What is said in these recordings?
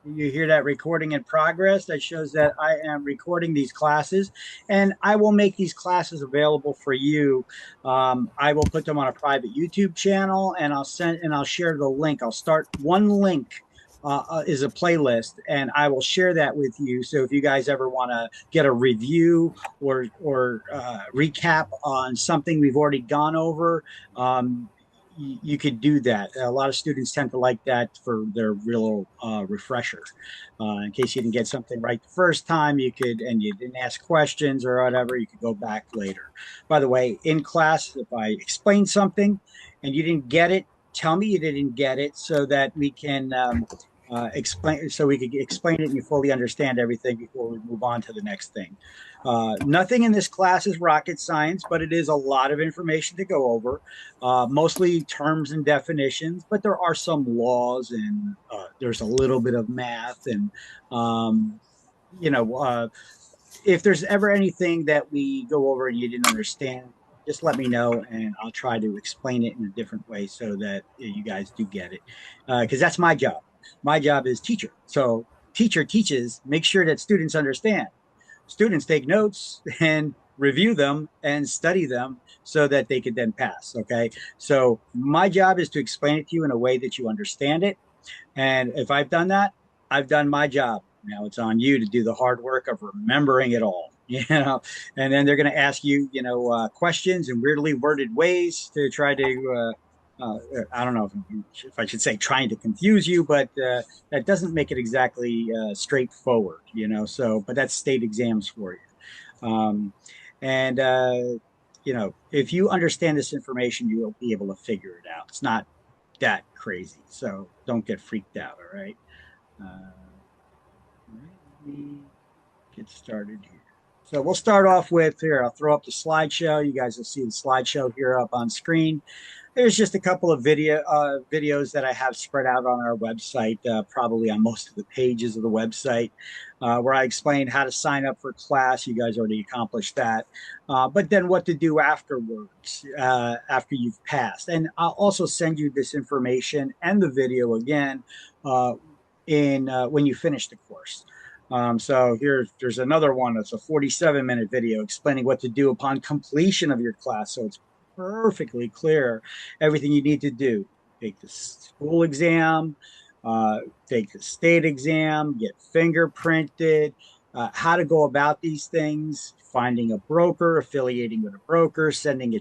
You hear that recording in progress? That shows that I am recording these classes, and I will make these classes available for you. I will put them on a private YouTube channel, and I'll share the link. I'll start one link. Is a playlist, and I will share that with you. So if you guys ever want to get a review or recap on something we've already gone over, um, you could do that. A lot of students tend to like that for their real refresher. In case you didn't get something right the first time, and you didn't ask questions or whatever, you could go back later. By the way, in class, if I explain something and you didn't get it, tell me you didn't get it so that we can so we could explain it and you fully understand everything before we move on to the next thing. Nothing in this class is rocket science, but it is a lot of information to go over, mostly terms and definitions, but there are some laws and there's a little bit of math. And, um, you know, uh, if there's ever anything that we go over and you didn't understand, just let me know and I'll try to explain it in a different way so that you guys do get it. Because that's my job. My job is teacher. So teacher teaches, make sure that students understand. Students take notes and review them and study them so that they could then pass. Okay. So my job is to explain it to you in a way that you understand it. And if I've done that, I've done my job. Now it's on you to do the hard work of remembering it all, and then they're going to ask you, questions in weirdly worded ways to try to, I don't know if I should say trying to confuse you, but that doesn't make it exactly straightforward, so, but that's state exams for you. And, if you understand this information, you will be able to figure it out. It's not that crazy. So don't get freaked out. All right. Let me get started here. So we'll start off with here. I'll throw up the slideshow. You guys will see the slideshow here up on screen. There's just a couple of videos that I have spread out on our website, probably on most of the pages of the website, where I explain how to sign up for class. You guys already accomplished that, but then what to do afterwards, after you've passed. And I'll also send you this information and the video again uh, in when you finish the course. So there's another one. It's a 47-minute video explaining what to do upon completion of your class. So it's perfectly clear everything you need to do. Take the school exam, uh, take the state exam, get fingerprinted, how to go about these things, finding a broker, affiliating with a broker, sending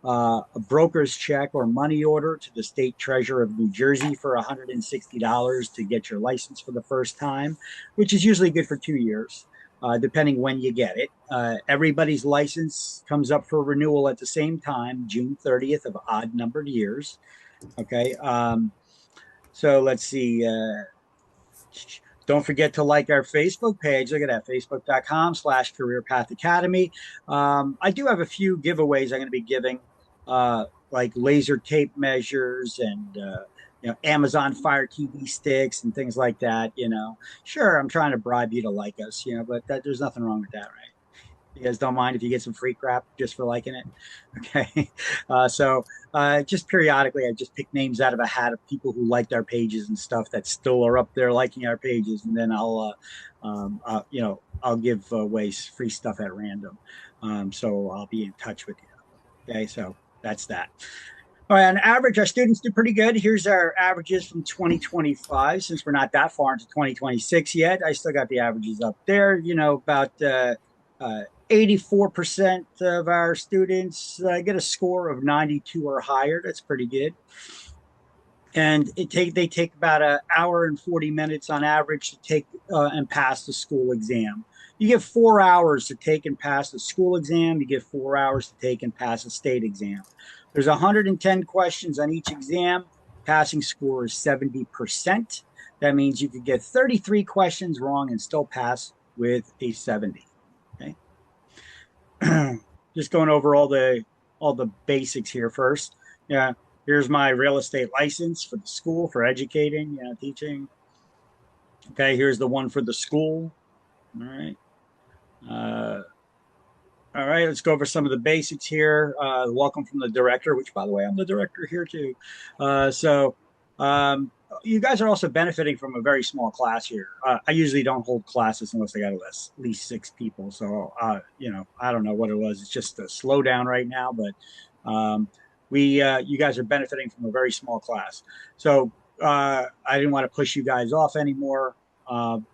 a broker's check or money order to the state treasurer of New Jersey for $160 to get your license for the first time, which is usually good for 2 years. Depending when you get it. Everybody's license comes up for renewal at the same time, June 30th of odd numbered years. Okay. So let's see. Don't forget to like our Facebook page. Look at that, facebook.com/Career Path Academy. I do have a few giveaways I'm going to be giving, like laser tape measures and, Amazon Fire TV sticks and things like that. Sure, I'm trying to bribe you to like us, but there's nothing wrong with that, right? You guys don't mind if you get some free crap just for liking it? Okay. So just periodically, I just pick names out of a hat of people who liked our pages and stuff that still are up there liking our pages. And then I'll give away free stuff at random. So I'll be in touch with you. Okay. So that's that. All right, on average, our students do pretty good. Here's our averages from 2025. Since we're not that far into 2026 yet, I still got the averages up there. About 84% of our students get a score of 92 or higher. That's pretty good. And they take about an hour and 40 minutes on average to take and pass the school exam. You get 4 hours to take and pass the school exam. You get 4 hours to take and pass a state exam. There's 110 questions on each exam. Passing score is 70%. That means you could get 33 questions wrong and still pass with a 70. Okay. Just going over all the basics here first. Yeah, here's my real estate license for the school for educating, teaching. Okay, here's the one for the school. All right. Uh, all right, let's go over some of the basics here. Welcome from the director, which, by the way, I'm the director here too. So, you guys are also benefiting from a very small class here. I usually don't hold classes unless I got at least 6 people. So, you know, I don't know what it was. It's just a slowdown right now, but you guys are benefiting from a very small class. So I didn't want to push you guys off anymore.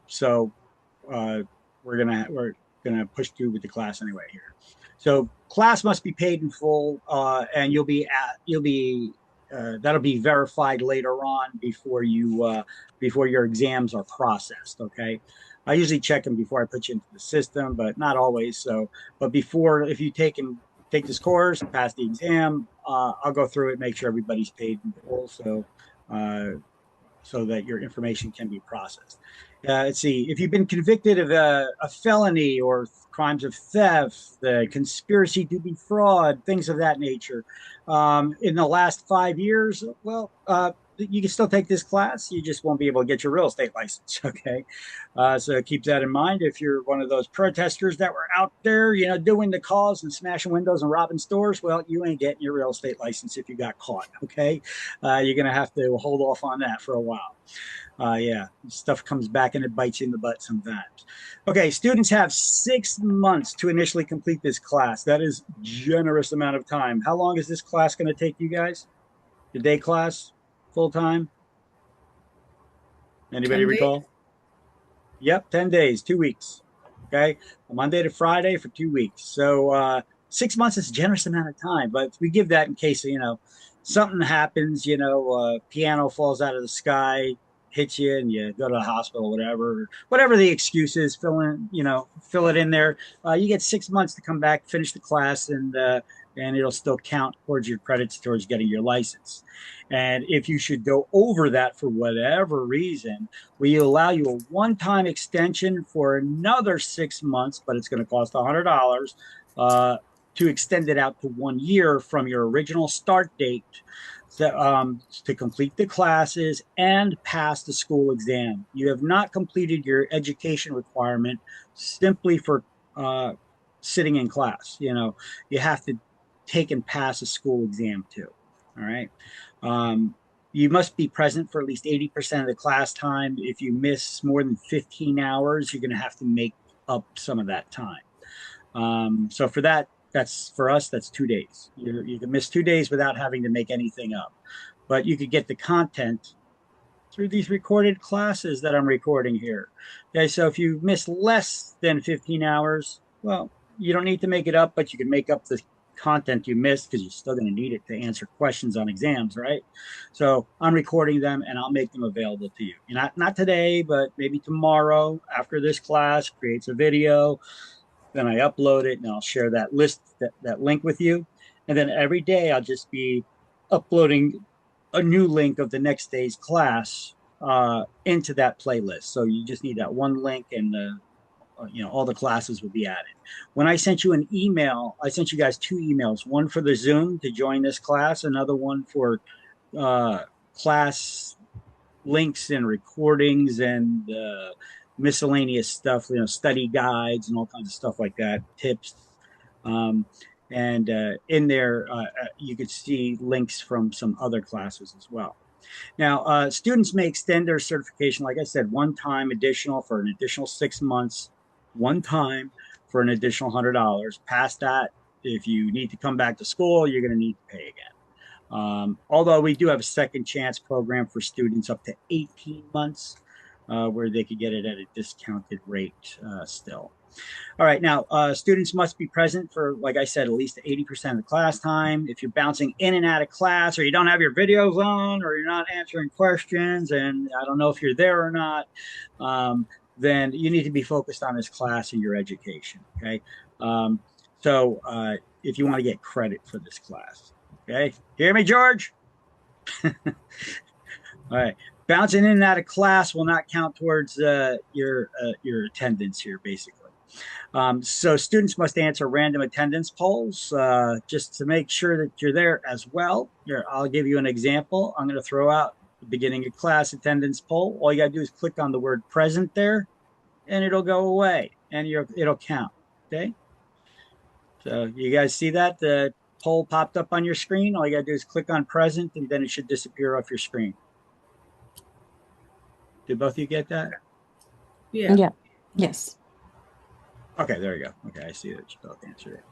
So we're gonna push through with the class anyway here. So class must be paid in full, and that'll be verified later on before your exams are processed. Okay, I usually check them before I put you into the system, but not always. So, but before, if you take this course, pass the exam, I'll go through it, make sure everybody's paid in full. Uh, so that your information can be processed. Let's see, if you've been convicted of a felony or crimes of theft, the conspiracy to defraud, things of that nature, in the last 5 years, well, you can still take this class. You just won't be able to get your real estate license. Okay, so keep that in mind. If you're one of those protesters that were out there, you know, doing the calls and smashing windows and robbing stores, well, you ain't getting your real estate license if you got caught. Okay, you're going to have to hold off on that for a while. Yeah, stuff comes back and it bites you in the butt sometimes. Okay, students have 6 months to initially complete this class. That is generous amount of time. How long is this class going to take you guys? The day class, full time? Anybody 10 days. recall? Yep, 10 days, 2 weeks. Okay, Monday to Friday for 2 weeks. So 6 months is a generous amount of time, but we give that in case, you know, something happens, you know, piano falls out of the sky, hits you, and you go to the hospital, whatever the excuse is, fill it in there. You get 6 months to come back, finish the class, and it'll still count towards your credits towards getting your license. And if you should go over that for whatever reason, we allow you a one-time extension for another 6 months, but it's going to cost $100 to extend it out to 1 year from your original start date to complete the classes and pass the school exam. You have not completed your education requirement simply for sitting in class. You know, you have to take and pass a school exam too. All right. You must be present for at least 80% of the class time. If you miss more than 15 hours, you're going to have to make up some of that time. So for that, for us, that's 2 days. You can miss 2 days without having to make anything up, but you could get the content through these recorded classes that I'm recording here. Okay, so if you miss less than 15 hours, well, you don't need to make it up, but you can make up the content you missed because you're still going to need it to answer questions on exams, right? So I'm recording them and I'll make them available to you. Not today, but maybe tomorrow after this class creates a video. Then I upload it and I'll share that link with you. And then every day I'll just be uploading a new link of the next day's class into that playlist. So you just need that one link, and all the classes will be added. When I sent you an email, I sent you guys 2 emails: one for the Zoom to join this class, another one for class links and recordings and miscellaneous stuff, you know, study guides and all kinds of stuff like that, tips. And in there, you could see links from some other classes as well. Now, students may extend their certification, like I said, one time additional for an additional 6 months, one time for an additional $100. Past that, if you need to come back to school, you're going to need to pay again. Although we do have a second chance program for students up to 18 months where they could get it at a discounted rate still. All right, now students must be present for, like I said, at least 80% of the class time. If you're bouncing in and out of class, or you don't have your videos on, or you're not answering questions, and I don't know if you're there or not, then you need to be focused on this class and your education, okay? So if you want to get credit for this class, okay? Hear me, George? All right. Bouncing in and out of class will not count towards your attendance here, basically. So students must answer random attendance polls just to make sure that you're there as well. Here, I'll give you an example. I'm going to throw out the beginning of class attendance poll. All you got to do is click on the word present there, and it'll go away, and it'll count. Okay. So you guys see that? The poll popped up on your screen. All you got to do is click on present, and then it should disappear off your screen. Did both of you get that? Yeah. Yeah. Yes. Okay, there you go. Okay, I see that you both answered it.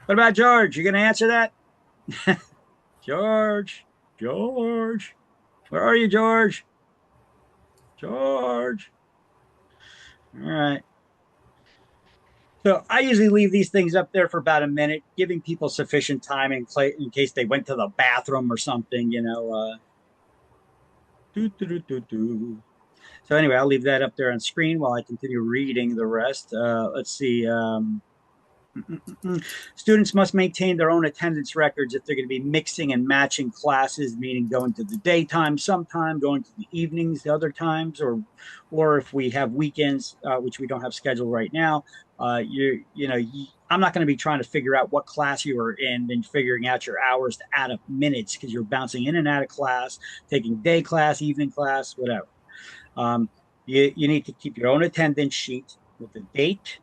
What about George? You gonna answer that? George, George, where are you, George? George. All right. So I usually leave these things up there for about a minute, giving people sufficient time in case they went to the bathroom or something, you know. Doo, doo, doo, doo, doo. So anyway, I'll leave that up there on screen while I continue reading the rest. Let's see. Students must maintain their own attendance records if they're going to be mixing and matching classes, meaning going to the daytime sometime, going to the evenings the other times, or if we have weekends, which we don't have scheduled right now. I'm not going to be trying to figure out what class you are in and figuring out your hours to add up minutes because you're bouncing in and out of class, taking day class, evening class, whatever. Um, you need to keep your own attendance sheet with the date,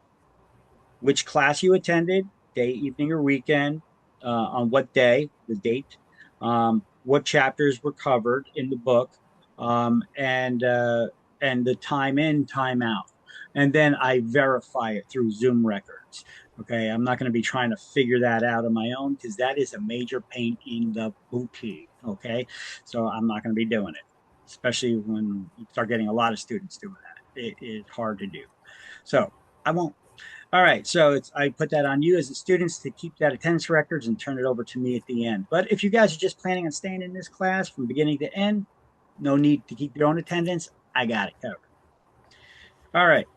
which class you attended, day, evening, or weekend, on what day, the date, what chapters were covered in the book, and the time in, time out. And then I verify it through Zoom records. Okay, I'm not going to be trying to figure that out on my own because that is a major pain in the booty. Okay, so I'm not going to be doing it, especially when you start getting a lot of students doing that. It is hard to do. So I won't. All right, so I put that on you as the students to keep that attendance records and turn it over to me at the end. But if you guys are just planning on staying in this class from beginning to end, no need to keep your own attendance. I got it covered. All right.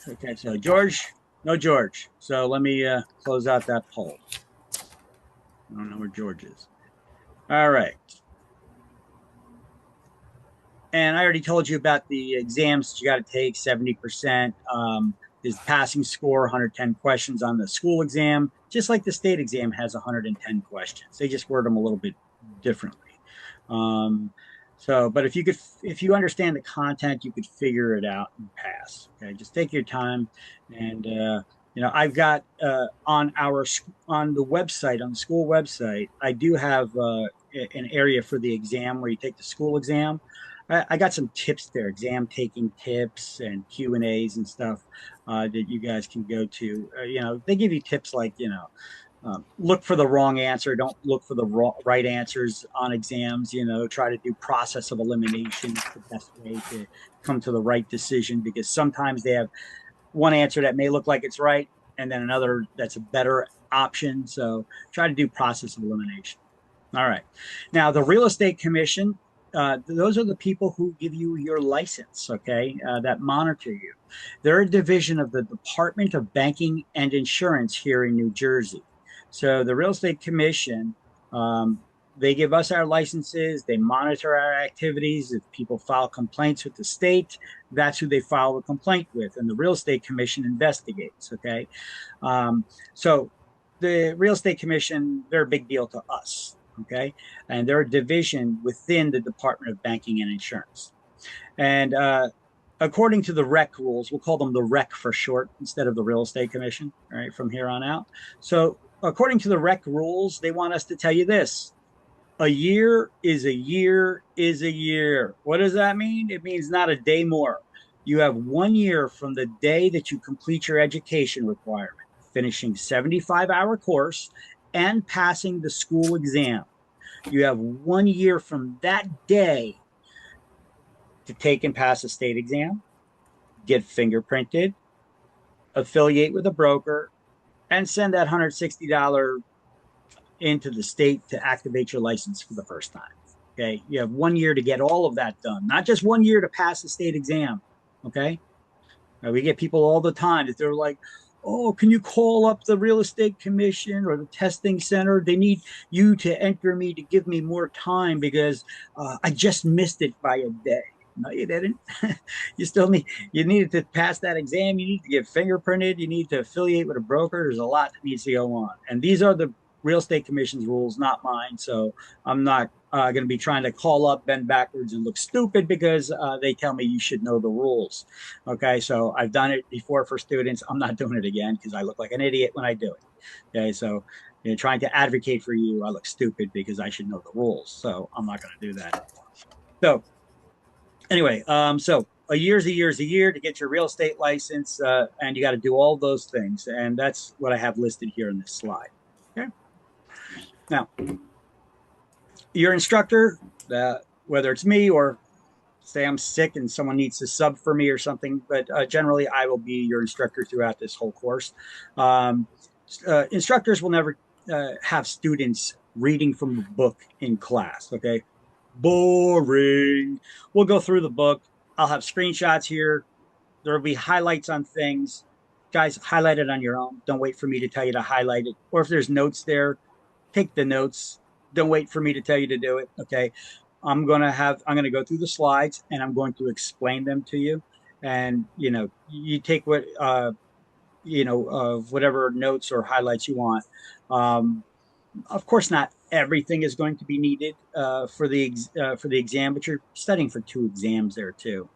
Okay, so George, no George. So let me close out that poll. I don't know where George is. All right. And I already told you about the exams that you got to take, 70%. Is passing score, 110 questions on the school exam, just like the state exam has 110 questions. They just word them a little bit differently. But if you understand the content, you could figure it out and pass. Okay, just take your time, and I've got on the website, on the school website, I do have an area for the exam where you take the school exam. I got some tips there, exam taking tips and Q&As and stuff that you guys can go to. They give you tips like, look for the wrong answer. Don't look for the right answers on exams. Try to do process of elimination. It's the best way to come to the right decision because sometimes they have one answer that may look like it's right and then another that's a better option. So try to do process of elimination. All right. Now, the Real Estate Commission, those are the people who give you your license, okay, that monitor you. They're a division of the Department of Banking and Insurance here in New Jersey. So the Real Estate Commission, they give us our licenses, they monitor our activities. If people file complaints with the state, that's who they file a complaint with. And the Real Estate Commission investigates, okay? So the Real Estate Commission, they're a big deal to us. Okay, and they're a division within the Department of Banking and Insurance. And according to the REC rules, we'll call them the REC for short instead of the Real Estate Commission, right, from here on out. So according to the REC rules, they want us to tell you this: a year is a year is a year. What does that mean? It means not a day more. You have 1 year from the day that you complete your education requirement, finishing 75-hour course and passing the school exam. You have 1 year from that day to take and pass a state exam, get fingerprinted, affiliate with a broker, and send that $160 into the state to activate your license for the first time. Okay. You have 1 year to get all of that done, not just 1 year to pass the state exam. Okay. Now, we get people all the time that they're like, oh, can you call up the Real Estate Commission or the testing center? They need you to enter me to give me more time because I just missed it by a day. No, you didn't. You needed to pass that exam. You need to get fingerprinted. You need to affiliate with a broker. There's a lot that needs to go on. And these are the Real Estate Commission's rules, not mine. So I'm not going to be trying to call up, bend backwards, and look stupid because they tell me you should know the rules. Okay, so I've done it before for students. I'm not doing it again because I look like an idiot when I do it. Okay, so trying to advocate for you, I look stupid because I should know the rules. So I'm not going to do that. So Anyway, so a year's a year to get your real estate license, and you got to do all those things, and that's what I have listed here in this slide. Okay. Now, your instructor, whether it's me or say I'm sick and someone needs to sub for me or something, but generally I will be your instructor throughout this whole course. Um, Instructors will never have students reading from a book in class. Okay, boring. We'll go through the book. I'll have screenshots here. There will be highlights on things. Guys, highlight it on your own. Don't wait for me to tell you to highlight it. Or if there's notes there, take the notes. Don't wait for me to tell you to do it. Okay. I'm gonna go through the slides and I'm going to explain them to you. And you take whatever notes or highlights you want. Um, of course, not everything is going to be needed for the exam, but you're studying for two exams there too.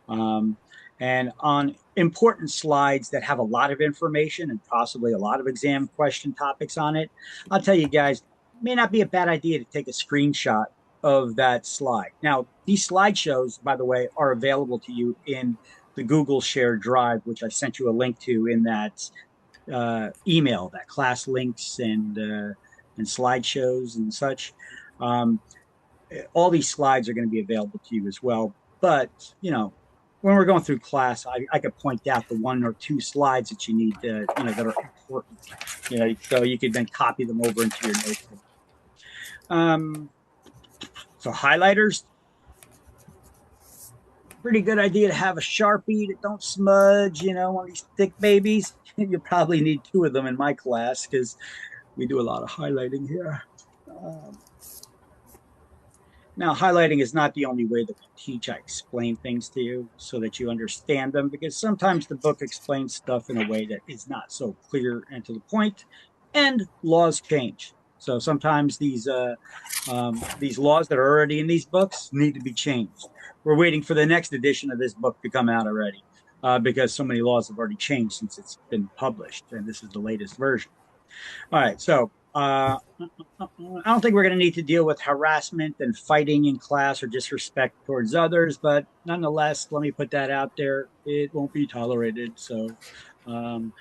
Um, and on important slides that have a lot of information and possibly a lot of exam question topics on it, I'll tell you guys, it may not be a bad idea to take a screenshot of that slide. Now, these slideshows, by the way, are available to you in the Google Share Drive, which I sent you a link to in that email, that class links and slideshows and such. Um, all these slides are going to be available to you as well. But when we're going through class, I could point out the one or two slides that you need to, that are important. So you could then copy them over into your notebook. So highlighters, pretty good idea to have a Sharpie that don't smudge, one of these thick babies. You probably need two of them in my class because we do a lot of highlighting here. Now, highlighting is not the only way that we teach. I explain things to you so that you understand them because sometimes the book explains stuff in a way that is not so clear and to the point, and laws change. So sometimes these laws that are already in these books need to be changed. We're waiting for the next edition of this book to come out already because so many laws have already changed since it's been published, and this is the latest version. All right, so I don't think we're going to need to deal with harassment and fighting in class or disrespect towards others, but nonetheless, let me put that out there. It won't be tolerated. So um,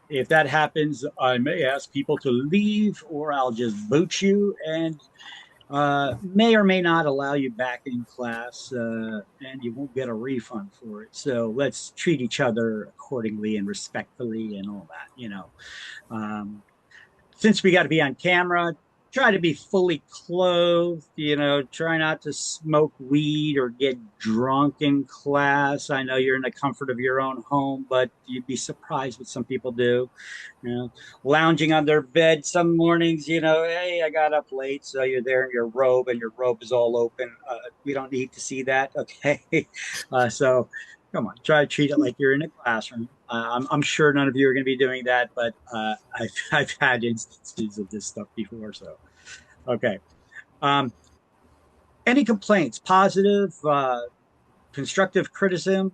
if that happens, I may ask people to leave or I'll just boot you and may or may not allow you back in class and you won't get a refund for it. So let's treat each other accordingly and respectfully and all that. Um, since we got to be on camera, try to be fully clothed, try not to smoke weed or get drunk in class. I know you're in the comfort of your own home, but you'd be surprised what some people do. Lounging on their bed some mornings, hey, I got up late, so you're there in your robe and your robe is all open. We don't need to see that, okay? So come on, try to treat it like you're in a classroom. I'm sure none of you are going to be doing that, but I've had instances of this stuff before. So, okay. Um, any complaints? Positive, constructive criticism,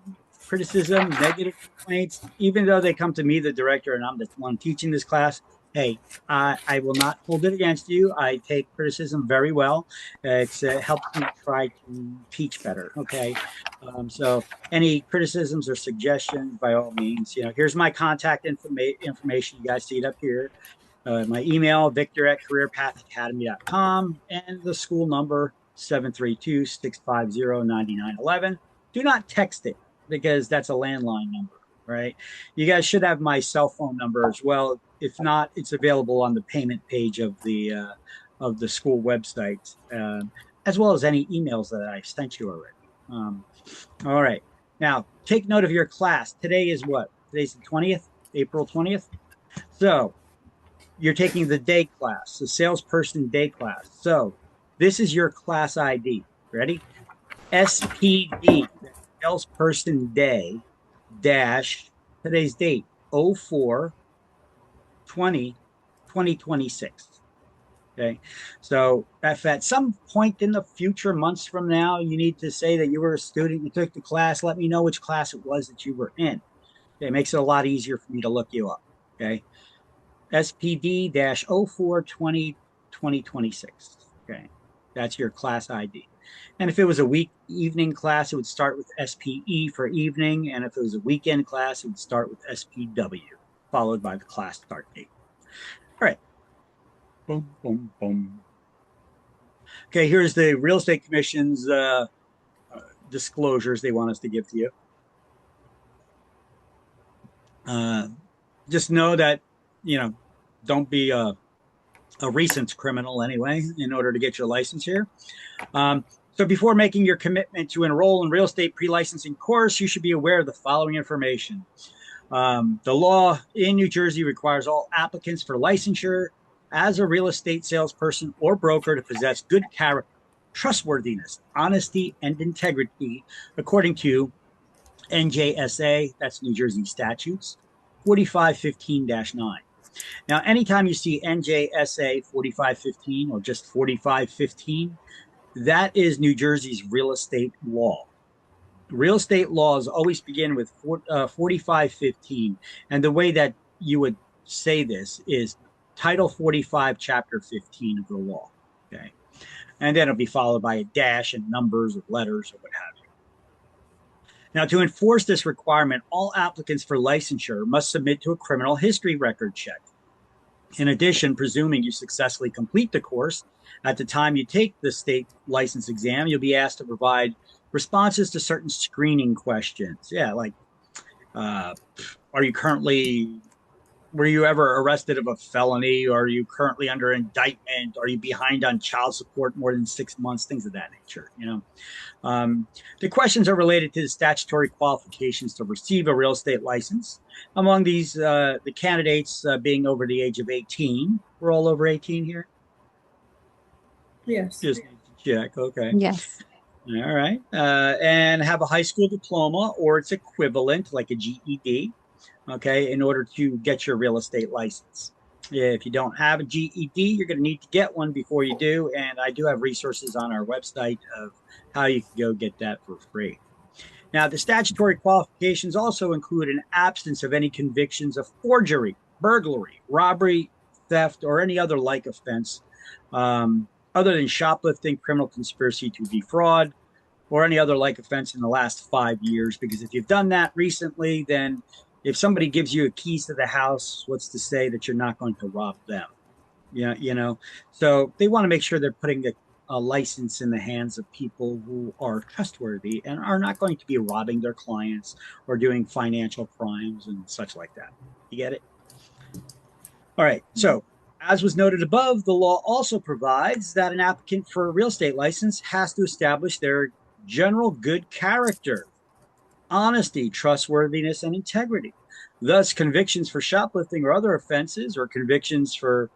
negative complaints, even though they come to me, the director, and I'm the one teaching this class. Hey, I will not hold it against you. I take criticism very well. It's helped me try to teach better. Okay. So any criticisms or suggestions, by all means, here's my contact information. You guys see it up here. My email, victor at careerpathacademy.com, and the school number, 732-650-9911. Do not text it because that's a landline number, right? You guys should have my cell phone number as well. If not, it's available on the payment page of the school website, as well as any emails that I sent you already. All right. Now, take note of your class. Today is what? Today's the 20th, April 20th. So you're taking the day class, the salesperson day class. So this is your class ID. Ready? SPD, salesperson day dash today's date 04 20 2026. Okay. So if at some point in the future, months from now, you need to say that you were a student, you took the class, let me know which class it was that you were in. Okay, it makes it a lot easier for me to look you up. Okay. SPD-0420-2026. Okay. That's your class ID. And if it was a week evening class, it would start with SPE for evening. And if it was a weekend class, it would start with SPW, followed by the class start date. All right. Boom, boom, boom. Okay, here's the Real Estate Commission's disclosures they want us to give to you. Uh, just know that, you know, don't be a recent criminal anyway in order to get your license here. So before making your commitment to enroll in real estate pre-licensing course, you should be aware of the following information. The law in New Jersey requires all applicants for licensure as a real estate salesperson or broker to possess good character, trustworthiness, honesty, and integrity, according to NJSA, that's New Jersey statutes, 4515-9. Now, anytime you see NJSA 4515 or just 4515, that is New Jersey's real estate law. Real estate laws always begin with 4515. And the way that you would say this is Title 45, Chapter 15 of the law. Okay. And then it'll be followed by a dash and numbers or letters or what have you. Now, to enforce this requirement, all applicants for licensure must submit to a criminal history record check. In addition, presuming you successfully complete the course, at the time you take the state license exam, you'll be asked to provide responses to certain screening questions. Yeah, like, are you currently, were you ever arrested of a felony? Or are you currently under indictment? Are you behind on child support more than 6 months? Things of that nature, you know. The questions are related to the statutory qualifications to receive a real estate license. Among these, the candidates being over the age of 18. We're all over 18 here? Yes. Just need to check. Okay. Yes. All right. And have a high school diploma or its equivalent, like a GED, okay, in order to get your real estate license. If you don't have a GED, you're going to need to get one before you do. And I do have resources on our website of how you can go get that for free. Now, the statutory qualifications also include an absence of any convictions of forgery, burglary, robbery, theft, or any other like offense, other than shoplifting, criminal conspiracy to defraud, or any other like offense in the last 5 years. Because if you've done that recently, then if somebody gives you a keys to the house, what's to say that you're not going to rob them? Yeah, you know. So they want to make sure they're putting a license in the hands of people who are trustworthy and are not going to be robbing their clients or doing financial crimes and such like that. You get it? All right. So, as was noted above, the law also provides that an applicant for a real estate license has to establish their general good character, honesty, trustworthiness, and integrity. Thus, convictions for shoplifting or other offenses, or convictions for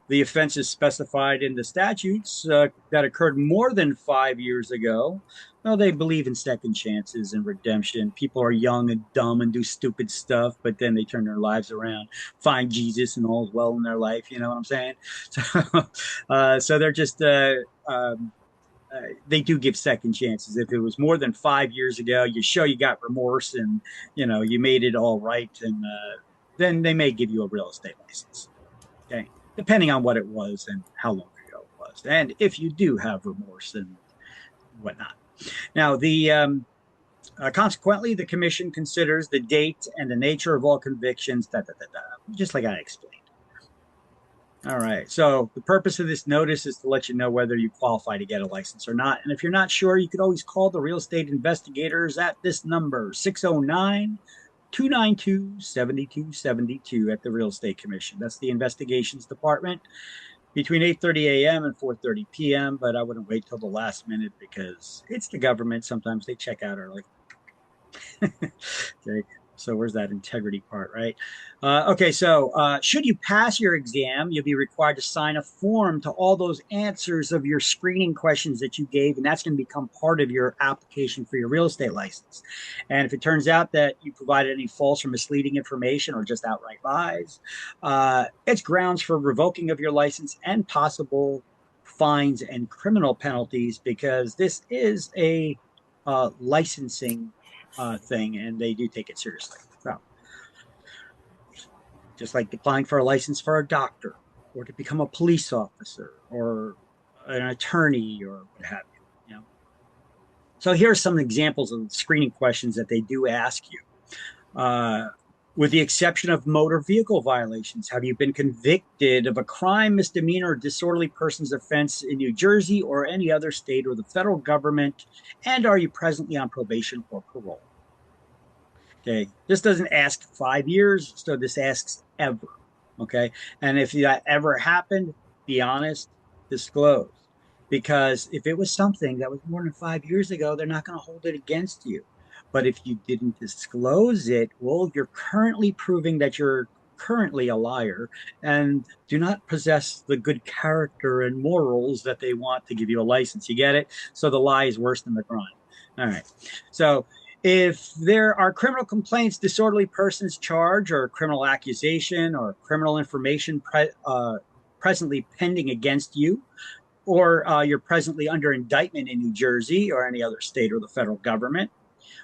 the offenses specified in the statutes that occurred more than 5 years ago, well, they believe in second chances and redemption. People are young and dumb and do stupid stuff, but then they turn their lives around, find Jesus, and all's well in their life. You know what I'm saying? So they're just they do give second chances. If it was more than 5 years ago, you show you got remorse and you made it all right, and then they may give you a real estate license. Okay, depending on what it was and how long ago it was, and if you do have remorse and whatnot. Now, the consequently, the commission considers the date and the nature of all convictions, just like I explained. All right. So the purpose of this notice is to let you know whether you qualify to get a license or not. And if you're not sure, you could always call the real estate investigators at this number, 609-292-7272 at the Real Estate Commission. That's the investigations department between 8:30 a.m. and 4:30 p.m. But I wouldn't wait till the last minute because it's the government. Sometimes they check out early. Okay. So where's that integrity part, right? Okay, so should you pass your exam, you'll be required to sign a form to all those answers of your screening questions that you gave, and that's going to become part of your application for your real estate license. And if it turns out that you provided any false or misleading information or just outright lies, it's grounds for revoking of your license and possible fines and criminal penalties, because this is a licensing thing, and they do take it seriously. So, just like applying for a license for a doctor, or to become a police officer, or an attorney, or what have you. So here are some examples of screening questions that they do ask you. Uh, with the exception of motor vehicle violations, have you been convicted of a crime, misdemeanor, or disorderly persons offense in New Jersey or any other state or the federal government? And are you presently on probation or parole? Okay. This doesn't ask 5 years, so this asks ever. Okay. And if that ever happened, be honest, disclose. Because if it was something that was more than 5 years ago, they're not going to hold it against you. But if you didn't disclose it, well, you're currently proving that you're currently a liar and do not possess the good character and morals that they want to give you a license. You get it? So the lie is worse than the crime. All right. So if there are criminal complaints, disorderly persons charge, or criminal accusation, or criminal information presently pending against you, or you're presently under indictment in New Jersey or any other state or the federal government,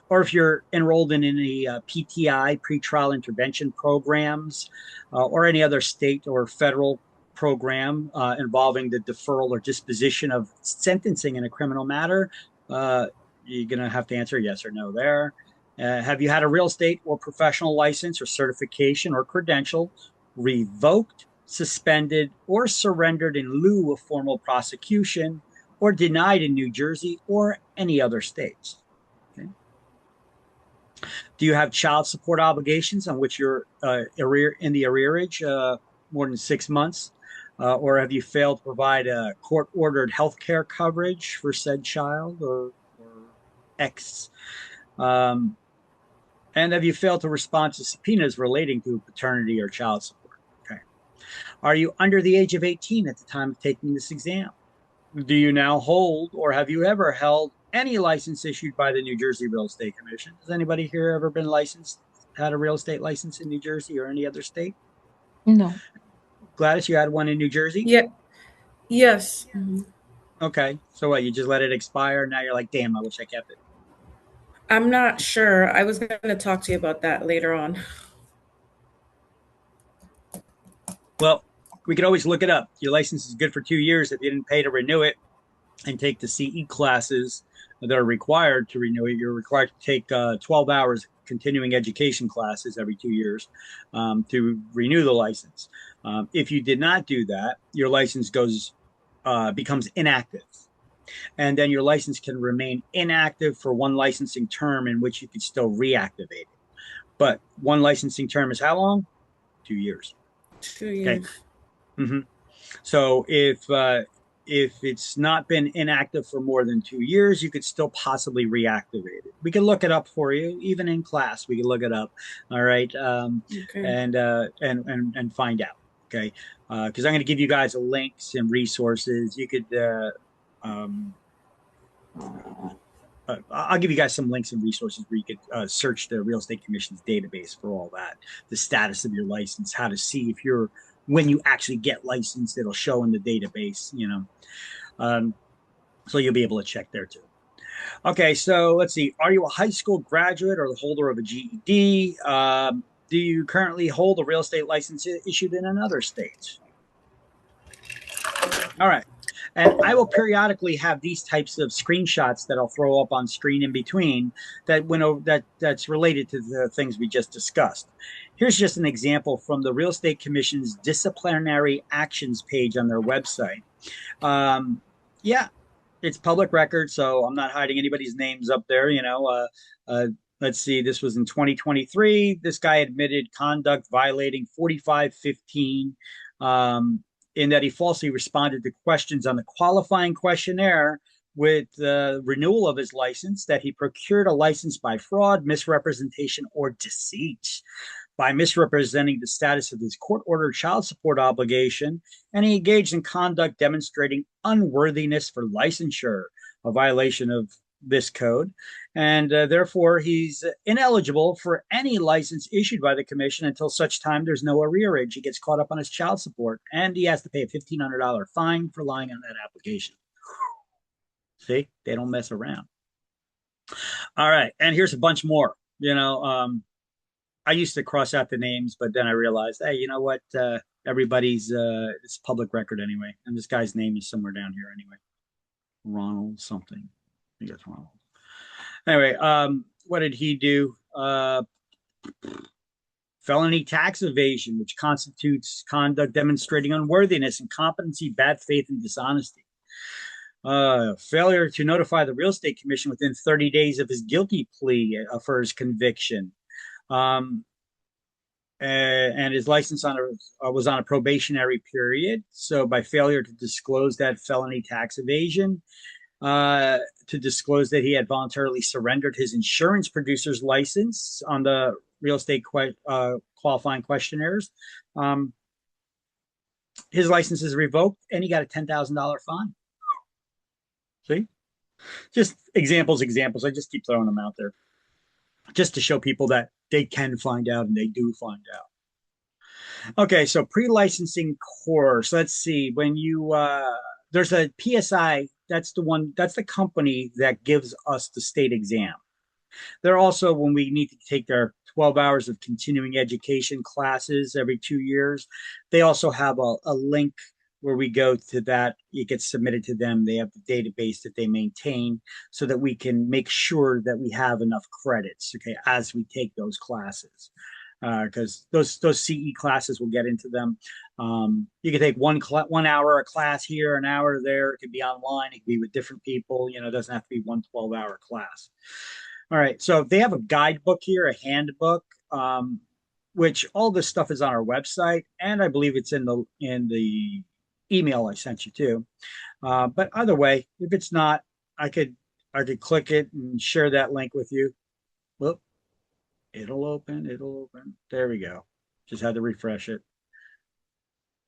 or if you're enrolled in any PTI, pretrial intervention programs, or any other state or federal program involving the deferral or disposition of sentencing in a criminal matter, uh, you're going to have to answer yes or no there. Have you had a real estate or professional license or certification or credential revoked, suspended, or surrendered in lieu of formal prosecution or denied in New Jersey or any other states? Okay. Do you have child support obligations on which you're in the arrearage more than 6 months? Or have you failed to provide a court-ordered health care coverage for said child or X? Um, and have you failed to respond to subpoenas relating to paternity or child support? Okay. Are you under the age of 18 at the time of taking this exam? Do you now hold or have you ever held any license issued by the New Jersey Real Estate Commission? Has anybody here ever been licensed, had a real estate license in New Jersey or any other state? No. Gladys, you had one in New Jersey? Yeah. Yes. Okay. So what, you just let it expire? Now you're like, damn, I wish I kept it. I'm not sure. I was going to talk to you about that later on. Well, we could always look it up. Your license is good for 2 years if you didn't pay to renew it and take the CE classes that are required to renew it. You're required to take 12 hours continuing education classes every 2 years to renew the license. If you did not do that, your license becomes inactive. And then your license can remain inactive for one licensing term in which you could still reactivate it. But one licensing term is how long? 2 years. 2 years. Okay. Mm-hmm. So if it's not been inactive for more than 2 years, you could still possibly reactivate it. We can look it up for you, even in class. We can look it up. All right, Okay. and find out. Okay, because I'm going to give you guys links and resources. You could. Um, I'll give you guys some links and resources where you could search the Real Estate Commission's database for all that, the status of your license, how to see if you're when you actually get licensed, it'll show in the database, um, so you'll be able to check there too. Okay, so let's see. Are you a high school graduate or the holder of a GED? Do you currently hold a real estate license issued in another state? All right. And I will periodically have these types of screenshots that I'll throw up on screen in between that went over that's related to the things we just discussed. Here's just an example from the Real Estate Commission's disciplinary actions page on their website. Yeah, it's public record, so I'm not hiding anybody's names up there. Let's see, this was in 2023. This guy admitted conduct violating 4515. In that he falsely responded to questions on the qualifying questionnaire with the renewal of his license, that he procured a license by fraud, misrepresentation, or deceit, by misrepresenting the status of his court-ordered child support obligation, and he engaged in conduct demonstrating unworthiness for licensure, a violation of this code, and therefore he's ineligible for any license issued by the commission until such time there's no arrearage. He gets caught up on his child support, and he has to pay a $1,500 fine for lying on that application. See, they don't mess around. All right, and here's a bunch more. I used to cross out the names, but then I realized, hey, you know what? Everybody's it's public record anyway, and this guy's name is somewhere down here anyway. Ronald something. I think that's Ronald. Anyway, what did he do? Felony tax evasion, which constitutes conduct demonstrating unworthiness, incompetency, bad faith, and dishonesty. Failure to notify the real estate commission within 30 days of his guilty plea for his conviction. Um, and his license was on a probationary period. So by failure to disclose that felony tax evasion, to disclose that he had voluntarily surrendered his insurance producer's license on the real estate qualifying questionnaires. Um, his license is revoked, and he got a $10,000 fine. See, just examples. I just keep throwing them out there, just to show people that they can find out, and they do find out. Okay, so pre-licensing course. Let's see. When you there's a PSI. That's the one. That's the company that gives us the state exam. They're also when we need to take their 12 hours of continuing education classes every 2 years. They also have a link where we go to that. It gets submitted to them. They have the database that they maintain so that we can make sure that we have enough credits, okay, as we take those classes. Because those CE classes will get into them. You can take 1 hour a class here, an hour there. It could be online. It could be with different people. You know, it doesn't have to be one 12-hour class. All right. So they have a guidebook here, a handbook, which all this stuff is on our website, and I believe it's in the email I sent you too. But either way, if it's not, I could click it and share that link with you. Whoop, it'll open. It'll open. There we go. Just had to refresh it.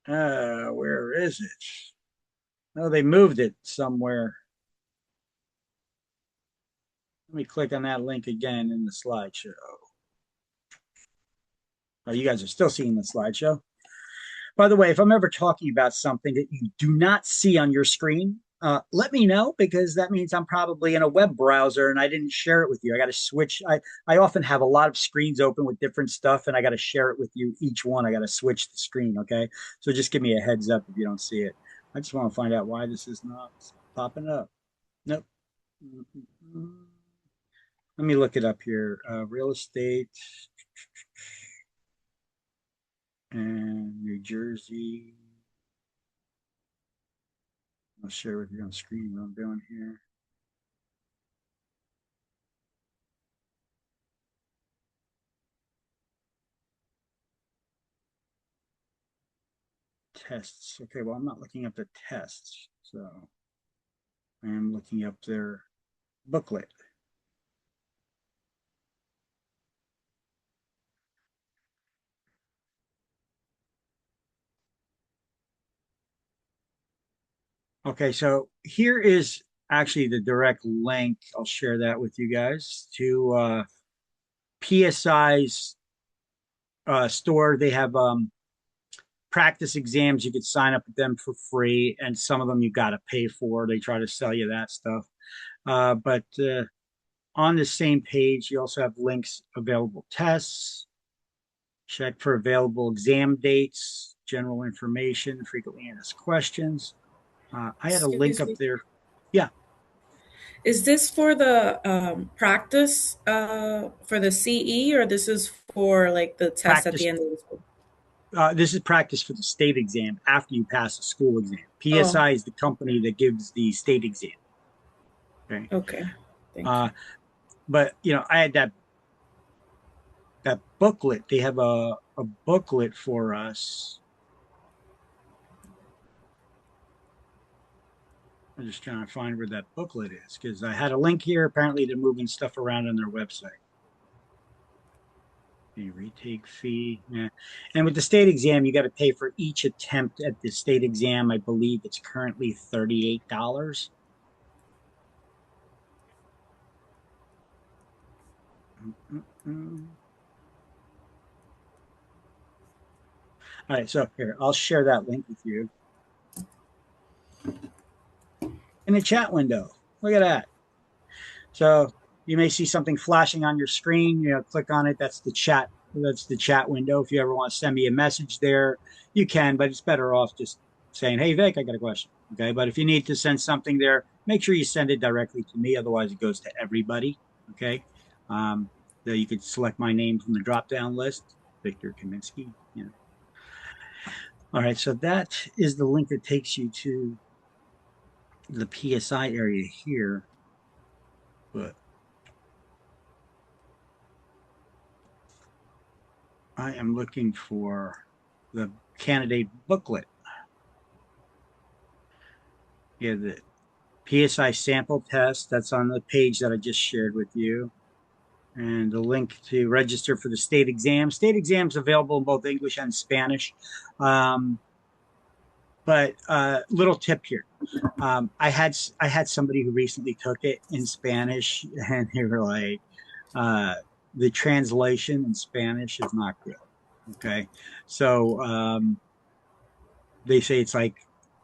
Where is it? Oh, they moved it somewhere. Let me click on that link again in the slideshow. Oh, you guys are still seeing the slideshow. By the way, if I'm ever talking about something that you do not see on your screen, let me know because that means I'm probably in a web browser and I didn't share it with you. I got to switch. I often have a lot of screens open with different stuff and I got to share it with you. Each one, I got to switch the screen. Okay. So just give me a heads up if you don't see it. I just want to find out why this is not popping up. Nope. Let me look it up here. Real estate and New Jersey. I'll share with you on screen what I'm doing here. Tests. Okay, well, I'm not looking up the tests, so I am looking up their booklet. Okay, so here is actually the direct link. I'll share that with you guys to PSI's store. They have practice exams. You could sign up with them for free, and some of them you got to pay for. They try to sell you that stuff. But on the same page, you also have links, available tests, check for available exam dates, general information, frequently asked questions. I had a link Excuse up me. there. Yeah, Is this for the practice for the CE, or this is for like the test at practice. the end of the school? This is practice for the state exam after you pass the school exam. Oh, PSI is the company that gives the state exam. Okay. okay. Thank Uh, you. but I had that booklet. They have a booklet for us. I'm just trying to find where that booklet is because I had a link here. Apparently, they're moving stuff around on their website. A retake fee. Yeah. And with the state exam, you got to pay for each attempt at the state exam. I believe it's currently $38. All right, so here, I'll share that link with you in the chat window. Look at that. So you may see something flashing on your screen. Click on it. That's the chat. That's the chat window. If you ever want to send me a message there, you can, but it's better off just saying, "Hey, Vic, I got a question." Okay. But if you need to send something there, make sure you send it directly to me. Otherwise, it goes to everybody. Okay. Um, you could select my name from the drop-down list, Victor Kaminsky. Yeah. All right. So that is the link that takes you to the PSI area here. But I am looking for the candidate booklet. Yeah, the PSI sample test. That's on the page that I just shared with you. And the link to register for the state exam. State exams available in both English and Spanish. Um, but little tip here. I had somebody who recently took it in Spanish, and they were like, uh, the translation in Spanish is not good. Okay, so they say it's like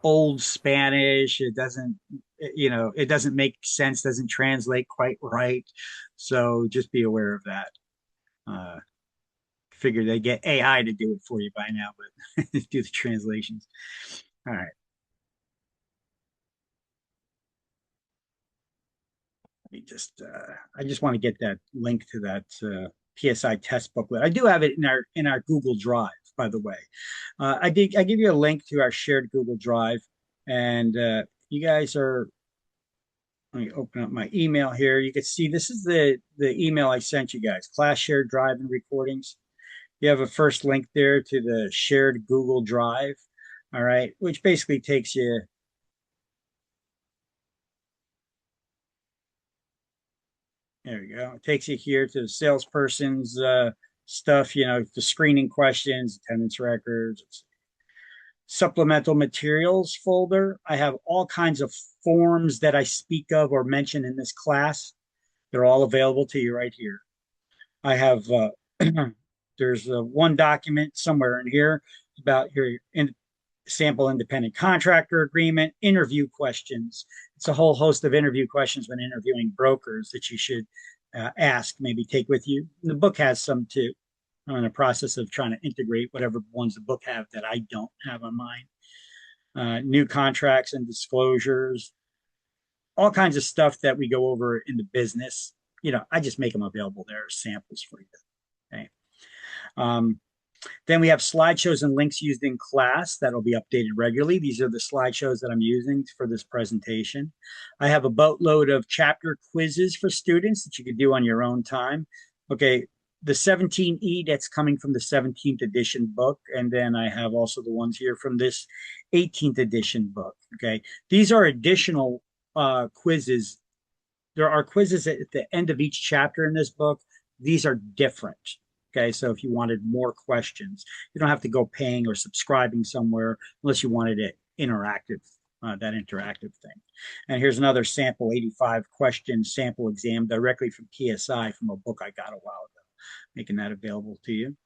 old Spanish. It doesn't, it doesn't make sense. Doesn't translate quite right. So just be aware of that. Uh, Figure they get AI to do it for you by now, but do the translations. All right. I just want to get that link to that PSI test booklet. I do have it in our Google Drive, by the way. I give you a link to our shared Google Drive, and you guys are. Let me open up my email here. You can see this is the email I sent you guys. Class shared drive and recordings. You have a first link there to the shared Google Drive. All right, which basically takes you. There we go. It takes you here to the salesperson's stuff, the screening questions, attendance records, supplemental materials folder. I have all kinds of forms that I speak of or mention in this class. They're all available to you right here. I have, there's one document somewhere in here about your sample independent contractor agreement, interview questions. It's a whole host of interview questions when interviewing brokers that you should ask, maybe take with you. And the book has some too. I'm in the process of trying to integrate whatever ones the book have that I don't have on mine. New contracts and disclosures, all kinds of stuff that we go over in the business. I just make them available there as samples for you. Okay. Um, Then we have slideshows and links used in class that'll be updated regularly. These are the slideshows that I'm using for this presentation. I have a boatload of chapter quizzes for students that you can do on your own time. Okay, the 17E that's coming from the 17th edition book, and then I have also the ones here from this 18th edition book. Okay, these are additional quizzes. There are quizzes at the end of each chapter in this book. These are different. Okay, so if you wanted more questions, you don't have to go paying or subscribing somewhere unless you wanted it interactive, that interactive thing. And here's another sample 85 question sample exam directly from PSI from a book I got a while ago, making that available to you.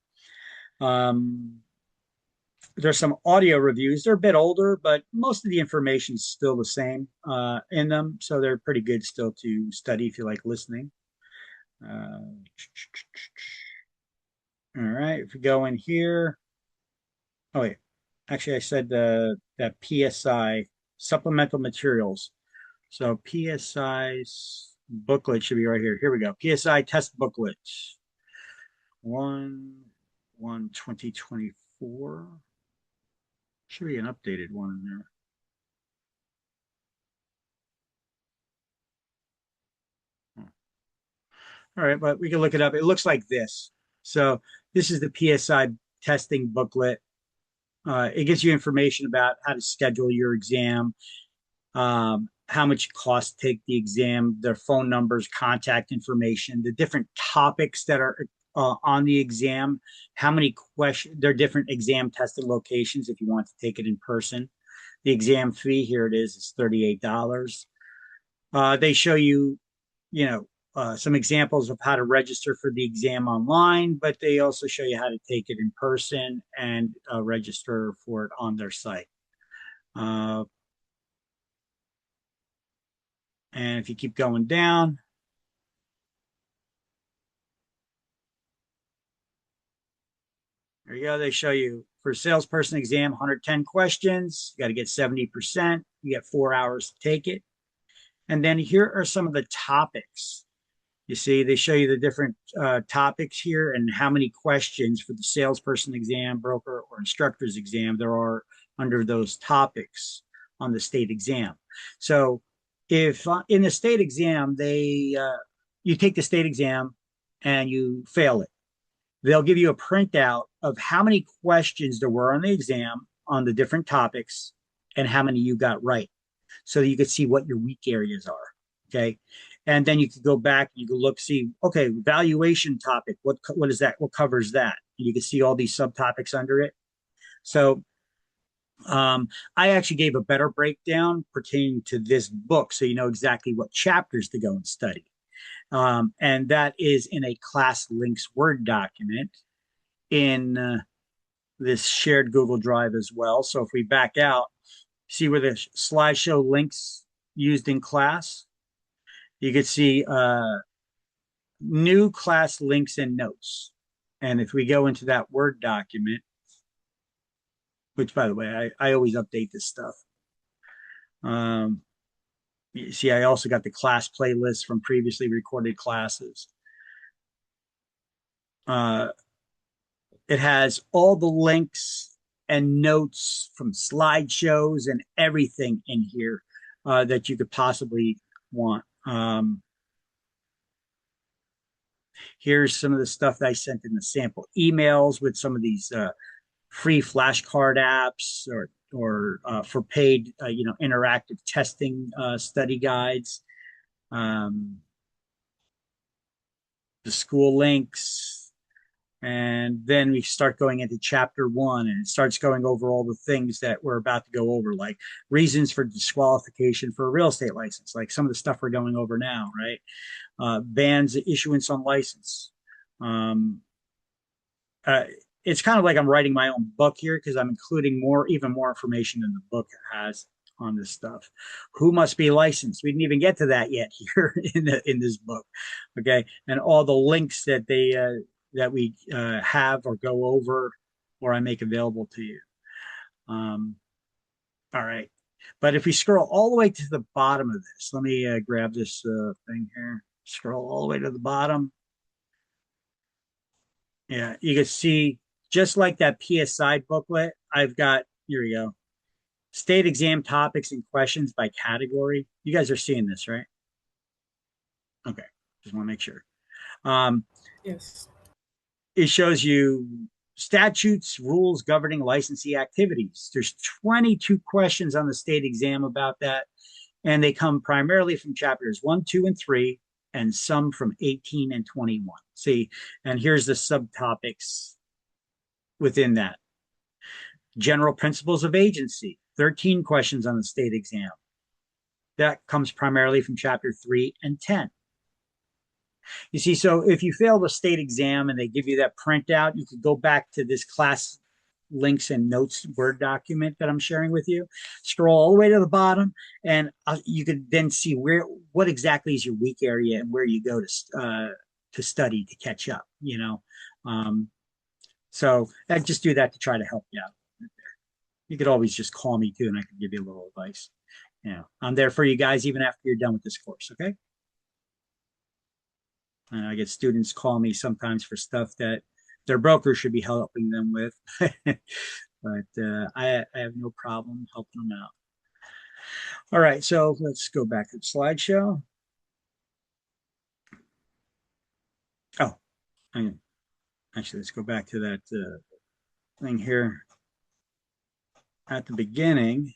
There's some audio reviews. They're a bit older, but most of the information is still the same in them. So they're pretty good still to study if you like listening. Uh, all right, if we go in here. Oh, wait. Actually, I said that PSI supplemental materials. So PSI's booklet should be right here. Here we go. PSI test booklet. 1/1/2024. Should be an updated one in there. All right, but we can look it up. It looks like this. So this is the PSI testing booklet. It gives you information about how to schedule your exam, how much it costs to take the exam, their phone numbers, contact information, the different topics that are on the exam, how many questions, there are different exam testing locations if you want to take it in person. The exam fee, here it is $38. They show you, you know, some examples of how to register for the exam online, but they also show you how to take it in person and register for it on their site. Uh, and if you keep going down, there you go. They show you for salesperson exam, 110 questions. You got to get 70%. You get 4 hours to take it. And then here are some of the topics You see, they show you the different topics here and how many questions for the salesperson exam, broker, or instructor's exam there are under those topics on the state exam. So, if in the state exam you take the state exam and you fail it, they'll give you a printout of how many questions there were on the exam on the different topics and how many you got right, so that you could see what your weak areas are. Okay. And then you could go back, you could look, see, okay, valuation topic, what is that? What covers that? And you can see all these subtopics under it. So I actually gave a better breakdown pertaining to this book, so you know exactly what chapters to go and study. And that is in a class links Word document in this shared Google Drive as well. So if we back out, see where the slideshow links used in class, you could see new class links and notes. And if we go into that Word document, which by the way, I always update this stuff. You see, I also got the class playlist from previously recorded classes. Uh, it has all the links and notes from slideshows and everything in here that you could possibly want. Here's some of the stuff that I sent in the sample emails with some of these free flashcard apps or for paid, interactive testing study guides. Um, the school links, and then we start going into chapter 1, and it starts going over all the things that we're about to go over, like reasons for disqualification for a real estate license, like some of the stuff we're going over now, right? Bans issuance on license. Um, uh, it's kind of like I'm writing my own book here because I'm including even more information than the book has on this stuff. Who must be licensed? We didn't even get to that yet here in this book. Okay, and all the links that we have or go over or I make available to you. Um, all right, but if we scroll all the way to the bottom of this, let me grab this thing here. Scroll all the way to the bottom. Yeah, you can see just like that PSI booklet, I've got, here we go, state exam topics and questions by category. You guys are seeing this, right? Okay, just want to make sure. Um, Yes. it shows you statutes, rules governing licensee activities. There's 22 questions on the state exam about that, and they come primarily from chapters 1, 2, and 3, and some from 18 and 21. See, and here's the subtopics within that. General principles of agency, 13 questions on the state exam. That comes primarily from chapter 3 and 10. You see, so if you fail the state exam and they give you that printout, you could go back to this class links and notes Word document that I'm sharing with you. Scroll all the way to the bottom, and you could then see what exactly is your weak area and where you go to study to catch up. So I just do that to try to help you out. You could always just call me too, and I could give you a little advice. I'm there for you guys even after you're done with this course. Okay. And I get students call me sometimes for stuff that their broker should be helping them with, but I have no problem helping them out. All right, so let's go back to the slideshow. Oh, actually, let's go back to that thing here at the beginning.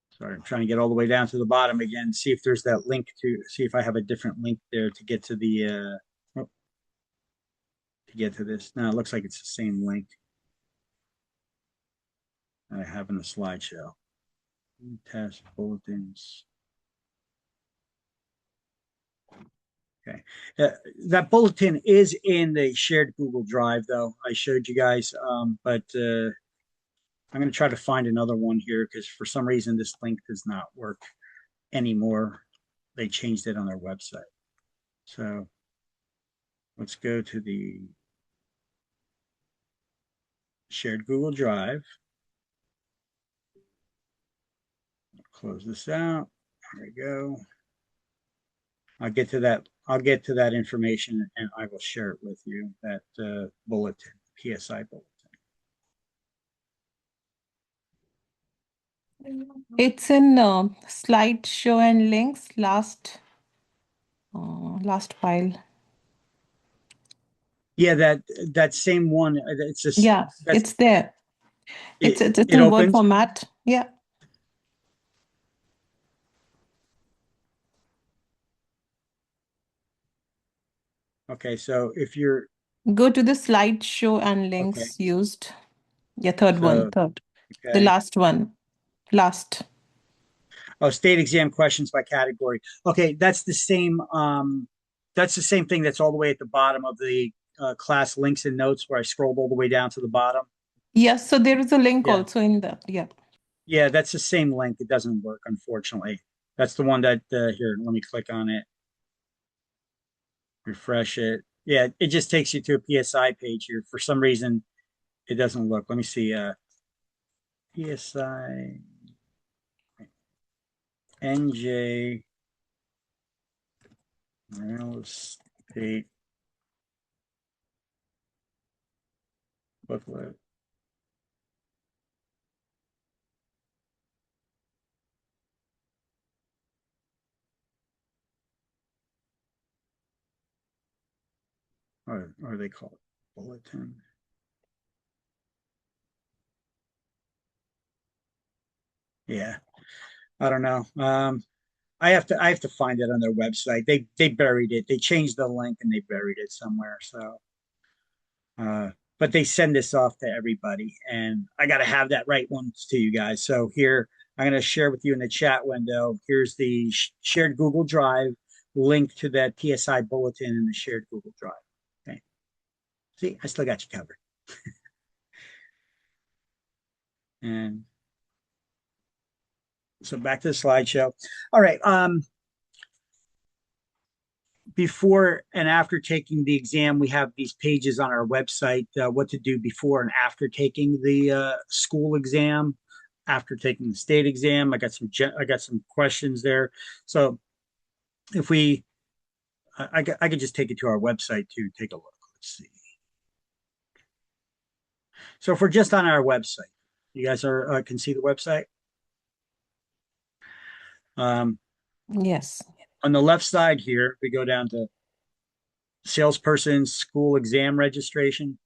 Sorry, I'm trying to get all the way down to the bottom again, see if there's that link see if I have a different link there to get to to get to this. No, it looks like it's the same link I have in the slideshow. Test bulletins. Okay. That bulletin is in the shared Google Drive, though. I showed you guys, but I'm going to try to find another one here because for some reason this link does not work anymore. They changed it on their website. So let's go to the shared Google Drive. close this out. There we go. I'll get to that. I'll get to that information and I will share it with you. That bulletin, PSI bulletin. It's in slideshow and links last file. Yeah, that same one. It's just Yeah, it's there. It's it in Word opens. format. Yeah. Okay, so if you're Go to the slideshow and okay, links used. Yeah, third. The okay. last one. Last. Oh, state exam questions by category. Okay, that's the same. That's the same thing. That's all the way at the bottom of the class links and notes, where I scrolled all the way down to the bottom. Yes, so there is a link Yeah, also in that. Yeah. yeah, that's the same link. It doesn't work, unfortunately. That's the one that here. Let me click on it. Refresh it. Yeah, it just takes you to a PSI page here. For some reason, it doesn't look. Let me see. PSI NJ real estate booklet. Or they call it bulletin. Yeah, I don't know. I have to find it on their website. They buried it. They changed the link and they buried it somewhere. So, uh, but they send this off to everybody, and I got to have that right one to you guys. So here I'm going to share with you in the chat window. Here's the shared Google Drive link to that PSI bulletin in the shared Google Drive. Okay, see, I still got you covered. And so back to the slideshow. All right. Before and after taking the exam, we have these pages on our website, what to do before and after taking the school exam, after taking the state exam. I got some questions there. So if we, I could just take it to our website to take a look. Let's see. So if we're just on our website, you guys can see the website. Yes. On the left side here, we go down to salesperson school exam registration.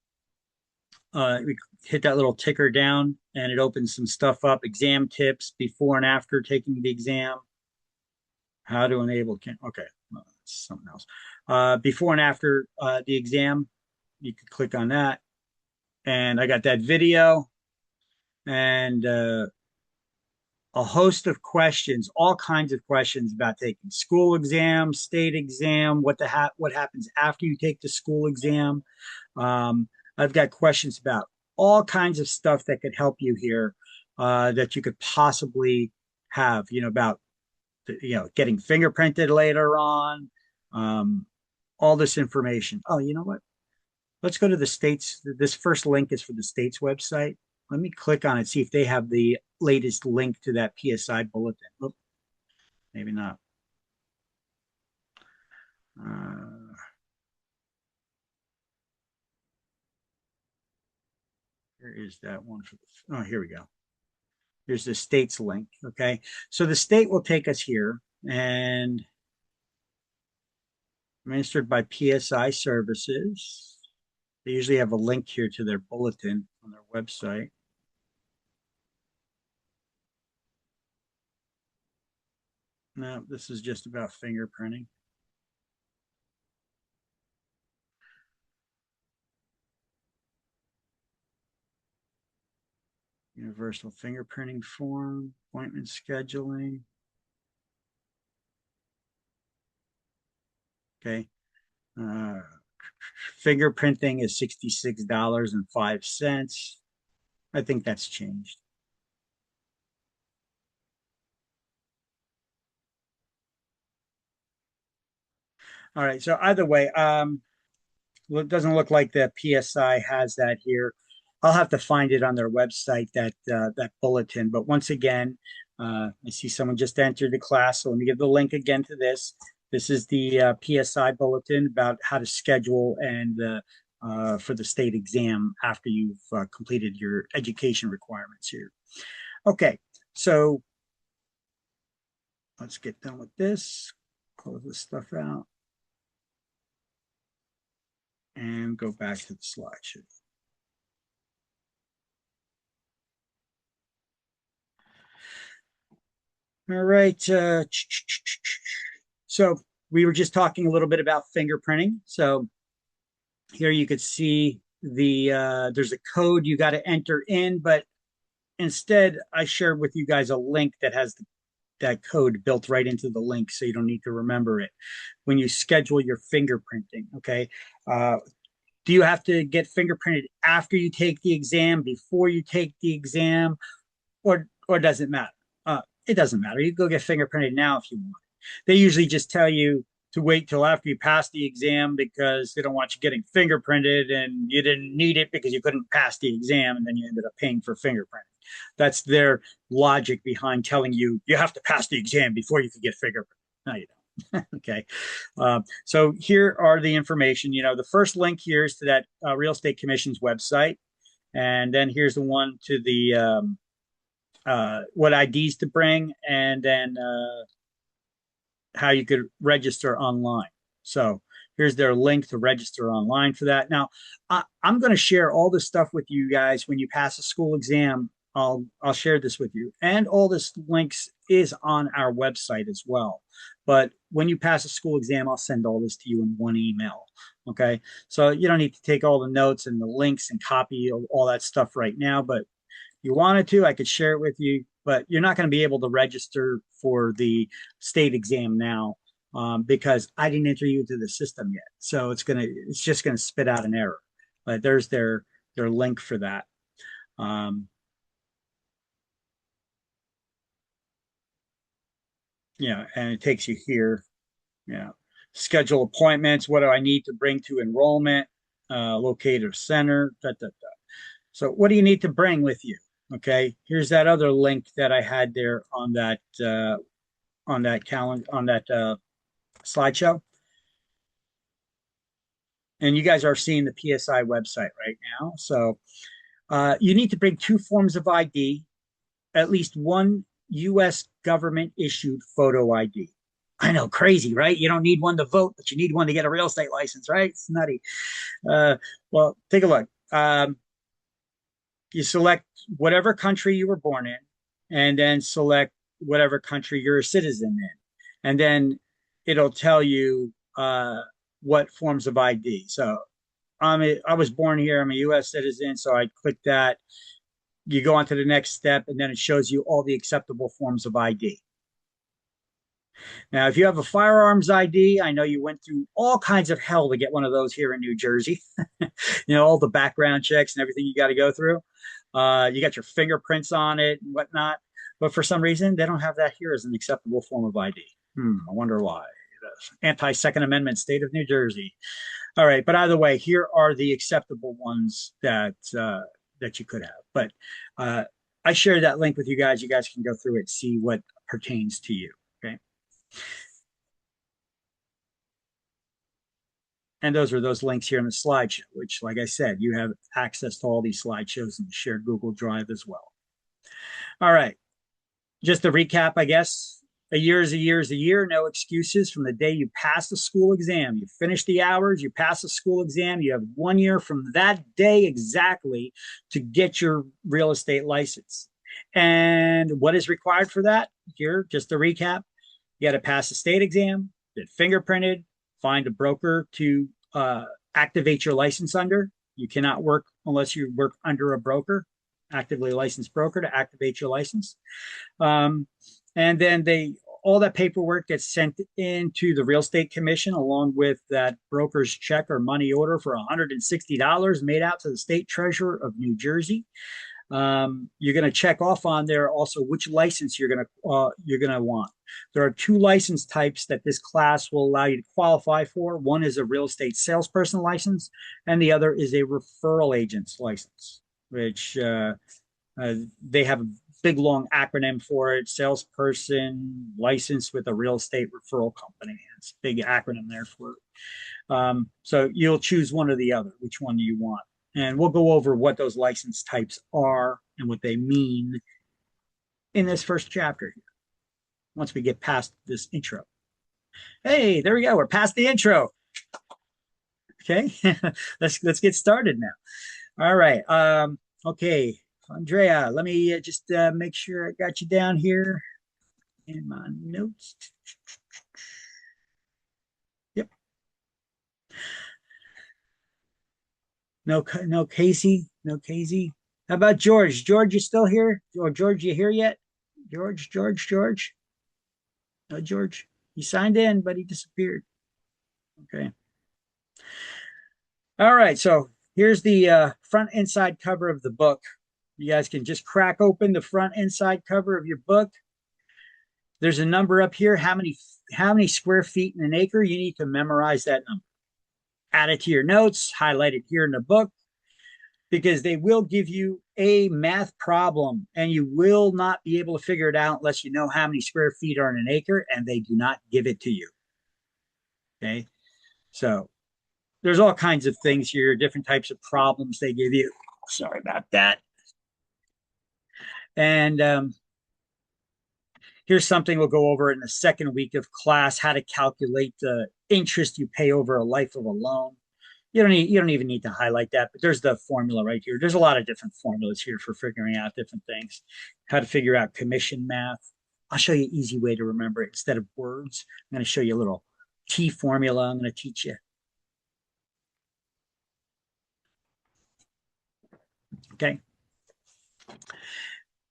We hit that little ticker down and it opens some stuff up, exam tips before and after taking the exam, how to enable, okay, well, that's something else. Before and after the exam, you could click on that. And I got that video and a host of questions, all kinds of questions about taking school exam, state exam, what happens after you take the school exam. I've got questions about all kinds of stuff that could help you here that you could possibly have, about, getting fingerprinted later on, all this information. Oh, you know what? Let's go to the states. This first link is for the state's website. Let me click on it, see if they have the latest link to that PSI bulletin. Oh, maybe not. Here is that one for the, oh, here we go. Here's the state's link. Okay. So the state will take us here and administered by PSI Services. They usually have a link here to their bulletin on their website. No, this is just about fingerprinting. Universal fingerprinting form, appointment scheduling. Okay. Fingerprinting is $66.05. I think that's changed. All right. So either way, it doesn't look like the PSI has that here. I'll have to find it on their website, that bulletin. But once again, I see someone just entered the class, so let me give the link again to this. This is the PSI bulletin about how to schedule and for the state exam after you've completed your education requirements here. Okay, so let's get done with this, close this stuff out, and go back to the slideshow. All right. So we were just talking a little bit about fingerprinting. So here you could see there's a code you got to enter in, but instead I shared with you guys a link that has that code built right into the link, so you don't need to remember it when you schedule your fingerprinting. Okay. Do you have to get fingerprinted after you take the exam, before you take the exam, or does it matter? It doesn't matter. You go get fingerprinted now if you want. They usually just tell you to wait till after you pass the exam because they don't want you getting fingerprinted and you didn't need it because you couldn't pass the exam and then you ended up paying for fingerprinting. That's their logic behind telling you you have to pass the exam before you can get fingerprinted. No, you don't. Okay. So here are the information. You know, the first link here is to that Real Estate Commission's website. And then here's the one to the what IDs to bring, and then how you could register online. So here's their link to register online for that. Now, I'm going to share all this stuff with you guys when you pass a school exam. I'll share this with you, and all this links is on our website as well. But when you pass a school exam, I'll send all this to you in one email. Okay, so you don't need to take all the notes and the links and copy all that stuff right now, but you wanted to, I could share it with you, but you're not going to be able to register for the state exam now because I didn't enter you into the system yet. So it's just gonna spit out an error. But there's their link for that. Yeah, and it takes you here. Yeah, schedule appointments. What do I need to bring to enrollment? Locate a center. Da, da, da. So what do you need to bring with you? Okay, here's that other link that I had there on that calendar, on that slideshow. And you guys are seeing the PSI website right now. So you need to bring 2 forms of ID, at least one U.S. government issued photo ID. I know, crazy, right? You don't need one to vote, but you need one to get a real estate license, right? It's nutty. Well, take a look. You select whatever country you were born in, and then select whatever country you're a citizen in. And then it'll tell you what forms of ID. So I was born here. I'm a U.S. citizen, so I click that. You go on to the next step, and then it shows you all the acceptable forms of ID. Now, if you have a firearms ID, I know you went through all kinds of hell to get one of those here in New Jersey. You know, all the background checks and everything you got to go through. You got your fingerprints on it and whatnot. But for some reason, they don't have that here as an acceptable form of ID. I wonder why. Anti-Second Amendment state of New Jersey. All right, but either way, here are the acceptable ones that you could have. But I shared that link with you guys. You guys can go through it, see what pertains to you. Okay. And those are those links here in the slideshow, which, like I said, you have access to all these slideshows in the shared Google Drive as well. All right. Just to recap, I guess, a year is a year is a year. No excuses from the day you pass the school exam. You finish the hours, you pass the school exam. You have 1 year from that day exactly to get your real estate license. And what is required for that? Here, just to recap, you got to pass the state exam, get fingerprinted, find a broker to activate your license under. You cannot work unless you work under a broker, actively licensed broker to activate your license. And then all that paperwork gets sent into the Real Estate Commission along with that broker's check or money order for $160 made out to the state treasurer of New Jersey. You're going to check off on there also which license you're going to want. There are 2 license types that this class will allow you to qualify for. One is a real estate salesperson license, and the other is a referral agent's license, which they have a big long acronym for it, salesperson licensed with a real estate referral company. It's a big acronym there for it. So you'll choose one or the other. Which one do you want? And we'll go over what those license types are and what they mean in this first chapter here, once we get past this intro. Hey, there we go. We're past the intro. Okay, let's get started now. All right. Okay, Andrea, let me just make sure I got you down here in my notes. Yep. No Casey. No Casey. How about George? George, you still here? Or George, you here yet? George. No, George. He signed in, but he disappeared. Okay. All right. So here's the front inside cover of the book. You guys can just crack open the front inside cover of your book. There's a number up here. How many square feet in an acre? You need to memorize that number. Add it to your notes, highlight it here in the book, because they will give you a math problem and you will not be able to figure it out unless you know how many square feet are in an acre, and they do not give it to you. Okay. So there's all kinds of things here, different types of problems they give you. Sorry about that. And here's something we'll go over in the second week of class: how to calculate the interest you pay over a life of a loan. You don't even need to highlight that, but there's the formula right here. There's a lot of different formulas here for figuring out different things. How to figure out commission math. I'll show you an easy way to remember it instead of words. I'm going to show you a little T formula I'm going to teach you. Okay.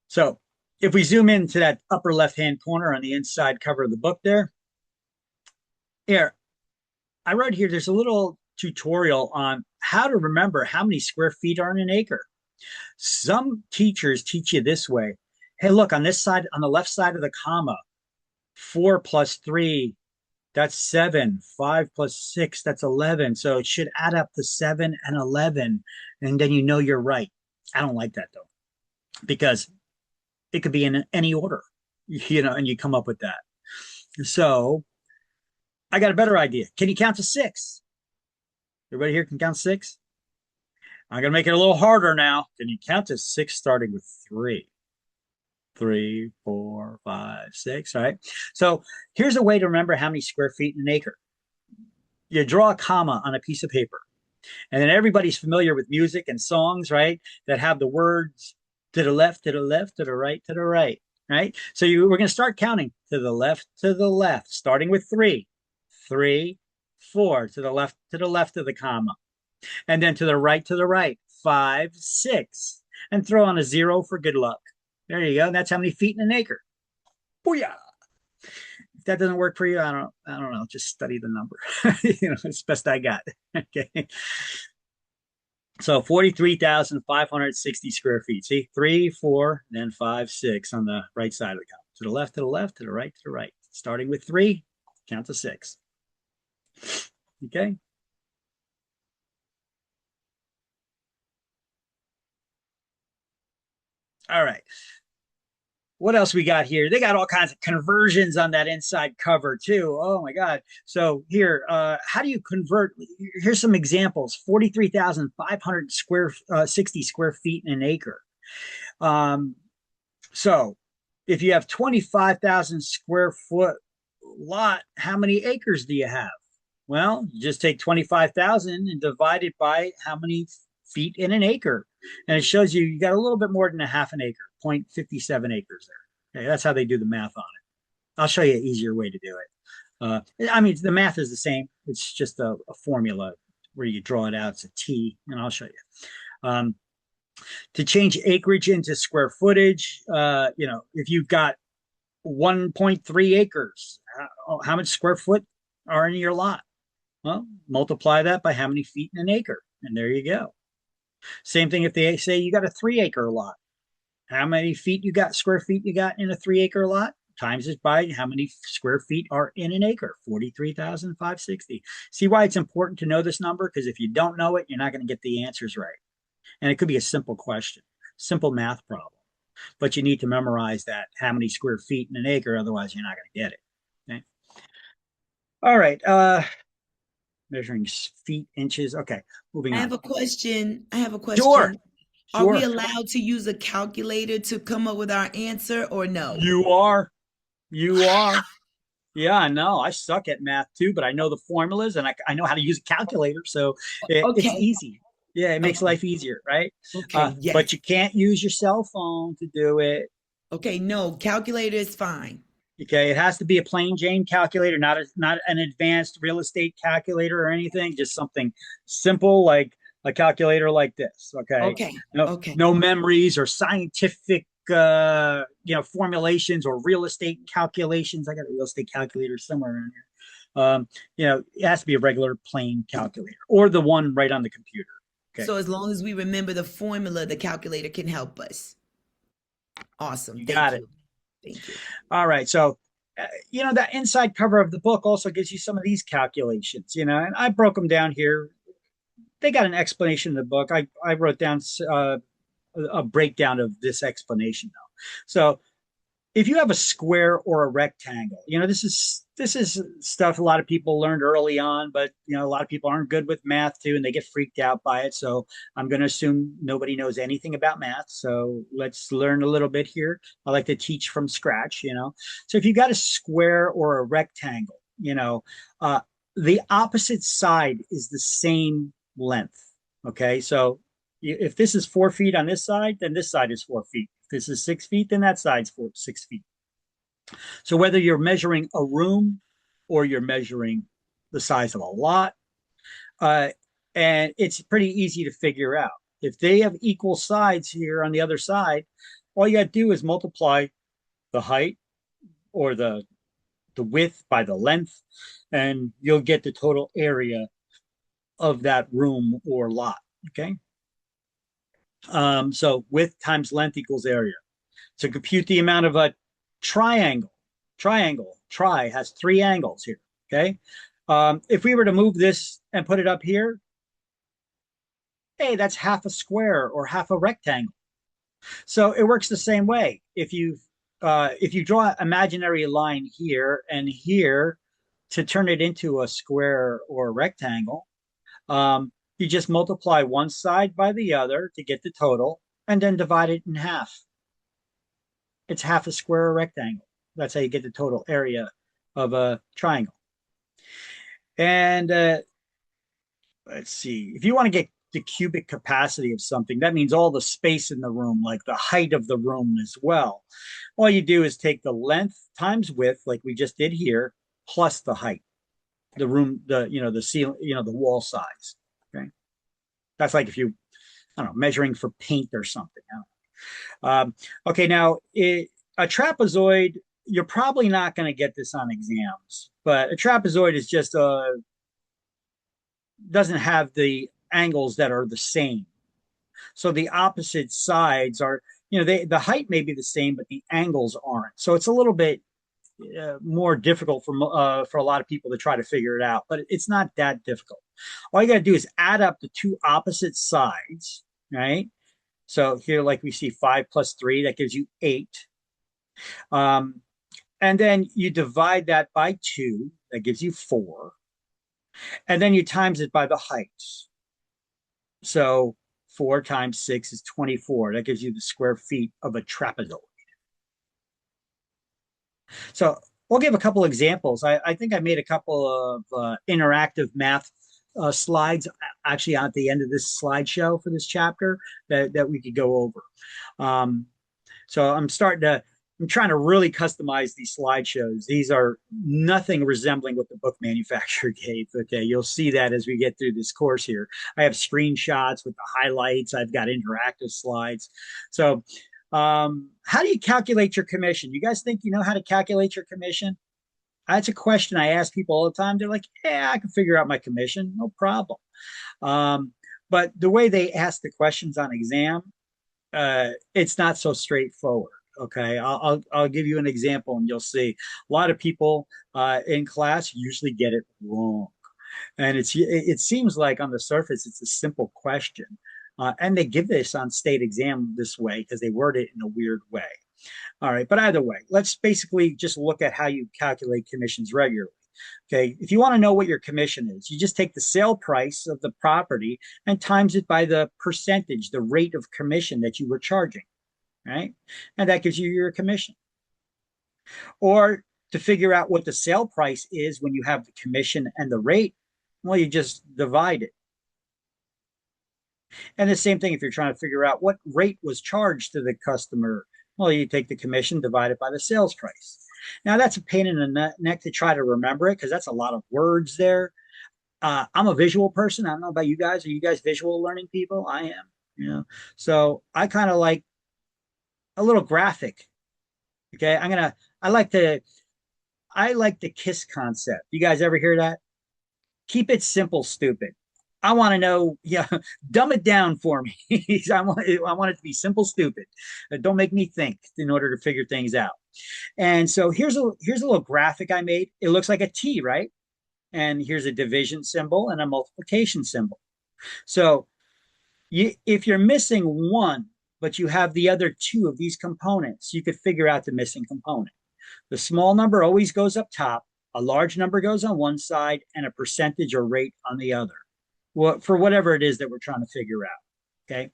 So if we zoom into that upper left-hand corner on the inside cover of the book there, here, I wrote here, there's a little tutorial on how to remember how many square feet are in an acre. Some teachers teach you this way. Hey, look, on this side, on the left side of the comma, 4 plus 3, that's 7. 5 plus 6, that's 11. So it should add up to 7 and 11. And then you know you're right. I don't like that, though, because it could be in any order, and you come up with that. So I got a better idea. Can you count to 6? Everybody here can count 6? I'm going to make it a little harder now. Can you count to 6 starting with 3? 3, 4, 5, 6. All right. So here's a way to remember how many square feet in an acre. You draw a comma on a piece of paper. And then everybody's familiar with music and songs, right, that have the words to the left, to the left, to the right, right? So we're going to start counting to the left, starting with 3, 3, 4, to the left of the comma. And then to the right, 5, 6. And throw on a 0 for good luck. There you go. That's how many feet in an acre. Booyah! If that doesn't work for you, I don't know. Just study the number. It's best I got. Okay. So 43,560 square feet. See, 3, 4, then 5, 6 on the right side of the column. To the left, to the left, to the right. Starting with 3, count to 6. Okay. All right. What else we got here? They got all kinds of conversions on that inside cover too. Oh my God. So here, how do you convert? Here's some examples. 43,560 square feet in an acre. So if you have 25,000 square foot lot, how many acres do you have? Well, you just take 25,000 and divide it by how many feet in an acre. And it shows you got a little bit more than a half an acre, 0.57 acres there. Okay, that's how they do the math on it. I'll show you an easier way to do it. I mean, the math is the same. It's just a formula where you draw it out. It's a T, and I'll show you. To change acreage into square footage, if you've got 1.3 acres, how much square foot are in your lot? Well, multiply that by how many feet in an acre, and there you go. Same thing if they say you got a 3-acre lot. How many square feet you got in a 3-acre lot? Times it by how many square feet are in an acre, 43,560. See why it's important to know this number? Because if you don't know it, you're not going to get the answers right. And it could be a simple question, simple math problem. but you need to memorize that, how many square feet in an acre, otherwise you're not going to get it. Okay. All right. Measuring feet, inches. Okay, moving I on. have a question. I have a Sure, question. Are we sure. allowed to use a calculator to come up with our answer or no? You are. You are. Yeah, I know. I suck at math too, but I know the formulas and I know how to use a calculator. So it's Okay. easy. Yeah, it makes Okay. life easier, right? Okay. But Yes. you can't use your cell phone to do it. Okay. No, calculator is fine. Okay, it has to be a plain Jane calculator, not an advanced real estate calculator or anything. Just something simple like a calculator like this. Okay, Okay. no Okay. no memories or scientific formulations or real estate calculations. I got a real estate calculator somewhere around here. It has to be a regular plain calculator or the one right on the computer. Okay, So as long as we remember the formula, the calculator can help us. Awesome. you Thank got it. you. Thank you. All right. So, that inside cover of the book also gives you some of these calculations, and I broke them down here. They got an explanation in the book. I wrote down a breakdown of this explanation, though. So, if you have a square or a rectangle, this is stuff a lot of people learned early on, but a lot of people aren't good with math too, and they get freaked out by it. So I'm going to assume nobody knows anything about math. So let's learn a little bit here. I like to teach from scratch. So if you got a square or a rectangle, the opposite side is the same length. Okay, so if this is 4 feet on this side, then this side is 4 feet. If this is 6 feet, then that side's 6 feet. So whether you're measuring a room or you're measuring the size of a lot, uh, and it's pretty easy to figure out. If they have equal sides here on the other side, all you got to do is multiply the height or the width by the length, and you'll get the total area of that room or lot. Okay. So width times length equals area. To compute the amount of a triangle, tri has three angles here. Okay. If we were to move this and put it up here, hey, that's half a square or half a rectangle. So it works the same way. If you draw an imaginary line here and here to turn it into a square or a rectangle, you just multiply one side by the other to get the total and then divide it in half. It's half a square or rectangle. That's how you get the total area of a triangle. And let's see, if you want to get the cubic capacity of something, that means all the space in the room, like the height of the room as well. All you do is take the length times width, like we just did here, plus the height, the room, the ceiling, the wall size. Okay, that's like if you, I don't know, measuring for paint or something. Okay, now a trapezoid, you're probably not going to get this on exams, but a trapezoid is just doesn't have the angles that are the same. So the opposite sides are, the height may be the same, but the angles aren't. So it's a little bit more difficult for a lot of people to try to figure it out, but it's not that difficult. All you got to do is add up the two opposite sides, right? So here, like we see 5 plus 3, that gives you 8. And then you divide that by 2, that gives you 4. And then you times it by the heights. So 4 times 6 is 24. That gives you the square feet of a trapezoid. So we'll give a couple examples. I think I made a couple of interactive math slides actually at the end of this slideshow for this chapter that we could go over. So I'm trying to really customize these slideshows. These are nothing resembling what the book manufacturer gave. Okay, you'll see that as we get through this course here. I have screenshots with the highlights. I've got interactive slides. So how do you calculate your commission? You guys think you know how to calculate your commission? That's a question I ask people all the time. They're like, yeah, I can figure out my commission, no problem. But the way they ask the questions on exam, it's not so straightforward. Okay, I'll give you an example and you'll see. A lot of people in class usually get it wrong, and it seems like on the surface it's a simple question, And they give this on state exam this way because they word it in a weird way. All right, but either way, let's basically just look at how you calculate commissions regularly. Okay, if you want to know what your commission is, you just take the sale price of the property and times it by the percentage, the rate of commission that you were charging, right? And that gives you your commission. Or to figure out what the sale price is when you have the commission and the rate, well, you just divide it. And the same thing if you're trying to figure out what rate was charged to the customer, well, you take the commission, divide it by the sales price. Now, that's a pain in the neck to try to remember it because that's a lot of words there. I'm a visual person. I don't know about you guys. Are you guys visual learning people? I am, you know. So I kind of like a little graphic. Okay, I like the KISS concept. You guys ever hear that? Keep it simple, stupid. I want to know, yeah, dumb it down for me. I want it to be simple, stupid. Don't make me think in order to figure things out. And so here's a little graphic I made. It looks like a T, right? And here's a division symbol and a multiplication symbol. So if you're missing one, but you have the other two of these components, you could figure out the missing component. The small number always goes up top, a large number goes on one side, and a percentage or rate on the other. Well, for whatever it is that we're trying to figure out, okay?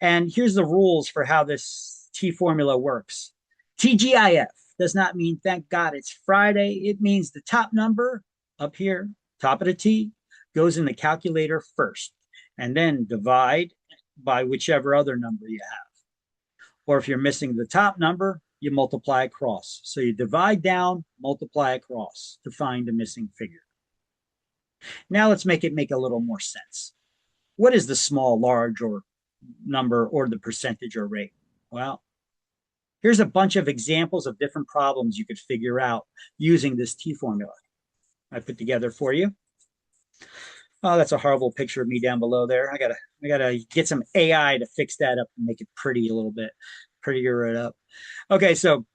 And here's the rules for how this T formula works. TGIF does not mean thank God it's Friday. It means the top number up here, top of the T, goes in the calculator first, and then divide by whichever other number you have. Or if you're missing the top number, you multiply across. So you divide down, multiply across to find the missing figure. Now let's make it make a little more sense. What is the small, large, or number, or the percentage or rate? Well, here's a bunch of examples of different problems you could figure out using this T formula I put together for you. Oh, that's a horrible picture of me down below there. I gotta get some AI to fix that up and make it pretty a little bit, prettier it up. Okay, so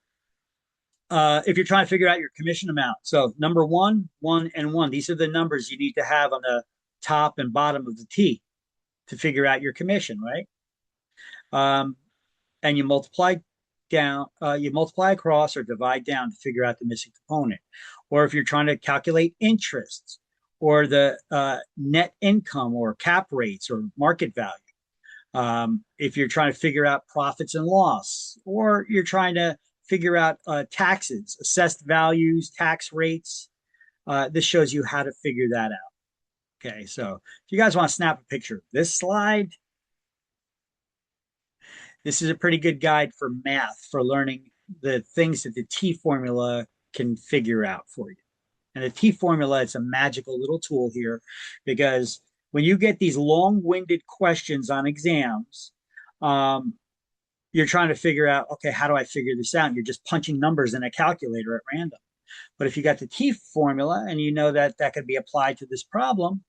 if you're trying to figure out your commission amount, so number 1, 1, and 1, these are the numbers you need to have on the top and bottom of the T to figure out your commission, right? And you multiply down, you multiply across or divide down to figure out the missing component. Or if you're trying to calculate interest or the net income or cap rates or market value. If you're trying to figure out profits and loss, or you're trying to figure out taxes, assessed values, tax rates, this shows you how to figure that out. Okay, so if you guys want to snap a picture of this slide, this is a pretty good guide for math, for learning the things that the T formula can figure out for you. And the T formula, it's a magical little tool here, because when you get these long-winded questions on exams, you're trying to figure out, okay, how do I figure this out? And you're just punching numbers in a calculator at random. But if you got the T formula and you know that that could be applied to this problem,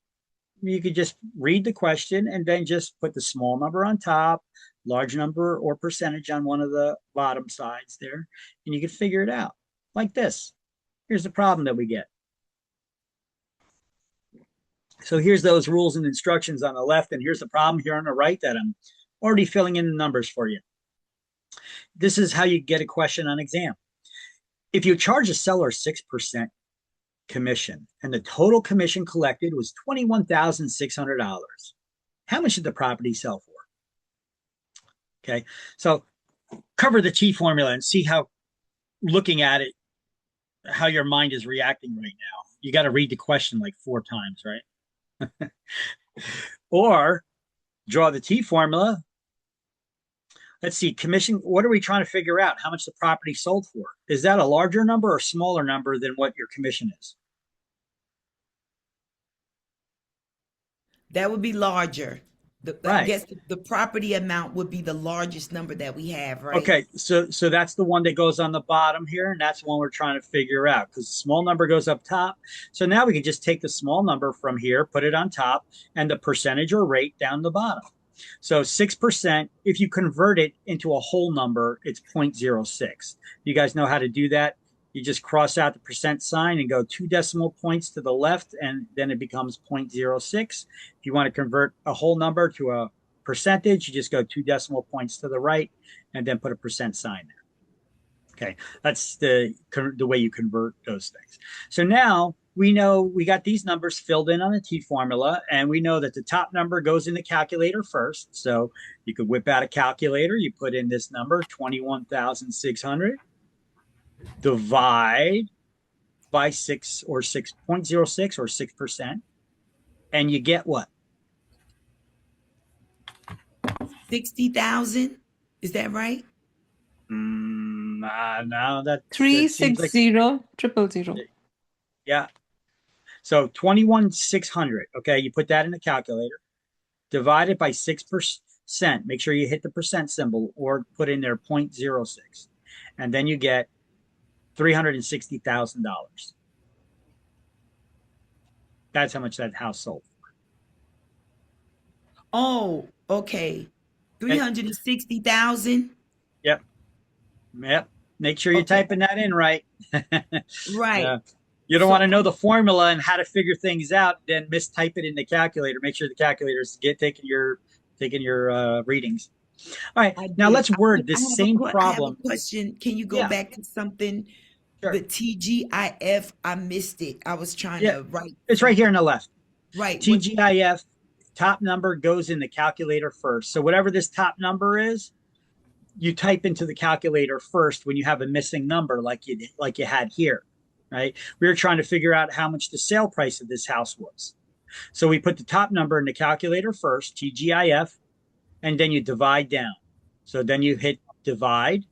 you could just read the question and then just put the small number on top, large number or percentage on one of the bottom sides there, and you can figure it out like this. Here's the problem that we get. So here's those rules and instructions on the left, and here's the problem here on the right that I'm already filling in the numbers for you. This is how you get a question on exam. If you charge a seller 6% commission and the total commission collected was $21,600, how much did the property sell for? Okay, so cover the T formula and see how, looking at it, how your mind is reacting right now. You got to read the question like 4 times, right? Or draw the T formula. Let's see, commission, what are we trying to figure out? How much the property sold for? Is that a larger number or smaller number than what your commission is? That would be larger. Right. I guess the property amount would be the largest number that we have, right? Okay, so that's the one that goes on the bottom here, and that's the one we're trying to figure out, because the small number goes up top. So now we can just take the small number from here, put it on top, and the percentage or rate down the bottom. So 6%, if you convert it into a whole number, it's 0.06. You guys know how to do that? You just cross out the percent sign and go 2 decimal points to the left, and then it becomes 0.06. If you want to convert a whole number to a percentage, you just go 2 decimal points to the right and then put a percent sign there. Okay, that's the way you convert those things. So now we know we got these numbers filled in on the T formula, and we know that the top number goes in the calculator first. So you could whip out a calculator, you put in this number, 21,600, divide by 6 or 6.06 or 6%, and you get what? 60,000. Is that right? No, that 360 000. Yeah. So 21,600. Okay, you put that in the calculator, divide it by 6%. Make sure you hit the percent symbol or put in there 0.06, and then you get $360,000. That's how much that house sold for. Oh, okay. 360,000. Yep. Make sure you're typing that in right. Right. You don't want to know the formula and how to figure things out, then mistype it in the calculator. Make sure the calculator's taking your readings. All right. Now let's word this same problem. I have a question. Can you go back to something? Sure. The TGIF, I missed it. I was trying to write. It's right here on the left. Right. TGIF, top number goes in the calculator first. So whatever this top number is, you type into the calculator first when you have a missing number like you had here, right? We were trying to figure out how much the sale price of this house was. So we put the top number in the calculator first, TGIF, and then you divide down. So then you hit divide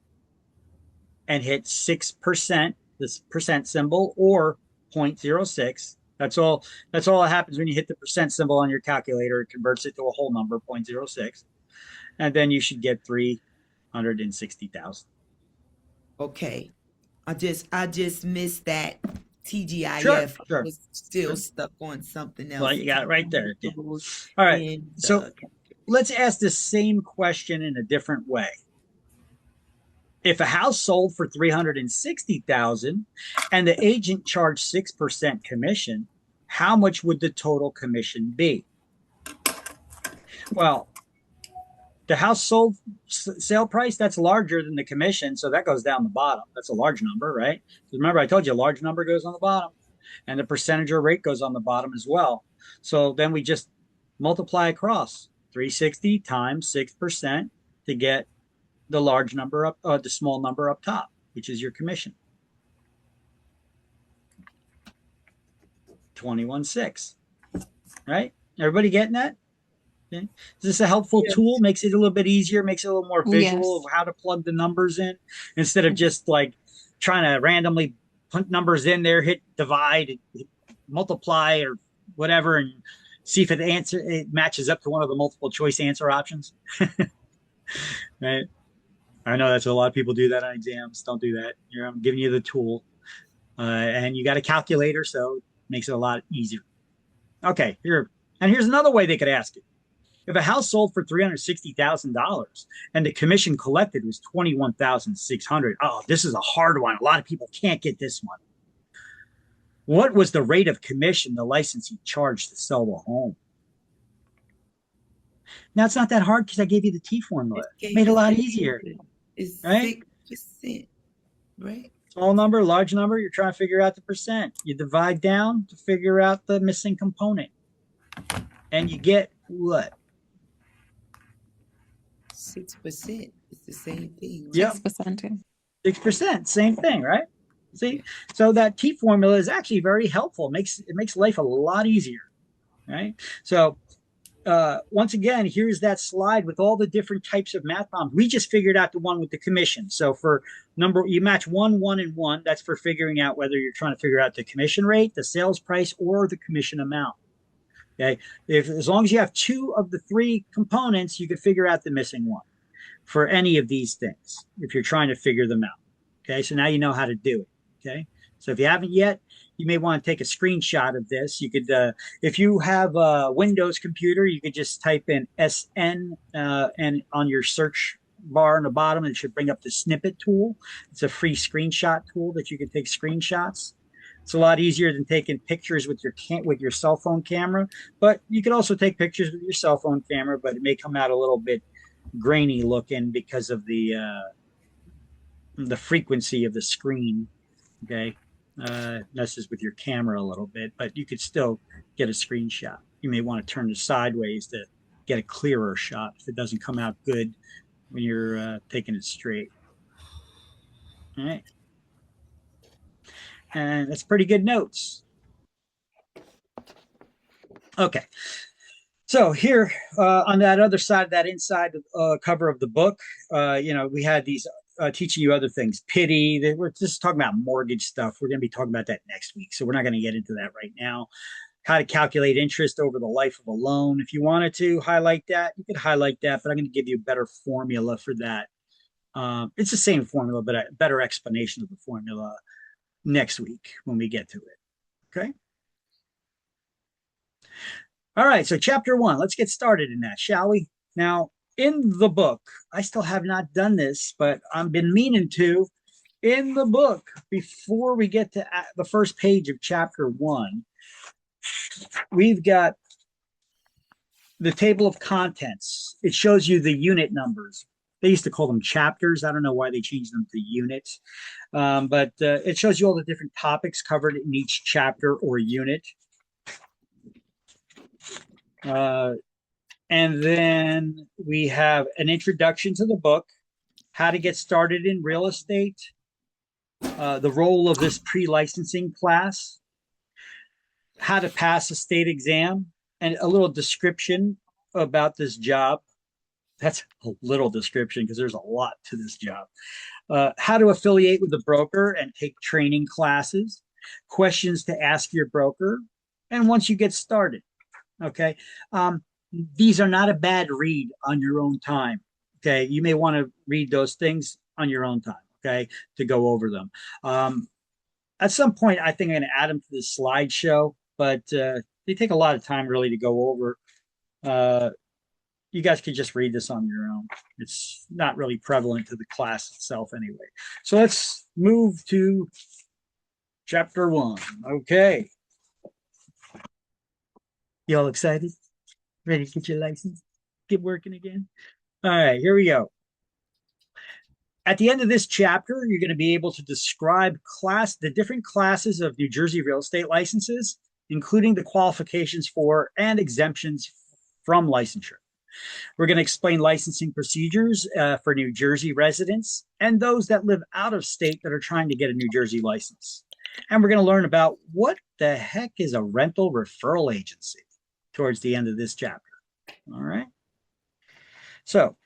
and hit 6%, this percent symbol, or 0.06. That's all that happens when you hit the percent symbol on your calculator. It converts it to a whole number, 0.06. And then you should get 360,000. Okay. I just missed that TGIF. Sure. I was still stuck on something else. Well, you got it right there. All right. So let's ask the same question in a different way. If a house sold for $360,000 and the agent charged 6% commission, how much would the total commission be? Well, the house sold sale price, that's larger than the commission, so that goes down the bottom. That's a large number, right? Remember, I told you a large number goes on the bottom, and the percentage or rate goes on the bottom as well. So then we just multiply across 360 times 6% to get the large number up, the small number up top, which is your commission. 21.6, right? Everybody getting that? Okay. Is this a helpful tool? Makes it a little bit easier, makes it a little more visual of how to plug the numbers in instead of just like trying to randomly put numbers in there, hit divide, multiply or whatever, and see if it matches up to one of the multiple choice answer options. Right? I know that's a lot of people do that on exams. Don't do that. I'm giving you the tool, and you got a calculator, so it makes it a lot easier. Okay, here's another way they could ask it. If a house sold for $360,000 and the commission collected was $21,600, oh, this is a hard one. A lot of people can't get this one. What was the rate of commission the licensee charged to sell the home? Now, it's not that hard because I gave you the T formula. Made it a lot easier. It's right? 6%, right? Small number, large number, you're trying to figure out the percent. You divide down to figure out the missing component. And you get what? 6%. It's the same thing. Right? Yep. 6%. 6%, same thing, right? See, so that T formula is actually very helpful. It makes life a lot easier, right? So once again, here's that slide with all the different types of math problems. We just figured out the one with the commission. So for you match 1, 1, and 1. That's for figuring out whether you're trying to figure out the commission rate, the sales price, or the commission amount. Okay, as long as you have 2 of the 3 components, you can figure out the missing one for any of these things if you're trying to figure them out. Okay, so now you know how to do it. Okay, so if you haven't yet, you may want to take a screenshot of this. You could, if you have a Windows computer, you could just type in SN and on your search bar on the bottom, it should bring up the snippet tool. It's a free screenshot tool that you can take screenshots It's a lot easier than taking pictures with your cell phone camera, but you can also take pictures with your cell phone camera, but it may come out a little bit grainy looking because of the frequency of the screen. Okay, messes with your camera a little bit, but you could still get a screenshot. You may want to turn it sideways to get a clearer shot if it doesn't come out good when you're taking it straight. All right. And that's pretty good notes. Okay. So here on that other side, that inside cover of the book, we had these teaching you other things. Pity. We're just talking about mortgage stuff. We're going to be talking about that next week. So we're not going to get into that right now. How to calculate interest over the life of a loan. If you wanted to highlight that, you could highlight that, but I'm going to give you a better formula for that. It's the same formula, but a better explanation of the formula next week when we get to it. Okay. All right. So chapter 1, let's get started in that, shall we? Now, in the book, I still have not done this, but I've been meaning to. In the book, before we get to the first page of chapter 1, we've got the table of contents. It shows you the unit numbers. They used to call them chapters. I don't know why they changed them to units, but it shows you all the different topics covered in each chapter or unit. And then we have an introduction to the book, how to get started in real estate, the role of this pre-licensing class, how to pass a state exam, and a little description about this job. That's a little description because there's a lot to this job. How to affiliate with the broker and take training classes, questions to ask your broker, and once you get started. Okay. These are not a bad read on your own time. Okay. You may want to read those things on your own time. Okay. To go over them. At some point, I think I'm going to add them to the slideshow, but they take a lot of time really to go over. You guys could just read this on your own. It's not really prevalent to the class itself anyway. So let's move to chapter 1. Okay. You all excited? Ready to get your license? Get working again? All right, here we go. At the end of this chapter, you're going to be able to describe the different classes of New Jersey real estate licenses, including the qualifications for and exemptions from licensure. We're going to explain licensing procedures for New Jersey residents and those that live out of state that are trying to get a New Jersey license. And we're going to learn about what the heck is a rental referral agency towards the end of this chapter. All right. So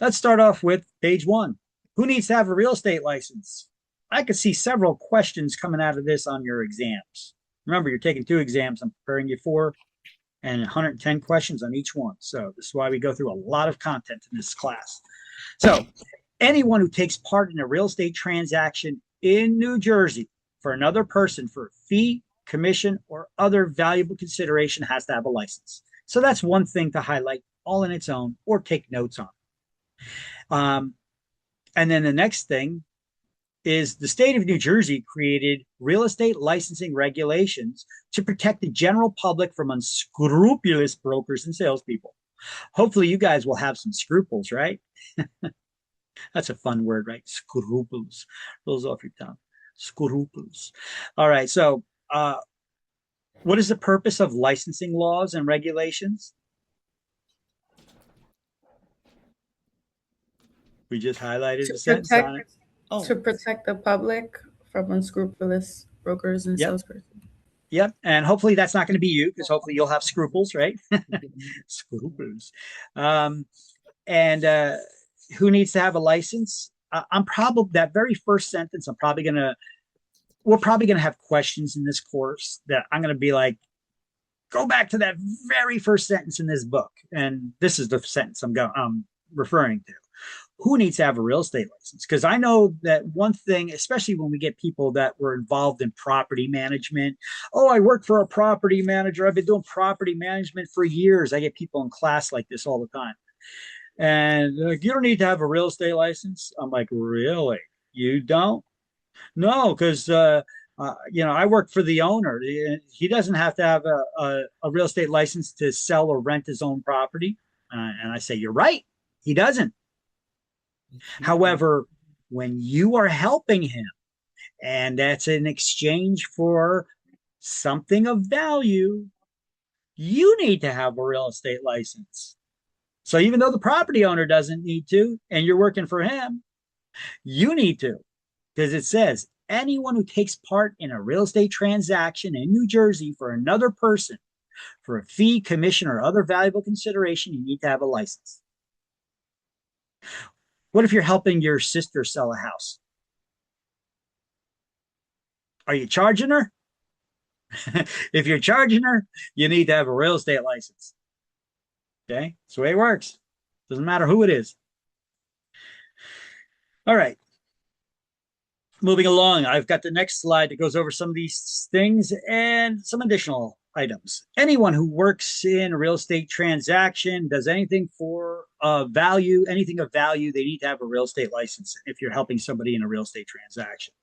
let's start off with page 1. Who needs to have a real estate license? I could see several questions coming out of this on your exams. Remember, you're taking 2 exams. I'm preparing you for, and 110 questions on each one. So this is why we go through a lot of content in this class. So anyone who takes part in a real estate transaction in New Jersey for another person for a fee, commission, or other valuable consideration has to have a license. So that's one thing to highlight all in its own or take notes on. And then the next thing is the state of New Jersey created real estate licensing regulations to protect the general public from unscrupulous brokers and salespeople. Hopefully you guys will have some scruples, right? That's a fun word, right? Scruples. Rolls off your tongue. Scruples. All right. So what is the purpose of licensing laws and regulations? We just highlighted a sentence on it. To protect the public from unscrupulous brokers and salespeople. Yep. And hopefully that's not going to be you, because hopefully you'll have scruples, right? Scruples. And who needs to have a license? I'm probably, that very first sentence, we're probably going to have questions in this course that I'm going to be like, go back to that very first sentence in this book. And this is the sentence I'm referring to. Who needs to have a real estate license? Because I know that one thing, especially when we get people that were involved in property management. Oh, I work for a property manager. I've been doing property management for years. I get people in class like this all the time. And you don't need to have a real estate license. I'm like, really? You don't? No, because I work for the owner. He doesn't have to have a real estate license to sell or rent his own property. And I say, you're right. He doesn't. However, when you are helping him, and that's in exchange for something of value, you need to have a real estate license. So even though the property owner doesn't need to, and you're working for him, you need to, because it says anyone who takes part in a real estate transaction in New Jersey for another person for a fee, commission, or other valuable consideration, you need to have a license. What if you're helping your sister sell a house? Are you charging her? If you're charging her, you need to have a real estate license. Okay, that's the way it works. Doesn't matter who it is. All right. Moving along, I've got the next slide that goes over some of these things and some additional items. Anyone who works in a real estate transaction, does anything for value, anything of value, they need to have a real estate license if you're helping somebody in a real estate transaction.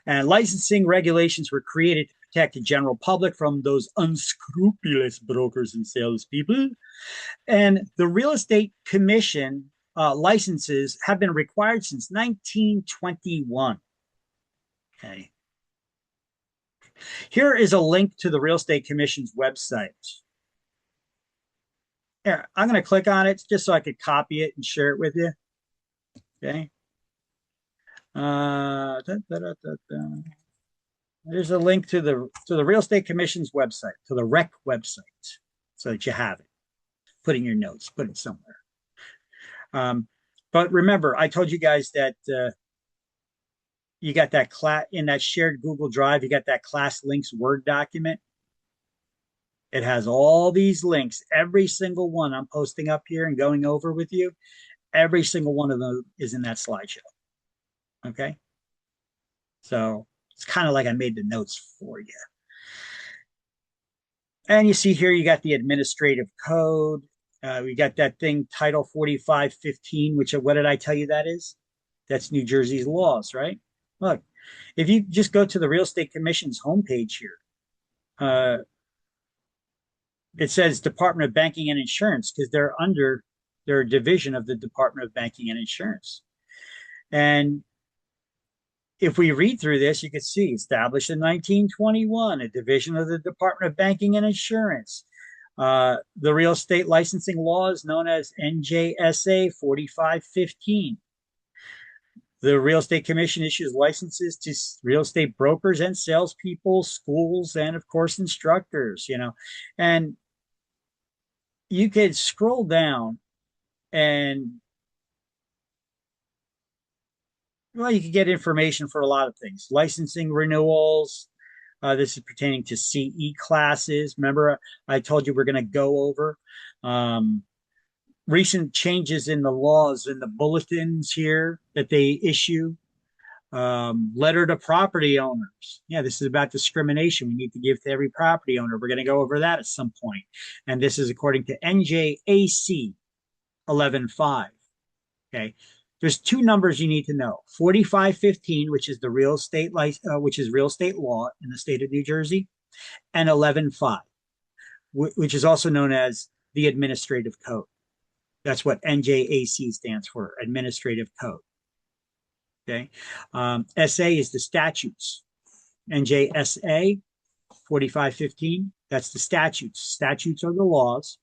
And licensing regulations were created to protect the general public from those unscrupulous brokers and salespeople. And the Real Estate Commission licenses have been required since 1921. Okay. Here is a link to the Real Estate Commission's website. Here, I'm going to click on it just so I could copy it and share it with you. Okay. There's a link to the Real Estate Commission's website, to the REC website, so that you have it. Put in your notes, put it somewhere. But remember, I told you guys that you got that class in that shared Google Drive, you got that class links Word document. It has all these links, every single one I'm posting up here and going over with you. Every single one of them is in that slideshow. Okay. So it's kind of like I made the notes for you. And you see here, you got the administrative code. We got that thing, Title 4515, which, what did I tell you that is? That's New Jersey's laws, right? Look, if you just go to the Real Estate Commission's homepage here, it says Department of Banking and Insurance, because they're a division of the Department of Banking and Insurance. And if we read through this, you can see established in 1921, a division of the Department of Banking and Insurance. The real estate licensing law is known as NJSA 4515. The Real Estate Commission issues licenses to real estate brokers and salespeople, schools, and of course, instructors, and you could scroll down and, well, you could get information for a lot of things. Licensing renewals. This is pertaining to CE classes. Remember, I told you we're going to go over recent changes in the laws in the bulletins here that they issue. Letter to property owners. Yeah, this is about discrimination we need to give to every property owner. We're going to go over that at some point. And this is according to NJAC 11.5. Okay. There's two numbers you need to know: 4515, which is the real estate which is real estate law in the state of New Jersey, and 11.5, which is also known as the Administrative Code. That's what NJAC stands for, Administrative Code. Okay, SA is the statutes. NJSA 4515. That's the statutes. Statutes are the laws.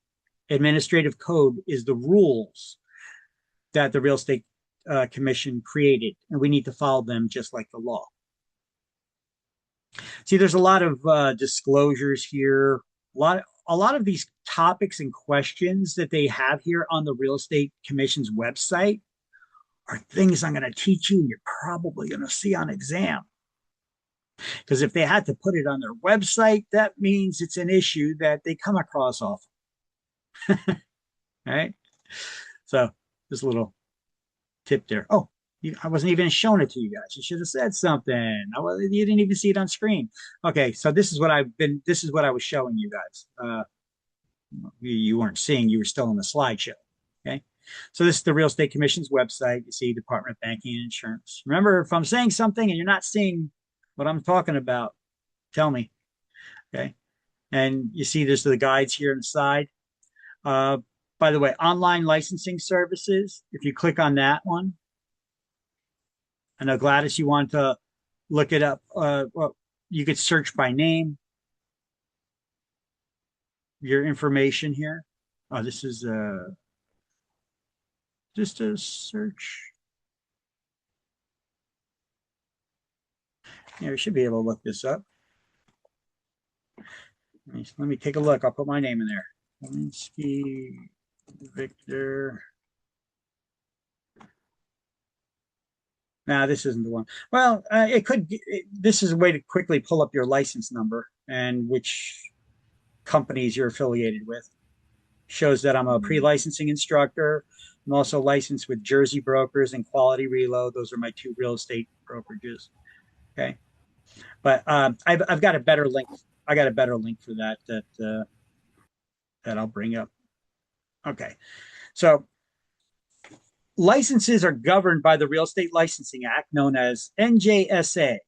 Administrative Code is the rules that the Real Estate Commission created, and we need to follow them just like the law. See, there's a lot of disclosures here. A lot of these topics and questions that they have here on the Real Estate Commission's website are things I'm going to teach you and you're probably going to see on exam. Because if they had to put it on their website, that means it's an issue that they come across often. All right. So just a little tip there. Oh, I wasn't even showing it to you guys. You should have said something. You didn't even see it on screen. Okay, so this is what I was showing you guys. You weren't seeing, you were still on the slideshow. Okay, so this is the Real Estate Commission's website. You see Department of Banking and Insurance. Remember, if I'm saying something and you're not seeing what I'm talking about, tell me. Okay. And you see there's the guides here inside. By the way, online licensing services, if you click on that one, I know Gladys, you want to look it up. Well, you could search by name, your information here. Oh, this is just a search. Yeah, we should be able to look this up. Let me take a look. I'll put my name in there. Lewinsky Victor. Nah, this isn't the one. Well, it could. This is a way to quickly pull up your license number and which companies you're affiliated with. Shows that I'm a pre-licensing instructor. I'm also licensed with Jersey Brokers and Quality Reload. Those are my two real estate brokerages. Okay, but I've got a better link. I got a better link for that that I'll bring up. Okay, so licenses are governed by the Real Estate Licensing Act, known as NJSA.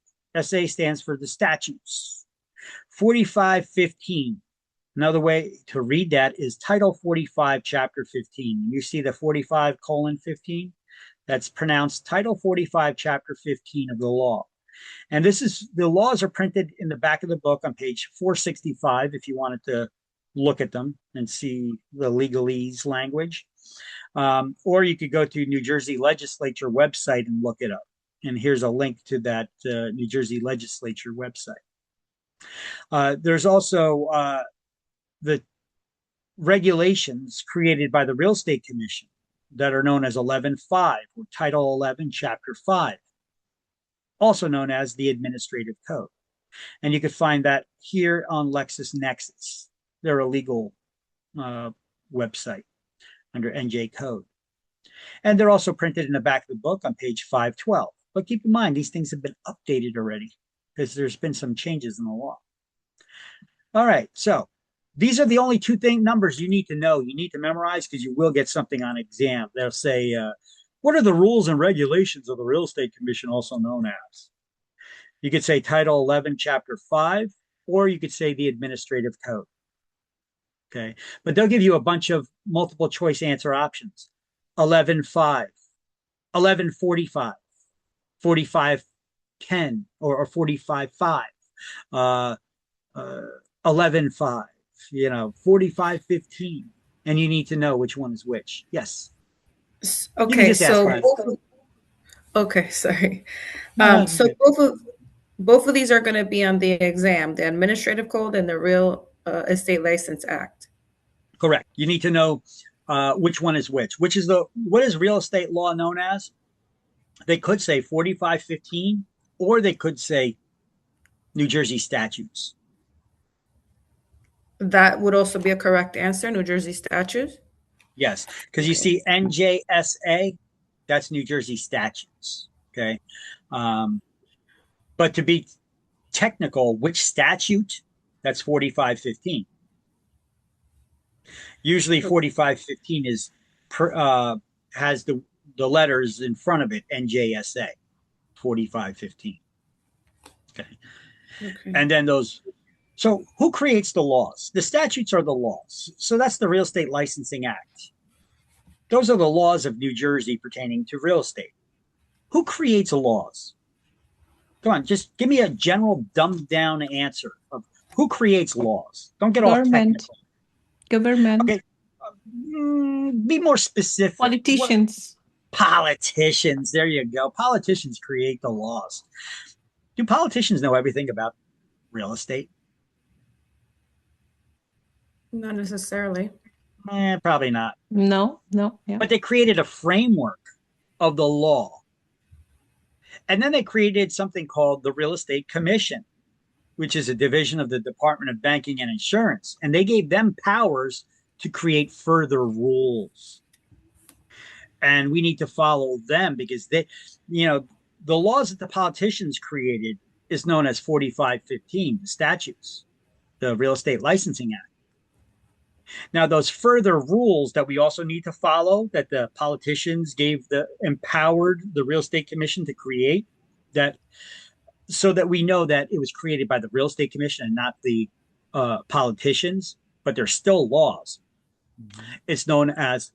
SA stands for the statutes. 4515. Another way to read that is Title 45, Chapter 15. You see the 45:15? That's pronounced Title 45, Chapter 15 of the law. And this is, the laws are printed in the back of the book on page 465 if you wanted to look at them and see the legalese language. Or you could go to New Jersey Legislature website and look it up. And here's a link to that New Jersey Legislature website. There's also the regulations created by the Real Estate Commission that are known as 11.5 or Title 11, Chapter 5, also known as the Administrative Code. And you could find that here on LexisNexis. They're a legal website under NJ Code. And they're also printed in the back of the book on page 512. But keep in mind, these things have been updated already because there's been some changes in the law. All right, so these are the only two numbers you need to know. You need to memorize because you will get something on exam. They'll say, what are the rules and regulations of the Real Estate Commission, also known as? You could say Title 11, Chapter 5, or you could say the Administrative Code. Okay, but they'll give you a bunch of multiple choice answer options. 11.5, 11.45, 45.10, or 45.5, 11.5. 45.15, and you need to know which one is which. Yes. Okay, so okay, sorry. So both of these are going to be on the exam, the Administrative Code and the Real Estate License Act. Correct. You need to know which one is which. What is real estate law known as? They could say 4515, or they could say New Jersey statutes. That would also be a correct answer, New Jersey statutes? Yes, because you see NJSA, that's New Jersey statutes, okay? But to be technical, which statute? That's 4515. Usually 4515 is has the letters in front of it, NJSA, 4515. Okay. And then those. So who creates the laws? The statutes are the laws. So that's the Real Estate Licensing Act. Those are the laws of New Jersey pertaining to real estate. Who creates laws? Come on, just give me a general dumbed down answer of who creates laws. Don't get all technical. Government. Okay. Be more specific. Politicians. Politicians. There you go. Politicians create the laws. Do politicians know everything about real estate? Not necessarily. Probably not. No. Yeah. But they created a framework of the law. And then they created something called the Real Estate Commission, which is a division of the Department of Banking and Insurance. And they gave them powers to create further rules. And we need to follow them because they, the laws that the politicians created is known as 4515, the statutes, the Real Estate Licensing Act. Now, those further rules that we also need to follow, that the politicians empowered the Real Estate Commission to create, that so that we know that it was created by the Real Estate Commission and not the politicians, but they're still laws. It's known as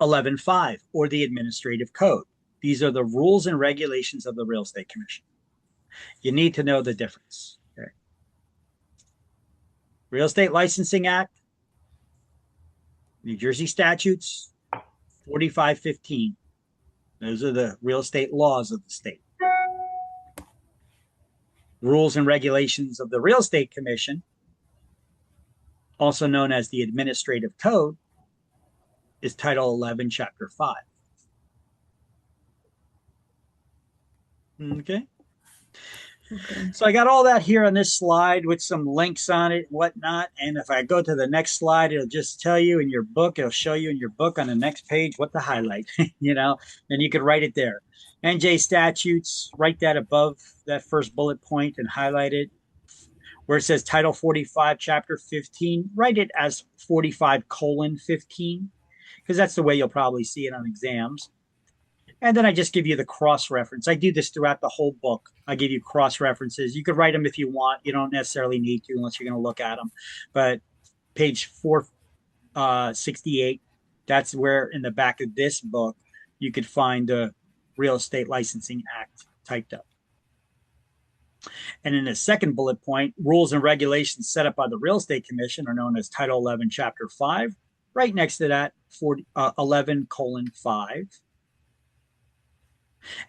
11.5 or the Administrative Code. These are the rules and regulations of the Real Estate Commission. You need to know the difference. Okay. Real Estate Licensing Act, New Jersey statutes, 4515. Those are the real estate laws of the state. Rules and regulations of the Real Estate Commission, also known as the Administrative Code, is Title 11, Chapter 5. Okay. So I got all that here on this slide with some links on it and whatnot. And if I go to the next slide, it'll just tell you in your book, it'll show you in your book on the next page what to highlight, you know, and you could write it there. NJ statutes, write that above that first bullet point and highlight it. Where it says Title 45, Chapter 15, write it as 45:15, because that's the way you'll probably see it on exams. And then I just give you the cross-reference. I do this throughout the whole book. I give you cross-references. You could write them if you want. You don't necessarily need to unless you're going to look at them. But page 468, that's where in the back of this book, you could find the Real Estate Licensing Act typed up. And in the second bullet point, rules and regulations set up by the Real Estate Commission are known as Title 11, Chapter 5. Right next to that, 11:5.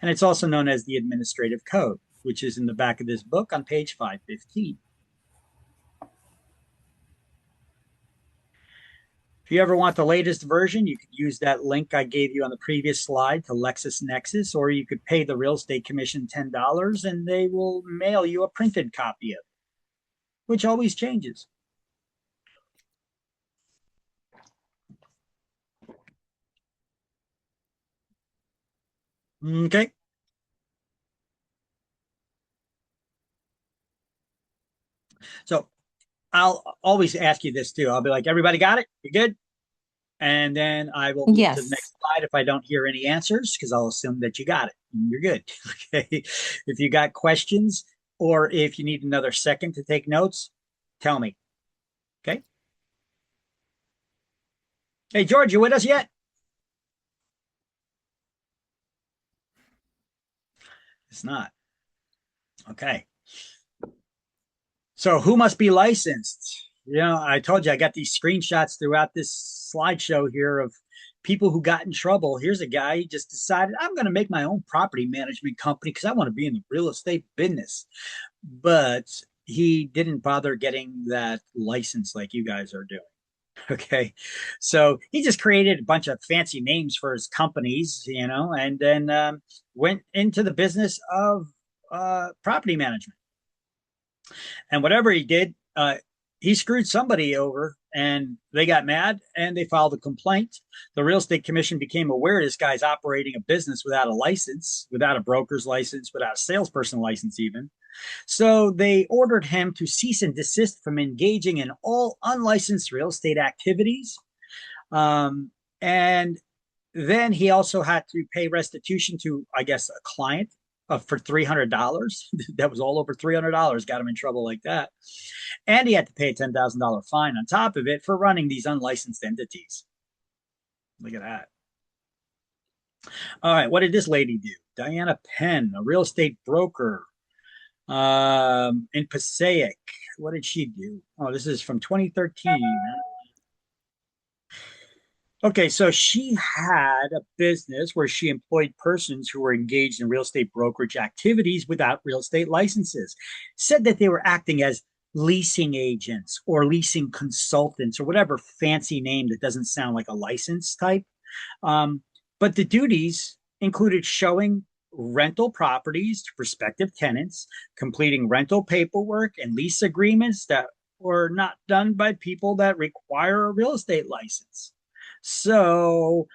And it's also known as the Administrative Code, which is in the back of this book on page 515. If you ever want the latest version, you could use that link I gave you on the previous slide to LexisNexis, or you could pay the Real Estate Commission $10 and they will mail you a printed copy of it, which always changes. Okay. So I'll always ask you this too. I'll be like, everybody got it? You good? And then I will move to the next slide if I don't hear any answers, because I'll assume that you got it and you're good. Okay. If you got questions or if you need another second to take notes, tell me. Okay. Hey, George, you with us yet? It's not. Okay. So who must be licensed? You know, I told you I got these screenshots throughout this slideshow here of people who got in trouble. Here's a guy who just decided, I'm going to make my own property management company because I want to be in the real estate business. But he didn't bother getting that license like you guys are doing. Okay. So he just created a bunch of fancy names for his companies, you know, and then went into the business of property management. And whatever he did, he screwed somebody over and they got mad and they filed a complaint. The Real Estate Commission became aware this guy's operating a business without a license, without a broker's license, without a salesperson license even. So they ordered him to cease and desist from engaging in all unlicensed real estate activities. And then he also had to pay restitution to, I guess, a client for $300. That was all over $300, got him in trouble like that. And he had to pay a $10,000 fine on top of it for running these unlicensed entities. Look at that. All right, what did this lady do? Diana Penn, a real estate broker in Passaic. What did she do? Oh, this is from 2013. Okay, so she had a business where she employed persons who were engaged in real estate brokerage activities without real estate licenses. Said that they were acting as leasing agents or leasing consultants or whatever fancy name that doesn't sound like a license type. But the duties included showing rental properties to prospective tenants, completing rental paperwork and lease agreements that were not done by people that require a real estate license. So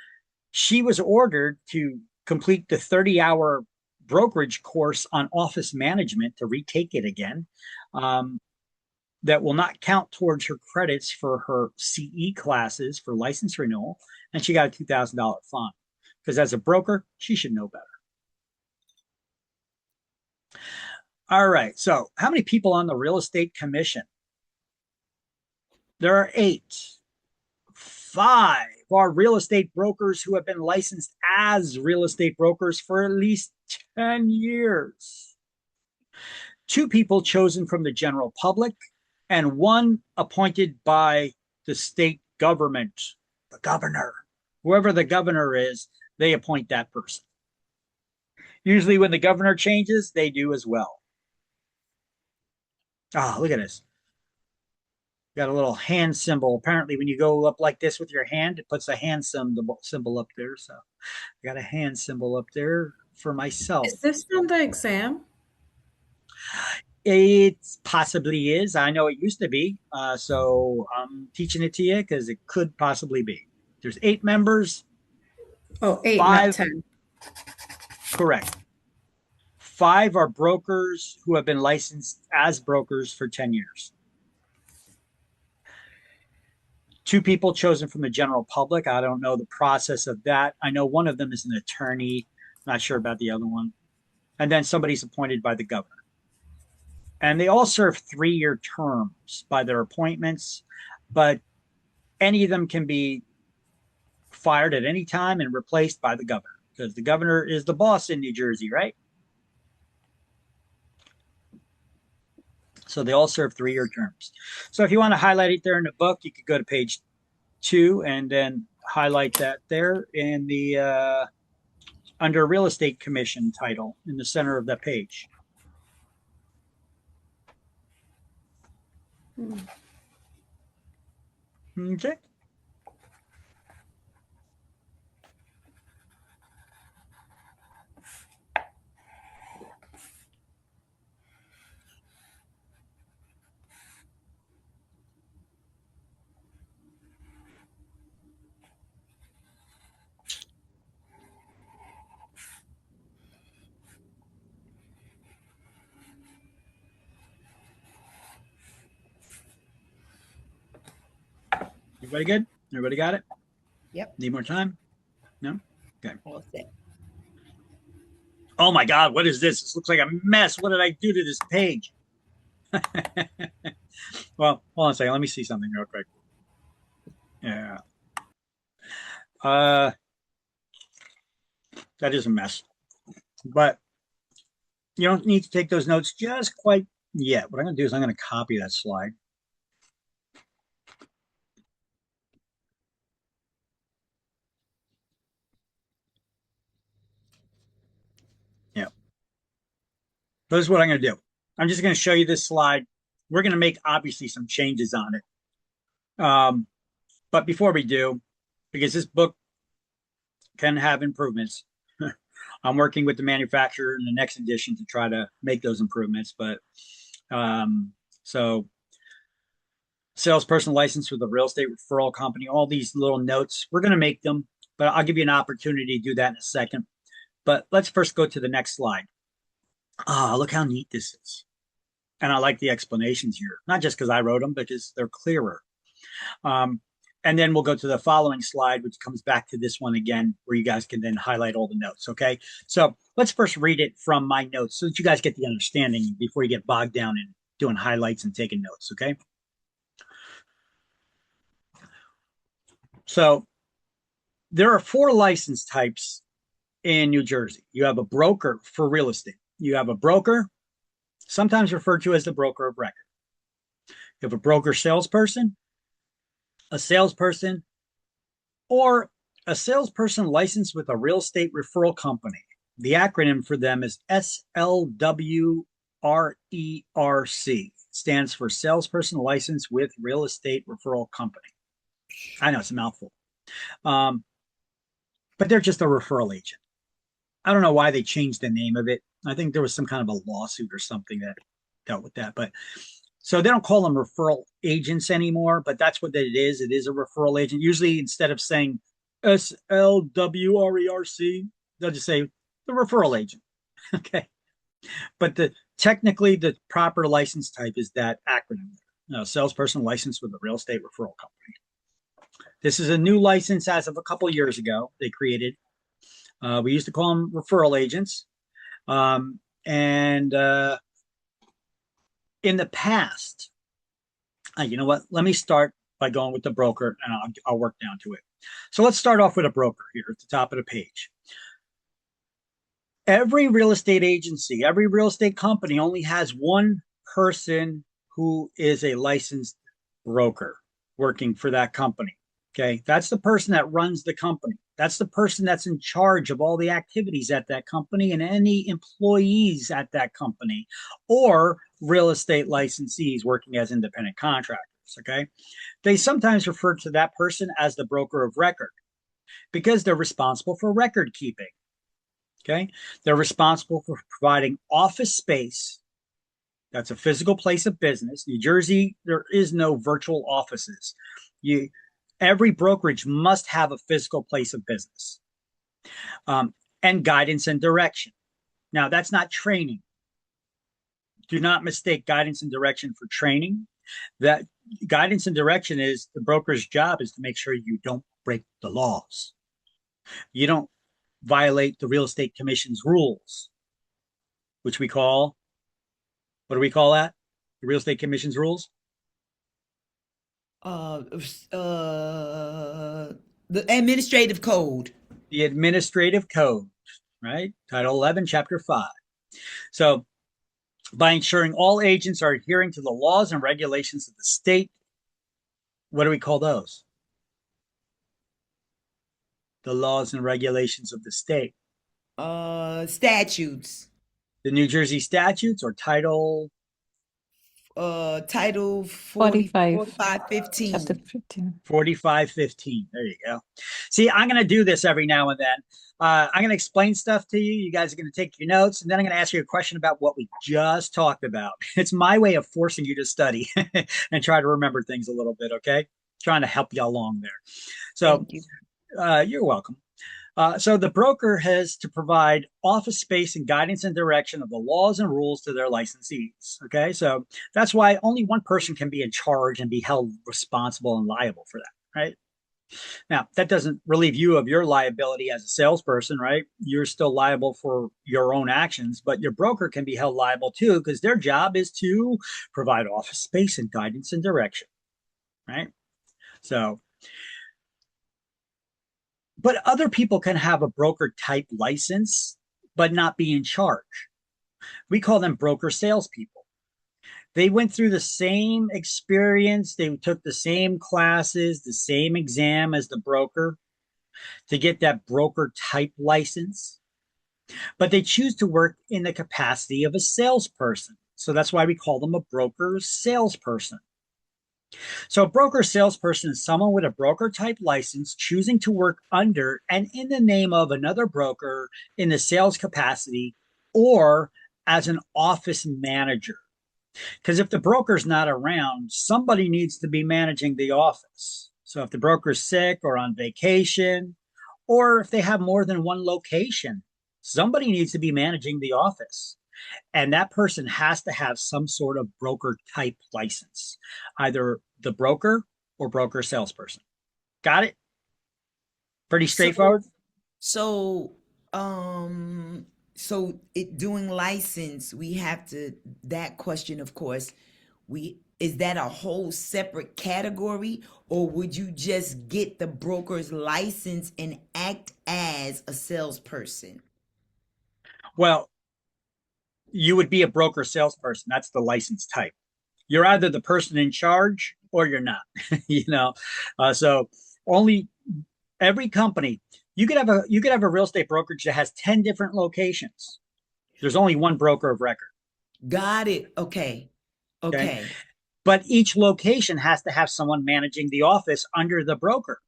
she was ordered to complete the 30-hour brokerage course on office management to retake it again. That will not count towards her credits for her CE classes for license renewal. And she got a $2,000 fine because as a broker, she should know better. All right. So how many people on the real estate commission? There are 8. 5 are real estate brokers who have been licensed as real estate brokers for at least 10 years. 2 people chosen from the general public, and 1 appointed by the state government, the governor. Whoever the governor is, they appoint that person. Usually when the governor changes, they do as well. Ah, look at this. Got a little hand symbol. Apparently, when you go up like this with your hand, it puts a hand symbol up there. So I got a hand symbol up there for myself. Is this from the exam? It possibly is. I know it used to be. So I'm teaching it to you because it could possibly be. There's 8 members. Oh, 8, 5, not 10. Correct. 5 are brokers who have been licensed as brokers for 10 years. 2 people chosen from the general public. I don't know the process of that. I know one of them is an attorney. Not sure about the other one. And then somebody's appointed by the governor. And they all serve 3-year terms by their appointments, but any of them can be fired at any time and replaced by the governor, because the governor is the boss in New Jersey, right? So they all serve 3-year terms. So if you want to highlight it there in the book, you could go to page 2 and then highlight that there in the under real estate commission title in the center of that page. Okay. Everybody good? Everybody got it? Yep. Need more time? No? Okay. All set. Oh my God, what is this? This looks like a mess. What did I do to this page? Well, hold on a second. Let me see something real quick. Yeah. That is a mess. But you don't need to take those notes just quite yet. What I'm going to do is I'm going to copy that slide. Yeah. This is what I'm going to do. I'm just going to show you this slide. We're going to make obviously some changes on it. But before we do, because this book can have improvements, I'm working with the manufacturer in the next edition to try to make those improvements. But so salesperson license with a real estate referral company, all these little notes, we're going to make them, but I'll give you an opportunity to do that in a second. But let's first go to the next slide. Ah, look how neat this is. And I like the explanations here, not just because I wrote them, because they're clearer. And then we'll go to the following slide, which comes back to this one again, where you guys can then highlight all the notes, okay? So let's first read it from my notes so that you guys get the understanding before you get bogged down in doing highlights and taking notes, okay? So there are 4 license types in New Jersey. You have a broker for real estate. You have a broker, sometimes referred to as the broker of record. You have a broker salesperson, a salesperson, or a salesperson licensed with a real estate referral company. The acronym for them is SLWRERC. It stands for Salesperson Licensed with Real Estate Referral Company. I know it's a mouthful. But they're just a referral agent. I don't know why they changed the name of it. I think there was some kind of a lawsuit or something that dealt with that. But so they don't call them referral agents anymore, but that's what it is. It is a referral agent. Usually instead of saying SLWRERC, they'll just say the referral agent. Okay. But technically the proper license type is that acronym. Salesperson licensed with a real estate referral company. This is a new license as of a couple of years ago they created. We used to call them referral agents. in the past, you know what? Let me start by going with the broker, and I'll work down to it. So let's start off with a broker here at the top of the page. Every real estate agency, every real estate company only has one person who is a licensed broker working for that company. Okay. That's the person that runs the company. That's the person that's in charge of all the activities at that company and any employees at that company or real estate licensees working as independent contractors. Okay. They sometimes refer to that person as the broker of record because they're responsible for record keeping. Okay. They're responsible for providing office space. That's a physical place of business. New Jersey, there is no virtual offices. Every brokerage must have a physical place of business, and guidance and direction. Now, that's not training. Do not mistake guidance and direction for training. That guidance and direction is the broker's job is to make sure you don't break the laws. You don't violate the Real Estate Commission's rules, which we call, what do we call that? The Real Estate Commission's rules? The administrative code. The administrative code, right? Title 11, Chapter 5. So by ensuring all agents are adhering to the laws and regulations of the state, what do we call those? The laws and regulations of the state. Statutes. The New Jersey statutes or Title Title 45. 4515. Chapter 15. 4515. There you go. See, I'm going to do this every now and then. I'm going to explain stuff to you. You guys are going to take your notes, and then I'm going to ask you a question about what we just talked about. It's my way of forcing you to study and try to remember things a little bit, okay? Trying to help you along there. So you're welcome. So the broker has to provide office space and guidance and direction of the laws and rules to their licensees. Okay, so that's why only one person can be in charge and be held responsible and liable for that, right? Now, that doesn't relieve you of your liability as a salesperson, right? You're still liable for your own actions, but your broker can be held liable too because their job is to provide office space and guidance and direction, right? So, but other people can have a broker type license, but not be in charge. We call them broker salespeople. They went through the same experience. They took the same classes, the same exam as the broker to get that broker type license, but they choose to work in the capacity of a salesperson. So that's why we call them a broker salesperson. So a broker salesperson is someone with a broker type license choosing to work under and in the name of another broker in the sales capacity or as an office manager. Because if the broker's not around, somebody needs to be managing the office. So if the broker's sick or on vacation, or if they have more than one location, somebody needs to be managing the office. And that person has to have some sort of broker type license, either the broker or broker salesperson. Got it? Pretty straightforward. So it doing license, we have to, that question, of course, is that a whole separate category, or would you just get the broker's license and act as a salesperson? Well, you would be a broker salesperson. That's the license type. You're either the person in charge or you're not, so only every company, you could have a real estate brokerage that has 10 different locations. There's only one broker of record. Got it. Okay. But each location has to have someone managing the office under the broker.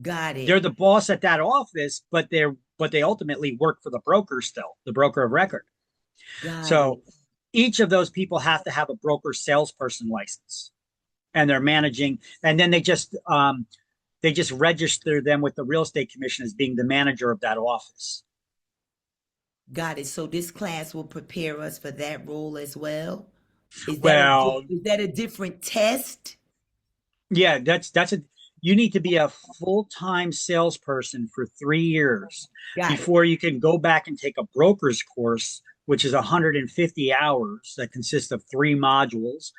Got it. They're the boss at that office, but they ultimately work for the broker still, the broker of record. So each of those people have to have a broker salesperson license, and they're managing, and then they just register them with the Real Estate Commission as being the manager of that office. Got it. So this class will prepare us for that role as well. Is that a different test? Yeah, you need to be a full-time salesperson for 3 years before you can go back and take a broker's course, which is 150 hours that consists of 3 modules,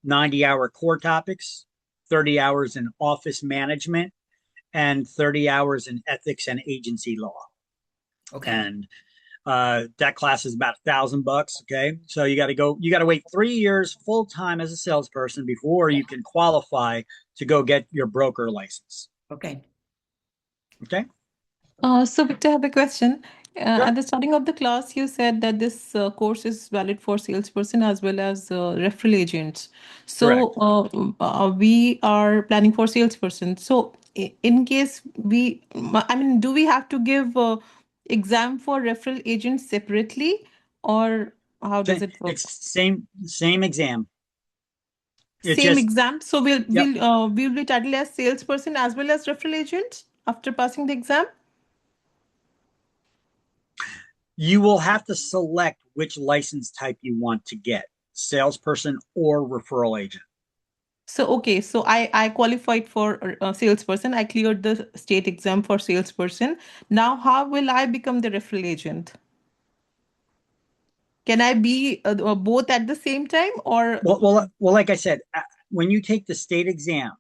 90-hour core topics, 30 hours in office management, and 30 hours in ethics and agency law. Okay. And that class is about $1,000. Okay. So you got to wait 3 years full time as a salesperson before you can qualify to go get your broker license. Okay. Okay. So Victor, I have a question. Sure. At the starting of the class, you said that this course is valid for salesperson as well as referral agents. So we are planning for salesperson. So in case do we have to give exam for referral agents separately, or how does it work? It's same exam. It Same just exam. So we'll Yep. we'll be titled as salesperson as well as referral agent after passing the exam. You will have to select which license type you want to get, salesperson or referral agent. So, okay, so I qualified for salesperson. I cleared the state exam for salesperson. Now, how will I become the referral agent? Can I be both at the same time, or? Well, like I said, when you take the state exam,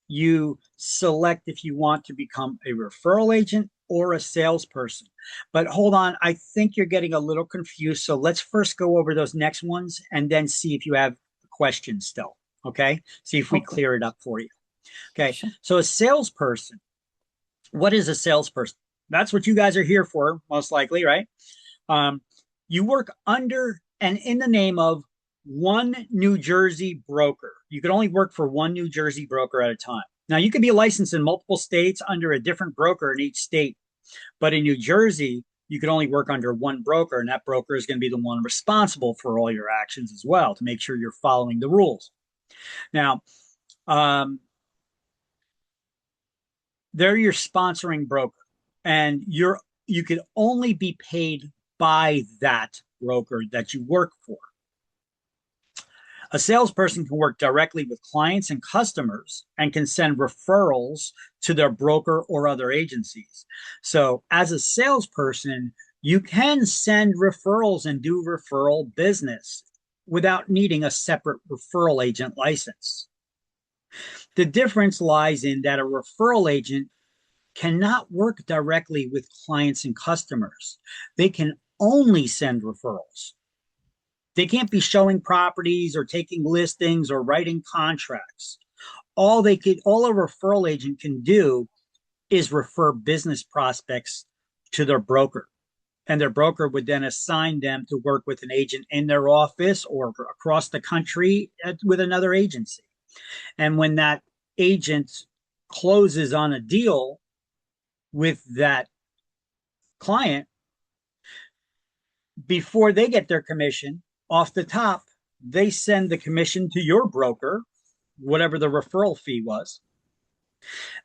you select if you want to become a referral agent or a salesperson. But hold on, I think you're getting a little confused. So let's first go over those next ones and then see if you have questions still. Okay. See if we clear it up for you. Okay. Sure. So a salesperson, what is a salesperson? That's what you guys are here for, most likely, right? You work under and in the name of one New Jersey broker. You can only work for one New Jersey broker at a time. Now, you can be licensed in multiple states under a different broker in each state, but in New Jersey, you can only work under one broker, and that broker is going to be the one responsible for all your actions as well to make sure you're following the rules. Now, they're your sponsoring broker, and you can only be paid by that broker that you work for. A salesperson can work directly with clients and customers and can send referrals to their broker or other agencies. So as a salesperson, you can send referrals and do referral business without needing a separate referral agent license. The difference lies in that a referral agent cannot work directly with clients and customers. They can only send referrals. They can't be showing properties or taking listings or writing contracts. All a referral agent can do is refer business prospects to their broker. And their broker would then assign them to work with an agent in their office or across the country with another agency. And when that agent closes on a deal with that client, before they get their commission, off the top, they send the commission to your broker, whatever the referral fee was.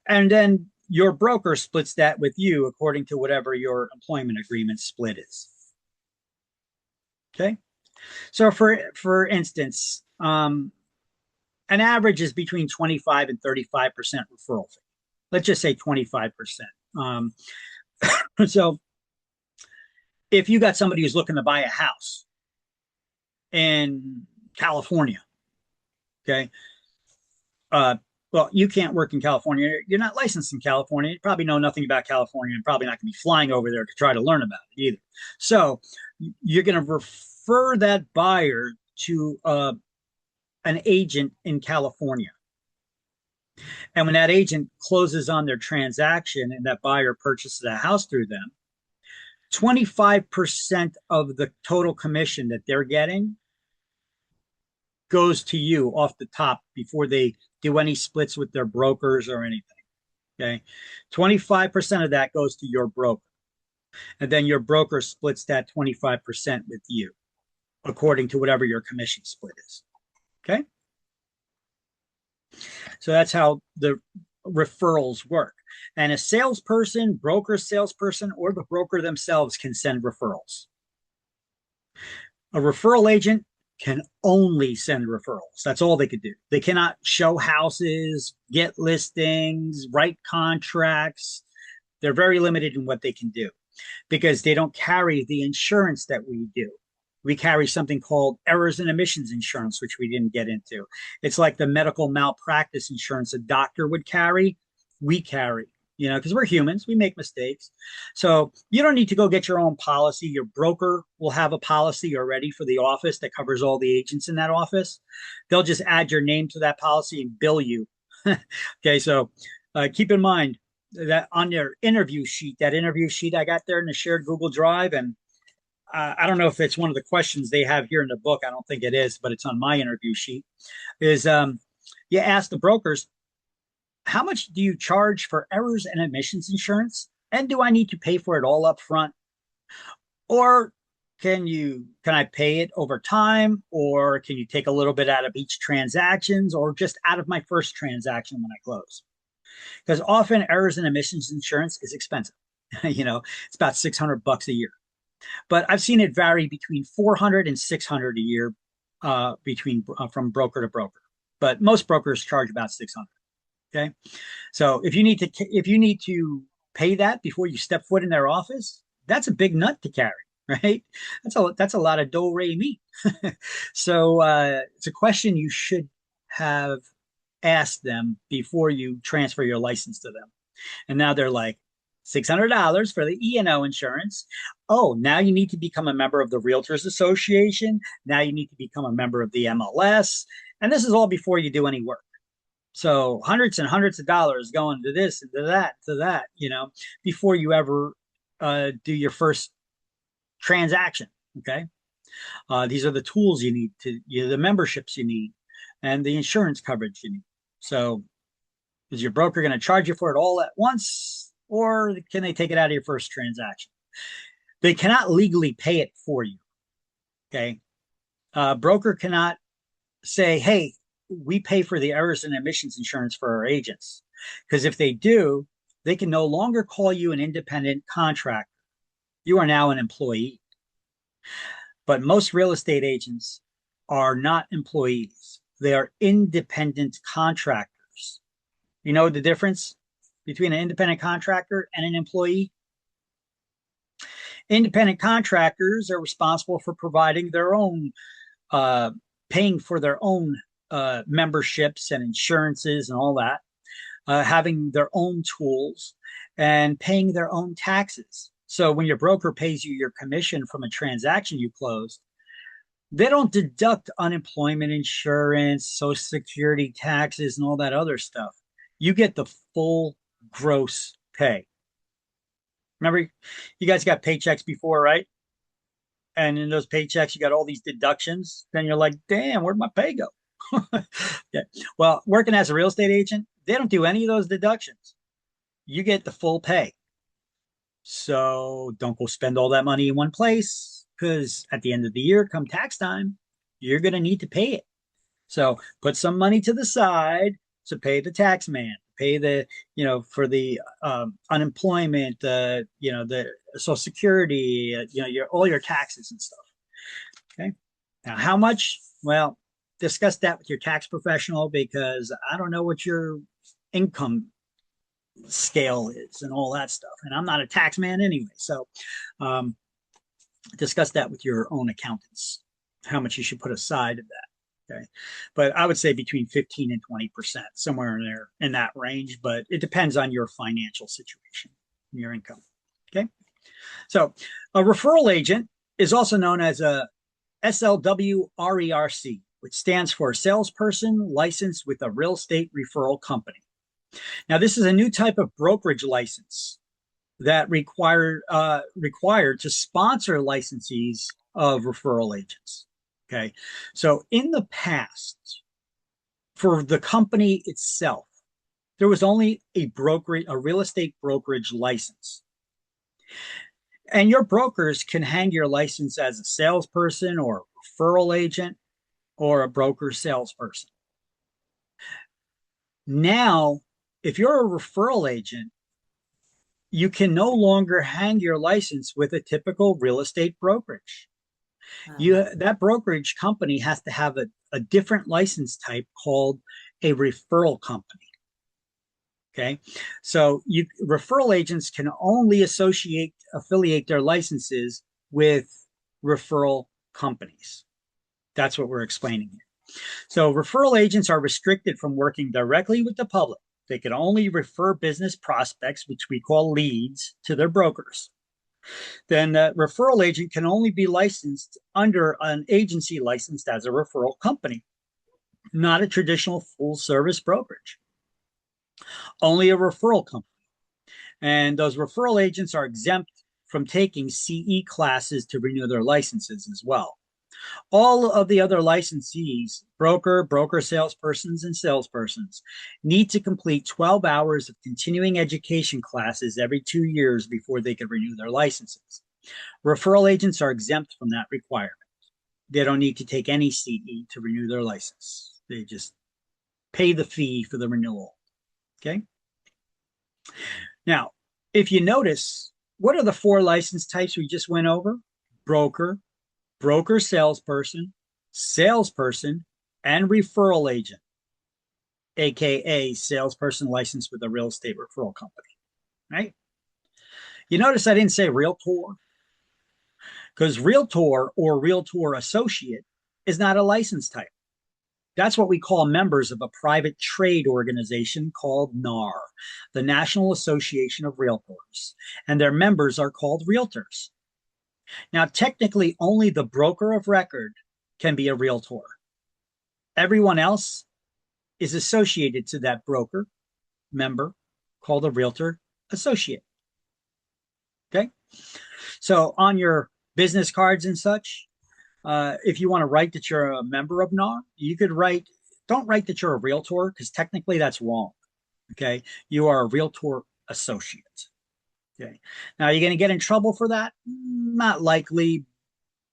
And then your broker splits that with you according to whatever your employment agreement split is. Okay. So for instance, an average is between 25 and 35% referral fee. Let's just say 25%. So if you got somebody who's looking to buy a house in California, okay, well, you can't work in California. You're not licensed in California. You probably know nothing about California and probably not going to be flying over there to try to learn about it either. So you're going to refer that buyer to an agent in California. And when that agent closes on their transaction and that buyer purchases a house through them, 25% of the total commission that they're getting goes to you off the top before they do any splits with their brokers or anything. Okay. 25% of that goes to your broker. And then your broker splits that 25% with you according to whatever your commission split is. Okay. So that's how the referrals work. And a salesperson, broker salesperson, or the broker themselves can send referrals. A referral agent can only send referrals. That's all they could do. They cannot show houses, get listings, write contracts. They're very limited in what they can do. because they don't carry the insurance that we do. We carry something called errors and omissions insurance, which we didn't get into. It's like the medical malpractice insurance a doctor would carry, we carry, because we're humans, we make mistakes. So you don't need to go get your own policy. Your broker will have a policy already for the office that covers all the agents in that office. They'll just add your name to that policy and bill you. Okay, so keep in mind that on your interview sheet, I got there in the shared Google Drive, and I don't know if it's one of the questions they have here in the book. I don't think it is, but it's on my interview sheet. Is you ask the brokers, how much do you charge for errors and omissions insurance? And do I need to pay for it all up front? Or can I pay it over time? Or can you take a little bit out of each transactions, or just out of my first transaction when I close? Because often errors and omissions insurance is expensive. It's about $600 a year. But I've seen it vary between $400 and $600 a year from broker to broker. But most brokers charge about $600. Okay, so if you need to pay that before you step foot in their office, that's a big nut to carry, right? That's a lot of do re mi. So it's a question you should have asked them before you transfer your license to them. And now they're like, $600 for the E&O insurance. Oh, now you need to become a member of the Realtors Association. Now you need to become a member of the MLS. And this is all before you do any work. So hundreds and hundreds of dollars going to this and to that, before you ever do your first transaction. Okay. These are the tools you need the memberships you need, and the insurance coverage you need. So is your broker going to charge you for it all at once? Or can they take it out of your first transaction? They cannot legally pay it for you. Okay. Broker cannot say, hey, we pay for the errors and omissions insurance for our agents. Because if they do, they can no longer call you an independent contractor. You are now an employee. But most real estate agents are not employees. They are independent contractors. You know the difference between an independent contractor and an employee? Independent contractors are responsible for providing their own, paying for their own memberships and insurances and all that, having their own tools and paying their own taxes. So when your broker pays you your commission from a transaction you closed, they don't deduct unemployment insurance, Social Security taxes, and all that other stuff. You get the full gross pay. Remember, you guys got paychecks before, right? And in those paychecks, you got all these deductions. Then you're like, damn, where'd my pay go? Yeah. Well, working as a real estate agent, they don't do any of those deductions. You get the full pay. So don't go spend all that money in one place, because at the end of the year, come tax time, you're going to need to pay it. So put some money to the side to pay the tax man, pay the, for the unemployment, the Social Security, all your taxes and stuff. Okay. Now, how much? Well, discuss that with your tax professional, because I don't know what your income scale is and all that stuff. And I'm not a tax man anyway. So discuss that with your own accountants, how much you should put aside of that. Okay. But I would say between 15 and 20%, somewhere in there, in that range, but it depends on your financial situation, your income. Okay. So a referral agent is also known as a SLWRERC, which stands for salesperson licensed with a real estate referral company. Now, this is a new type of brokerage license that required to sponsor licensees of referral agents. Okay, so in the past, for the company itself, there was only a real estate brokerage license. And your brokers can hang your license as a salesperson or a referral agent or a broker salesperson. Now, if you're a referral agent, you can no longer hang your license with a typical real estate brokerage. That brokerage company has to have a different license type called a referral company. Okay, so referral agents can only affiliate their licenses with referral companies. That's what we're explaining here. So referral agents are restricted from working directly with the public. They can only refer business prospects, which we call leads, to their brokers. Then the referral agent can only be licensed under an agency licensed as a referral company, not a traditional full service brokerage. Only a referral company. And those referral agents are exempt from taking CE classes to renew their licenses as well. All of the other licensees, broker salespersons, and salespersons, need to complete 12 hours of continuing education classes every 2 years before they can renew their licenses. Referral agents are exempt from that requirement. They don't need to take any CE to renew their license. They just pay the fee for the renewal. Okay. Now, if you notice, what are the 4 license types we just went over? Broker, broker salesperson, salesperson, and referral agent, aka salesperson licensed with a real estate referral company, right? You notice I didn't say realtor, because realtor or realtor associate is not a license type. That's what we call members of a private trade organization called NAR, the National Association of Realtors, and their members are called realtors. Now, technically, only the broker of record can be a realtor. Everyone else is associated to that broker member called a realtor associate. Okay? So on your business cards and such, if you want to write that you're a member of NAR, you could don't write that you're a realtor, because technically that's wrong. Okay? You are a realtor associate. Okay. Now, are you going to get in trouble for that? Not likely,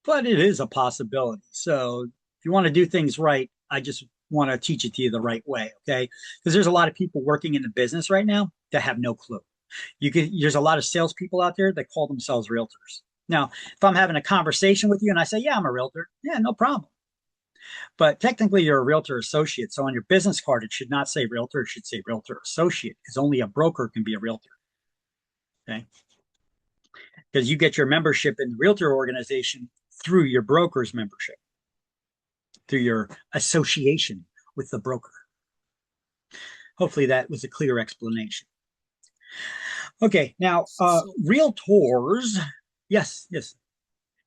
but it is a possibility. So if you want to do things right, I just want to teach it to you the right way. Okay. Because there's a lot of people working in the business right now that have no clue. There's a lot of salespeople out there that call themselves realtors. Now, if I'm having a conversation with you and I say, yeah, I'm a realtor, yeah, no problem. But technically, you're a realtor associate. So on your business card, it should not say realtor, it should say realtor associate, because only a broker can be a realtor. Okay. Because you get your membership in the realtor organization through your broker's membership, through your association with the broker. Hopefully that was a clear explanation. Okay, now realtors, yes.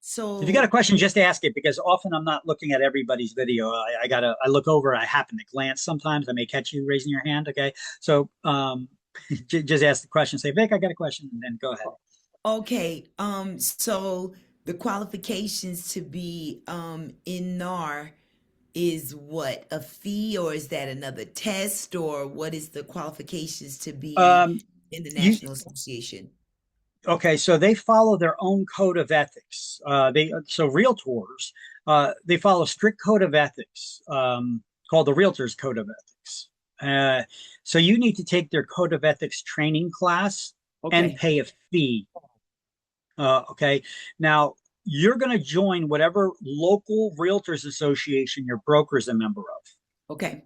So if you got a question, just ask it, because often I'm not looking at everybody's video. I look over, I happen to glance sometimes. I may catch you raising your hand. Okay, so just ask the question. Say, Vic, I got a question, and then go ahead. Okay. So the qualifications to be in NAR is what? A fee, or is that another test, or what is the qualifications to be in the National Association? Okay, so they follow their own code of ethics. Realtors, they follow strict code of ethics called the Realtors Code of Ethics. So you need to take their code of ethics training class and pay a fee. Okay, now you're going to join whatever local realtors association your broker is a member of. Okay.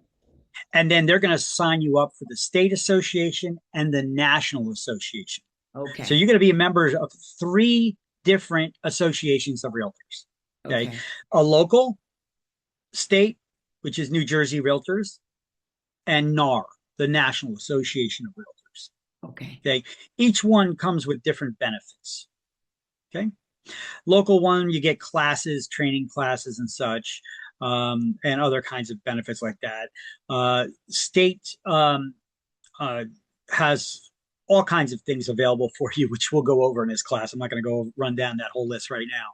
And then they're going to sign you up for the state association and the national association. Okay. So you're going to be a member of 3 different associations of realtors. Okay. A local, state, which is New Jersey Realtors, and NAR, the National Association of Realtors. Okay. Each one comes with different benefits. Okay. Local one, you get classes, training classes and such, and other kinds of benefits like that. State has all kinds of things available for you, which we'll go over in this class. I'm not going to go run down that whole list right now,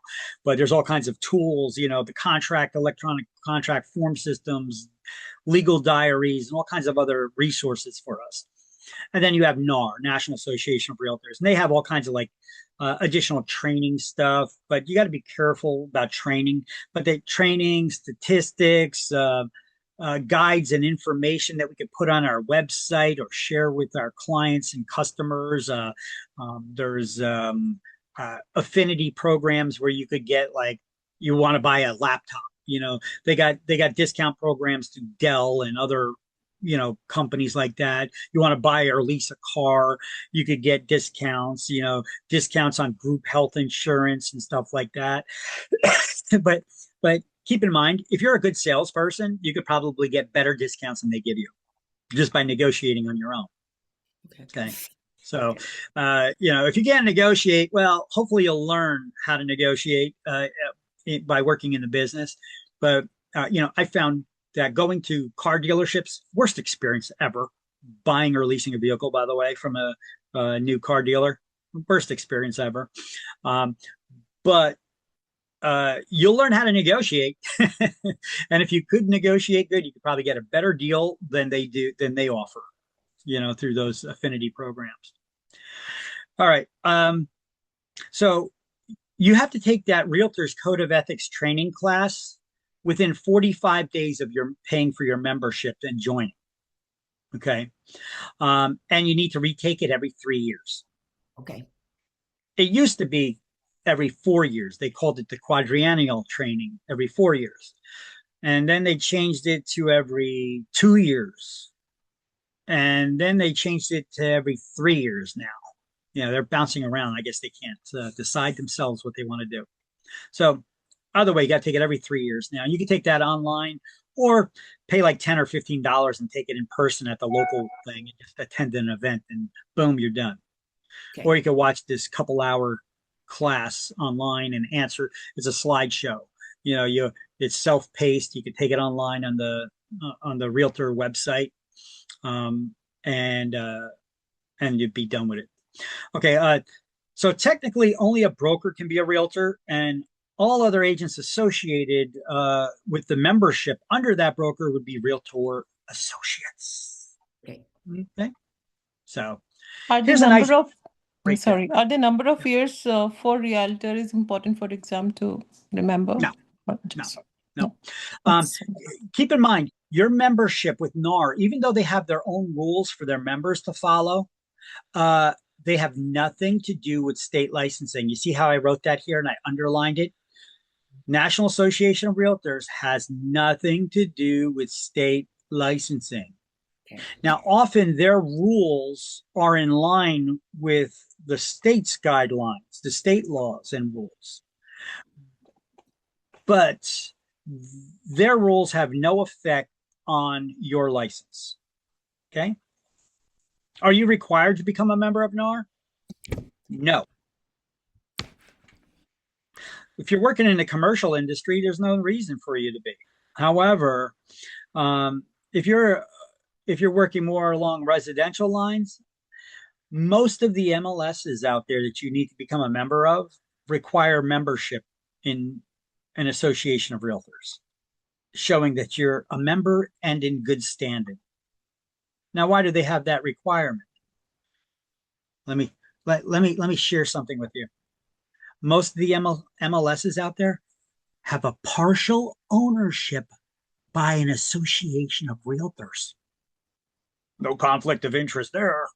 but there's all kinds of tools, the electronic contract form systems, legal diaries, and all kinds of other resources for us. And then you have NAR, National Association of Realtors, and they have all kinds of additional training stuff, but you got to be careful about training. But the training, statistics, guides and information that we could put on our website or share with our clients and customers. There's affinity programs where you could get, you want to buy a laptop. They got discount programs to Dell and other companies like that. You want to buy or lease a car, you could get discounts, discounts on group health insurance and stuff like that. but keep in mind, if you're a good salesperson, you could probably get better discounts than they give you just by negotiating on your own. Okay. So, if you can't negotiate, well, hopefully you'll learn how to negotiate by working in the business. But, I found that going to car dealerships, worst experience ever. Buying or leasing a vehicle, by the way, from a new car dealer, worst experience ever. But you'll learn how to negotiate. And if you could negotiate good, you could probably get a better deal than they offer, through those affinity programs. All right. So you have to take that Realtors Code of Ethics training class within 45 days of your paying for your membership and joining. Okay. And you need to retake it every 3 years. Okay. It used to be every 4 years. They called it the quadrennial training every 4 years. And then they changed it to every 2 years. And then they changed it to every 3 years now. They're bouncing around. I guess they can't decide themselves what they want to do. So either way, you got to take it every 3 years now. You can take that online or pay like $10 or $15 and take it in person at the local thing and just attend an event and boom, you're done. Okay. Or you can watch this couple-hour class online and answer. It's a slideshow. It's self-paced. You can take it online on the Realtor website, and you'd be done with it. Okay, so technically only a broker can be a realtor, and all other agents associated with the membership under that broker would be Realtor Associates. Okay. So are the number of years for realtor is important for exam to remember? No. Keep in mind, your membership with NAR, even though they have their own rules for their members to follow, they have nothing to do with state licensing. You see how I wrote that here and I underlined it? National Association of Realtors has nothing to do with state licensing. Okay. Now, often their rules are in line with the state's guidelines, the state laws and rules. But their rules have no effect on your license. Okay? Are you required to become a member of NAR? No. If you're working in the commercial industry, there's no reason for you to be. However, if you're working more along residential lines, most of the MLSs out there that you need to become a member of require membership in an association of realtors, showing that you're a member and in good standing. Now, why do they have that requirement? Let me share something with you. Most of the MLSs out there have a partial ownership by an association of realtors. No conflict of interest there.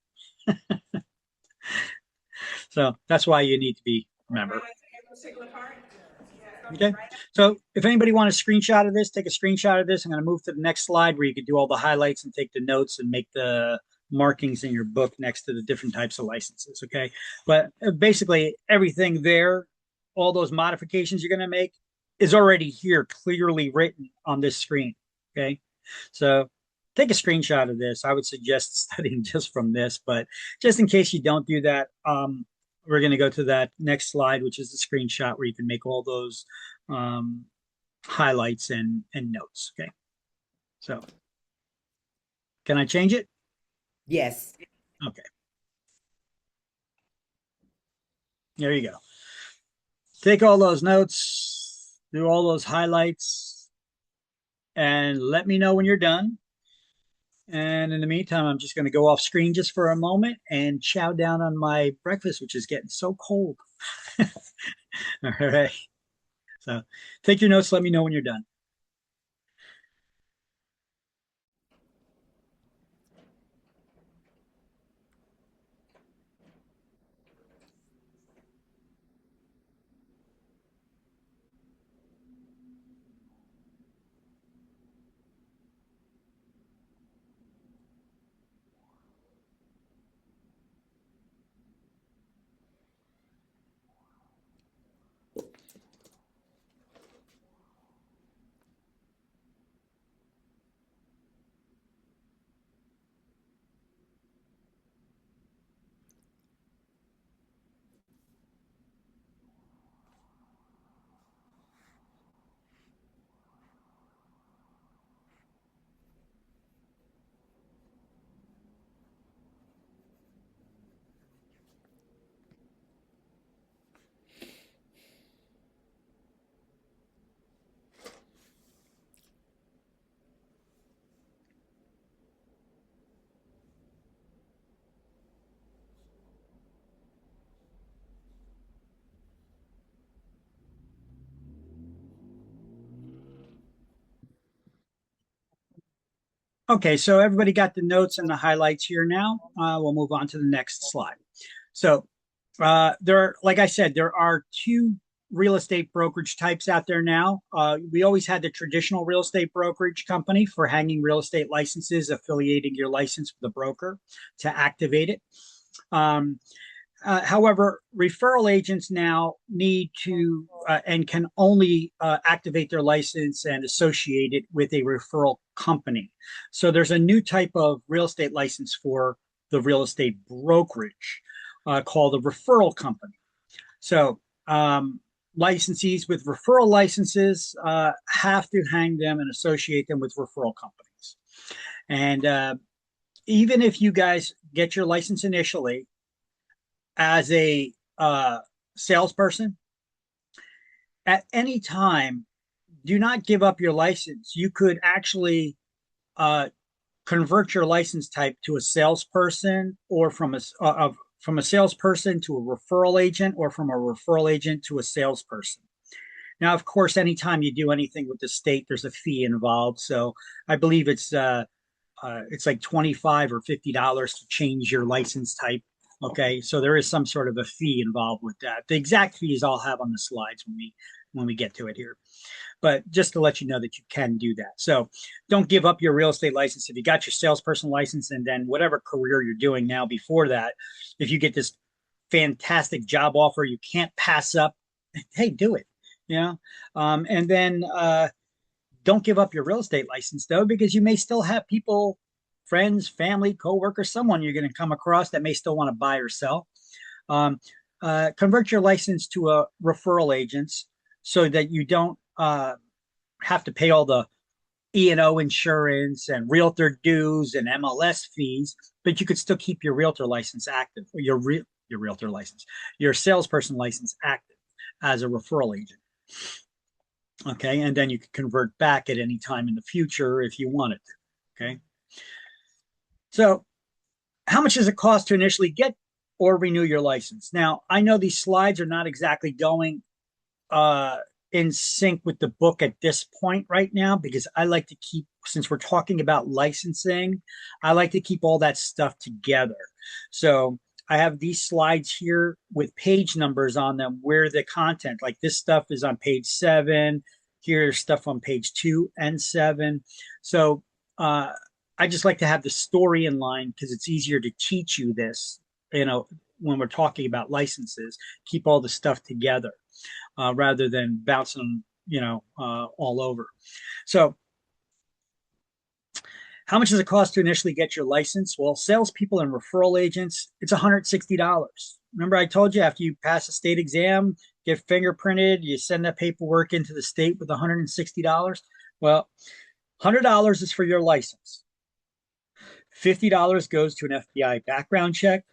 So that's why you need to be a member. Okay. So if anybody wants a screenshot of this, take a screenshot of this. I'm going to move to the next slide where you can do all the highlights and take the notes and make the markings in your book next to the different types of licenses. Okay. But basically everything there, all those modifications you're going to make is already here clearly written on this screen. Okay. So take a screenshot of this. I would suggest studying just from this, but just in case you don't do that, we're going to go to that next slide, which is the screenshot where you can make all those highlights and notes. Okay. So can I change it? Yes. Okay. There you go. Take all those notes, do all those highlights, and let me know when you're done. And in the meantime, I'm just going to go off screen just for a moment and chow down on my breakfast, which is getting so cold. All right. So take your notes. Let me know when you're done. Okay, so everybody got the notes and the highlights here now. We'll move on to the next slide. So like I said, there are two real estate brokerage types out there now. We always had the traditional real estate brokerage company for hanging real estate licenses, affiliating your license with a broker to activate it. However, referral agents now need to and can only activate their license and associate it with a referral company. So there's a new type of real estate license for the real estate brokerage called a referral company. So licensees with referral licenses have to hang them and associate them with referral companies. And even if you guys get your license initially as a salesperson, at any time, do not give up your license. You could actually convert your license type to a salesperson, or from a salesperson to a referral agent, or from a referral agent to a salesperson. Now, of course, anytime you do anything with the state, there's a fee involved. So I believe it's like $25 or $50 to change your license type. Okay, so there is some sort of a fee involved with that. The exact fees I'll have on the slides when we get to it here. But just to let you know that you can do that. So don't give up your real estate license. If you got your salesperson license, and then whatever career you're doing now before that, if you get this fantastic job offer you can't pass up, hey, do it. And then don't give up your real estate license, though, because you may still have people, friends, family, coworkers, someone you're going to come across that may still want to buy or sell. Convert your license to a referral agent so that you don't have to pay all the E&O insurance and realtor dues and MLS fees, but you could still keep your realtor license active, or your realtor license, your salesperson license active as a referral agent. Okay, and then you can convert back at any time in the future if you wanted to. Okay. So how much does it cost to initially get or renew your license? Now, I know these slides are not exactly going in sync with the book at this point right now, because I like to keep, since we're talking about licensing, I like to keep all that stuff together. So I have these slides here with page numbers on them where the content, like this stuff is on page 7. Here's stuff on page 2 and 7. So I just like to have the story in line because it's easier to teach you this, when we're talking about licenses, keep all the stuff together rather than bouncing, all over. So how much does it cost to initially get your license? Well, salespeople and referral agents, it's $160. Remember, I told you after you pass a state exam, get fingerprinted, you send that paperwork into the state with $160. Well, $100 is for your license. $50 goes to an FBI background check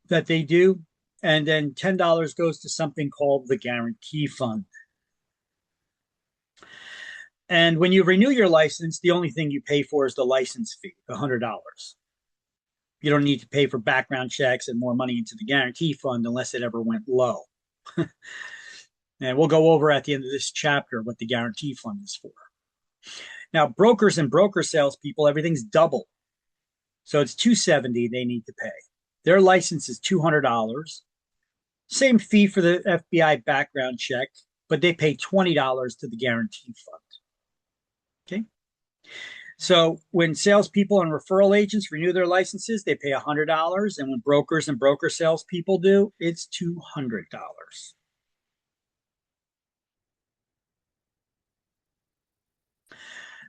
that they do, and then $10 goes to something called the guarantee fund. And when you renew your license, the only thing you pay for is the license fee, the $100. You don't need to pay for background checks and more money into the guarantee fund unless it ever went low. And we'll go over at the end of this chapter what the guarantee fund is for. Now, brokers and broker salespeople, everything's double. So it's $270 they need to pay. Their license is $200. Same fee for the FBI background check, but they pay $20 to the guarantee fund. Okay. So when salespeople and referral agents renew their licenses, they pay $100. And when brokers and broker salespeople do, it's $200.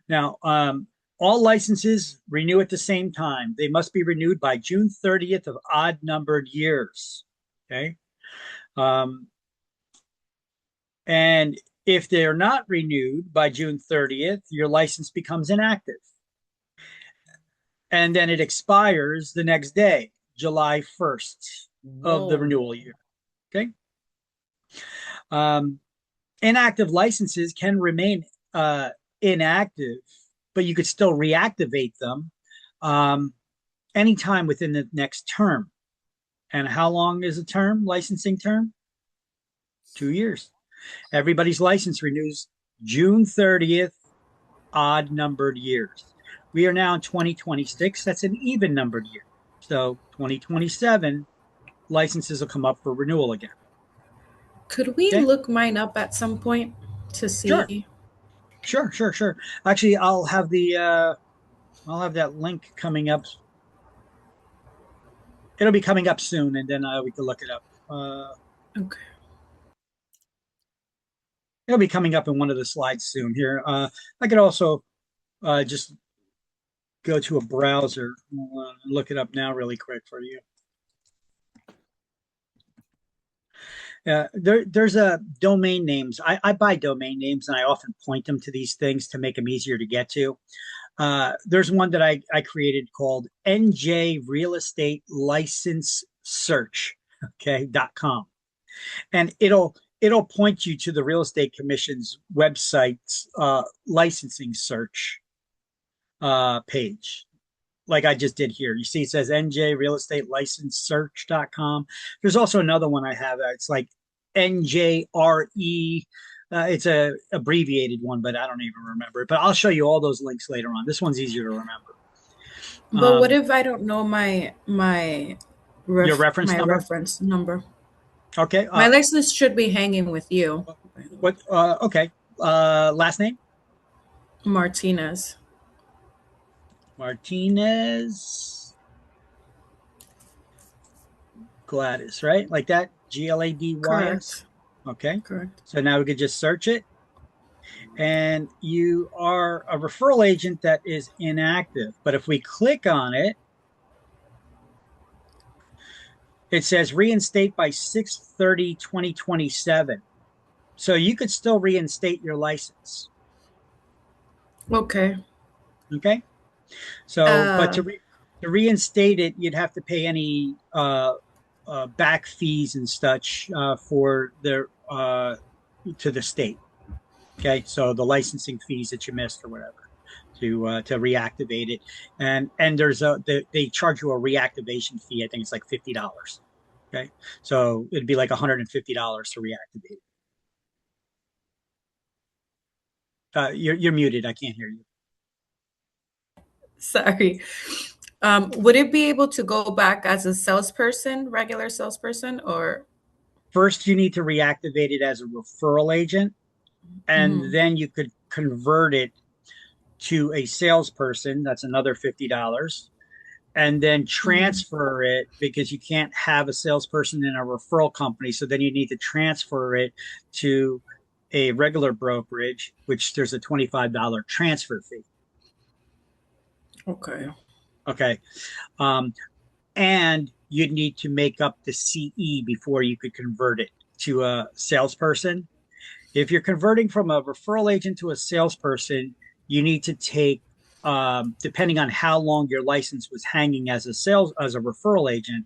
Now, all licenses renew at the same time. They must be renewed by June 30th of odd numbered years. Okay. And if they're not renewed by June 30th, your license becomes inactive. And then it expires the next day, July 1st of the renewal year. Okay. Inactive licenses can remain inactive, but you could still reactivate them anytime within the next term. And how long is a term, licensing term? 2 years. Everybody's license renews June 30th, odd numbered years. We are now in 2026. That's an even numbered year. So 2027 licenses will come up for renewal again. Could we Okay? look mine up at some point to see? Sure. Actually, I'll have that link coming up. It'll be coming up soon, and then we can look it up. Okay. It'll be coming up in one of the slides soon here. I could also just go to a browser. I'll look it up now really quick for you. There's a domain names. I buy domain names, and I often point them to these things to make them easier to get to. There's one that I created called NJ Real Estate License Search, .com, and it'll point you to the Real Estate Commission's website's licensing search page, like I just did here. You see, it says NJ Real Estate License Search.com. There's also another one I have. It's like NJRE. It's a abbreviated one, but I don't even remember it. But I'll show you all those links later on. This one's easier to remember. But what if I don't know your reference number? Reference number. Okay. My license should be hanging with you. What? Okay. Last name? Martinez. Gladys, right? Like that? GLADYS? Correct. Okay. Correct. So now we could just search it. And you are a referral agent that is inactive. But if we click on it, it says reinstate by 6/30/2027. So you could still reinstate your license. Okay. Okay. So, but to reinstate it, you'd have to pay any back fees and such for the to the state. Okay, so the licensing fees that you missed or whatever to reactivate it, and there's they charge you a reactivation fee. I think it's like $50. Okay, so it'd be like $150 to reactivate it. You're muted. I can't hear you. Sorry. Would it be able to go back as a salesperson, regular salesperson, or? First, you need to reactivate it as a referral agent, and then you could convert it to a salesperson. That's another $50, and then transfer it, because you can't have a salesperson in a referral company. So then you need to transfer it to a regular brokerage, which there's a $25 transfer fee. Okay. And you'd need to make up the CE before you could convert it to a salesperson. If you're converting from a referral agent to a salesperson, you need to take, depending on how long your license was hanging as a referral agent,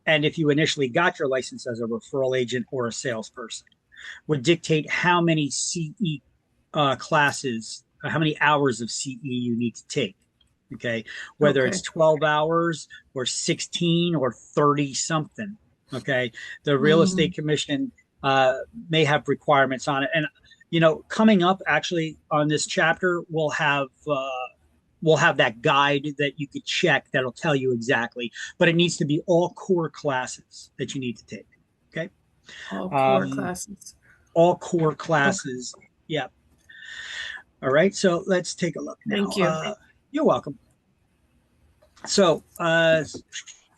and if you initially got your license as a referral agent or a salesperson, would dictate how many CE classes, how many hours of CE you need to take. Okay, whether it's 12 hours or 16 or 30 something. Okay, the Real Estate Commission may have requirements on it, and coming up actually on this chapter, we'll have that guide that you could check that'll tell you exactly. But it needs to be all core classes that you need to take. Okay, all core classes. All core classes. Okay. Yeah. All right. So let's take a look now. Thank you. You're welcome. So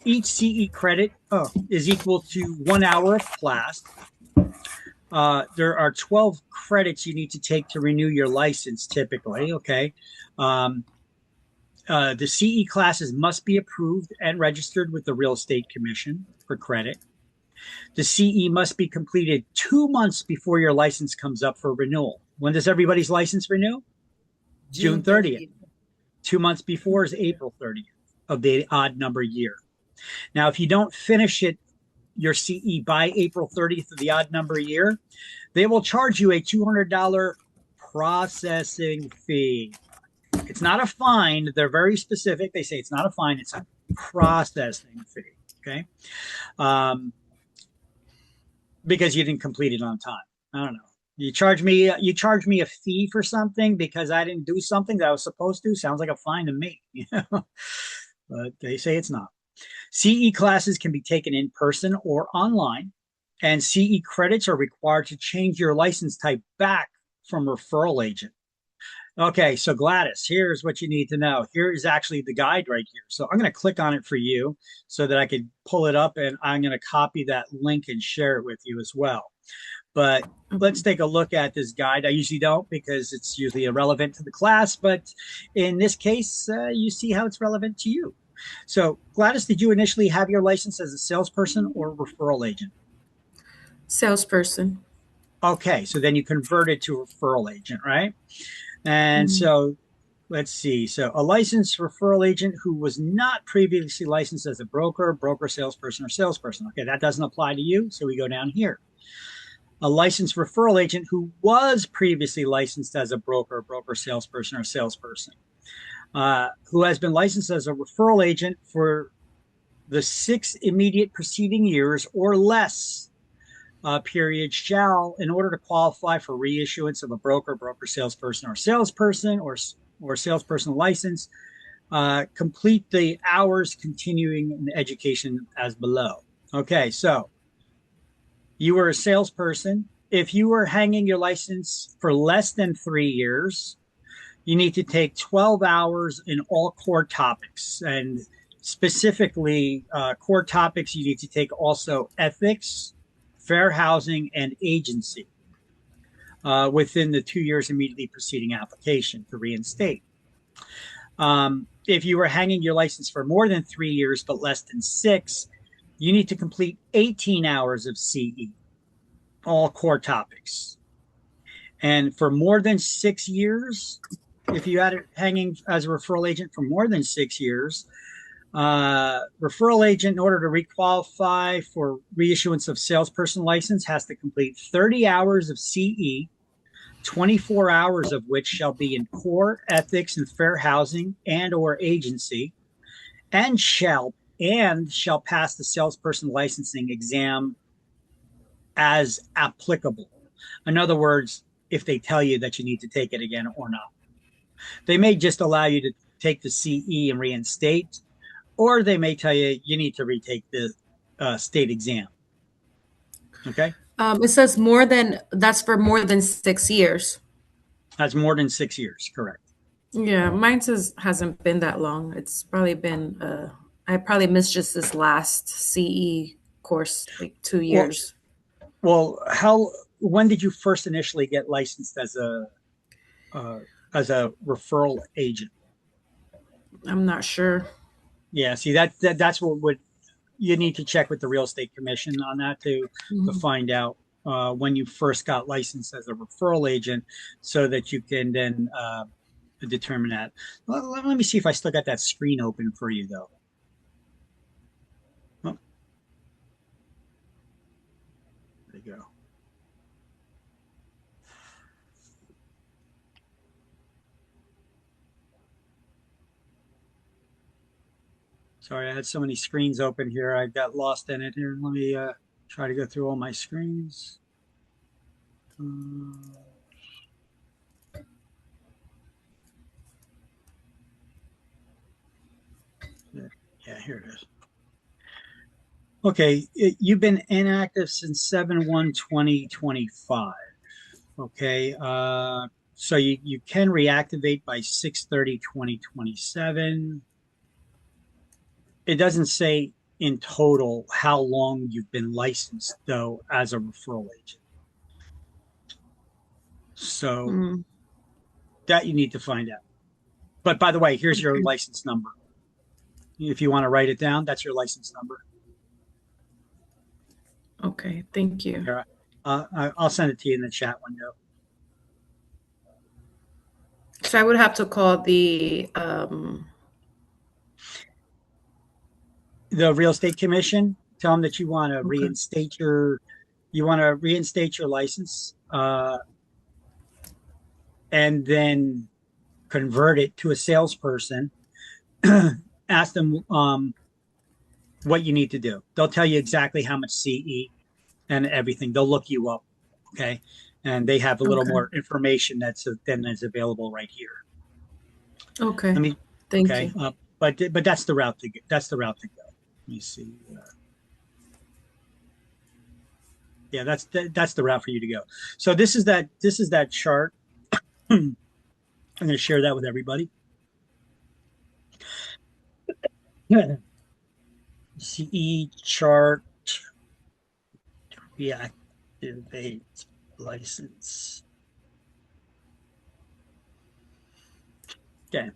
each CE credit is equal to 1 hour of class. There are 12 credits you need to take to renew your license typically. Okay. The CE classes must be approved and registered with the Real Estate Commission for credit. The CE must be completed 2 months before your license comes up for renewal. When does everybody's license renew? June 30th. 2 months before is April 30th of the odd number year. Now, if you don't finish your CE by April 30th of the odd number year, they will charge you a $200 processing fee. It's not a fine. They're very specific. They say it's not a fine. It's a processing fee. Okay. Because you didn't complete it on time. I don't know. You charge me a fee for something because I didn't do something that I was supposed to. Sounds like a fine to me, but they say it's not. CE classes can be taken in person or online, and CE credits are required to change your license type back from referral agent. Okay, so Gladys, here's what you need to know. Here is actually the guide right here. So I'm going to click on it for you so that I can pull it up, and I'm going to copy that link and share it with you as well. But let's take a look at this guide. I usually don't because it's usually irrelevant to the class, but in this case, you see how it's relevant to you. So Gladys, did you initially have your license as a salesperson or referral agent? Salesperson. Okay, so then you converted to referral agent, right? And so let's see. So a licensed referral agent who was not previously licensed as a broker, salesperson, or salesperson. Okay, that doesn't apply to you. So we go down here. A licensed referral agent who was previously licensed as a broker, salesperson, or salesperson. Who has been licensed as a referral agent for the 6 immediate preceding years or less period shall, in order to qualify for reissuance of a broker, salesperson, or salesperson, or salesperson license, complete the hours continuing in education as below. Okay, so you were a salesperson. If you were hanging your license for less than 3 years, you need to take 12 hours in all core topics. And specifically, core topics, you need to take also ethics, fair housing, and agency within the 2 years immediately preceding application to reinstate. If you were hanging your license for more than 3 years but less than 6, you need to complete 18 hours of CE, all core topics. And for more than 6 years, if you had it hanging as a referral agent for more than 6 years, referral agent, in order to requalify for reissuance of salesperson license, has to complete 30 hours of CE, 24 hours of which shall be in core, ethics, and fair housing and or agency, and shall pass the salesperson licensing exam as applicable. In other words, if they tell you that you need to take it again or not. They may just allow you to take the CE and reinstate, or they may tell you you need to retake the state exam. Okay? It says that's for more than 6 years. That's more than 6 years, correct. Yeah, mine hasn't been that long. It's probably been, I probably missed just this last CE course, like 2 years. Well, when did you first initially get licensed as a referral agent? I'm not sure. Yeah, see that's what you need to check with the real estate commission on that to find out when you first got licensed as a referral agent, so that you can then determine that. Let me see if I still got that screen open for you though. Oh. There you go. Sorry, I had so many screens open here. I got lost in it here. Let me try to go through all my screens. Yeah, here it is. Okay, you've been inactive since 7/1/2025. Okay, so you can reactivate by 6/30/2027. It doesn't say in total how long you've been licensed, though, as a referral agent. So that you need to find out. But by the way, here's your license number. If you want to write it down, that's your license number. Okay, thank you. Here, I'll send it to you in the chat window. So I would have to call the real estate commission, tell them that you want to reinstate your license, and then convert it to a salesperson. Ask them what you need to do. They'll tell you exactly how much CE and everything. They'll look you up, okay? and they have a little more information than is available right here. Okay. Let me. Thank Okay. you. But that's the route to go. That's the route to go. Let me see. Yeah, that's the route for you to go. So this is that chart. I'm going to share that with everybody. CE chart, reactivate license. Okay.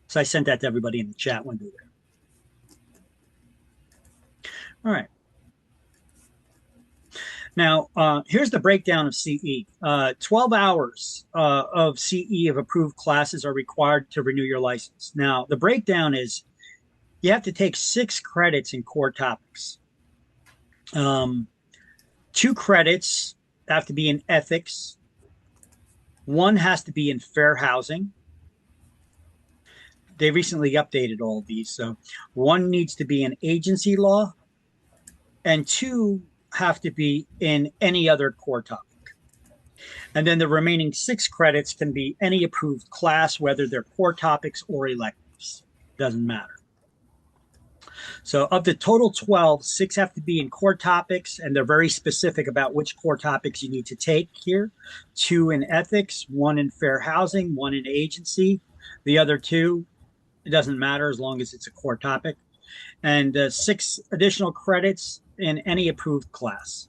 So I sent that to everybody in the chat window there. All right. Now, here's the breakdown of CE. 12 hours of CE of approved classes are required to renew your license. Now, the breakdown is you have to take 6 credits in core topics. 2 credits have to be in ethics. 1 has to be in fair housing. They recently updated all of these. So 1 needs to be in agency law, and 2 have to be in any other core topic. And then the remaining 6 credits can be any approved class, whether they're core topics or electives. Doesn't matter. So of the total 12, 6 have to be in core topics, and they're very specific about which core topics you need to take here. 2 in ethics, 1 in fair housing, 1 in agency. The other 2, it doesn't matter as long as it's a core topic. And 6 additional credits in any approved class.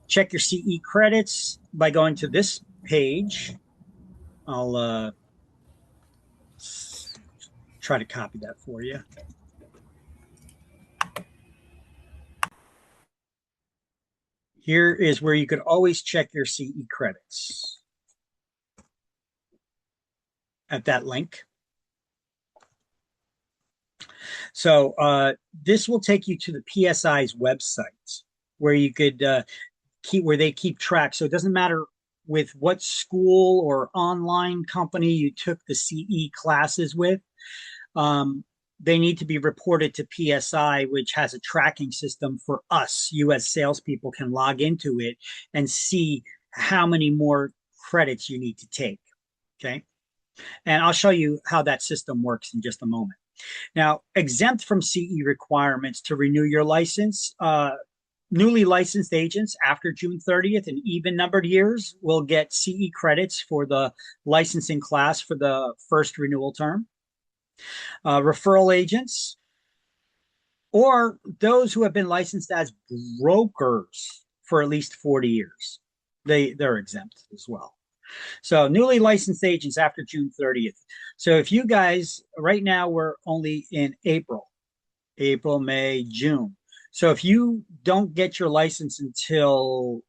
Check your CE credits by going to this page. I'll try to copy that for you. Here is where you could always check your CE credits at that link. So this will take you to the PSI's website where you could where they keep track. So it doesn't matter with what school or online company you took the CE classes with. They need to be reported to PSI, which has a tracking system for us. You as salespeople can log into it and see how many more credits you need to take. Okay. And I'll show you how that system works in just a moment. Now, exempt from CE requirements to renew your license, newly licensed agents after June 30th and even numbered years will get CE credits for the licensing class for the first renewal term. Referral agents or those who have been licensed as brokers for at least 40 years, they're exempt as well. So newly licensed agents after June 30th. So if you guys, right now we're only in April, May, June. So if you don't get your license until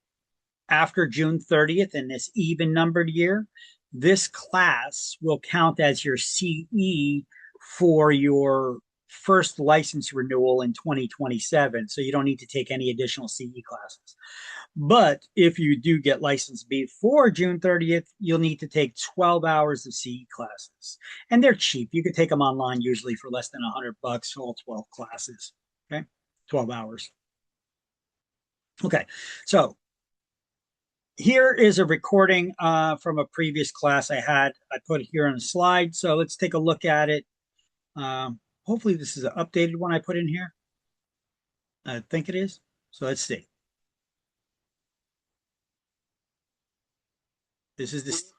after June 30th in this even numbered year, this class will count as your CE for your first license renewal in 2027. So you don't need to take any additional CE classes. But if you do get licensed before June 30th, you'll need to take 12 hours of CE classes. And they're cheap. You can take them online usually for less than $100, all 12 classes. Okay, 12 hours. Okay, so here is a recording from a previous class I had. I put it here on a slide. So let's take a look at it. Hopefully this is an updated one I put in here. I think it is. So let's see. This is this.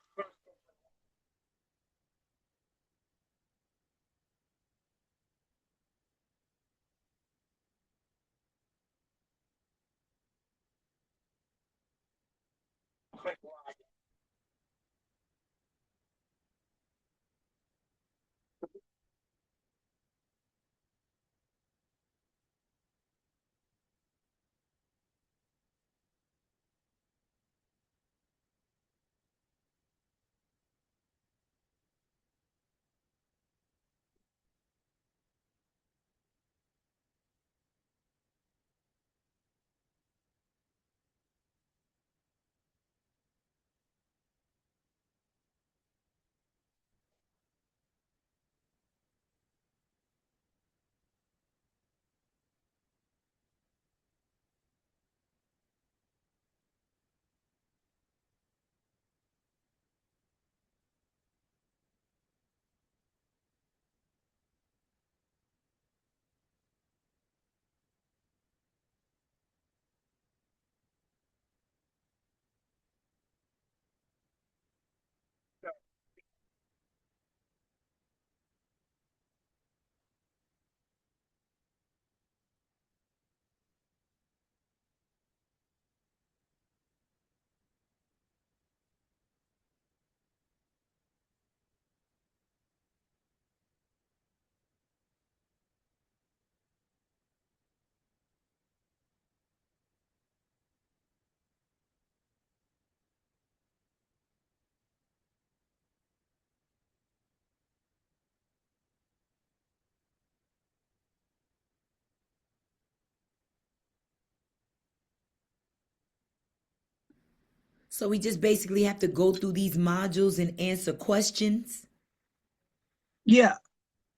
So we just basically have to go through these modules and answer questions. Yeah.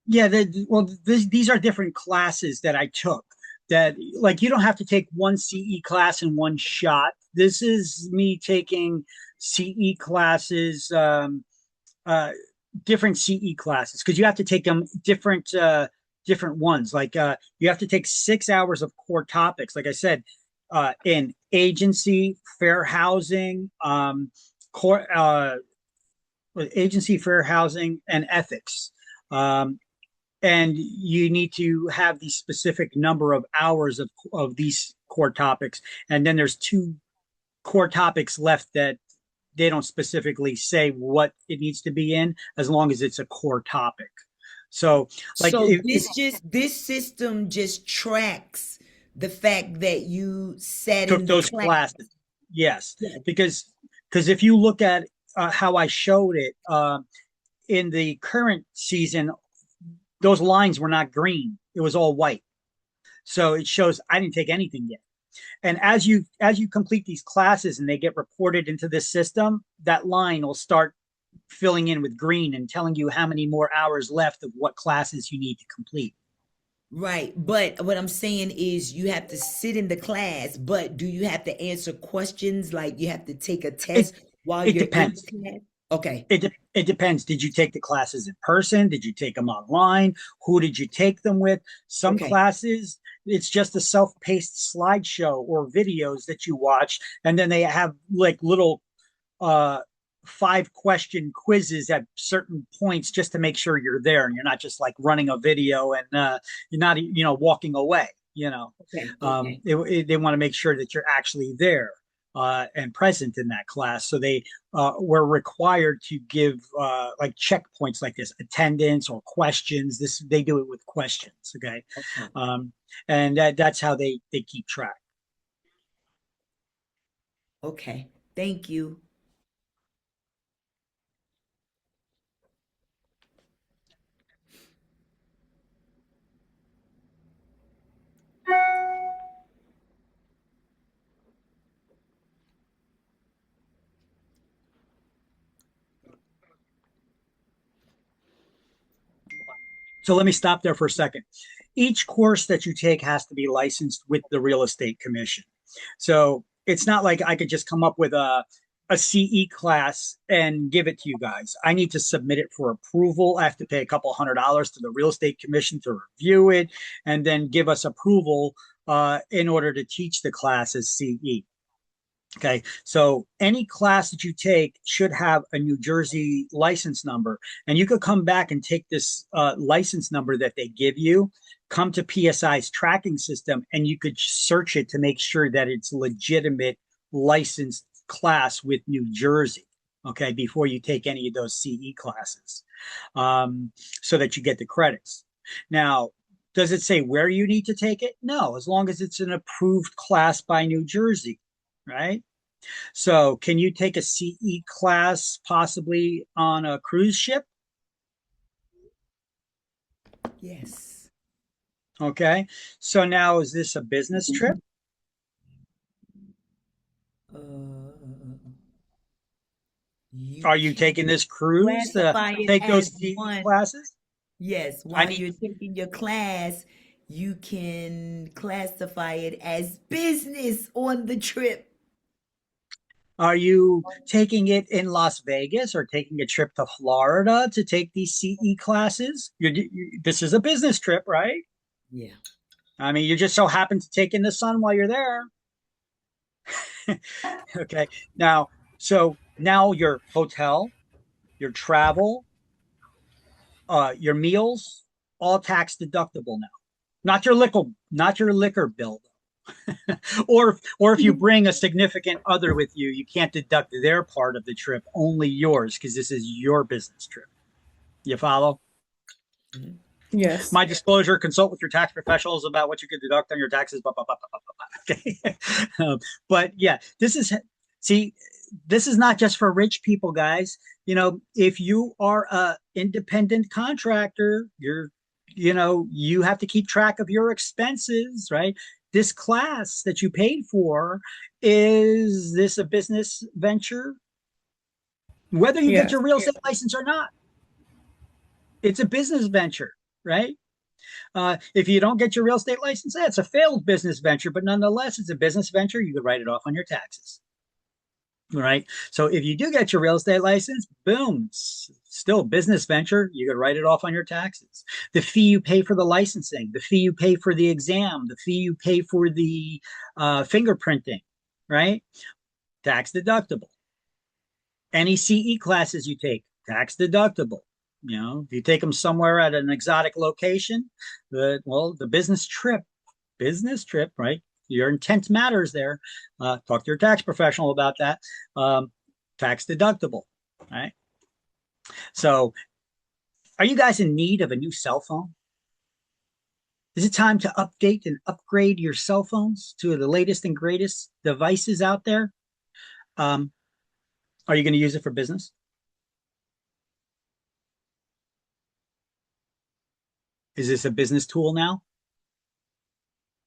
Yeah. These are different classes that I took that, like, you don't have to take one CE class in one shot. This is me taking CE classes, uh, different CE classes, because you have to take them different ones. Like, you have to take 6 hours of core topics. Like I said, in agency, fair housing, core, agency, fair housing, and ethics. Um, and you need to have the specific number of hours of these core topics. And then there's two core topics left that they don't specifically say what it needs to be in, as long as it's a core topic. So, like, so this system just tracks the fact that you sat took in those classes. Yes, because if you look at how I showed it in the current season, those lines were not green; it was all white. So it shows I didn't take anything yet. And as you complete these classes and they get reported into this system, that line will start filling in with green and telling you how many more hours left of what classes you need to complete. Right. But what I'm saying is you have to sit in the class, but do you have to answer questions? Like you have to take a test while you're depends. in the class? Okay. It depends. Did you take the classes in person? Did you take them online? Who did you take them with? Some classes, it's just a self-paced slideshow or videos that you watch, and then they have like little 5-question quizzes at certain points just to make sure you're there and you're not just like running a video and you're not walking away. They want to make sure that you're actually there and present in that class. So they were required to give like checkpoints like this, attendance or questions. They do it with questions. Okay. And that's how they keep track. Okay. Thank you. So let me stop there for a second. Each course that you take has to be licensed with the Real Estate Commission. So it's not like I could just come up with a CE class and give it to you guys. I need to submit it for approval. I have to pay a couple $100 to the Real Estate Commission to review it and then give us approval in order to teach the class as CE. Okay, so any class that you take should have a New Jersey license number, and you could come back and take this license number that they give you, come to PSI's tracking system, and you could search it to make sure that it's legitimate licensed class with New Jersey. Okay, before you take any of those CE classes, so that you get the credits. Now, does it say where you need to take it? No, as long as it's an approved class by New Jersey. Right? So can you take a CE class possibly on a cruise ship? Yes. Okay. So now, is this a business trip? Are you taking this cruise to take those CE classes? Yes. While you're taking your class, you can classify it as business on the trip. Are you taking it in Las Vegas or taking a trip to Florida to take these CE classes? This is a business trip, right? Yeah. I mean, you just so happen to take in the sun while you're there. Okay. Now your hotel, your travel, your meals, all tax deductible now. Not your liquor bill. or if you bring a significant other with you, you can't deduct their part of the trip, only yours, because this is your business trip. You follow? Yes. My disclosure: consult with your tax professionals about what you could deduct on your taxes. Blah, blah, blah, blah, blah, blah. Okay. But yeah, this is not just for rich people, guys. If you are a independent contractor, you have to keep track of your expenses, right? this class that you paid for, is this a business venture? Whether you get your real estate license or not, it's a business venture, right? If you don't get your real estate license, it's a failed business venture, but nonetheless, it's a business venture. You could write it off on your taxes, right? So if you do get your real estate license, boom, still a business venture. You could write it off on your taxes. The fee you pay for the licensing, the fee you pay for the exam, the fee you pay for the fingerprinting, right? Tax deductible. Any CE classes you take, tax deductible. You know, if you take them somewhere at an exotic location, the business trip, right? Your intent matters there. Talk to your tax professional about that. Tax deductible, right? So, are you guys in need of a new cell phone? Is it time to update and upgrade your cell phones to the latest and greatest devices out there? Are you going to use it for business? Is this a business tool now?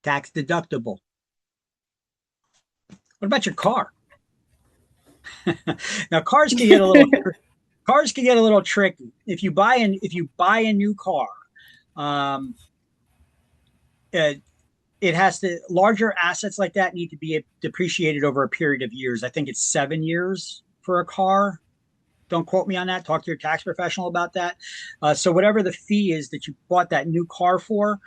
Tax deductible. What about your car? Now, cars can get a little tricky. If you buy a new car, it has to, larger assets like that need to be depreciated over a period of years. I think it's 7 years for a car. Don't quote me on that. Talk to your tax professional about that. So whatever the fee is that you bought that new car for,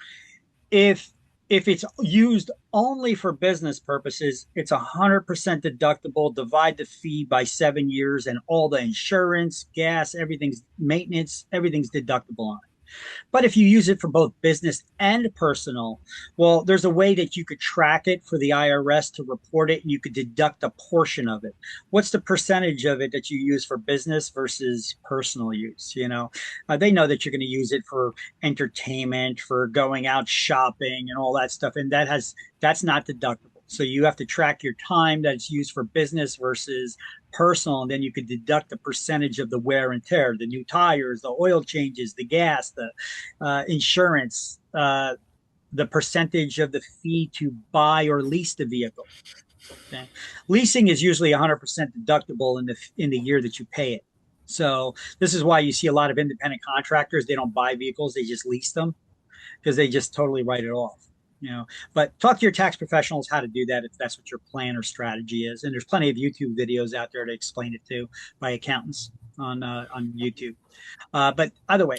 if it's used only for business purposes, it's 100% deductible. Divide the fee by 7 years, and all the insurance, gas, everything's maintenance, everything's deductible on it. But if you use it for both business and personal, well, there's a way that you could track it for the IRS to report it, and you could deduct a portion of it. What's the percentage of it that you use for business versus personal use? You know, they know that you're going to use it for entertainment, for going out shopping and all that stuff. And that's not deductible. So you have to track your time that it's used for business versus personal, and then you could deduct a percentage of the wear and tear, the new tires, the oil changes, the gas, the insurance, the percentage of the fee to buy or lease the vehicle. Okay? Leasing is usually 100% deductible in the year that you pay it. So this is why you see a lot of independent contractors, they don't buy vehicles, they just lease them because they just totally write it off. You know, but talk to your tax professionals how to do that if that's what your plan or strategy is. And there's plenty of YouTube videos out there to explain it to by accountants on YouTube. But either way,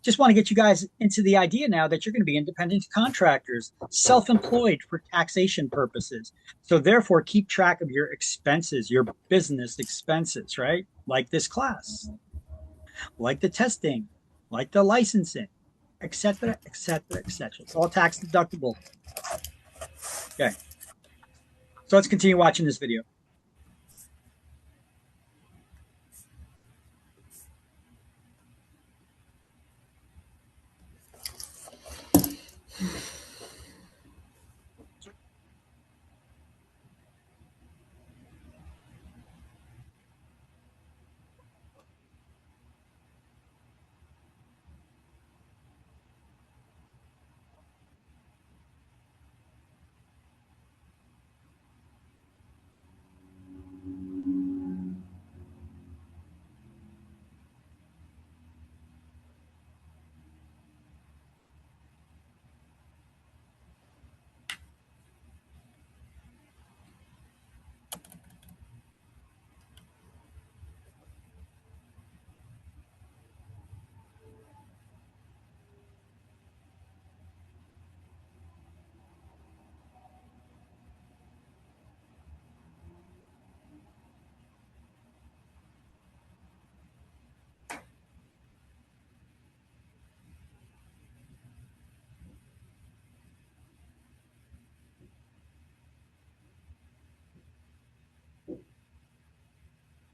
just want to get you guys into the idea now that you're going to be independent contractors, self-employed for taxation purposes. So therefore, keep track of your expenses, your business expenses, right? Like this class, like the testing, like the licensing, etc., etc., etc. It's all tax deductible. Okay. So let's continue watching this video.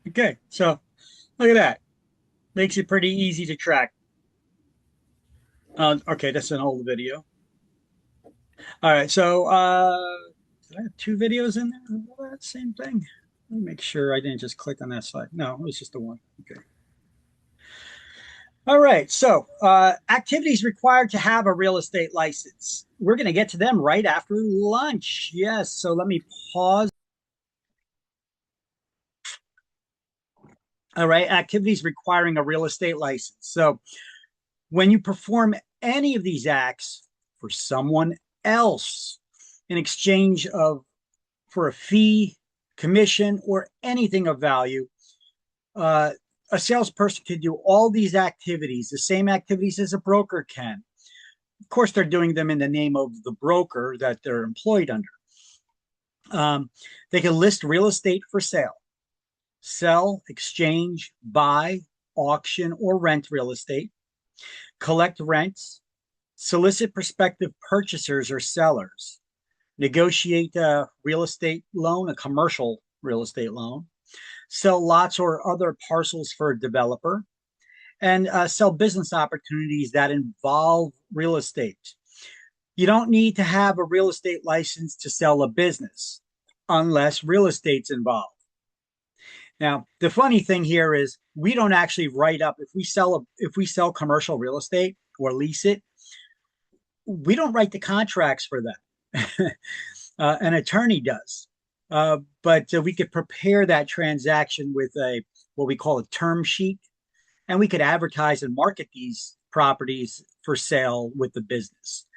Okay, so look at that. Makes it pretty easy to track. Okay, that's an old video. All right, so did I have 2 videos in there? That same thing. Let me make sure I didn't just click on that slide. No, it was just the one. Okay. All right. So activities required to have a real estate license. We're going to get to them right after lunch. Yes. So let me pause. All right. Activities requiring a real estate license. So when you perform any of these acts for someone else in exchange of for a fee, commission, or anything of value, a salesperson can do all these activities, the same activities as a broker can. Of course, they're doing them in the name of the broker that they're employed under. They can list real estate for sale, sell, exchange, buy, auction, or rent real estate, collect rents, solicit prospective purchasers or sellers, negotiate a real estate loan, a commercial real estate loan, sell lots or other parcels for a developer, and sell business opportunities that involve real estate. You don't need to have a real estate license to sell a business unless real estate's involved. Now, the funny thing here is we don't actually write up if we sell commercial real estate or lease it, we don't write the contracts for that. An attorney does. But we could prepare that transaction with what we call a term sheet, and we could advertise and market these properties for sale with the business.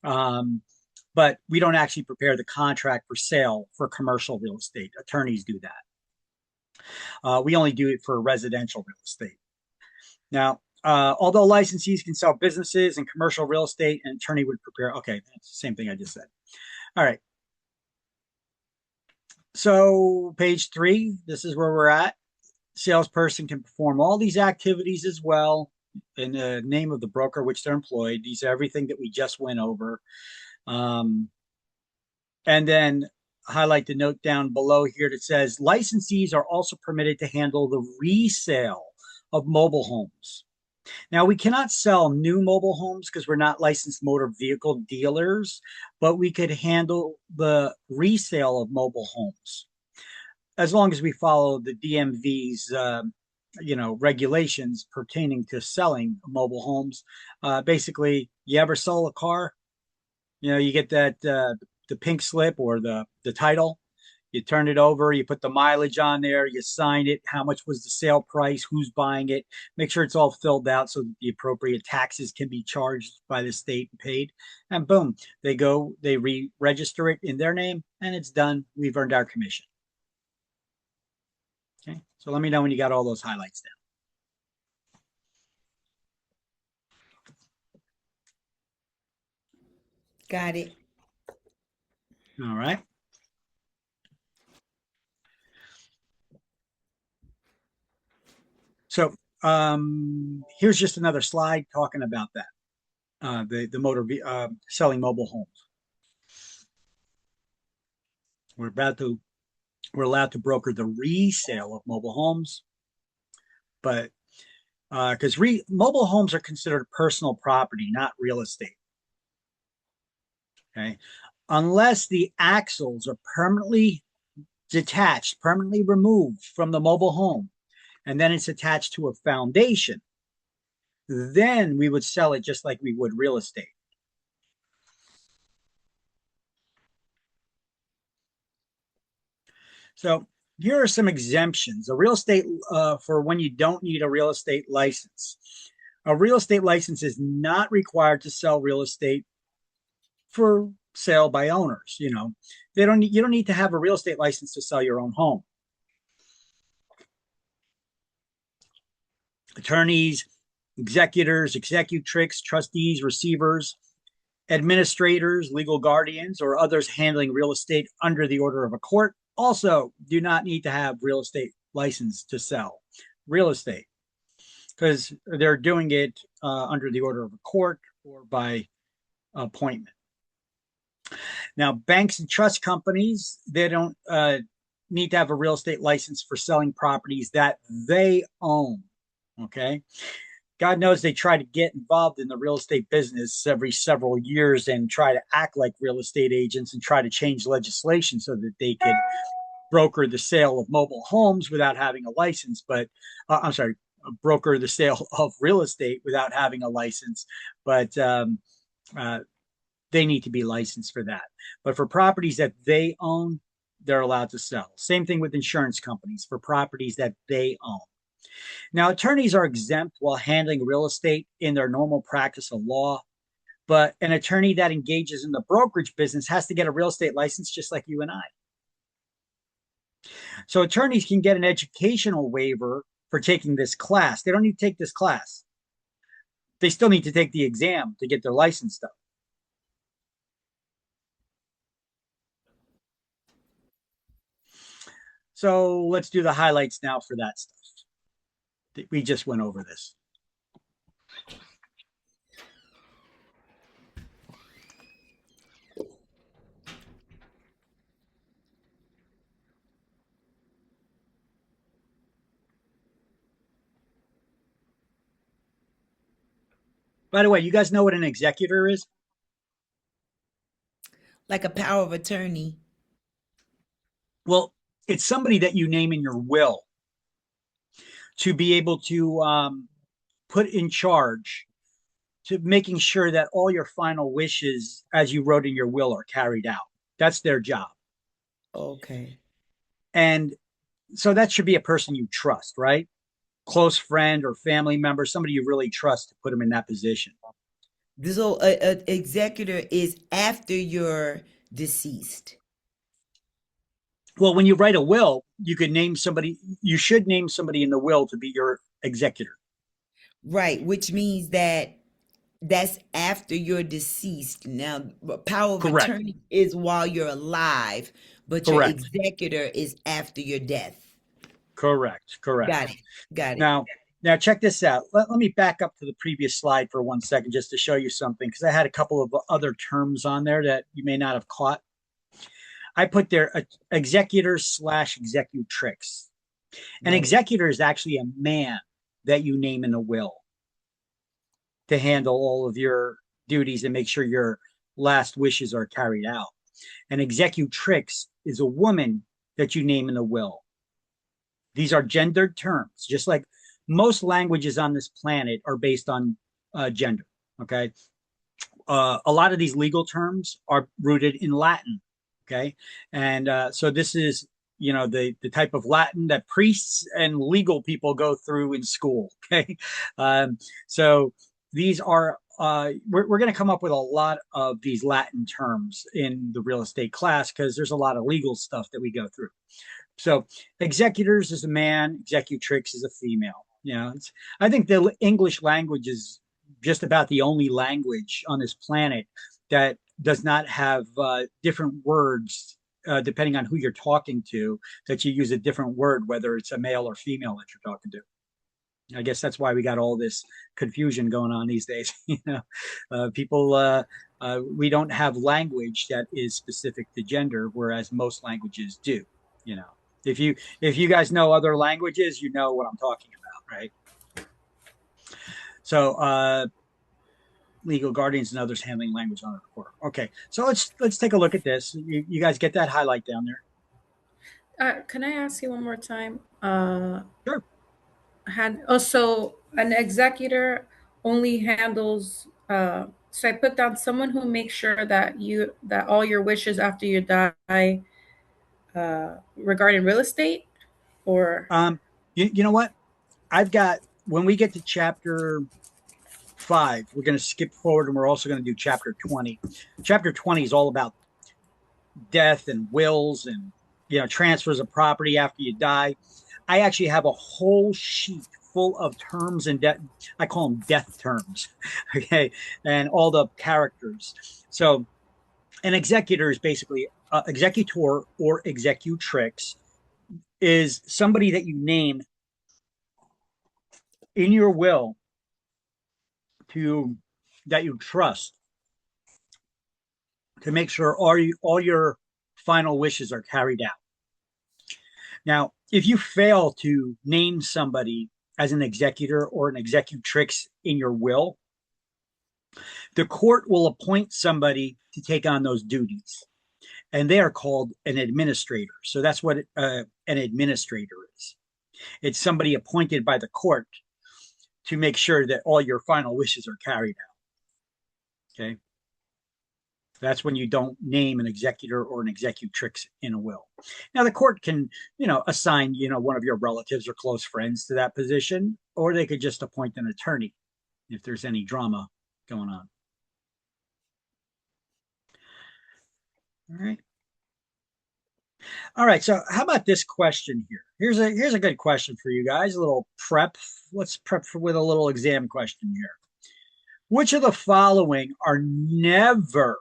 But we don't actually prepare the contract for sale for commercial real estate. Attorneys do that. We only do it for residential real estate. Now, although licensees can sell businesses and commercial real estate, an attorney would prepare. Okay, that's the same thing I just said. All right. So page 3, this is where we're at. Salesperson can perform all these activities as well in the name of the broker which they're employed. These are everything that we just went over. And then highlight the note down below here that says licensees are also permitted to handle the resale of mobile homes. Now, we cannot sell new mobile homes because we're not licensed motor vehicle dealers, but we could handle the resale of mobile homes as long as we follow the DMV's regulations pertaining to selling mobile homes. Basically, you ever sell a car? You get that the pink slip or the title. You turn it over, you put the mileage on there, you sign it, how much was the sale price, who's buying it, make sure it's all filled out so that the appropriate taxes can be charged by the state and paid. And boom, they re-register it in their name and it's done. We've earned our commission. Okay, so let me know when you got all those highlights down. Got it. All right. So here's just another slide talking about that, the motor selling mobile homes. We're allowed to broker the resale of mobile homes, but because mobile homes are considered personal property, not real estate. Okay, unless the axles are permanently detached, permanently removed from the mobile home, and then it's attached to a foundation, then we would sell it just like we would real estate. So here are some exemptions. A real estate for when you don't need a real estate license. A real estate license is not required to sell real estate for sale by owners. You don't need to have a real estate license to sell your own home. Attorneys, executors, executrix, trustees, receivers, administrators, legal guardians, or others handling real estate under the order of a court also do not need to have real estate license to sell real estate because they're doing it under the order of a court or by appointment. Now, banks and trust companies, they don't need to have a real estate license for selling properties that they own. Okay. God knows they try to get involved in the real estate business every several years and try to act like real estate agents and try to change legislation so that they could broker the sale of mobile homes without having a license. But broker the sale of real estate without having a license, but they need to be licensed for that. But for properties that they own, they're allowed to sell. Same thing with insurance companies for properties that they own. Now, attorneys are exempt while handling real estate in their normal practice of law, but an attorney that engages in the brokerage business has to get a real estate license just like you and I. So attorneys can get an educational waiver for taking this class. They don't need to take this class. They still need to take the exam to get their license though. So let's do the highlights now for that stuff. We just went over this. By the way, you guys know what an executor is? Like a power of attorney. Well, it's somebody that you name in your will to be able to put in charge to making sure that all your final wishes, as you wrote in your will, are carried out. That's their job. Okay. And so that should be a person you trust, right? Close friend or family member, somebody you really trust to put them in that position. So an executor is after you're deceased. Well, when you write a will, you could name somebody, you should name somebody in the will to be your executor. Right, which means that that's after you're deceased. Now, power of Correct. attorney is while you're alive, but your Correct. executor is after your death. Correct. Got it. Now check this out. Let me back up to the previous slide for 1 second just to show you something, because I had a couple of other terms on there that you may not have caught. I put there executors / executrix. An executor is actually a man that you name in a will to handle all of your duties and make sure your last wishes are carried out. An executrix is a woman that you name in the will. These are gendered terms, just like most languages on this planet are based on gender. Okay. A lot of these legal terms are rooted in Latin. Okay. And so this is, the type of Latin that priests and legal people go through in school. Okay. So these are, we're going to come up with a lot of these Latin terms in the real estate class because there's a lot of legal stuff that we go through. So executors is a man, executrix is a female. I think the English language is just about the only language on this planet that does not have different words depending on who you're talking to, that you use a different word, whether it's a male or female that you're talking to. I guess that's why we got all this confusion going on these days. People, we don't have language that is specific to gender, whereas most languages do. If you guys know other languages, you know what I'm talking about, right? So legal guardians and others handling language on the court. Okay, so let's take a look at this. You guys get that highlight down there? Can I ask you one more time? Sure. So an executor only handles. So I put down someone who makes sure that all your wishes after you die. Regarding real estate, or you know what? I've got, when we get to chapter 5, we're going to skip forward and we're also going to do chapter 20. Chapter 20 is all about death and wills and transfers of property after you die. I actually have a whole sheet full of terms and I call them death terms. Okay, and all the characters. So an executor is basically executor or executrix is somebody that you name in your will that you trust to make sure all your final wishes are carried out. Now, if you fail to name somebody as an executor or an executrix in your will, the court will appoint somebody to take on those duties. And they are called an administrator. So that's what an administrator is. It's somebody appointed by the court to make sure that all your final wishes are carried out. Okay. That's when you don't name an executor or an executrix in a will. Now, the court can, assign, one of your relatives or close friends to that position, or they could just appoint an attorney if there's any drama going on. All right. All right. So how about this question here? Here's a good question for you guys. A little prep. Let's prep with a little exam question here. Which of the following are never,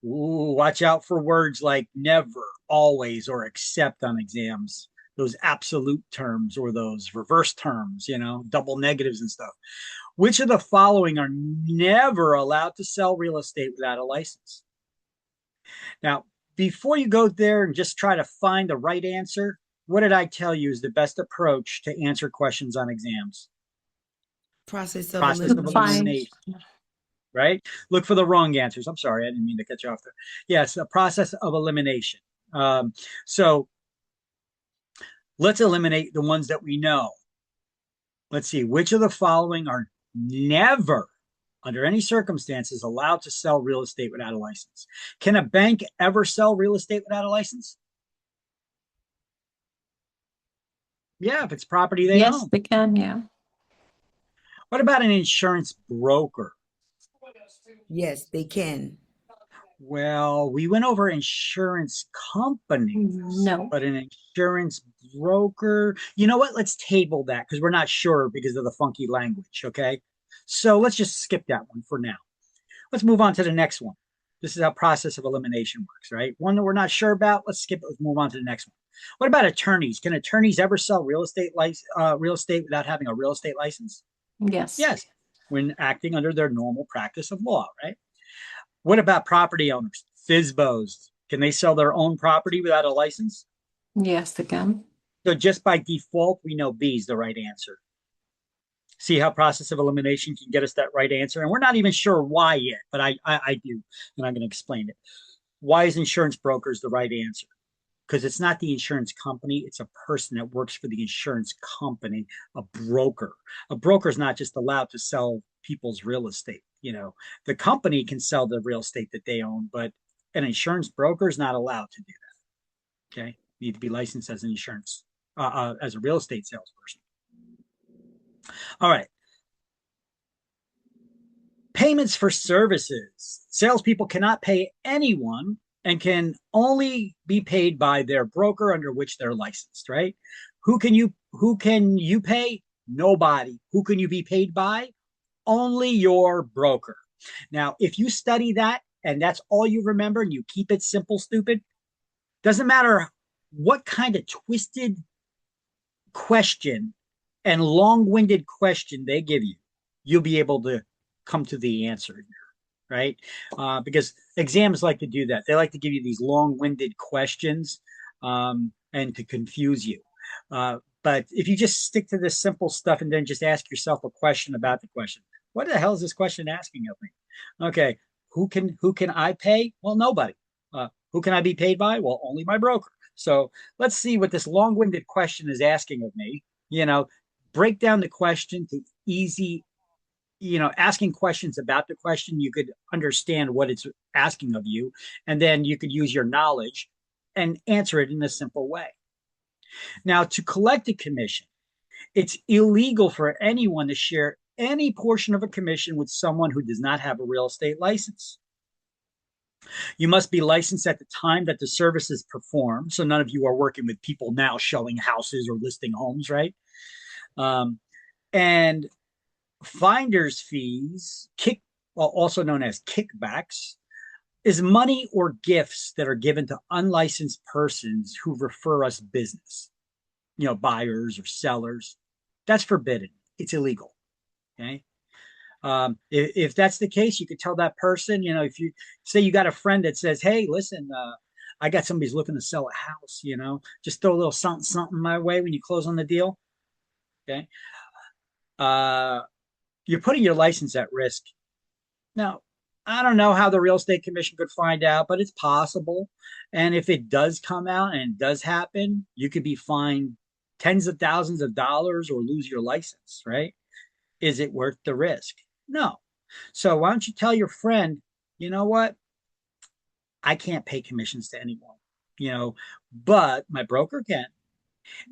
watch out for words like never, always, or except on exams, those absolute terms or those reverse terms, double negatives and stuff. Which of the following are never allowed to sell real estate without a license? Now, before you go there and just try to find the right answer, what did I tell you is the best approach to answer questions on exams? Process of elimination. Right? Look for the wrong answers. I'm sorry, I didn't mean to cut you off there. Yes, a process of elimination. So let's eliminate the ones that we know. Let's see, which of the following are never, under any circumstances, allowed to sell real estate without a license? Can a bank ever sell real estate without a license? Yeah, if it's property they own. Yes, they can, yeah. What about an insurance broker? Yes, they can. Well, we went over insurance companies. No. But an insurance broker, you know what? Let's table that because we're not sure because of the funky language, okay? So let's just skip that one for now. Let's move on to the next one. This is how process of elimination works, right? One that we're not sure about, let's skip it. Let's move on to the next one. What about attorneys? Can attorneys ever sell real estate without having a real estate license? Yes. Yes, when acting under their normal practice of law, right? What about property owners? FSBOs, can they sell their own property without a license? Yes, they can. So just by default, we know B is the right answer. See how process of elimination can get us that right answer? And we're not even sure why yet, but I do, and I'm going to explain it. Why is insurance brokers the right answer? Because it's not the insurance company, it's a person that works for the insurance company, a broker. A broker is not just allowed to sell people's real estate. The company can sell the real estate that they own, but an insurance broker is not allowed to do that. Okay, you need to be licensed as an insurance, as a real estate salesperson. All right. Payments for services. Salespeople cannot pay anyone and can only be paid by their broker under which they're licensed, right? Who can you pay? Nobody. Who can you be paid by? Only your broker. Now, if you study that and that's all you remember and you keep it simple, stupid, doesn't matter what kind of twisted question and long-winded question they give you, you'll be able to come to the answer here. Right? Because exams like to do that. They like to give you these long-winded questions and to confuse you. But if you just stick to this simple stuff and then just ask yourself a question about the question, what the hell is this question asking of me? Okay, who can I pay? Well, nobody. Who can I be paid by? Well, only my broker. So let's see what this long-winded question is asking of me. Break down the question to easy, asking questions about the question, you could understand what it's asking of you, and then you could use your knowledge and answer it in a simple way. Now, to collect a commission, it's illegal for anyone to share any portion of a commission with someone who does not have a real estate license. You must be licensed at the time that the service is performed. So none of you are working with people now showing houses or listing homes, right? And finder's fees, also known as kickbacks, is money or gifts that are given to unlicensed persons who refer us business, buyers or sellers. That's forbidden. It's illegal. Okay. If that's the case, you could tell that person, if you say you got a friend that says, hey, listen, I got somebody's looking to sell a house, just throw a little something my way when you close on the deal. Okay. You're putting your license at risk. Now, I don't know how the Real Estate Commission could find out, but it's possible. And if it does come out and it does happen, you could be fined tens of thousands of dollars or lose your license, right? Is it worth the risk? No. So why don't you tell your friend, you know what? I can't pay commissions to anyone, but my broker can.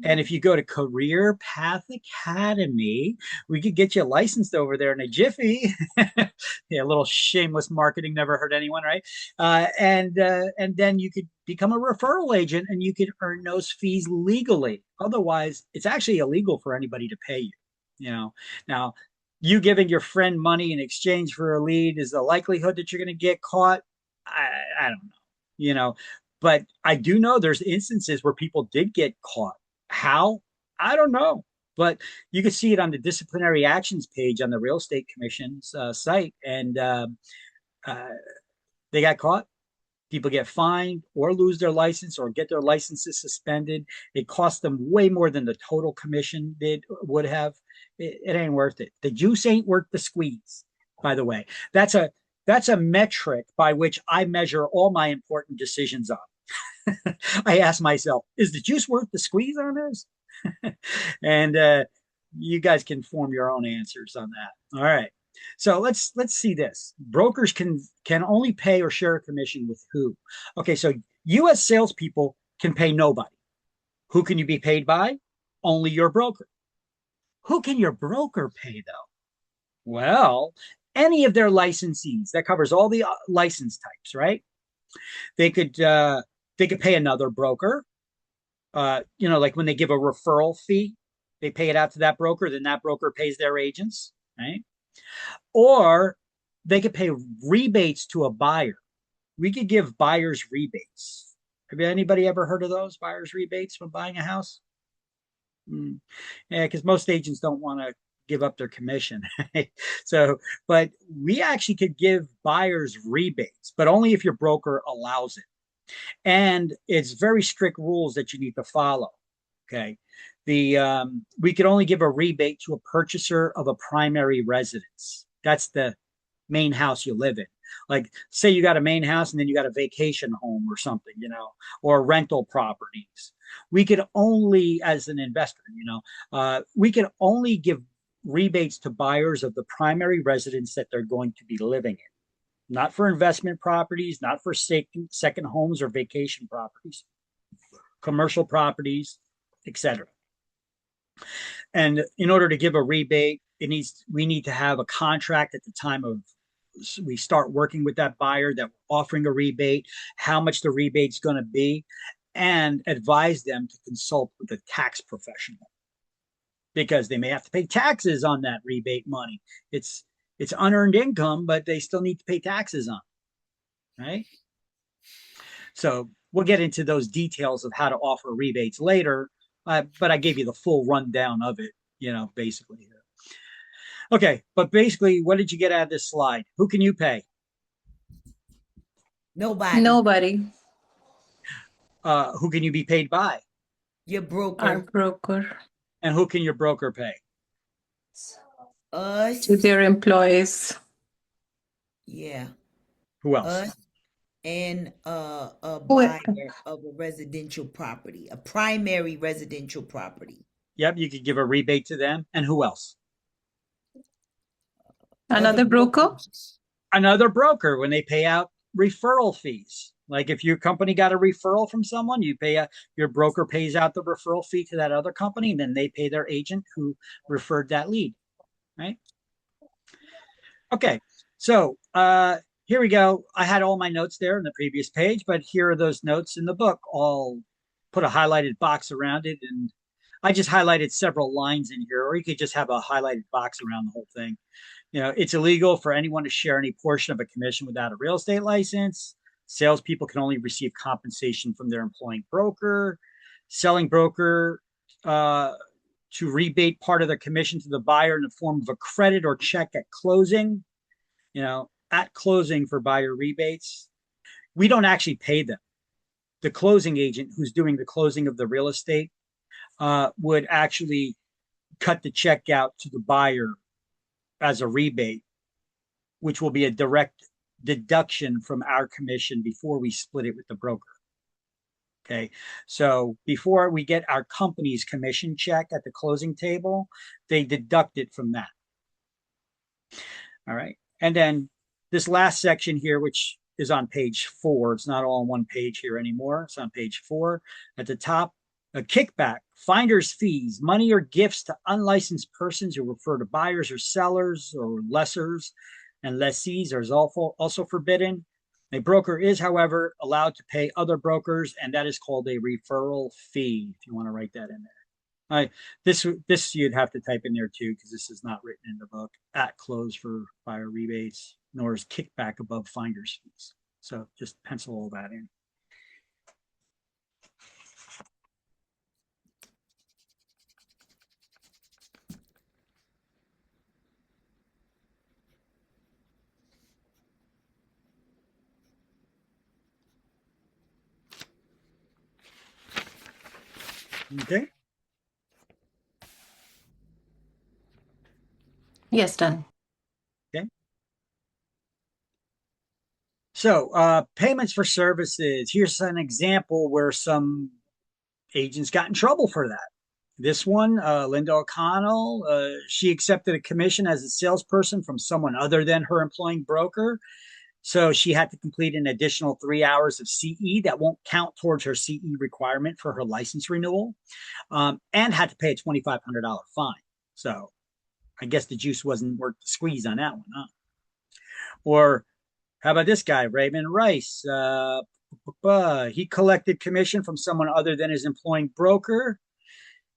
And if you go to Career Path Academy, we could get you licensed over there in a jiffy. Yeah, a little shameless marketing never hurt anyone, right? And then you could become a referral agent and you could earn those fees legally. Otherwise, it's actually illegal for anybody to pay you. Now you giving your friend money in exchange for a lead, is the likelihood that you're going to get caught? I don't know, but I do know there's instances where people did get caught. How? I don't know. But you can see it on the disciplinary actions page on the Real Estate Commission's site. And they got caught. People get fined or lose their license or get their licenses suspended. It costs them way more than the total commission would have. It ain't worth it. The juice ain't worth the squeeze, by the way. That's a metric by which I measure all my important decisions on. I ask myself, is the juice worth the squeeze on this? And you guys can form your own answers on that. All right. So let's see this. Brokers can only pay or share a commission with who? Okay, so U.S. salespeople can pay nobody. Who can you be paid by? Only your broker. Who can your broker pay, though? Well, any of their licensees. That covers all the license types, right? They could pay another broker. Like when they give a referral fee, they pay it out to that broker, then that broker pays their agents, right? Or they could pay rebates to a buyer. We could give buyers rebates. Have anybody ever heard of those buyers rebates when buying a house? Yeah, because most agents don't want to give up their commission. But we actually could give buyers rebates, but only if your broker allows it. And it's very strict rules that you need to follow. Okay. We could only give a rebate to a purchaser of a primary residence. That's the main house you live in. Like, say you got a main house and then you got a vacation home or something, or rental properties. We could only, as an investor, we could only give rebates to buyers of the primary residence that they're going to be living in. Not for investment properties, not for second homes or vacation properties, commercial properties, etc. And in order to give a rebate, we need to have a contract at the time of we start working with that buyer that we're offering a rebate, how much the rebate's going to be, and advise them to consult with a tax professional because they may have to pay taxes on that rebate money. It's unearned income, but they still need to pay taxes on it, right? So we'll get into those details of how to offer rebates later, but I gave you the full rundown of it, basically here. Okay, but basically, what did you get out of this slide? Who can you pay? Nobody. Who can you be paid by? Your broker. Our broker. And who can your broker pay? Us. To their employees. Yeah. Who else? Us and a buyer of a residential property, a primary residential property. Yep, you could give a rebate to them. And who else? Another broker? Another broker when they pay out referral fees. Like if your company got a referral from someone, your broker pays out the referral fee to that other company, and then they pay their agent who referred that lead, right? Okay, so here we go. I had all my notes there in the previous page, but here are those notes in the book. I'll put a highlighted box around it, and I just highlighted several lines in here, or you could just have a highlighted box around the whole thing. It's illegal for anyone to share any portion of a commission without a real estate license. Salespeople can only receive compensation from their employing broker. Selling broker to rebate part of the commission to the buyer in the form of a credit or check at closing. At closing for buyer rebates, we don't actually pay them. The closing agent who's doing the closing of the real estate would actually cut the check out to the buyer as a rebate, which will be a direct deduction from our commission before we split it with the broker. Okay, so before we get our company's commission check at the closing table, they deduct it from that. All right. And then this last section here, which is on page 4, it's not all on one page here anymore. It's on page 4 at the top. A kickback, finder's fees, money or gifts to unlicensed persons who refer to buyers or sellers or lessors and lessees are also forbidden. A broker is, however, allowed to pay other brokers, and that is called a referral fee, if you want to write that in there. This you'd have to type in there too, because this is not written in the book. At close for buyer rebates, nor is kickback above finder's fees. So just pencil all that in. Okay. Yes, done. Okay. So payments for services. Here's an example where some agents got in trouble for that. This one, Linda O'Connell, she accepted a commission as a salesperson from someone other than her employing broker. So she had to complete an additional 3 hours of CE that won't count towards her CE requirement for her license renewal, and had to pay a $2,500 fine. So I guess the juice wasn't worth the squeeze on that one, huh? Or how about this guy, Raymond Rice? He collected commission from someone other than his employing broker.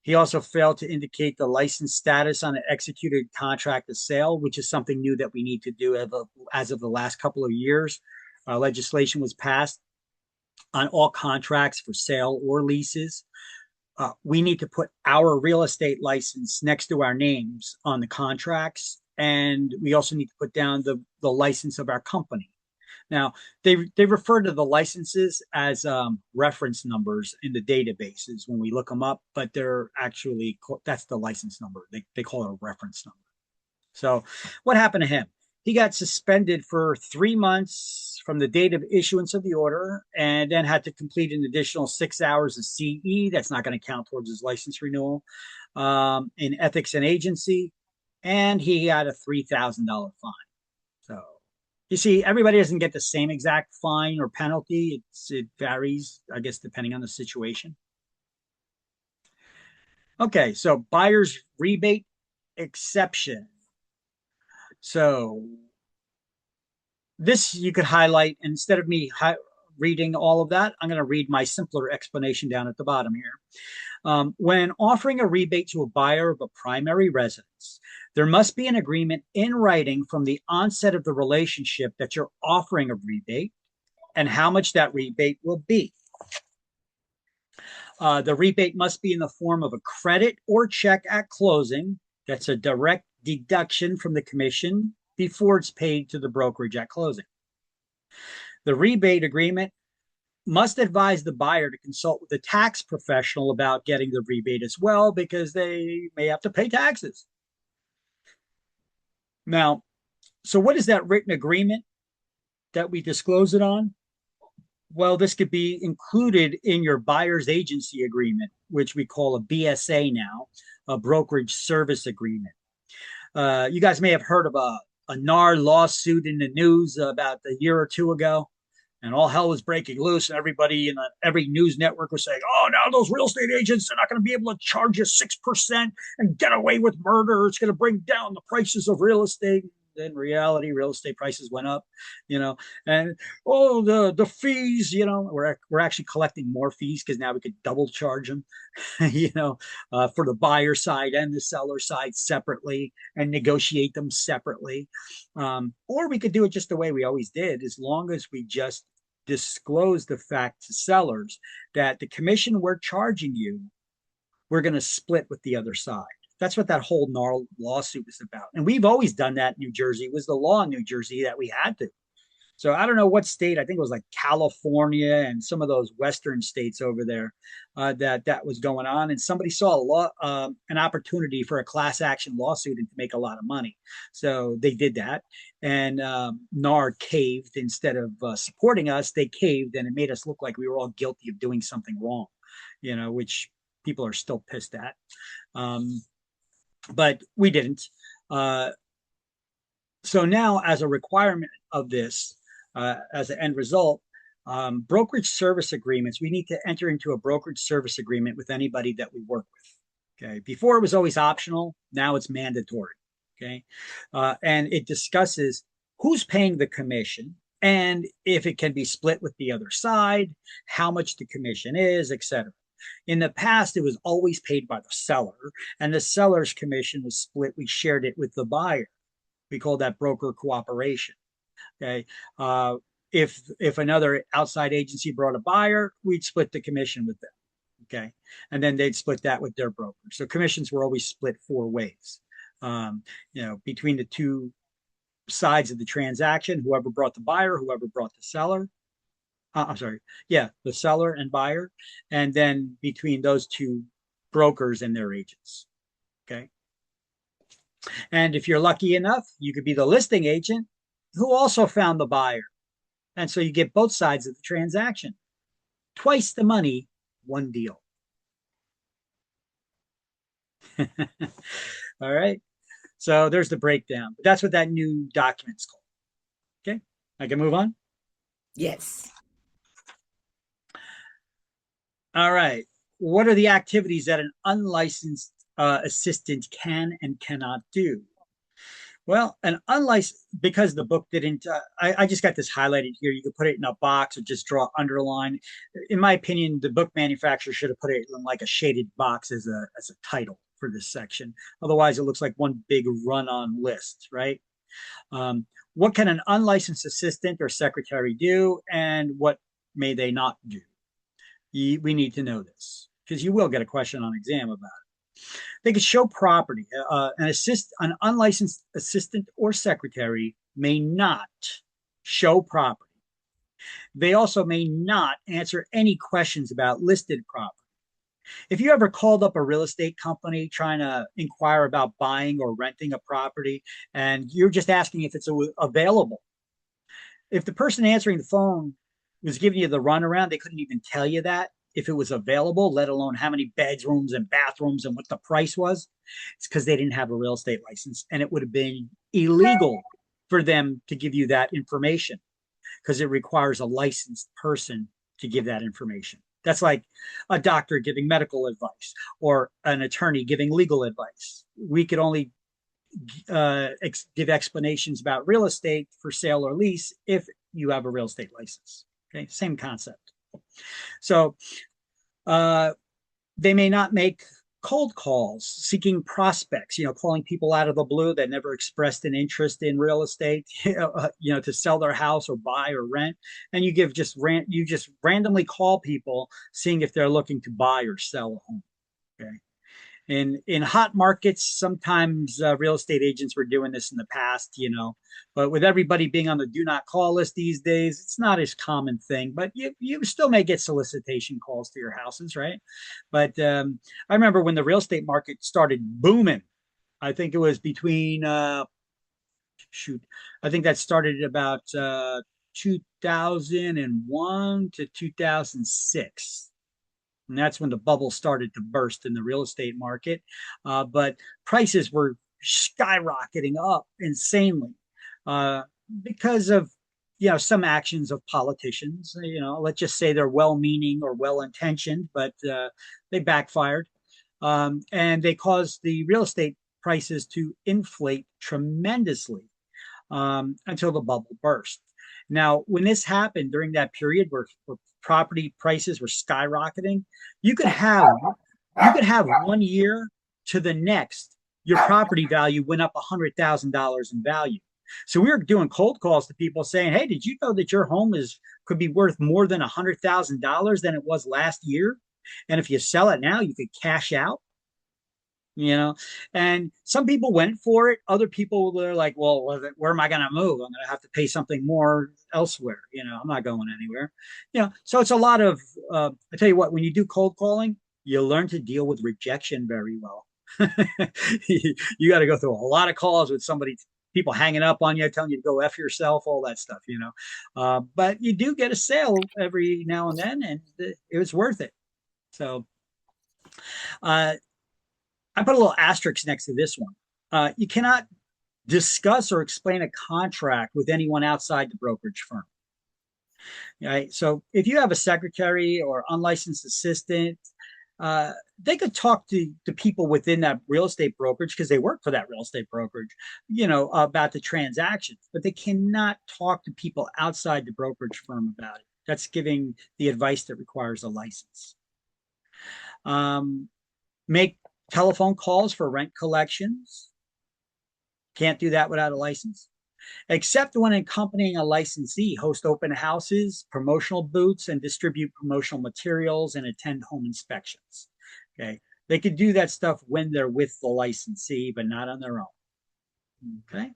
He also failed to indicate the license status on an executed contract of sale, which is something new that we need to do as of the last couple of years. Legislation was passed on all contracts for sale or leases. We need to put our real estate license next to our names on the contracts. And we also need to put down the license of our company. Now, they refer to the licenses as reference numbers in the databases when we look them up, but they're actually, that's the license number. They call it a reference number. So what happened to him? He got suspended for 3 months from the date of issuance of the order, and then had to complete an additional 6 hours of CE. That's not going to count towards his license renewal, in ethics and agency, and he got a $3,000 fine. So you see, everybody doesn't get the same exact fine or penalty. It varies, I guess, depending on the situation. Okay, so buyer's rebate exception. So this you could highlight. Instead of me reading all of that, I'm going to read my simpler explanation down at the bottom here. When offering a rebate to a buyer of a primary residence, there must be an agreement in writing from the onset of the relationship that you're offering a rebate and how much that rebate will be. The rebate must be in the form of a credit or check at closing. That's a direct deduction from the commission before it's paid to the brokerage at closing. The rebate agreement must advise the buyer to consult with a tax professional about getting the rebate as well, because they may have to pay taxes. Now, so what is that written agreement that we disclose it on? Well, this could be included in your buyer's agency agreement, which we call a BSA now, a brokerage service agreement. You guys may have heard of a NAR lawsuit in the news about a year or two ago, and all hell was breaking loose. And everybody in every news network was saying, oh, now those real estate agents are not going to be able to charge you 6% and get away with murder. It's going to bring down the prices of real estate. In reality, real estate prices went up, and the fees, we're actually collecting more fees because now we could double charge them, for the buyer side and the seller side separately, and negotiate them separately. Or we could do it just the way we always did, as long as we just disclose the fact to sellers that the commission we're charging you, we're going to split with the other side. That's what that whole NAR lawsuit was about. And we've always done that in New Jersey. It was the law in New Jersey that we had to. So I don't know what state, I think it was like California and some of those Western states over there, that was going on. And somebody saw an opportunity for a class action lawsuit and to make a lot of money. So they did that. And NAR caved. Instead of supporting us, they caved, and it made us look like we were all guilty of doing something wrong, which people are still pissed at. But we didn't. So now, as a requirement of this, as an end result, brokerage service agreements, we need to enter into a brokerage service agreement with anybody that we work with. Okay. Before it was always optional. Now it's mandatory. Okay. And it discusses who's paying the commission and if it can be split with the other side, how much the commission is, etc. In the past, it was always paid by the seller, and the seller's commission was split. We shared it with the buyer. We call that broker cooperation. Okay. If another outside agency brought a buyer, we'd split the commission with them. Okay. And then they'd split that with their broker. So commissions were always split 4 ways. Between the two sides of the transaction, whoever brought the buyer, whoever brought the seller. The seller and buyer, and then between those two brokers and their agents. Okay. And if you're lucky enough, you could be the listing agent who also found the buyer. And so you get both sides of the transaction. Twice the money, one deal. All right. So there's the breakdown. That's what that new document's called. Okay. I can move on? Yes. All right. What are the activities that an unlicensed assistant can and cannot do? Well, an unlicensed, because the book didn't, I just got this highlighted here. You could put it in a box or just draw underline. In my opinion, the book manufacturer should have put it in like a shaded box as a title for this section. Otherwise, it looks like one big run-on list, right? What can an unlicensed assistant or secretary do, and what may they not do? We need to know this because you will get a question on exam about it. They could show property. An unlicensed assistant or secretary may not show property. They also may not answer any questions about listed property. If you ever called up a real estate company trying to inquire about buying or renting a property, and you're just asking if it's available, if the person answering the phone was giving you the runaround, they couldn't even tell you that if it was available, let alone how many bedrooms and bathrooms and what the price was. It's because they didn't have a real estate license, and it would have been illegal for them to give you that information because it requires a licensed person to give that information. That's like a doctor giving medical advice or an attorney giving legal advice. We could only give explanations about real estate for sale or lease if you have a real estate license. Okay, same concept. So they may not make cold calls seeking prospects, calling people out of the blue that never expressed an interest in real estate, to sell their house or buy or rent. And you just randomly call people seeing if they're looking to buy or sell a home. Okay. In hot markets, sometimes real estate agents were doing this in the past, but with everybody being on the do not call list these days, it's not as common thing, but you still may get solicitation calls to your houses, right? But I remember when the real estate market started booming, I think it was between, I think that started about 2001 to 2006. And that's when the bubble started to burst in the real estate market. But prices were skyrocketing up insanely because of, some actions of politicians. Let's just say they're well-meaning or well-intentioned, but they backfired. And they caused the real estate prices to inflate tremendously until the bubble burst. Now, when this happened during that period where property prices were skyrocketing, you could have 1 year to the next, your property value went up $100,000 in value. So we were doing cold calls to people saying, hey, did you know that your home could be worth more than $100,000 than it was last year? And if you sell it now, you could cash out. And some people went for it. Other people were like, well, where am I going to move? I'm going to have to pay something more elsewhere. I'm not going anywhere. So it's a lot of, I tell you what, when you do cold calling, you learn to deal with rejection very well. You got to go through a lot of calls with people hanging up on you, telling you to go F yourself, all that stuff, but you do get a sale every now and then, and it was worth it. So, I put a little asterisk next to this one. You cannot discuss or explain a contract with anyone outside the brokerage firm. Right? So if you have a secretary or unlicensed assistant, they could talk to people within that real estate brokerage because they work for that real estate brokerage, about the transactions, but they cannot talk to people outside the brokerage firm about it. That's giving the advice that requires a license. Make telephone calls for rent collections. Can't do that without a license. Except when accompanying a licensee, host open houses, promotional booths, and distribute promotional materials and attend home inspections. Okay. They could do that stuff when they're with the licensee, but not on their own. Okay.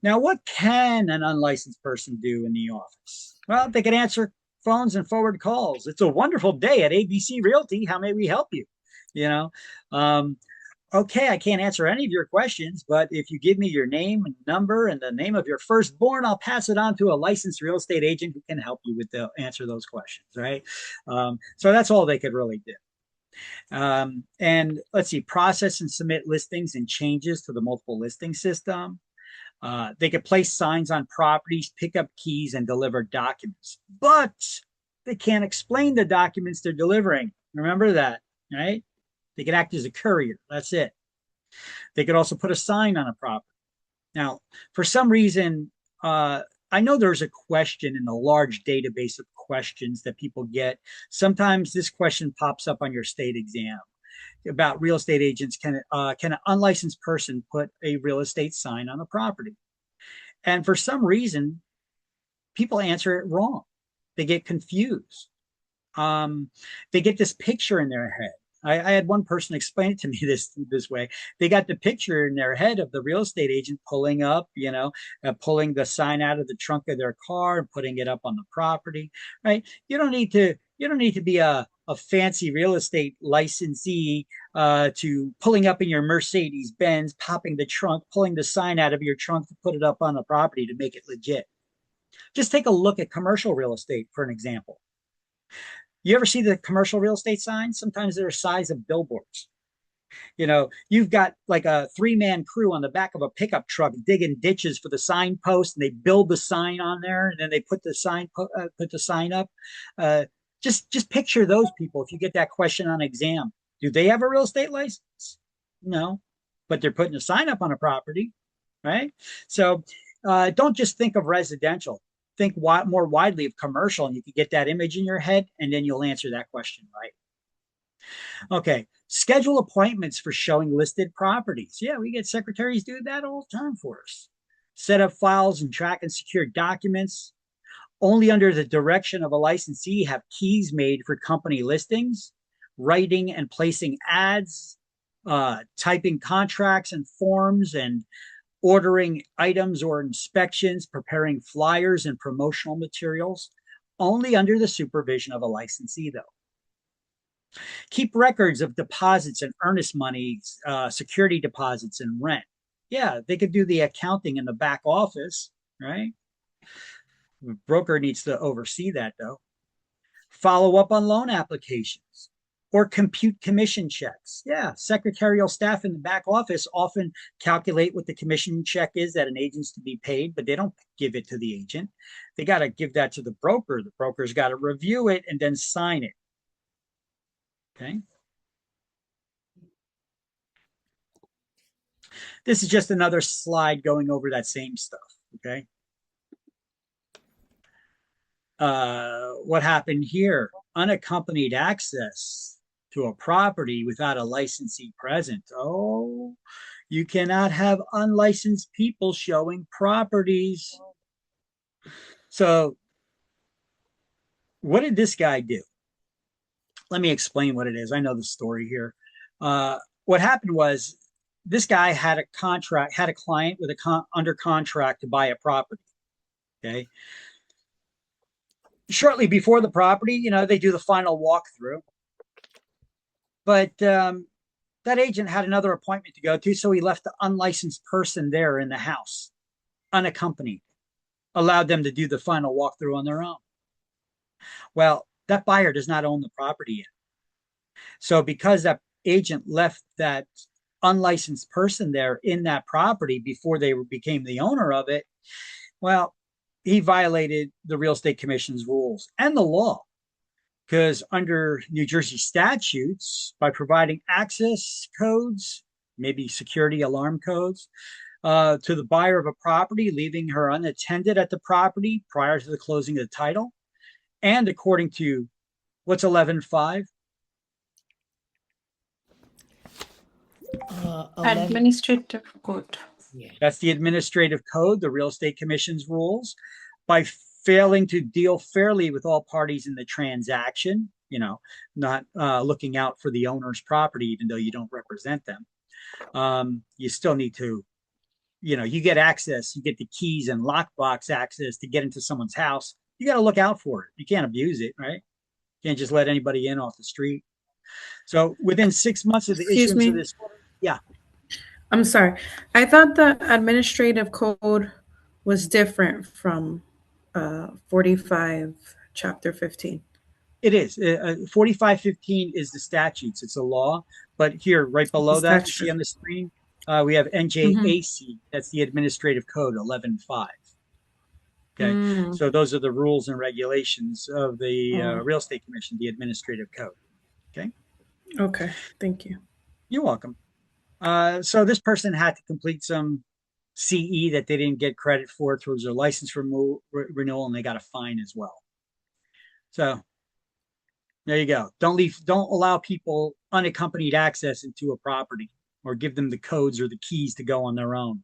Now, what can an unlicensed person do in the office? Well, they can answer phones and forward calls. It's a wonderful day at ABC Realty. How may we help you? Okay, I can't answer any of your questions, but if you give me your name and number and the name of your firstborn, I'll pass it on to a licensed real estate agent who can help you with answer those questions, right? So that's all they could really do. And let's see, process and submit listings and changes to the multiple listing system. They could place signs on properties, pick up keys, and deliver documents, but they can't explain the documents they're delivering. Remember that, right? They could act as a courier. That's it. They could also put a sign on a property. Now, for some reason, I know there's a question in the large database of questions that people get. Sometimes this question pops up on your state exam about real estate agents. Can an unlicensed person put a real estate sign on a property? And for some reason, people answer it wrong. They get confused. They get this picture in their head. I had one person explain it to me this way. They got the picture in their head of the real estate agent pulling up, pulling the sign out of the trunk of their car and putting it up on the property, right? You don't need to be a fancy real estate licensee to pulling up in your Mercedes Benz, popping the trunk, pulling the sign out of your trunk to put it up on the property to make it legit. Just take a look at commercial real estate for an example. You ever see the commercial real estate signs? Sometimes they're the size of billboards. You've got like a 3-man crew on the back of a pickup truck digging ditches for the signpost, and they build the sign on there, and then they put the sign up. Just picture those people. If you get that question on exam, do they have a real estate license? No, but they're putting a sign up on a property, right? So don't just think of residential. Think more widely of commercial, and you can get that image in your head, and then you'll answer that question right. Okay, schedule appointments for showing listed properties. Yeah, we get secretaries do that all the time for us. Set up files and track and secure documents. Only under the direction of a licensee have keys made for company listings, writing and placing ads, typing contracts and forms, and ordering items or inspections, preparing flyers and promotional materials, only under the supervision of a licensee, though. Keep records of deposits and earnest monies, security deposits and rent. Yeah, they could do the accounting in the back office, right? The broker needs to oversee that, though. Follow up on loan applications or compute commission checks. Yeah, secretarial staff in the back office often calculate what the commission check is that an agent's to be paid, but they don't give it to the agent. They got to give that to the broker. The broker's got to review it and then sign it. Okay. This is just another slide going over that same stuff. Okay. What happened here? Unaccompanied access to a property without a licensee present. Oh, you cannot have unlicensed people showing properties. So what did this guy do? Let me explain what it is. I know the story here. What happened was this guy had a client with under contract to buy a property. Okay. Shortly before the property, they do the final walkthrough. But that agent had another appointment to go to, so he left the unlicensed person there in the house, unaccompanied, allowed them to do the final walkthrough on their own. Well, that buyer does not own the property yet. So because that agent left that unlicensed person there in that property before they became the owner of it, well, he violated the Real Estate Commission's rules and the law. Because under New Jersey statutes, by providing access codes, maybe security alarm codes, to the buyer of a property, leaving her unattended at the property prior to the closing of the title, and according to what's 11.5? Administrative code. Yeah. That's the administrative code, the Real Estate Commission's rules. By failing to deal fairly with all parties in the transaction, not looking out for the owner's property, even though you don't represent them, you still need to, you get access, you get the keys and lockbox access to get into someone's house. You got to look out for it. You can't abuse it, right? You can't just let anybody in off the street. So within 6 months of the issuance of this, yeah. I'm sorry. I thought the administrative code was different from 45 chapter 15. It is. 4515 is the statutes. It's a law. But here, right below that, you see on the screen, we have NJAC. That's the administrative code, 11.5. Okay. So those are the rules and regulations of the Real Estate Commission, the administrative code. Okay. Okay. Thank you. You're welcome. So this person had to complete some CE that they didn't get credit for towards their license renewal, and they got a fine as well. So there you go. Don't allow people unaccompanied access into a property, or give them the codes or the keys to go on their own.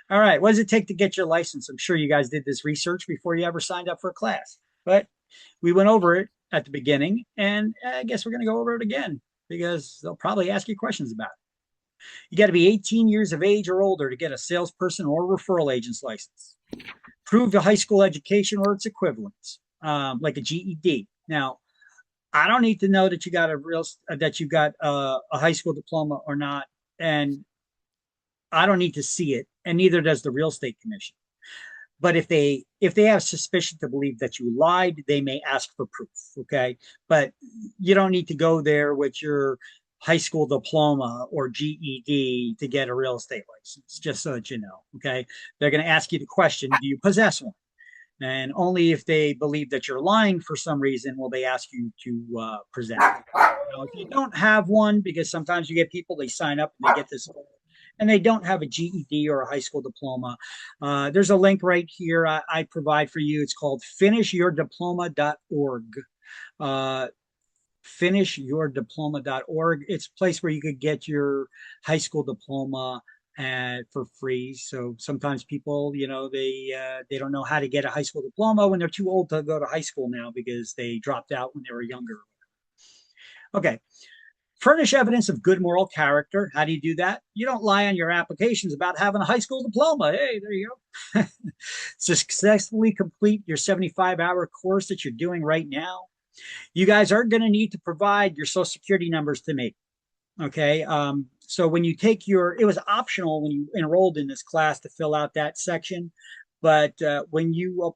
All right. What does it take to get your license? I'm sure you guys did this research before you ever signed up for a class, but we went over it at the beginning, and I guess we're going to go over it again, because they'll probably ask you questions about it. You got to be 18 years of age or older to get a salesperson or referral agent's license. Prove a high school education or its equivalent, like a GED. Now, I don't need to know that you got a high school diploma or not, and I don't need to see it, and neither does the Real Estate Commission. But if they have suspicion to believe that you lied, they may ask for proof. Okay, but you don't need to go there with your high school diploma or GED to get a real estate license, just so that you know. Okay, they're going to ask you the question, do you possess one? And only if they believe that you're lying for some reason will they ask you to present it. Now, if you don't have one, because sometimes you get people, they sign up and they get this, and they don't have a GED or a high school diploma, there's a link right here I provide for you. It's called finishyourdiploma.org. Finishyourdiploma.org. It's a place where you could get your high school diploma for free. So sometimes people, they don't know how to get a high school diploma when they're too old to go to high school now because they dropped out when they were younger. Okay. Furnish evidence of good moral character. How do you do that? You don't lie on your applications about having a high school diploma. Hey, there you go. Successfully complete your 75-hour course that you're doing right now. You guys are going to need to provide your social security numbers to me. Okay. So when you take it was optional when you enrolled in this class to fill out that section. But when you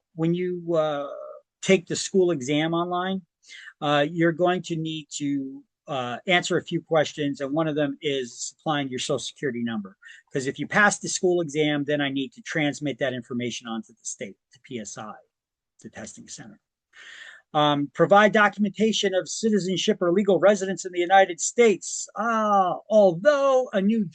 take the school exam online, you're going to need to answer a few questions, and one of them is supplying your social security number. Because if you pass the school exam, then I need to transmit that information onto the state, to PSI, the testing center. Provide documentation of citizenship or legal residence in the United States. Although a new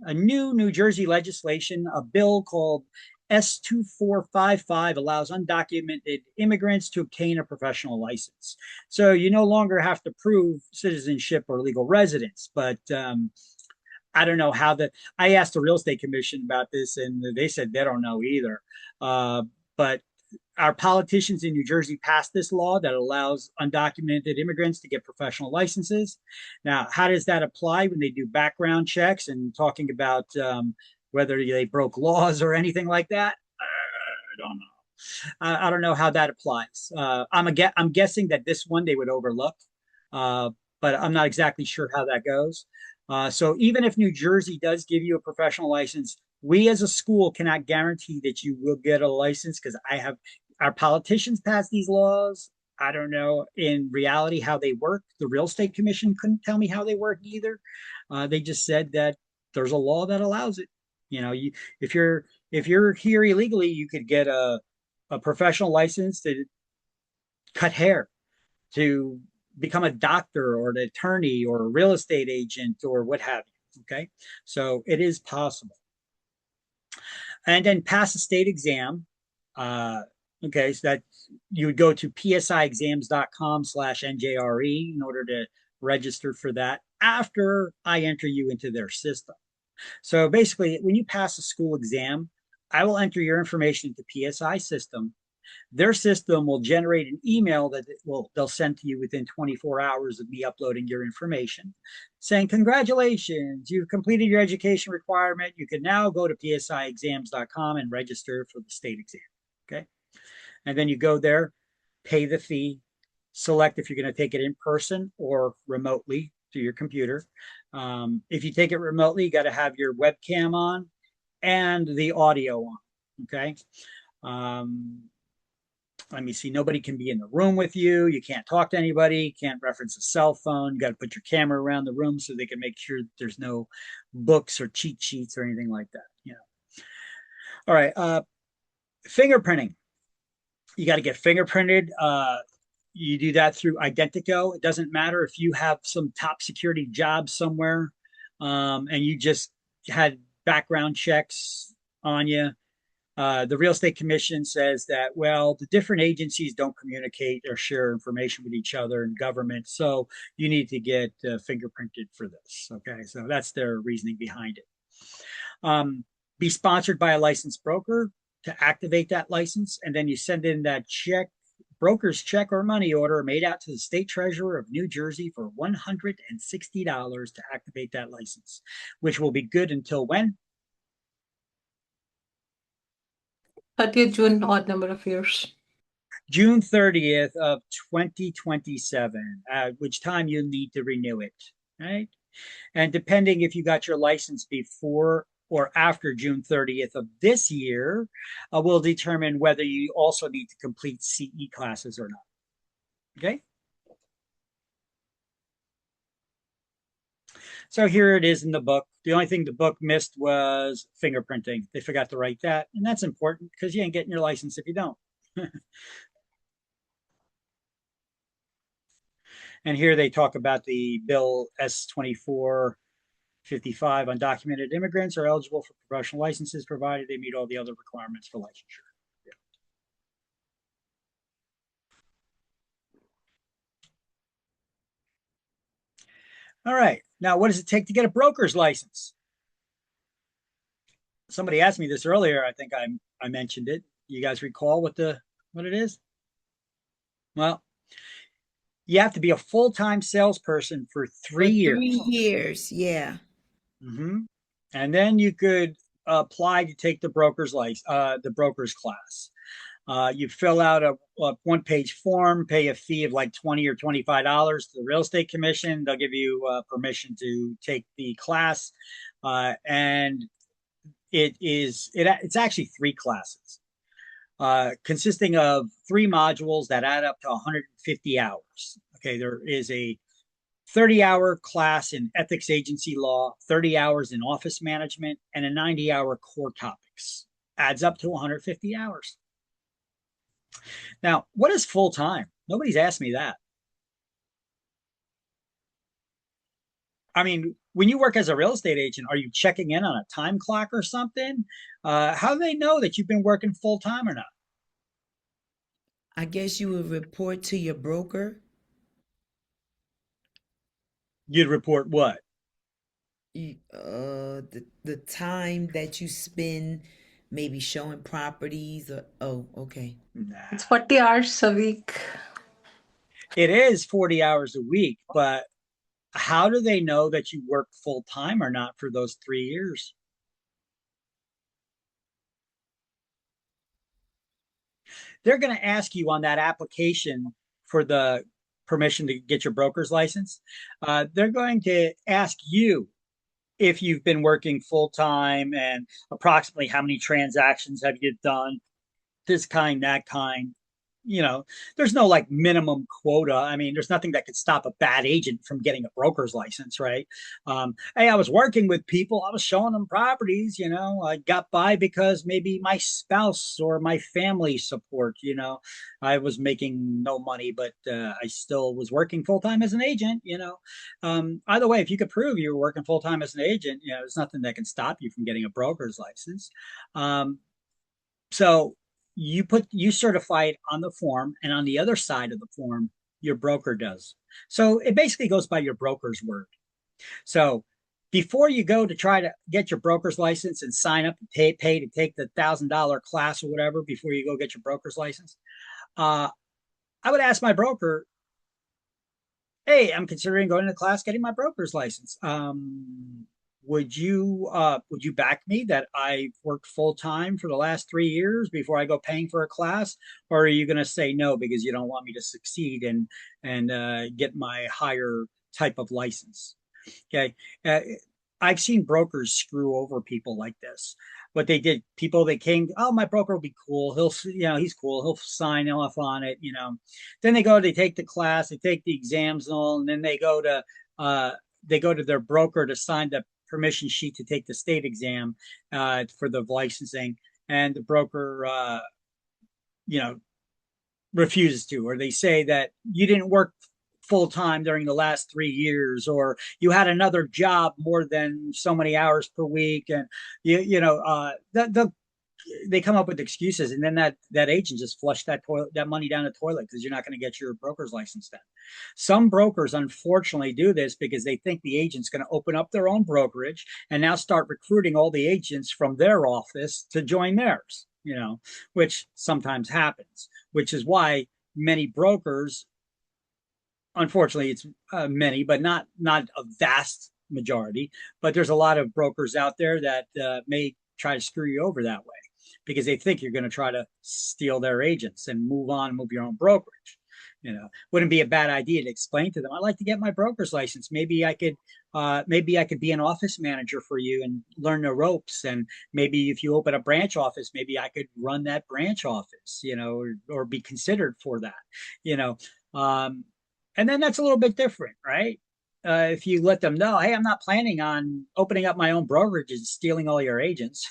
New Jersey legislation, a bill called S2455 allows undocumented immigrants to obtain a professional license. So you no longer have to prove citizenship or legal residence, but I don't know how I asked the Real Estate Commission about this, and they said they don't know either. But our politicians in New Jersey passed this law that allows undocumented immigrants to get professional licenses. Now, how does that apply when they do background checks and talking about whether they broke laws or anything like that? I don't know. I don't know how that applies. I'm guessing that this one they would overlook, but I'm not exactly sure how that goes. So even if New Jersey does give you a professional license, we as a school cannot guarantee that you will get a license, because our politicians pass these laws. I don't know in reality how they work. The Real Estate Commission couldn't tell me how they work either. They just said that there's a law that allows it. You know, if you're here illegally, you could get a professional license to cut hair, to become a doctor or an attorney or a real estate agent or what have you. Okay, so it is possible. And then pass a state exam. Okay, so that you would go to psiexams.com/NJRE in order to register for that after I enter you into their system. So basically, when you pass a school exam, I will enter your information into PSI system. Their system will generate an email that they'll send to you within 24 hours of me uploading your information, saying, congratulations, you've completed your education requirement. You can now go to psiexams.com and register for the state exam. Okay. And then you go there, pay the fee, select if you're going to take it in person or remotely through your computer. If you take it remotely, you got to have your webcam on and the audio on. Okay. Let me see. Nobody can be in the room with you. You can't talk to anybody. Can't reference a cell phone. You got to put your camera around the room so they can make sure there's no books or cheat sheets or anything like that. You know. All right. Fingerprinting. You got to get fingerprinted. You do that through Identico. It doesn't matter if you have some top security job somewhere and you just had background checks on you. The Real Estate Commission says that, well, the different agencies don't communicate or share information with each other in government, so you need to get fingerprinted for this. Okay, so that's their reasoning behind it. Be sponsored by a licensed broker to activate that license, and then you send in that check, broker's check or money order made out to the state treasurer of New Jersey for $160 to activate that license, which will be good until when? 30th June, odd number of years. June 30th of 2027, at which time you need to renew it, right? And depending if you got your license before or after June 30th of this year, will determine whether you also need to complete CE classes or not. Okay. So here it is in the book. The only thing the book missed was fingerprinting. They forgot to write that. And that's important because you ain't getting your license if you don't. And here they talk about the bill S-2455, undocumented immigrants are eligible for professional licenses provided they meet all the other requirements for licensure. All right. Now, what does it take to get a broker's license? Somebody asked me this earlier. I think I mentioned it. You guys recall what it is? Well, you have to be a full-time salesperson for 3 years. 3 years, yeah. Mm-hmm. And then you could apply to take the broker's class. You fill out a one-page form, pay a fee of like $20 or $25 to the Real Estate Commission. They'll give you permission to take the class, and it's actually 3 classes, consisting of 3 modules that add up to 150 hours. Okay, there is a 30-hour class in ethics agency law, 30 hours in office management, and a 90-hour core topics. Adds up to 150 hours. Now, what is full time? Nobody's asked me that. I mean, when you work as a real estate agent, are you checking in on a time clock or something? How do they know that you've been working full time or not? I guess you would report to your broker. You'd report what? The time that you spend maybe showing properties or okay. Nah. It's 40 hours a week. It is 40 hours a week, but how do they know that you work full time or not for those 3 years? They're going to ask you on that application for the permission to get your broker's license. They're going to ask you if you've been working full time and approximately how many transactions have you done, this kind, that kind, there's no like minimum quota. I mean, there's nothing that could stop a bad agent from getting a broker's license, right? Hey, I was working with people, I was showing them properties, I got by because maybe my spouse or my family support, I was making no money, but I still was working full time as an agent, Either way, if you could prove you were working full time as an agent, there's nothing that can stop you from getting a broker's license. So you certify it on the form, and on the other side of the form, your broker does. So it basically goes by your broker's word. So before you go to try to get your broker's license and sign up and pay to take the $1,000 class or whatever before you go get your broker's license, I would ask my broker, hey, I'm considering going to class, getting my broker's license. Would you back me that I worked full time for the last 3 years before I go paying for a class, or are you going to say no because you don't want me to succeed and get my higher type of license? Okay, I've seen brokers screw over people like this. What they did, people they came, oh, my broker will be cool. He's cool. He'll sign off on it. Then they take the class, they take the exams and all, and then they go to their broker to sign the permission sheet to take the state exam for the licensing, and the broker, refuses to, or they say that you didn't work full time during the last 3 years, or you had another job more than so many hours per week, and they come up with excuses, and then that agent just flushed that money down the toilet because you're not going to get your broker's license then. Some brokers unfortunately do this because they think the agent's going to open up their own brokerage and now start recruiting all the agents from their office to join theirs, which sometimes happens, which is why many brokers, unfortunately, it's many, but not a vast majority. But there's a lot of brokers out there that may try to screw you over that way because they think you're going to try to steal their agents and move your own brokerage. Wouldn't be a bad idea to explain to them, I'd like to get my broker's license. Maybe I could be an office manager for you and learn the ropes. And maybe if you open a branch office, maybe I could run that branch office, or be considered for that, and then that's a little bit different, right? If you let them know, hey, I'm not planning on opening up my own brokerage and stealing all your agents,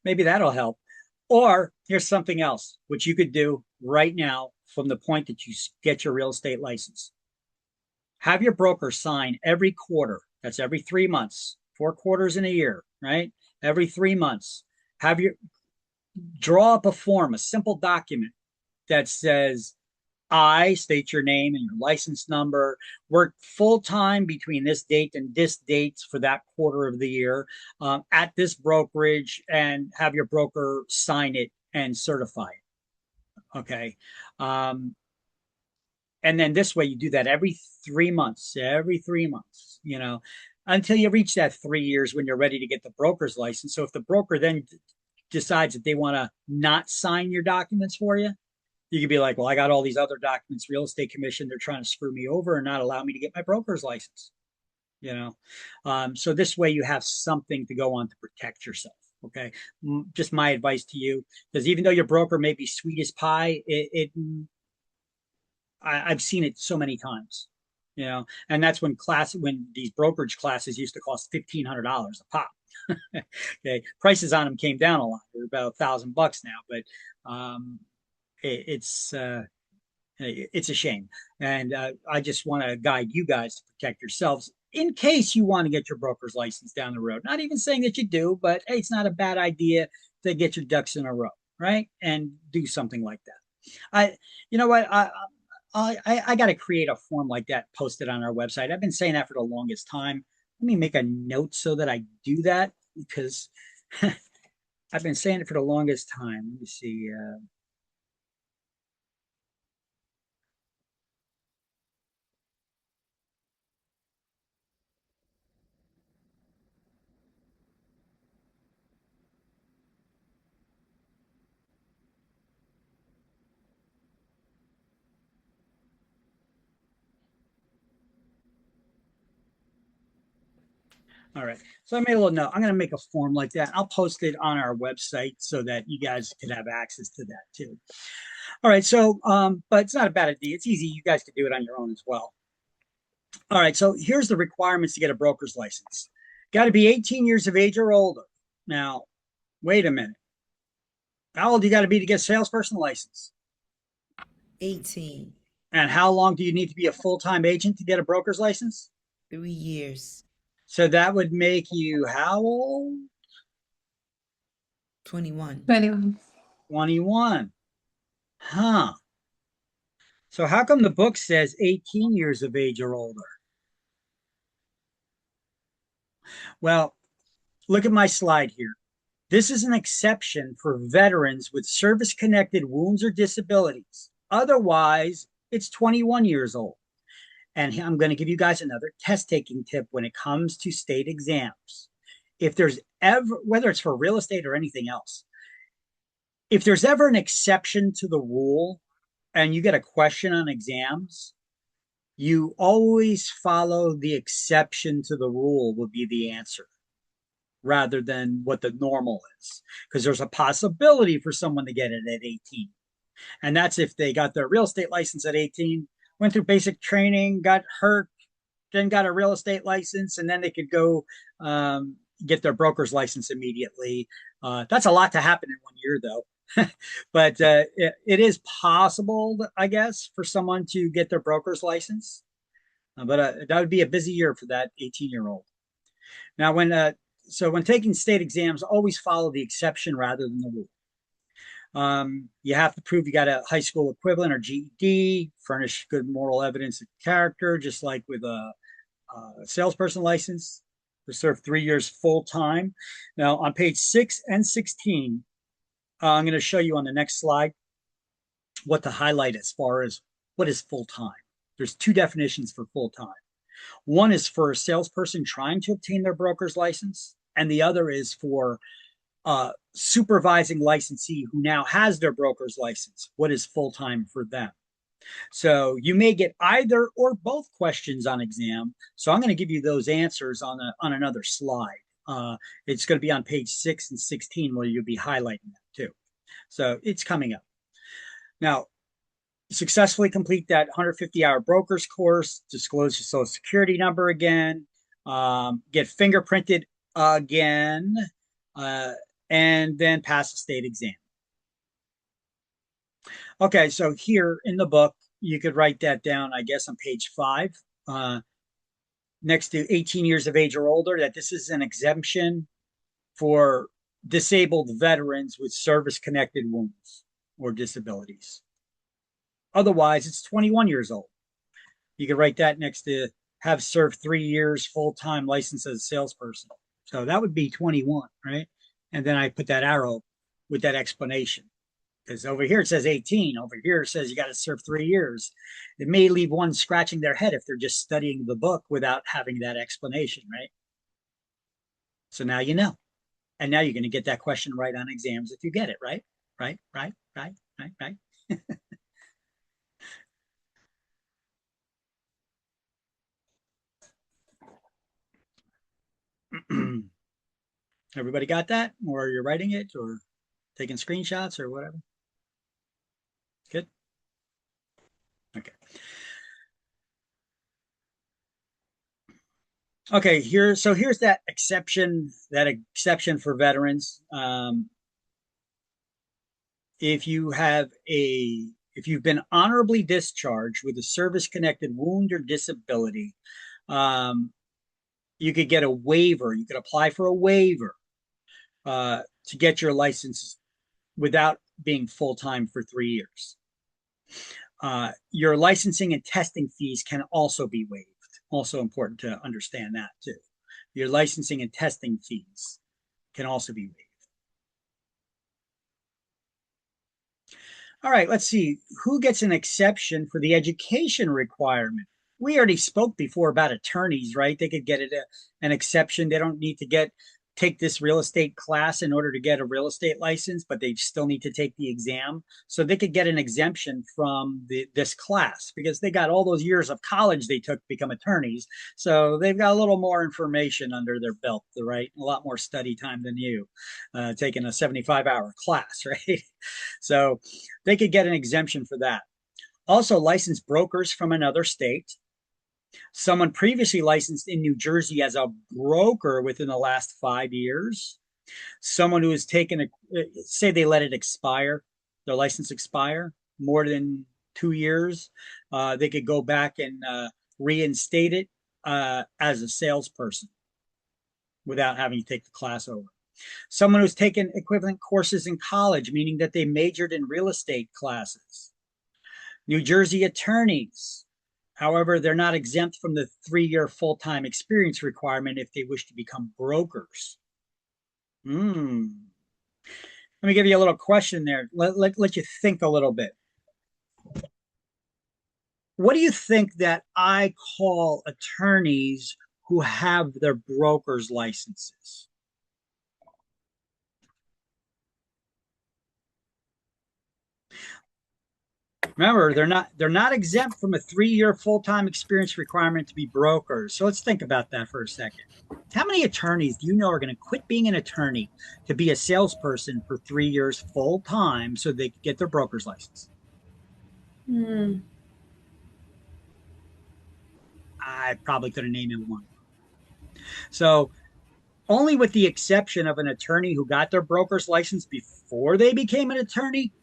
maybe that'll help. Or here's something else, which you could do right now from the point that you get your real estate license. Have your broker sign every quarter. That's every 3 months, 4 quarters in a year, right? Every 3 months. Draw up a form, a simple document that says, I state your name and your license number, work full time between this date and this date for that quarter of the year at this brokerage, and have your broker sign it and certify it. Okay. And then this way you do that every 3 months, until you reach that 3 years when you're ready to get the broker's license. So if the broker then decides that they want to not sign your documents for you, you could be like, well, I got all these other documents, real estate commission, they're trying to screw me over and not allow me to get my broker's license. So this way you have something to go on to protect yourself. Okay. Just my advice to you, because even though your broker may be sweet as pie, I've seen it so many times, and that's when these brokerage classes used to cost $1,500 a pop. Okay. Prices on them came down a lot. They're about $1,000 now, but, it's a shame, and I just want to guide you guys to protect yourselves in case you want to get your broker's license down the road. Not even saying that you do, but hey, it's not a bad idea to get your ducks in a row, right? And do something like that. You know what? I got to create a form like that, posted on our website. I've been saying that for the longest time. Let me make a note so that I do that, because I've been saying it for the longest time. Let me see. All right. So I made a little note. I'm going to make a form like that. I'll post it on our website so that you guys could have access to that too. All right. So, but it's not a bad idea. It's easy. You guys can do it on your own as well. All right. So here's the requirements to get a broker's license. Got to be 18 years of age or older. Now, wait a minute. How old do you got to be to get a salesperson license? 18. And how long do you need to be a full-time agent to get a broker's license? 3 years. So that would make you how old? 21. 21. 21. Huh. So how come the book says 18 years of age or older? Well, look at my slide here. This is an exception for veterans with service-connected wounds or disabilities. Otherwise, it's 21 years old. And I'm going to give you guys another test-taking tip when it comes to state exams. If there's ever, whether it's for real estate or anything else, if there's ever an exception to the rule and you get a question on exams, you always follow the exception to the rule will be the answer rather than what the normal is. Because there's a possibility for someone to get it at 18. And that's if they got their real estate license at 18, went through basic training, got hurt, then got a real estate license, and then they could go get their broker's license immediately. That's a lot to happen in 1 year, though. But it is possible, I guess, for someone to get their broker's license. But that would be a busy year for that 18-year-old. Now, when taking state exams, always follow the exception rather than the rule. You have to prove you got a high school equivalent or GED, furnish good moral evidence of character, just like with a salesperson license, to serve 3 years full time. Now, on page 6 and 16, I'm going to show you on the next slide what to highlight as far as what is full time. There's two definitions for full time. One is for a salesperson trying to obtain their broker's license, and the other is for supervising licensee who now has their broker's license. What is full-time for them? So you may get either or both questions on exam. So I'm going to give you those answers on another slide. It's going to be on page 6 and 16 where you'll be highlighting them too. So it's coming up. Now, successfully complete that 150-hour broker's course, disclose your social security number again, get fingerprinted again, and then pass the state exam. Okay, so here in the book, you could write that down, I guess, on page 5, next to 18 years of age or older, that this is an exemption for disabled veterans with service-connected wounds or disabilities. Otherwise, it's 21 years old. You could write that next to have served 3 years full-time license as a salesperson. So that would be 21, right? And then I put that arrow with that explanation. Because over here it says 18. Over here it says you got to serve 3 years. It may leave one scratching their head if they're just studying the book without having that explanation, right? So now you know. And now you're going to get that question right on exams if you get it, right? Right. Everybody got that? Or you're writing it or taking screenshots or whatever? Good. Okay. Okay, here's that exception for veterans. If you've been honorably discharged with a service-connected wound or disability, you could get a waiver. You could apply for a waiver to get your license without being full-time for 3 years. Your licensing and testing fees can also be waived. Also important to understand that too. Your licensing and testing fees can also be waived. All right, let's see. Who gets an exception for the education requirement? We already spoke before about attorneys, right? They could get an exception. They don't need to get take this real estate class in order to get a real estate license, but they still need to take the exam. So they could get an exemption from this class because they got all those years of college they took to become attorneys. So they've got a little more information under their belt, right? A lot more study time than you, taking a 75-hour class, right? So they could get an exemption for that. Also, licensed brokers from another state. Someone previously licensed in New Jersey as a broker within the last 5 years. Someone who has taken say they let it expire, their license expire more than 2 years, they could go back and reinstate it as a salesperson without having to take the class over. Someone who's taken equivalent courses in college, meaning that they majored in real estate classes. New Jersey attorneys. However, they're not exempt from the 3-year full-time experience requirement if they wish to become brokers. Let me give you a little question there. Let you think a little bit. What do you think that I call attorneys who have their broker's licenses? Remember, they're not exempt from a 3-year full-time experience requirement to be brokers. So let's think about that for a second. How many attorneys do you know are going to quit being an attorney to be a salesperson for 3 years full-time so they can get their broker's license? I probably couldn't name him one. So only with the exception of an attorney who got their broker's license before they became an attorney,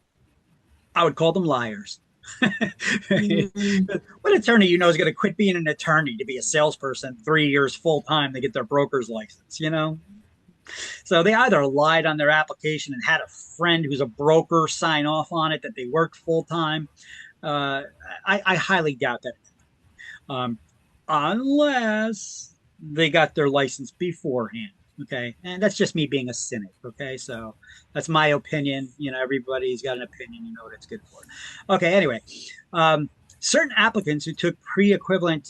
I would call them liars. What attorney you know is going to quit being an attorney to be a salesperson 3 years full time to get their broker's license, you know? So they either lied on their application and had a friend who's a broker sign off on it that they worked full time. I highly doubt that, unless they got their license beforehand. Okay. And that's just me being a cynic. Okay. So that's my opinion. You know, everybody's got an opinion. You know what it's good for. Okay. Anyway, certain applicants who took pre-equivalent,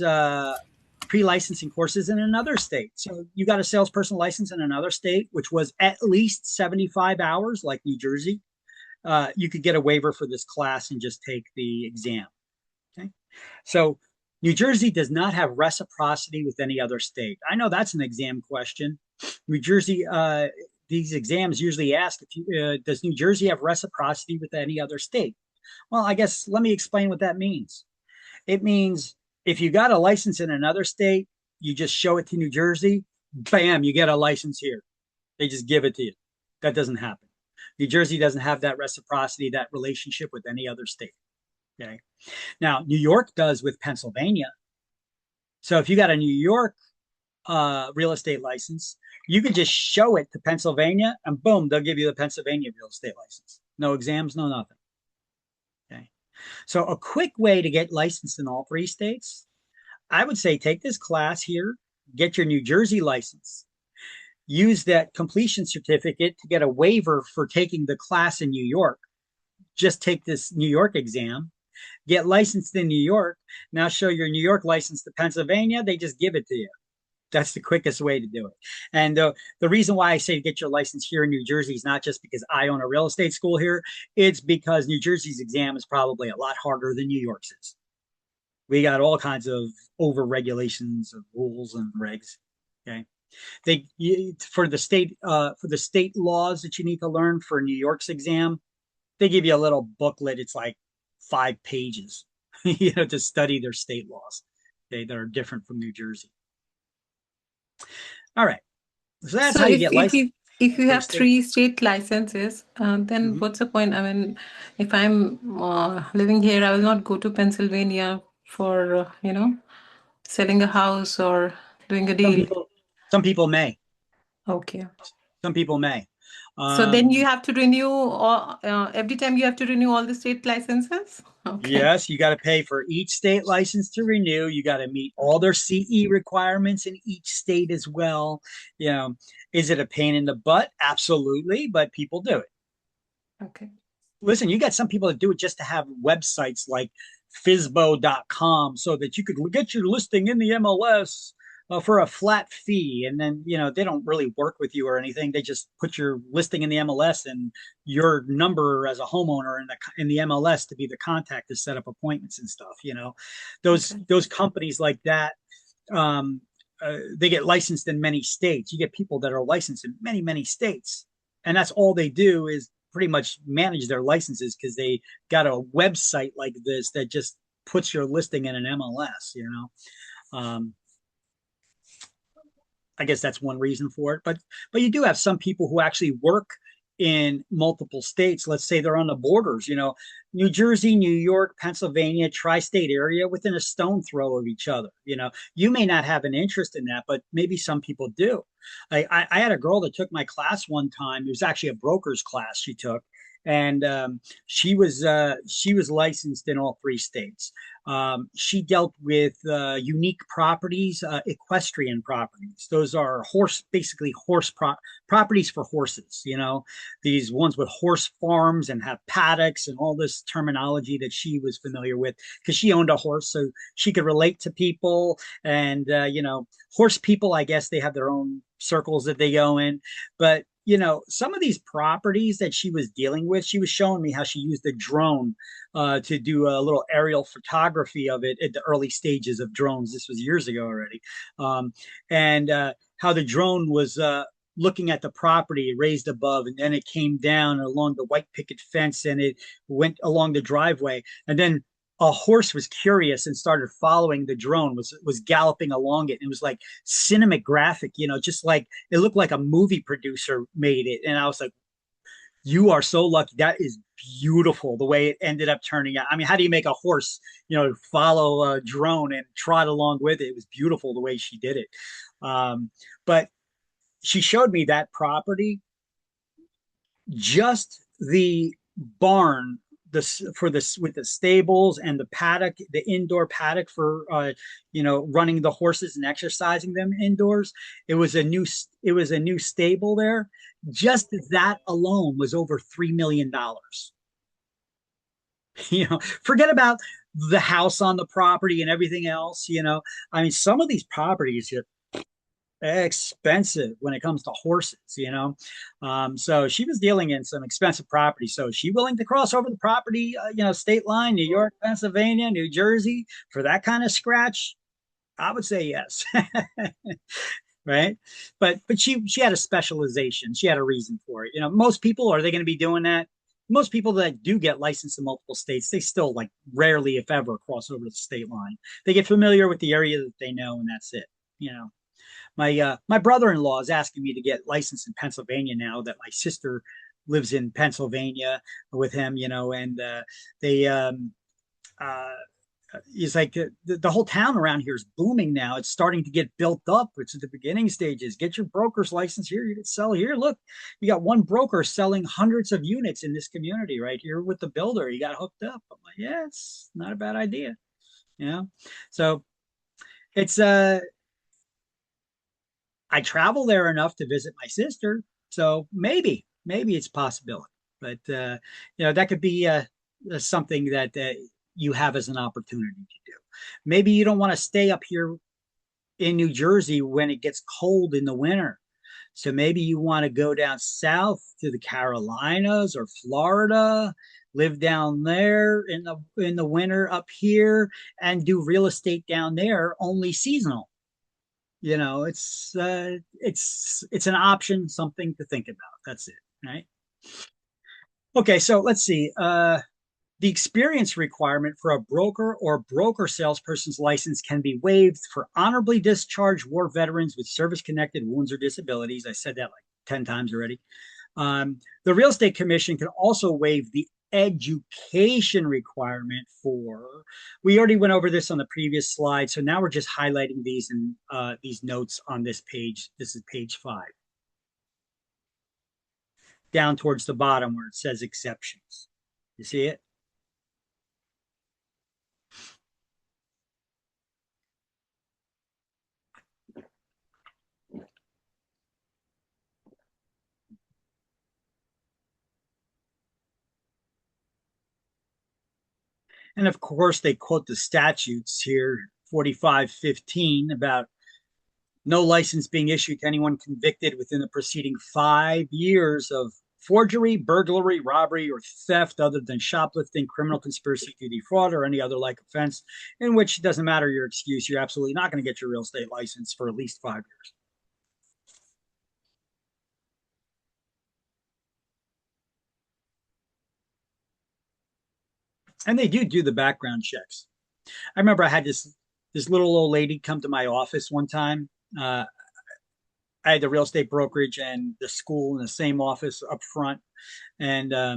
pre-licensing courses in another state. So you got a salesperson license in another state, which was at least 75 hours, like New Jersey. You could get a waiver for this class and just take the exam. Okay. So New Jersey does not have reciprocity with any other state. I know that's an exam question. New Jersey, these exams usually ask, does New Jersey have reciprocity with any other state? Well, I guess let me explain what that means. It means if you got a license in another state, you just show it to New Jersey, bam, you get a license here. They just give it to you. That doesn't happen. New Jersey doesn't have that reciprocity, that relationship with any other state. Okay. Now, New York does with Pennsylvania. So if you got a New York real estate license, you can just show it to Pennsylvania and boom, they'll give you the Pennsylvania real estate license. No exams, no nothing. Okay. So a quick way to get licensed in all 3 states, I would say take this class here, get your New Jersey license, use that completion certificate to get a waiver for taking the class in New York. Just take this New York exam, get licensed in New York. Now show your New York license to Pennsylvania. They just give it to you. That's the quickest way to do it. And the reason why I say get your license here in New Jersey is not just because I own a real estate school here. It's because New Jersey's exam is probably a lot harder than New York's is. We got all kinds of over regulations of rules and regs. Okay. For the state laws that you need to learn for New York's exam, they give you a little booklet. It's like 5 pages, to study their state laws. Okay, that are different from New Jersey. All right. So that's how you get licensed. If you have 3 state licenses, then what's the point? I mean, if I'm living here, I will not go to Pennsylvania for, selling a house or doing a deal. Some people may. Okay. Some people may. So then you have to renew every time you have to renew all the state licenses? Okay. Yes, you got to pay for each state license to renew. You got to meet all their CE requirements in each state as well. Is it a pain in the butt? Absolutely, but people do it. Okay. Listen, you got some people that do it just to have websites like FSBO.com so that you could get your listing in the MLS. for a flat fee. And then, they don't really work with you or anything. They just put your listing in the MLS and your number as a homeowner in the MLS to be the contact to set up appointments and stuff. Those companies like that, they get licensed in many states. You get people that are licensed in many, many states. And that's all they do is pretty much manage their licenses because they got a website like this that just puts your listing in an MLS. I guess that's one reason for it. But you do have some people who actually work in multiple states. Let's say they're on the borders, New Jersey, New York, Pennsylvania, tri-state area within a stone throw of each other. You may not have an interest in that, but maybe some people do. I had a girl that took my class one time. It was actually a broker's class she took. And she was licensed in all three states. She dealt with unique properties, equestrian properties. Those are basically properties for horses. These ones with horse farms and have paddocks and all this terminology that she was familiar with because she owned a horse, so she could relate to people. And horse people, I guess they have their own circles that they go in, but some of these properties that she was dealing with, she was showing me how she used a drone to do a little aerial photography of it at the early stages of drones. This was years ago already. And how the drone was looking at the property raised above, and then it came down along the white picket fence and it went along the driveway. And then a horse was curious and started following the drone, was galloping along it. And it was like cinematographic, just like it looked like a movie producer made it. And I was like, you are so lucky. That is beautiful the way it ended up turning out. I mean, how do you make a horse, follow a drone and trot along with it? It was beautiful the way she did it. But she showed me that property, just the barn with the stables and the paddock, the indoor paddock for running the horses and exercising them indoors. It was a new stable there. Just that alone was over $3 million. Forget about the house on the property and everything else. I mean, some of these properties expensive when it comes to horses. So she was dealing in some expensive property. So is she willing to cross over the property, state line, New York, Pennsylvania, New Jersey for that kind of scratch? I would say yes. Right. But she had a specialization. She had a reason for it. Most people, are they going to be doing that? Most people that do get licensed in multiple states, they still rarely, if ever, cross over the state line. They get familiar with the area that they know, and that's it. My brother-in-law is asking me to get licensed in Pennsylvania now that my sister lives in Pennsylvania with him, and they he's like the whole town around here is booming now. It's starting to get built up. It's at the beginning stages. Get your broker's license here. You can sell here. Look, you got one broker selling hundreds of units in this community right here with the builder. You got hooked up. I'm like, yeah, it's not a bad idea. So it's I travel there enough to visit my sister, so maybe it's a possibility. But that could be something that you have as an opportunity to do. Maybe you don't want to stay up here in New Jersey when it gets cold in the winter. So maybe you want to go down south to the Carolinas or Florida, live down there in the winter up here, and do real estate down there, only seasonal. It's an option, something to think about. That's it, right? Okay, so let's see. The experience requirement for a broker or broker salesperson's license can be waived for honorably discharged war veterans with service-connected wounds or disabilities. I said that 10 times already. The Real Estate Commission can also waive the education requirement we already went over this on the previous slide, so now we're just highlighting these in these notes on this page. This is page 5. Down towards the bottom where it says exceptions. You see it? And of course, they quote the statutes here, 4515, about No license being issued to anyone convicted within the preceding 5 years of forgery, burglary, robbery, or theft other than shoplifting, criminal conspiracy to defraud, or any other like offense in which it doesn't matter your excuse. You're absolutely not going to get your real estate license for at least 5 years. And they do the background checks. I remember I had this little old lady come to my office one time. I had the real estate brokerage and the school in the same office up front, and uh,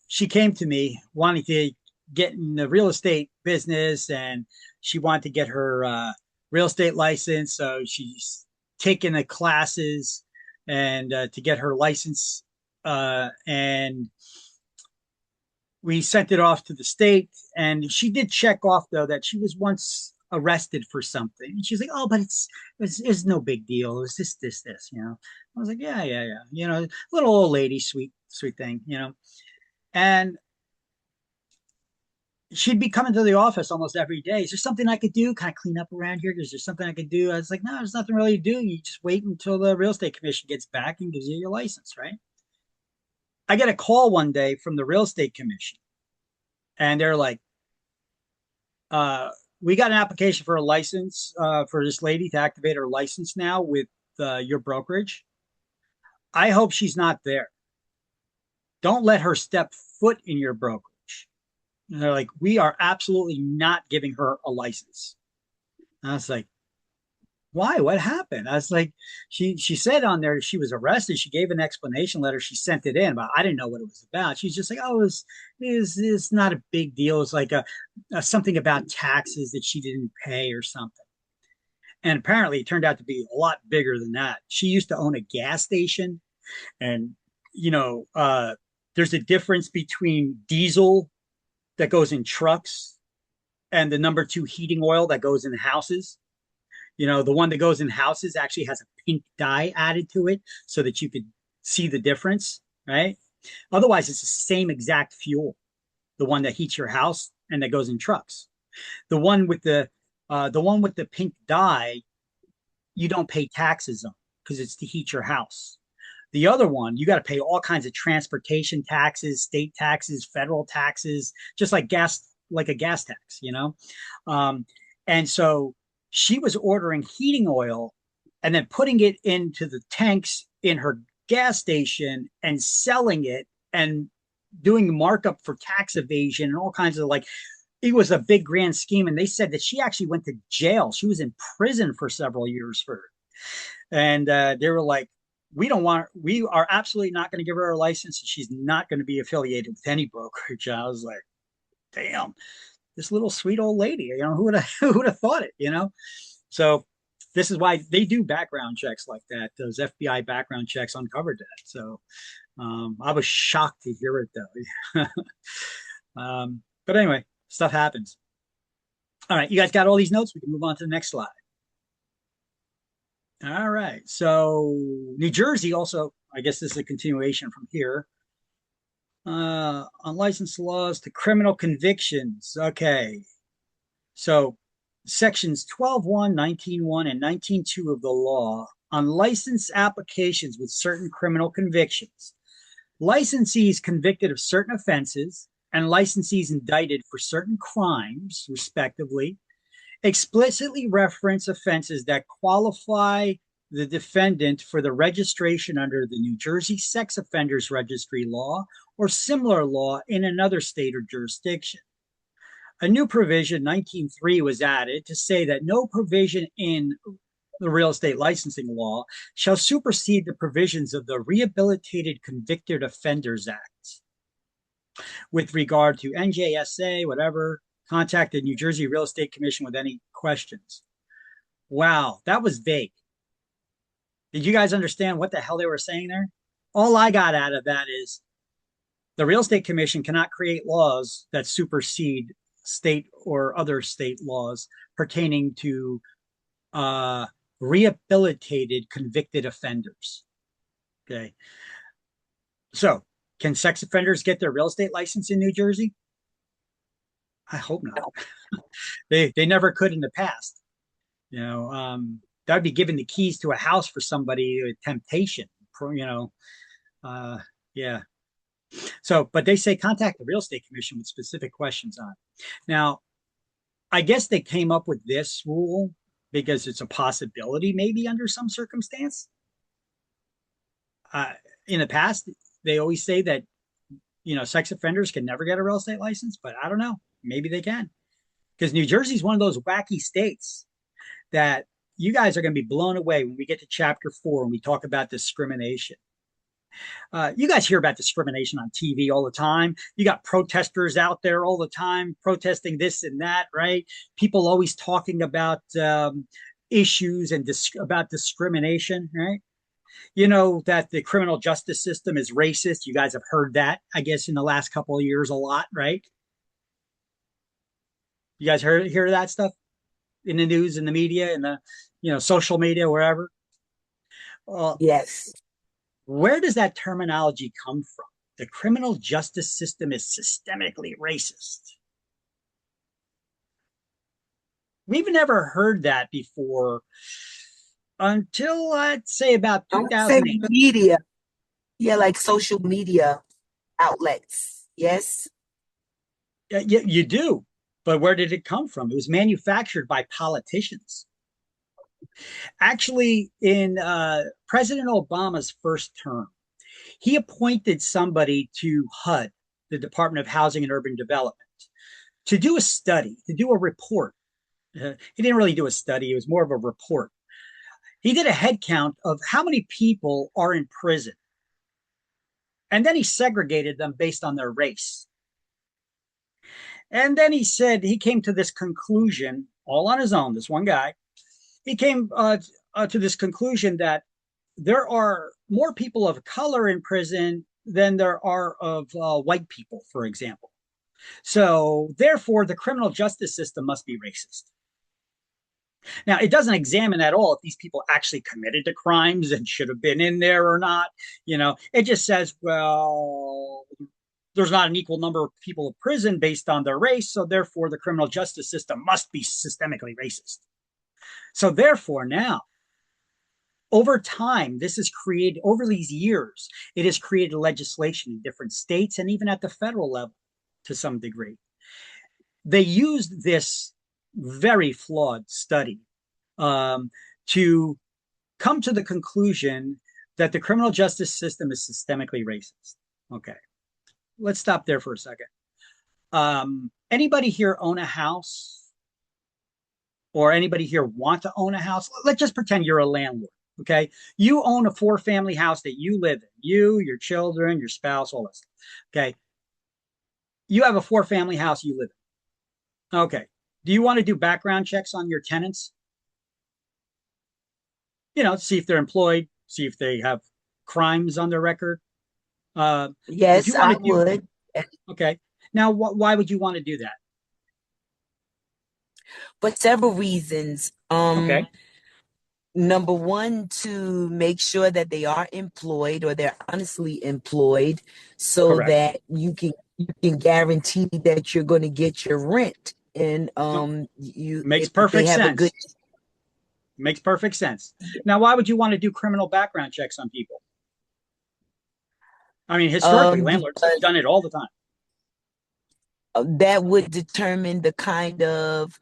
she came to me wanting to get in the real estate business, and she wanted to get her real estate license. So she's taken the classes and to get her license, and we sent it off to the state. And she did check off though that she was once arrested for something. And she's like, "Oh, but it's no big deal. It was this. I was like, yeah. Little old lady, sweet thing. And she'd be coming to the office almost every day. Is there something I could do? Kind of clean up around here? Is there something I could do? I was like, no, there's nothing really to do. You just wait until the real estate commission gets back and gives you your license, right? I get a call one day from the real estate commission, and they're like, we got an application for a license for this lady to activate her license now with your brokerage. I hope she's not there. Don't let her step foot in your brokerage. And they're like, we are absolutely not giving her a license. And I was like, why? What happened? I was like, she said on there she was arrested. She gave an explanation letter. She sent it in, but I didn't know what it was about. She's just like, oh, it's not a big deal. It's like a something about taxes that she didn't pay or something. And apparently it turned out to be a lot bigger than that. She used to own a gas station, and there's a difference between diesel that goes in trucks and the number 2 heating oil that goes in houses. The one that goes in houses actually has a pink dye added to it so that you could see the difference, right? Otherwise, it's the same exact fuel, the one that heats your house and that goes in trucks. The one with the pink dye, you don't pay taxes on because it's to heat your house. The other one, you got to pay all kinds of transportation taxes, state taxes, federal taxes, just like a gas tax, and so she was ordering heating oil and then putting it into the tanks in her gas station and selling it and doing markup for tax evasion and all kinds of it was a big grand scheme. And they said that she actually went to jail. She was in prison for several years for it. And they were like, we are absolutely not going to give her a license. And she's not going to be affiliated with any brokerage. I was like, damn, this little sweet old lady, who would have thought it, So this is why they do background checks like that. Those FBI background checks uncovered that. So I was shocked to hear it though. But anyway, stuff happens. All right, you guys got all these notes? We can move on to the next slide. All right, so New Jersey also, I guess this is a continuation from here. Unlicensed laws to criminal convictions. Okay, so sections 12.1, 19.1, and 19.2 of the law on license applications with certain criminal convictions. Licensees convicted of certain offenses and licensees indicted for certain crimes, respectively, explicitly reference offenses that qualify the defendant for the registration under the New Jersey Sex Offenders Registry law or similar law in another state or jurisdiction. A new provision, 19.3, was added to say that no provision in the real estate licensing law shall supersede the provisions of the Rehabilitated Convicted Offenders Act. With regard to NJSA, whatever, contact the New Jersey Real Estate Commission with any questions. Wow, that was vague. Did you guys understand what the hell they were saying there? All I got out of that is the Real Estate Commission cannot create laws that supersede state or other state laws pertaining to rehabilitated convicted offenders. Okay. So, can sex offenders get their real estate license in New Jersey? I hope not. They never could in the past. That would be giving the keys to a house for somebody with temptation. Yeah. So, but they say contact the real estate commission with specific questions on it. Now, I guess they came up with this rule because it's a possibility, maybe under some circumstance. In the past, they always say that sex offenders can never get a real estate license, but I don't know. Maybe they can, because New Jersey is one of those wacky states that you guys are going to be blown away when we get to chapter 4 and we talk about discrimination. You guys hear about discrimination on TV all the time. You got protesters out there all the time protesting this and that, right? People always talking about issues and about discrimination, right? You know that the criminal justice system is racist. You guys have heard that, I guess, in the last couple of years a lot, right? You guys hear that stuff in the news, in the media, in the social media, wherever? Yes. Where does that terminology come from? The criminal justice system is systemically racist. We've never heard that before until, I'd say, about 2008. Media. Yeah, like social media outlets. Yes. Yeah, you do. But where did it come from? It was manufactured by politicians. Actually, in President Obama's first term, he appointed somebody to HUD, the Department of Housing and Urban Development, to do a study, to do a report. He didn't really do a study. It was more of a report. He did a head count of how many people are in prison. And then he segregated them based on their race. And then he said, he came to this conclusion all on his own, this one guy. He came to this conclusion that there are more people of color in prison than there are of white people, for example. So therefore, the criminal justice system must be racist. Now, it doesn't examine at all if these people actually committed the crimes and should have been in there or not. It just says, well, there's not an equal number of people in prison based on their race. So therefore, the criminal justice system must be systemically racist. So therefore, now, over time, this has created, over these years, it has created legislation in different states and even at the federal level to some degree. They used this very flawed study to come to the conclusion that the criminal justice system is systemically racist. Okay, let's stop there for a second. Anybody here own a house? Or anybody here want to own a house? Let's just pretend you're a landlord, okay? You own a 4-family house that you live in. You, your children, your spouse, all this, okay? You have a 4-family house you live in. Okay. Do you want to do background checks on your tenants? See if they're employed, see if they have crimes on their record. Yes, I would. Okay. Now, why would you want to do that? For several reasons. Okay. Number one, to make sure that they are employed or they're honestly employed, so Correct. that you can guarantee that you're going to get your rent. And makes perfect sense. Makes perfect sense. Now, why would you want to do criminal background checks on people? I mean, historically, landlords have done it all the time. That would determine the kind of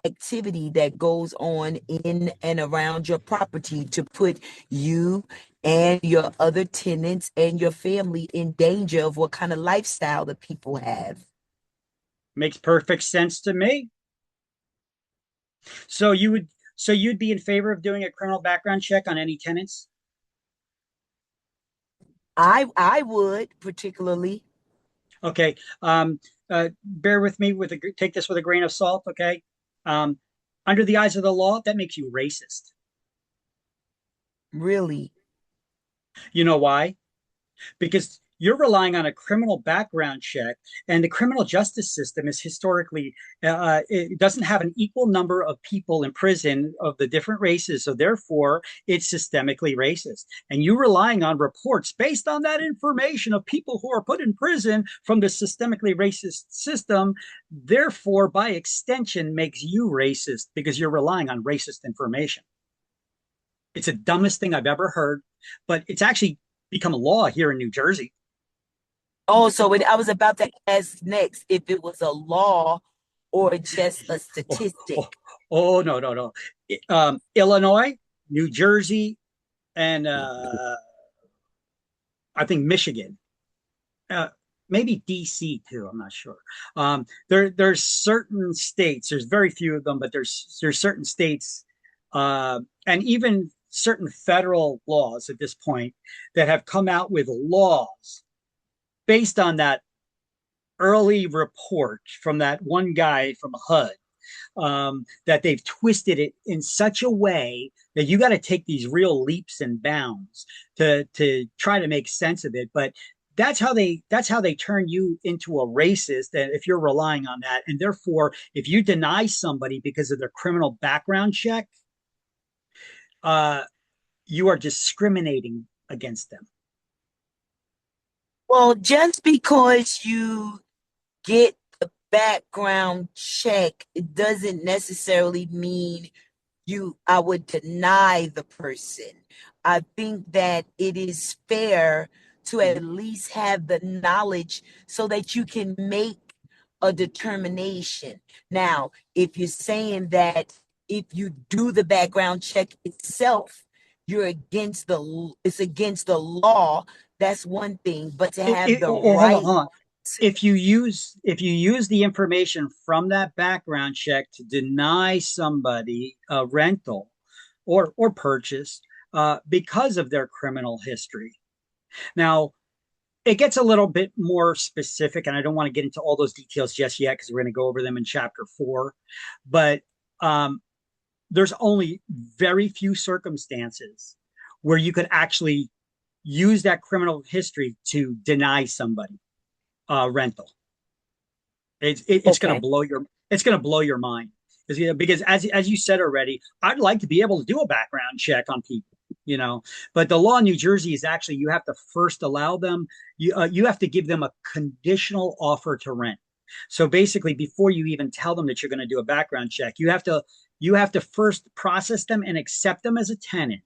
activity that goes on in and around your property to put you and your other tenants and your family in danger of what kind of lifestyle the people have. Makes perfect sense to me. So you'd be in favor of doing a criminal background check on any tenants? I would, particularly. Okay. Bear with me take this with a grain of salt, okay? Under the eyes of the law, that makes you racist. Really? You know why? Because you're relying on a criminal background check, and the criminal justice system is historically, it doesn't have an equal number of people in prison of the different races. So therefore, it's systemically racist. And you relying on reports based on that information of people who are put in prison from the systemically racist system, therefore, by extension, makes you racist because you're relying on racist information. It's the dumbest thing I've ever heard, but it's actually become a law here in New Jersey. Oh, so I was about to ask next if it was a law or just a statistic. No. Illinois, New Jersey, and I think Michigan, maybe DC too. I'm not sure. There's certain states. There's very few of them, but there's certain states, and even certain federal laws at this point that have come out with laws based on that early report from that one guy from HUD, that they've twisted it in such a way that you got to take these real leaps and bounds to try to make sense of it. But that's how they turn you into a racist, and if you're relying on that. And therefore, if you deny somebody because of their criminal background check, you are discriminating against them. Well, just because you get a background check, it doesn't necessarily mean I would deny the person. I think that it is fair to at least have the knowledge so that you can make a determination. Now, if you're saying that if you do the background check itself, it's against the law, that's one thing. But to have right. Hold on. If you use the information from that background check to deny somebody a rental or purchase because of their criminal history. Now, it gets a little bit more specific, and I don't want to get into all those details just yet because we're going to go over them in chapter 4. But there's only very few circumstances where you could actually use that criminal history to deny somebody rental. It's going to blow your mind because as you said already, I'd like to be able to do a background check on people, but the law in New Jersey is actually you have to first allow them. You have to give them a conditional offer to rent. So basically, before you even tell them that you're going to do a background check, you have to first process them and accept them as a tenant,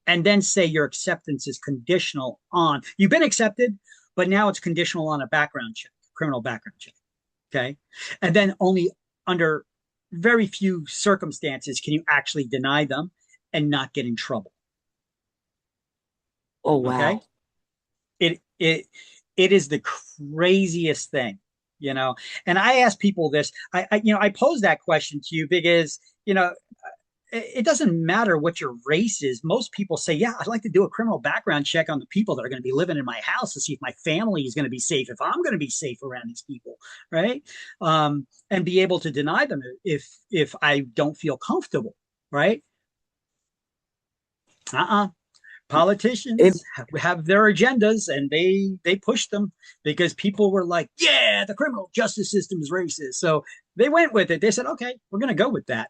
and then say your acceptance is conditional on you've been accepted, but now it's conditional on a background check, criminal background check. Okay. And then only under very few circumstances can you actually deny them and not get in trouble. Oh, wow. Okay. It is the craziest thing, and I ask people this, I pose that question to you because, it doesn't matter what your race is. Most people say, yeah, I'd like to do a criminal background check on the people that are going to be living in my house to see if my family is going to be safe, if I'm going to be safe around these people, right? And be able to deny them if I don't feel comfortable, right? Politicians have their agendas, and they push them because people were like, yeah, the criminal justice system is racist. So they went with it. They said, okay, we're going to go with that,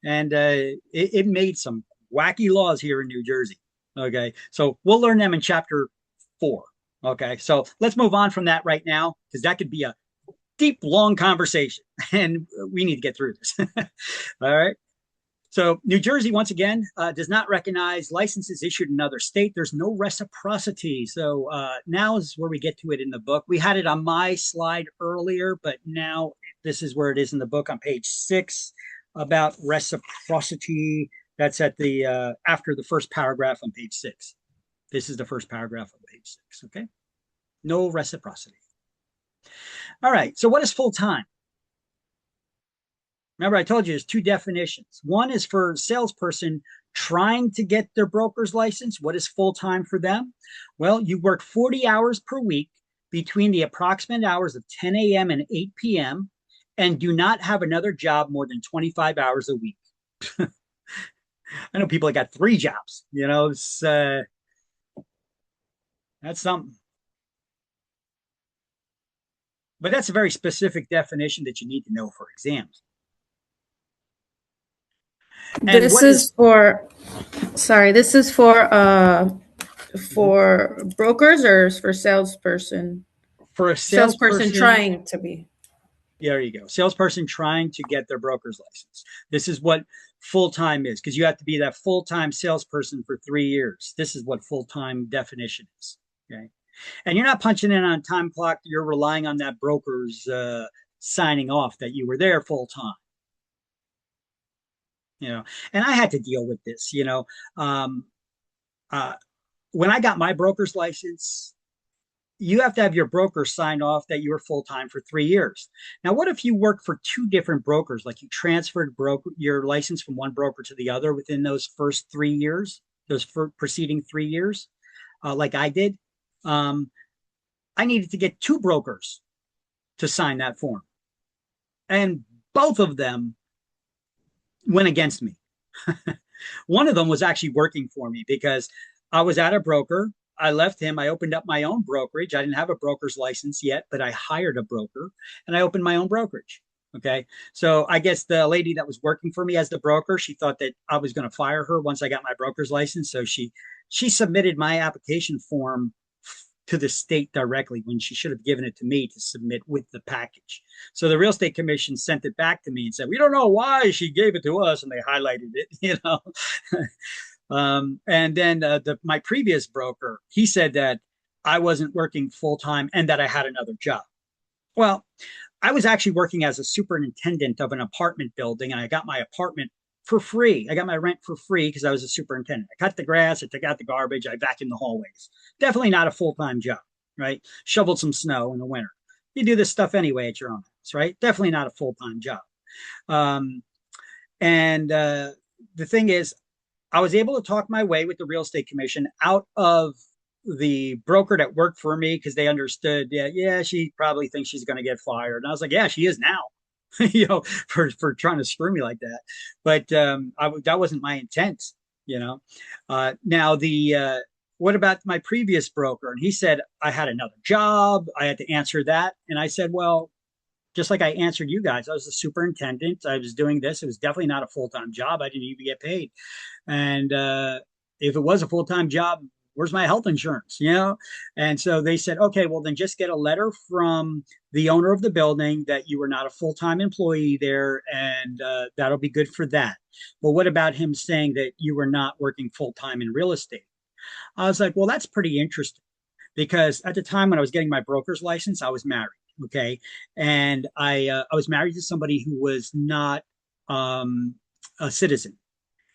and it made some wacky laws here in New Jersey. Okay. So we'll learn them in chapter 4. Okay. So let's move on from that right now, because that could be a deep, long conversation, and we need to get through this. All right. So New Jersey, once again, does not recognize licenses issued in another state. There's no reciprocity. So now is where we get to it in the book. We had it on my slide earlier, but now this is where it is in the book on page 6 about reciprocity. That's at the after the first paragraph on page 6. This is the first paragraph on page 6. Okay. No reciprocity. All right. So what is full time? Remember, I told you there's 2 definitions. One is for salesperson trying to get their broker's license. What is full-time for them? Well, you work 40 hours per week between the approximate hours of 10 a.m. and 8 p.m. and do not have another job more than 25 hours a week. I know people that got 3 jobs, that's something. But that's a very specific definition that you need to know for exams. And this is for, sorry, this is for brokers or for salesperson? For a salesperson trying to be. There you go. Salesperson trying to get their broker's license. This is what full-time is, because you have to be that full-time salesperson for 3 years. This is what full-time definition is. Okay. And you're not punching in on time clock. You're relying on that broker's signing off that you were there full-time. You know, and I had to deal with this, you know. When I got my broker's license, you have to have your broker sign off that you were full-time for 3 years. Now, what if you work for 2 different brokers, like you transferred your license from one broker to the other within those first 3 years, those preceding 3 years, like I did? I needed to get 2 brokers to sign that form. And both of them went against me. One of them was actually working for me because I was at a broker. I left him. I opened up my own brokerage. I didn't have a broker's license yet, but I hired a broker and I opened my own brokerage. Okay. So I guess the lady that was working for me as the broker, she thought that I was going to fire her once I got my broker's license. So she submitted my application form to the state directly when she should have given it to me to submit with the package. So the real estate commission sent it back to me and said, we don't know why she gave it to us. And they highlighted it, you know. And then my previous broker, he said that I wasn't working full time and that I had another job. Well, I was actually working as a superintendent of an apartment building, and I got my apartment for free. I got my rent for free because I was a superintendent. I cut the grass, I took out the garbage, I vacuumed the hallways. Definitely not a full-time job, right? Shoveled some snow in the winter. You do this stuff anyway at your own house, right? Definitely not a full-time job. The thing is, I was able to talk my way with the real estate commission out of the broker that worked for me because they understood, yeah, she probably thinks she's going to get fired. And I was like, yeah, she is now. You know, for trying to screw me like that. But that wasn't my intent, you know. Now, what about my previous broker? And he said, I had another job. I had to answer that. And I said, well, just like I answered you guys, I was a superintendent. I was doing this. It was definitely not a full-time job. I didn't even get paid. And if it was a full-time job, where's my health insurance, you know? And so they said, okay, well, then just get a letter from the owner of the building that you were not a full-time employee there, and that'll be good for that. But what about him saying that you were not working full-time in real estate? I was like, well, that's pretty interesting, because at the time when I was getting my broker's license, I was married, okay? And I was married to somebody who was not a citizen.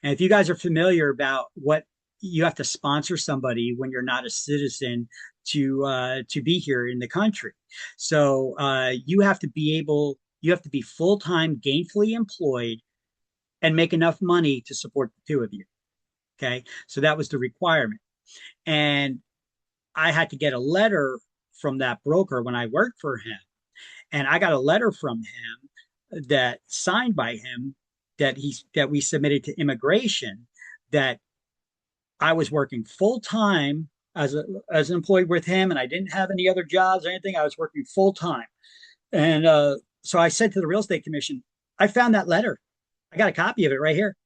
And if you guys are familiar about what you have to sponsor somebody when you're not a citizen to be here in the country. So you have to be full-time, gainfully employed and make enough money to support the 2 of you. Okay. So that was the requirement. And I had to get a letter from that broker when I worked for him. And I got a letter from him that signed by him that we submitted to immigration, that I was working full time as an employee with him, and I didn't have any other jobs or anything. I was working full time. And so I said to the real estate commission, I found that letter. I got a copy of it right here.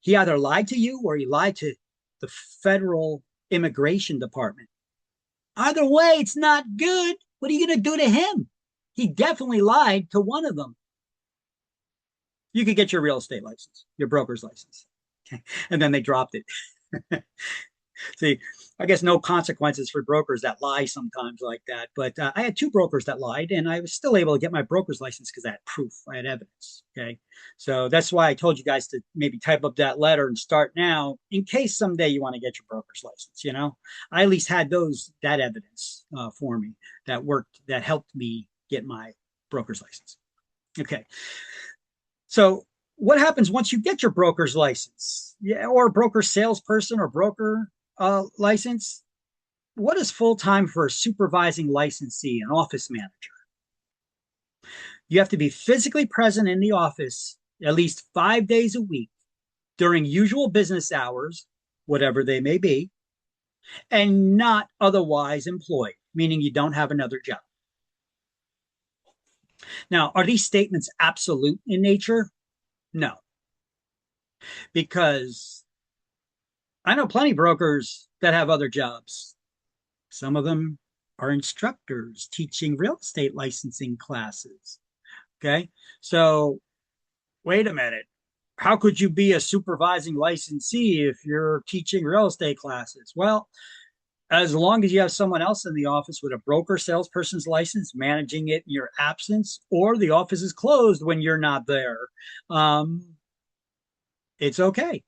He either lied to you or he lied to the federal immigration department. Either way, it's not good. What are you going to do to him? He definitely lied to one of them. You could get your real estate license, your broker's license. Okay. And then they dropped it. See, I guess no consequences for brokers that lie sometimes like that. But I had 2 brokers that lied, and I was still able to get my broker's license because I had proof, I had evidence. Okay, so that's why I told you guys to maybe type up that letter and start now, in case someday you want to get your broker's license. You know, I at least had that evidence for me that worked, that helped me get my broker's license. Okay, so what happens once you get your broker's license, or broker salesperson or broker license? What is full-time for a supervising licensee, an office manager? You have to be physically present in the office at least 5 days a week during usual business hours, whatever they may be, and not otherwise employed, meaning you don't have another job. Now, are these statements absolute in nature? No, because I know plenty of brokers that have other jobs. Some of them are instructors teaching real estate licensing classes. Okay. So wait a minute. How could you be a supervising licensee if you're teaching real estate classes? Well, as long as you have someone else in the office with a broker salesperson's license managing it in your absence, or the office is closed when you're not there, um, it's okay.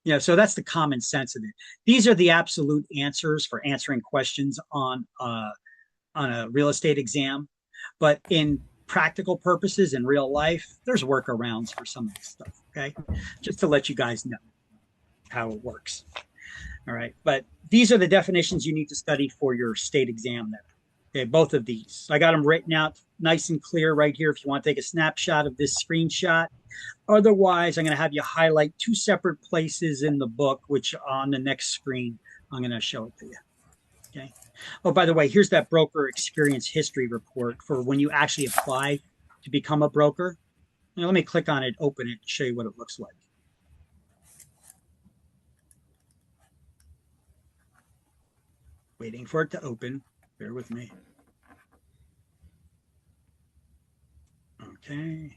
Yeah, so that's the common sense of it. These are the absolute answers for answering questions on a real estate exam, but in practical purposes in real life, there's workarounds for some of this stuff. Okay, just to let you guys know how it works. All right, but these are the definitions you need to study for your state exam. There, okay, both of these. I got them written out nice and clear right here. If you want to take a snapshot of this screenshot. Otherwise, I'm going to have you highlight two separate places in the book, which on the next screen, I'm going to show it to you. Okay. Oh, by the way, here's that broker experience history report for when you actually apply to become a broker. Now, let me click on it, open it, and show you what it looks like. Waiting for it to open. Bear with me. Okay.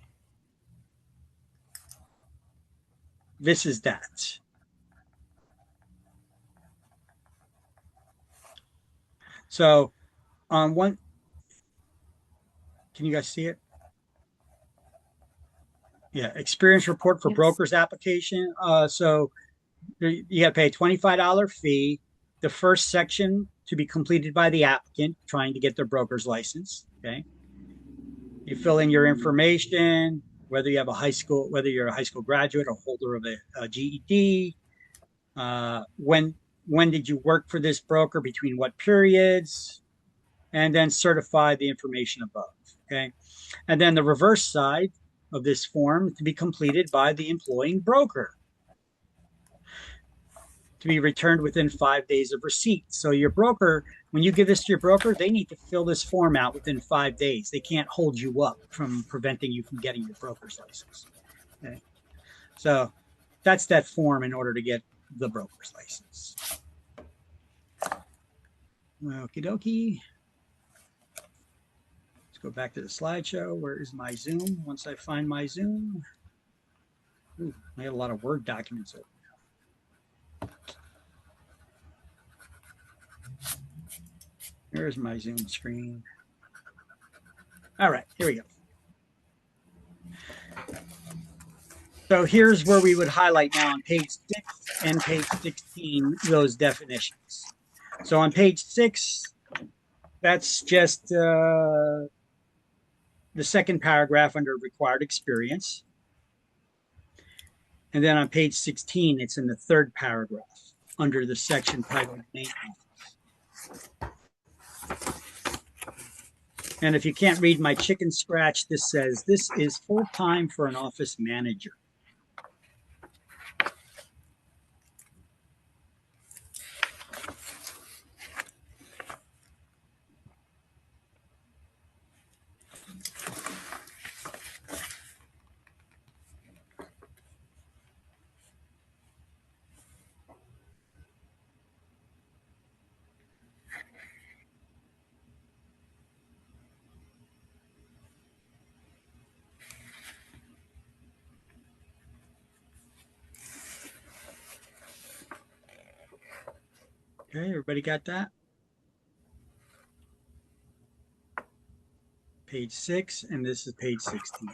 This is that. So on one, can you guys see it? Yeah, experience report for Yes. brokers application. So you got to pay a $25 fee. The first section to be completed by the applicant trying to get their broker's license. Okay. You fill in your information, whether you have a high school, whether you're a high school graduate or holder of a GED. When did you work for this broker? Between what periods? And then certify the information above. Okay. And then the reverse side of this form to be completed by the employing broker, to be returned within 5 days of receipt. So your broker, when you give this to your broker, they need to fill this form out within 5 days. They can't hold you up from preventing you from getting your broker's license. Okay. So that's that form in order to get the broker's license. Okie dokie. Let's go back to the slideshow. Where is my Zoom? Once I find my Zoom. Ooh, I got a lot of Word documents open. There's my Zoom screen. All right, here we go. So here's where we would highlight now on page 6 and page 16 those definitions. So on page 6, that's just the second paragraph under required experience. And then on page 16, it's in the third paragraph under the section titled maintenance. And if you can't read my chicken scratch, this says, this is full time for an office manager. Okay, everybody got that? Page 6, and this is page 16.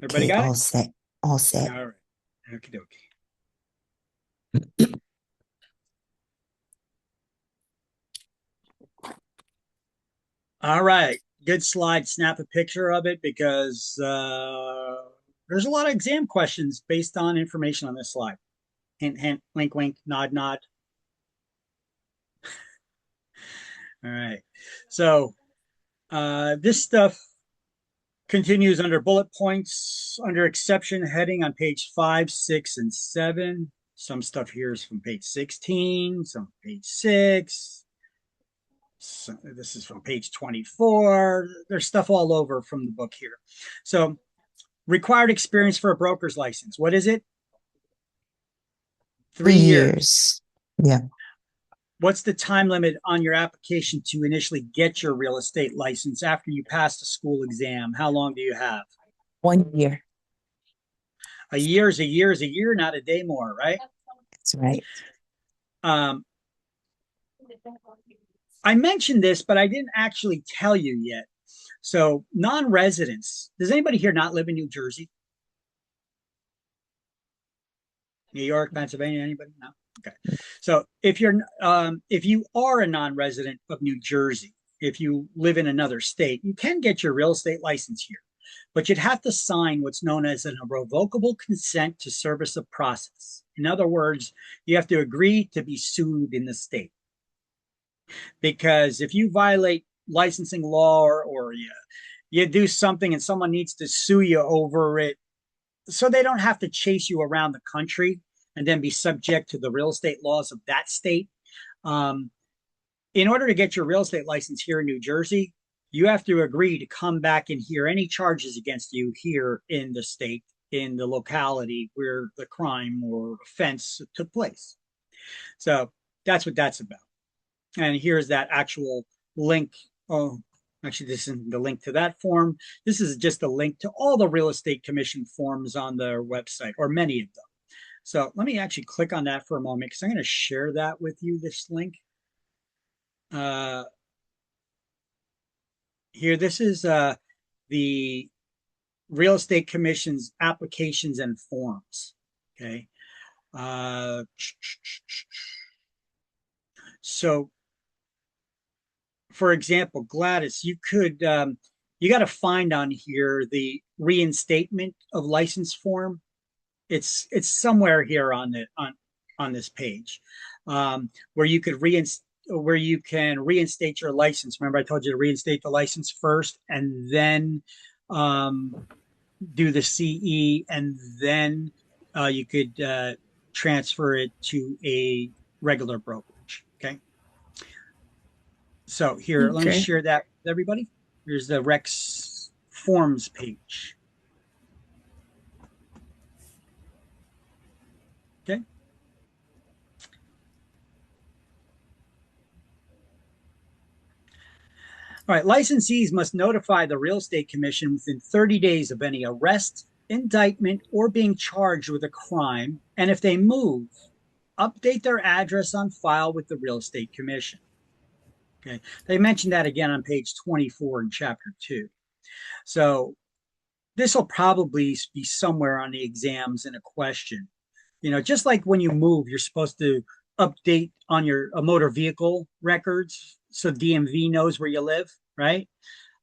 Everybody Okay, got all it? set. All set. All right. Okie dokie. All right. Good slide. Snap a picture of it because there's a lot of exam questions based on information on this slide. Hint, hint, wink, wink, nod, nod. All right. So this stuff continues under bullet points, under exception heading on page 5, 6, and 7. Some stuff here is from page 16, some page 6. So this is from page 24. There's stuff all over from the book here. So required experience for a broker's license. What is it? 3 years. Yeah. What's the time limit on your application to initially get your real estate license after you pass the school exam? How long do you have? 1 year. A year is a year is a year, not a day more, right? That's right. I mentioned this, but I didn't actually tell you yet. So non-residents, does anybody here not live in New Jersey? New York, Pennsylvania, anybody? No? Okay. So if you are a non-resident of New Jersey, if you live in another state, you can get your real estate license here, but you'd have to sign what's known as an irrevocable consent to service of process. In other words, you have to agree to be sued in the state. Because if you violate licensing law or you do something and someone needs to sue you over it, so they don't have to chase you around the country and then be subject to the real estate laws of that state. In order to get your real estate license here in New Jersey, you have to agree to come back and hear any charges against you here in the state, in the locality where the crime or offense took place. So that's what that's about. And here's that actual link. Oh, actually, this isn't the link to that form. This is just a link to all the real estate commission forms on their website, or many of them. So let me actually click on that for a moment because I'm going to share that with you, this link. Here, this is the real estate commission's applications and forms. Okay. So for example, Gladys, you could you got to find on here the reinstatement of license form. It's somewhere here on this page where you could where you can reinstate your license. Remember, I told you to reinstate the license first, and then do the CE, and then you could transfer it to a regular brokerage. Okay. So here, let me share that with everybody. Here's the Rex forms page. Okay. All right, licensees must notify the real estate commission within 30 days of any arrest, indictment, or being charged with a crime. And if they move, update their address on file with the real estate commission. Okay, they mentioned that again on page 24 in chapter 2. So this will probably be somewhere on the exams in a question. You know, just like when you move, you're supposed to update on your motor vehicle records so DMV knows where you live, right?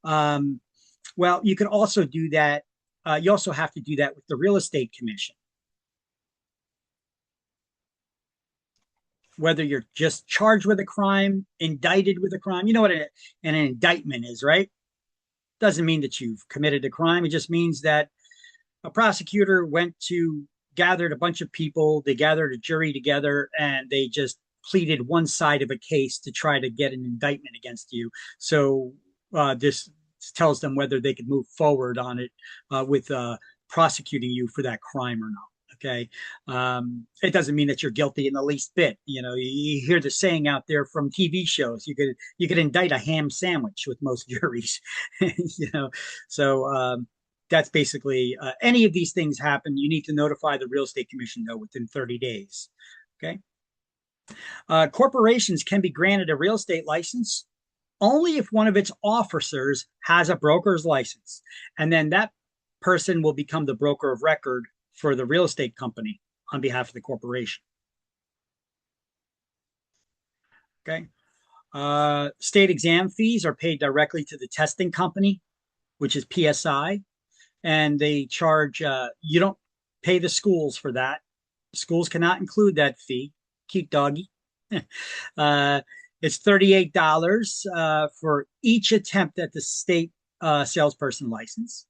Well, you can also do that. You also have to do that with the real estate commission. Whether you're just charged with a crime, indicted with a crime, you know what an indictment is, right? Doesn't mean that you've committed a crime. It just means that a prosecutor gathered a bunch of people, they gathered a jury together, and they just pleaded one side of a case to try to get an indictment against you. So this tells them whether they could move forward on it with prosecuting you for that crime or not. Okay. It doesn't mean that you're guilty in the least bit. You know, you hear the saying out there from TV shows, you could indict a ham sandwich with most juries, you know? So, that's basically any of these things happen. You need to notify the real estate commission though within 30 days. Okay. Corporations can be granted a real estate license only if one of its officers has a broker's license. And then that person will become the broker of record for the real estate company on behalf of the corporation. Okay. State exam fees are paid directly to the testing company, which is PSI, and they charge, you don't pay the schools for that. Schools cannot include that fee. Cute doggy. It's $38 for each attempt at the state salesperson license.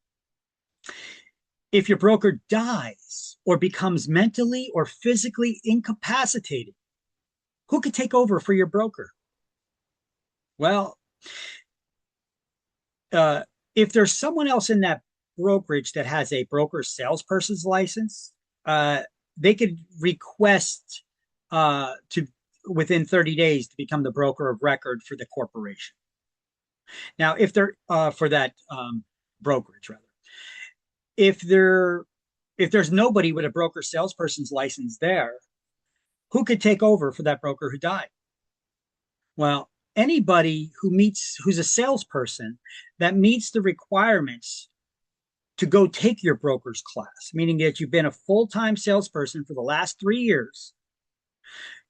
If your broker dies or becomes mentally or physically incapacitated, who could take over for your broker? Well, if there's someone else in that brokerage that has a broker salesperson's license, they could request to within 30 days to become the broker of record for the corporation. Now, if they're for that brokerage, rather, if there's nobody with a broker salesperson's license there, who could take over for that broker who died? Well, anybody who's a salesperson that meets the requirements to go take your broker's class, meaning that you've been a full-time salesperson for the last 3 years,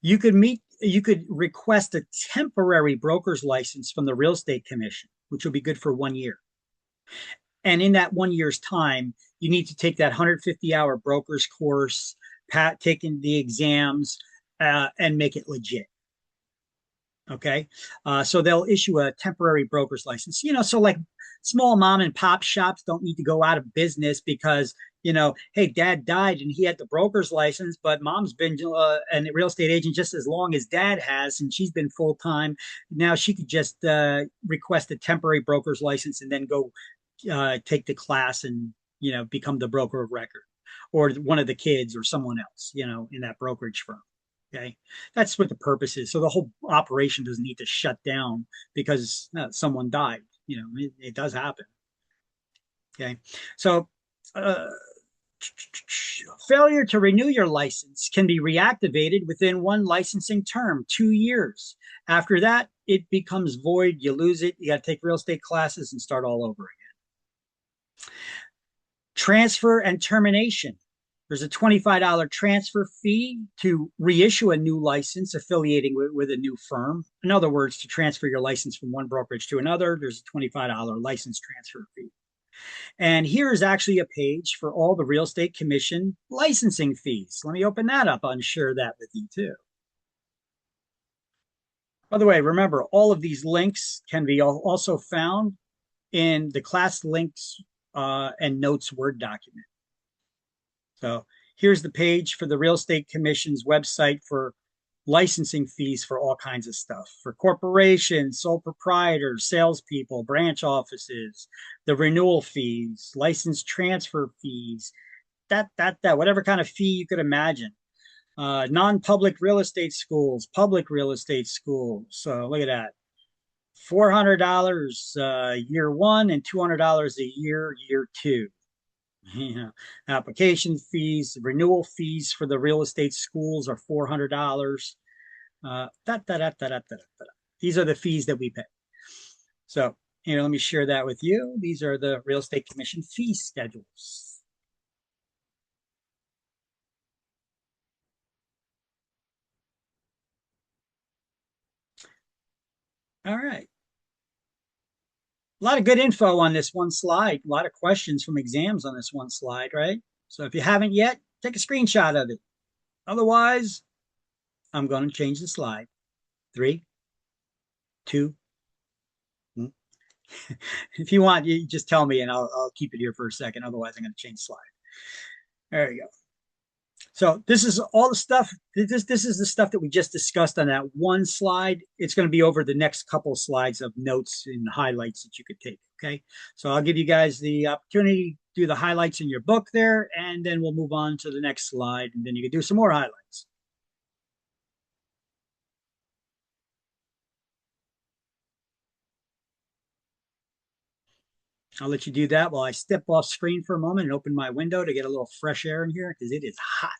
you could request a temporary broker's license from the real estate commission, which will be good for 1 year. And in that 1 year's time, you need to take that 150-hour broker's course, taking the exams, and make it legit. Okay. So they'll issue a temporary broker's license, so like small mom and pop shops don't need to go out of business because, hey, dad died and he had the broker's license, but mom's been a real estate agent just as long as dad has, and she's been full time. Now she could just request a temporary broker's license and then go take the class and, become the broker of record, or one of the kids or someone else, in that brokerage firm. Okay, that's what the purpose is. So the whole operation doesn't need to shut down because someone died. It does happen. Okay, so failure to renew your license can be reactivated within one licensing term, 2 years. After that, it becomes void. You lose it. You got to take real estate classes and start all over again. Transfer and termination. There's a $25 transfer fee to reissue a new license affiliating with a new firm. In other words, to transfer your license from one brokerage to another, there's a $25 license transfer fee. And here is actually a page for all the real estate commission licensing fees. Let me open that up and share that with you too. By the way, remember, all of these links can be also found in the class links and notes Word document. So here's the page for the Real Estate Commission's website for licensing fees for all kinds of stuff, for corporations, sole proprietors, salespeople, branch offices, the renewal fees, license transfer fees, whatever kind of fee you could imagine. Non-public real estate schools, public real estate schools. So look at that. $400 year one and $200 a year 2. Application fees, renewal fees for the real estate schools are $400. These are the fees that we pay. So here, let me share that with you. These are the real estate commission fee schedules. All right. A lot of good info on this one slide. A lot of questions from exams on this one slide, right? So if you haven't yet, take a screenshot of it. Otherwise, I'm going to change the slide. 3, 2, 1. If you want, you just tell me and I'll keep it here for a second. Otherwise, I'm going to change the slide. There you go. So this is all the stuff. This is the stuff that we just discussed on that one slide. It's going to be over the next couple of slides of notes and highlights that you could take. Okay. So I'll give you guys the opportunity to do the highlights in your book there, and then we'll move on to the next slide, and then you can do some more highlights. I'll let you do that while I step off screen for a moment and open my window to get a little fresh air in here because it is hot.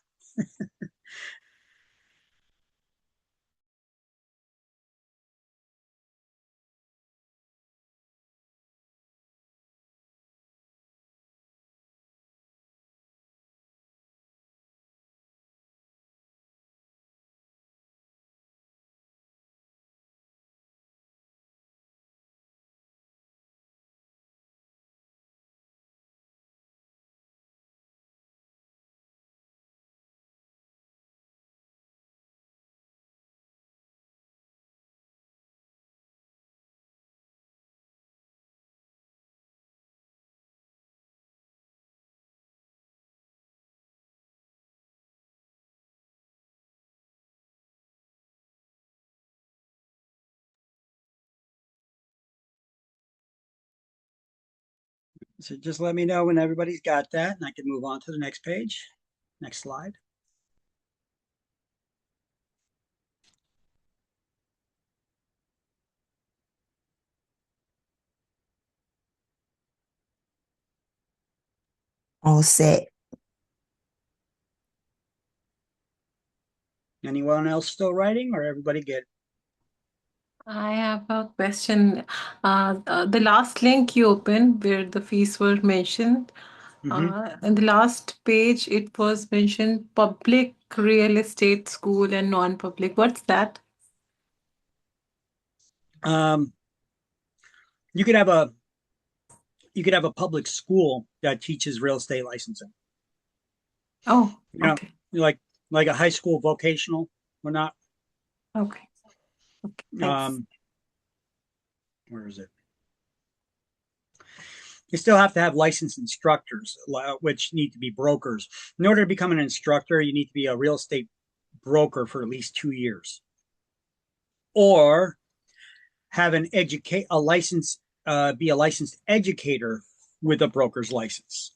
So just let me know when everybody's got that, and I can move on to the next page. Next slide. All set. Anyone else still writing, or everybody good? I have a question. The last link you opened where the fees were mentioned, in the last page, it was mentioned public real estate school and non-public. What's that? You could have a public school that teaches real estate licensing. Oh, You know, okay. like a high school vocational or not. Okay. Okay. Thanks. Where is it? You still have to have licensed instructors, which need to be brokers. In order to become an instructor, you need to be a real estate broker for at least 2 years, or have be a licensed educator with a broker's license,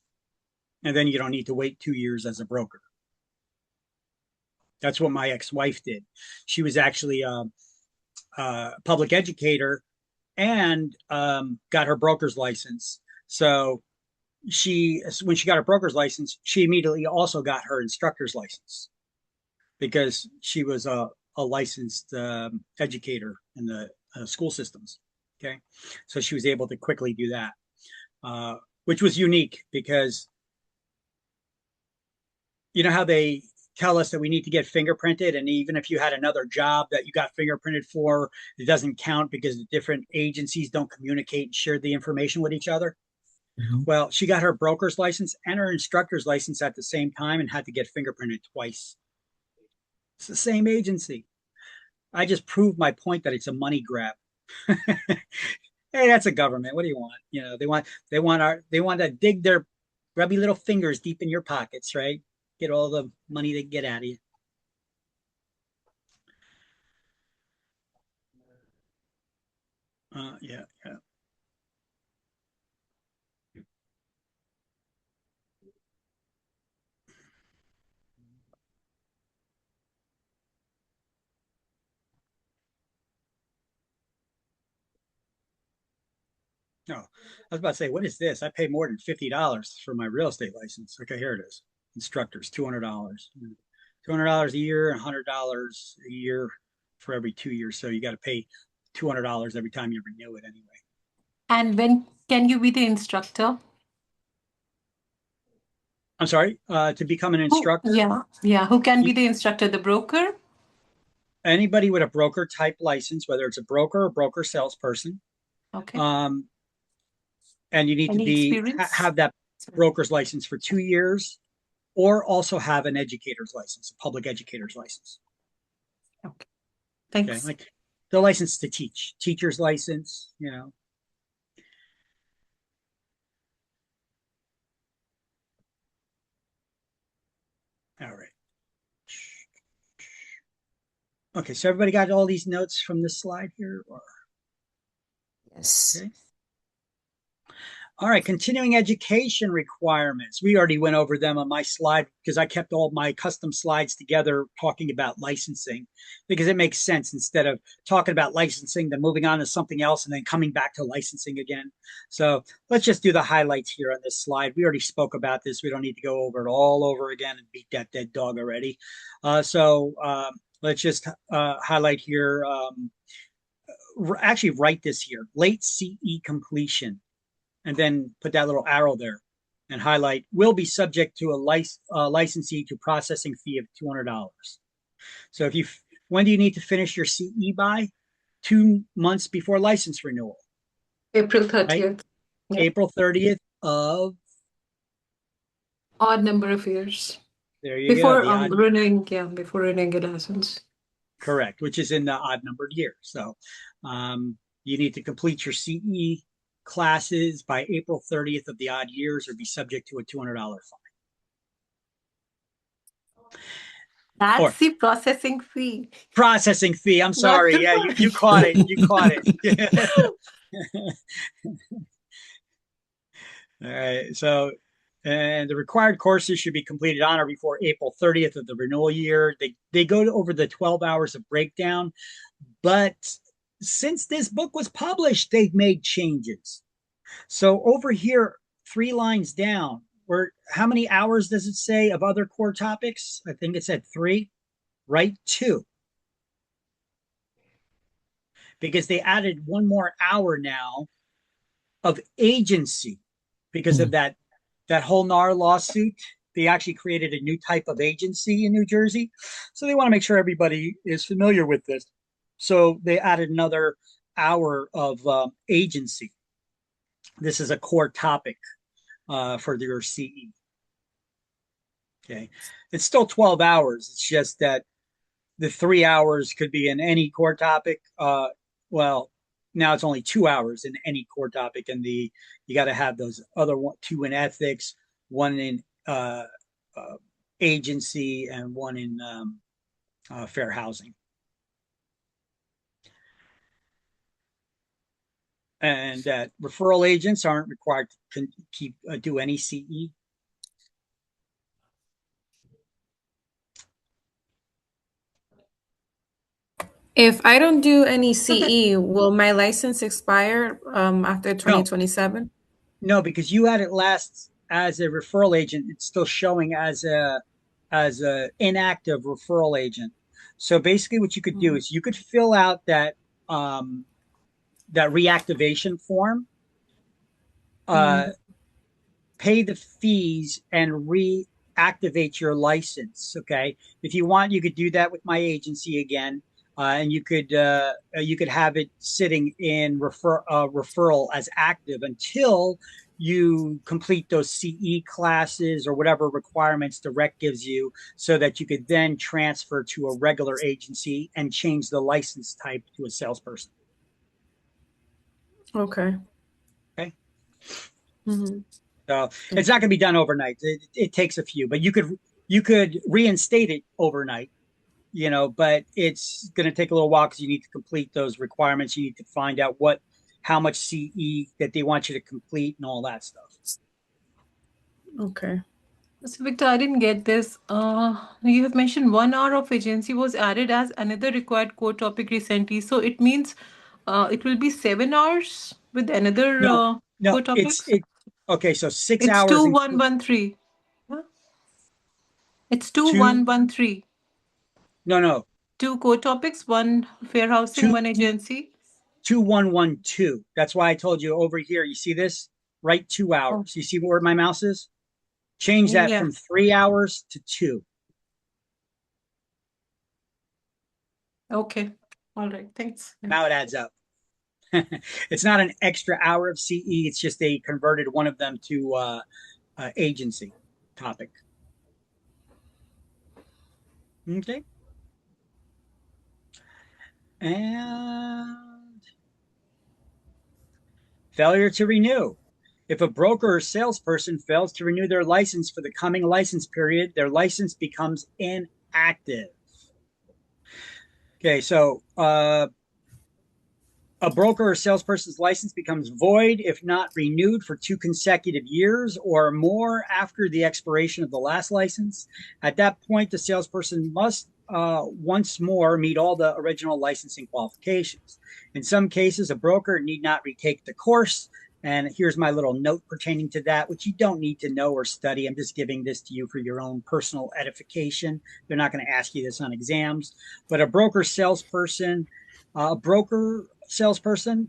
and then you don't need to wait 2 years as a broker. That's what my ex-wife did. She was actually a public educator and got her broker's license. So when she got her broker's license, she immediately also got her instructor's license because she was a licensed educator in the school systems. Okay, so she was able to quickly do that, which was unique because you know how they tell us that we need to get fingerprinted, and even if you had another job that you got fingerprinted for, it doesn't count because the different agencies don't communicate and share the information with each other. Well, she got her broker's license and her instructor's license at the same time and had to get fingerprinted twice. It's the same agency. I just proved my point that it's a money grab. Hey, that's a government. What do you want? You know, they want to dig their grubby little fingers deep in your pockets, right? Get all the money they get out of you. Yeah. No, I was about to say, what is this? I pay more than $50 for my real estate license. Okay, here it is. Instructors, $200. $200 a year and $100 a year for every 2 years. So you got to pay $200 every time you renew it anyway. And when can you be the instructor? I'm sorry, to become an instructor? Yeah. Who can be the instructor? The broker? Anybody with a broker type license, whether it's a broker or broker salesperson. Okay. And you need to have that broker's license for 2 years, or also have an educator's license, a public educator's license. Okay. Thanks. Okay, like the license to teach, teacher's license, you know. All right. Okay, so everybody got all these notes from this slide here? Or? Yes. Okay. All right, continuing education requirements. We already went over them on my slide because I kept all my custom slides together talking about licensing because it makes sense instead of talking about licensing, then moving on to something else and then coming back to licensing again. So let's just do the highlights here on this slide. We already spoke about this. We don't need to go over it all over again and beat that dead dog already. Let's just highlight here. Actually, write this here, late CE completion. And then put that little arrow there and highlight will be subject to a licensee to processing fee of $200. So when do you need to finish your CE by? 2 months before license renewal. April 30th. Right? Yeah. April 30th of? Odd number of years. There you go. Before renewing a license. Correct, which is in the odd numbered year. So you need to complete your CE classes by April 30th of the odd years or be subject to a $200 fine. That's the processing fee. Processing fee. I'm sorry. Yeah, you caught it. You caught it. All right. So, and the required courses should be completed on or before April 30th of the renewal year. They go over the 12 hours of breakdown, but since this book was published, they've made changes. So over here, 3 lines down, where how many hours does it say of other core topics? I think it's at 3, right? 2. Because they added 1 more hour now of agency because of that whole NAR lawsuit. They actually created a new type of agency in New Jersey. So they want to make sure everybody is familiar with this. So they added another hour of agency. This is a core topic for your CE. Okay. It's still 12 hours. It's just that the 3 hours could be in any core topic. Well, now it's only 2 hours in any core topic, and you got to have those other 2 in ethics, 1 in agency, and 1 in fair housing. And that referral agents aren't required to do any CE. If I don't do any CE, will my license expire after 2027? No, because you had it last as a referral agent. It's still showing as a inactive referral agent. So basically, what you could do is you could fill out that that reactivation form, pay the fees, and reactivate your license. Okay, if you want, you could do that with my agency again. And you could have it sitting in referral as active until you complete those CE classes or whatever requirements the rec gives you, so that you could then transfer to a regular agency and change the license type to a salesperson. Okay. Okay. Mm-hmm. So it's not going to be done overnight. It takes a few, but you could reinstate it overnight. But it's going to take a little while because you need to complete those requirements. You need to find out how much CE that they want you to complete and all that stuff. Okay. So Victor, I didn't get this. You have mentioned 1 hour of agency was added as another required core topic recently. So it means it will be 7 hours with another No, core topics? Okay, so 6 It's hours. 2113. Yeah? It's 2113. No. 2 core topics, 1 fair housing, 1 agency. 2112. That's why I told you over here. You see this? Right, 2 hours. You see where my mouse is? Change that from 3 hours to 2. Okay. All right. Thanks. Now it adds up. It's not an extra hour of CE. It's just they converted one of them to agency topic. Okay. And failure to renew. If a broker or salesperson fails to renew their license for the coming license period, their license becomes inactive. Okay, so a broker or salesperson's license becomes void if not renewed for 2 consecutive years or more after the expiration of the last license. At that point, the salesperson must once more meet all the original licensing qualifications. In some cases, a broker need not retake the course. And here's my little note pertaining to that, which you don't need to know or study. I'm just giving this to you for your own personal edification. They're not going to ask you this on exams. But a broker salesperson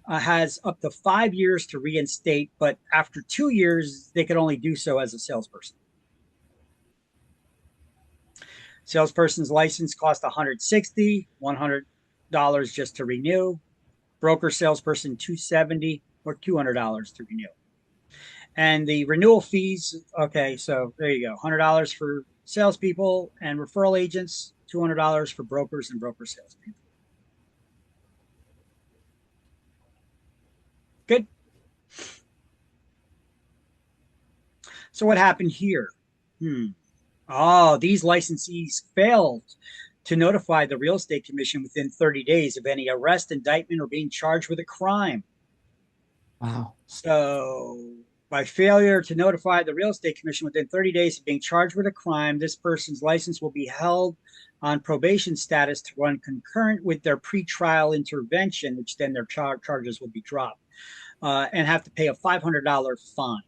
has up to 5 years to reinstate, but after 2 years, they could only do so as a salesperson. Salesperson's license costs $160, $100 just to renew. Broker salesperson $270 or $200 to renew. And the renewal fees, okay, so there you go. $100 for salespeople and referral agents, $200 for brokers and broker salespeople. Good. So what happened here? Oh, these licensees failed to notify the real estate commission within 30 days of any arrest, indictment, or being charged with a crime. Wow. So By failure to notify the real estate commission within 30 days of being charged with a crime, this person's license will be held on probation status to run concurrent with their pretrial intervention, which then their charges will be dropped, and have to pay a $500 fine.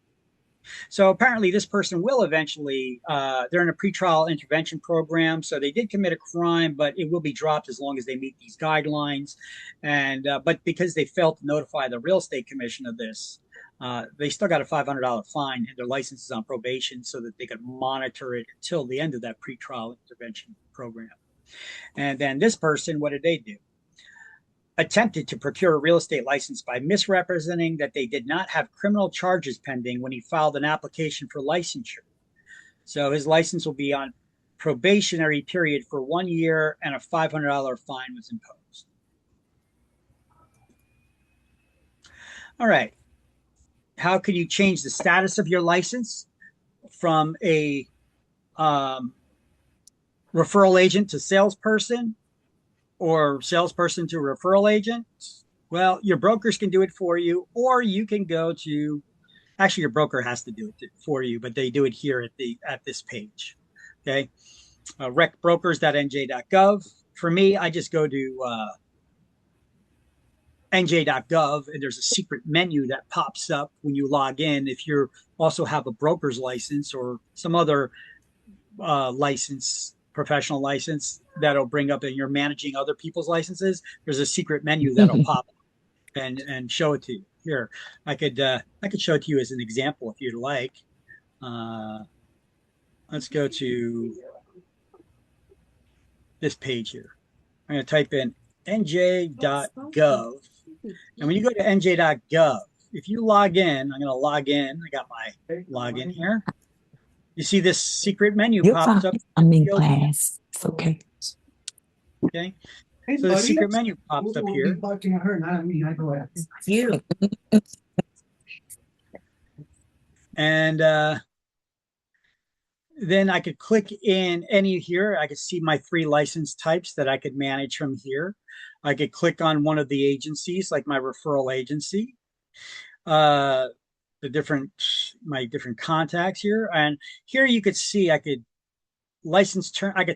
So apparently this person will eventually, they're in a pretrial intervention program. So they did commit a crime, but it will be dropped as long as they meet these guidelines. And, but because they failed to notify the real estate commission of this, they still got a $500 fine, and their license is on probation so that they could monitor it until the end of that pretrial intervention program. And then this person, what did they do? Attempted to procure a real estate license by misrepresenting that they did not have criminal charges pending when he filed an application for licensure. So his license will be on probationary period for 1 year, and a $500 fine was imposed. All right. How can you change the status of your license from a referral agent to salesperson, or salesperson to referral agent? Well, your brokers can do it for you, or you can go to, actually your broker has to do it for you, but they do it here at this page. Okay. recbrokers.nj.gov. For me, I just go to nj.gov, and there's a secret menu that pops up when you log in. If you also have a broker's license or some other license, professional license, that'll bring up, and you're managing other people's licenses, there's a secret menu that'll pop up and show it to you. Here, I could show it to you as an example if you'd like. Let's go to this page here. I'm going to type in nj.gov. And when you go to nj.gov, if you log in, I'm going to log in. I got my login here. You see this secret menu pops up. I'm in class. It's okay. Okay. So the secret menu pops up here. And then I could click in any here. I could see my 3 license types that I could manage from here. I could click on one of the agencies, like my referral agency, my different contacts here. And here you could see I could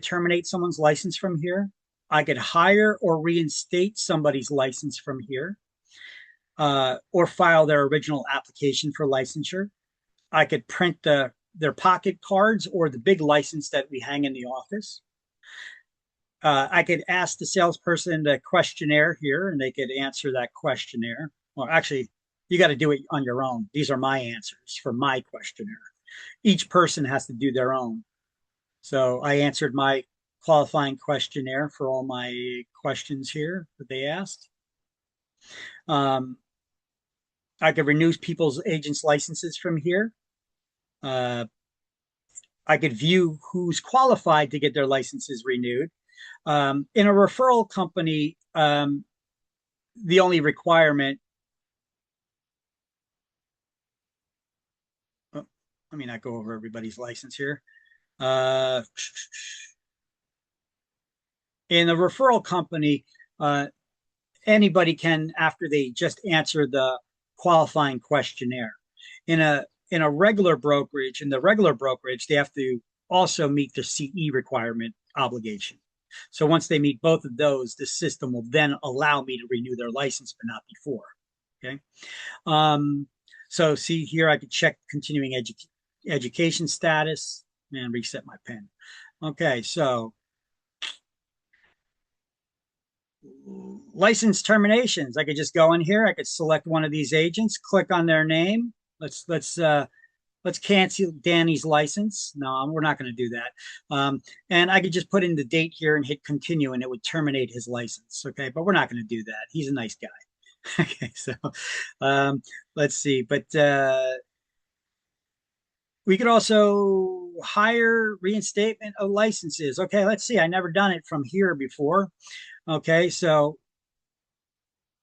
terminate someone's license from here. I could hire or reinstate somebody's license from here, or file their original application for licensure. I could print their pocket cards or the big license that we hang in the office. I could ask the salesperson the questionnaire here, and they could answer that questionnaire. Well, actually, you got to do it on your own. These are my answers for my questionnaire. Each person has to do their own. So I answered my qualifying questionnaire for all my questions here that they asked. I could renew people's agents' licenses from here. I could view who's qualified to get their licenses renewed. In a referral company, the only requirement, let me not go over everybody's license here. In a referral company, anybody can, after they just answer the qualifying questionnaire. In a regular brokerage, they have to also meet the CE requirement obligation. So once they meet both of those, the system will then allow me to renew their license, but not before. Okay. So see here, I could check continuing education status and reset my PIN. Okay, so license terminations. I could just go in here. I could select one of these agents, click on their name. Let's cancel Danny's license. No, we're not going to do that. And I could just put in the date here and hit continue, and it would terminate his license. Okay, but we're not going to do that. He's a nice guy. Okay, so let's see. But we could also hire reinstatement of licenses. Okay, let's see. I never done it from here before. Okay, so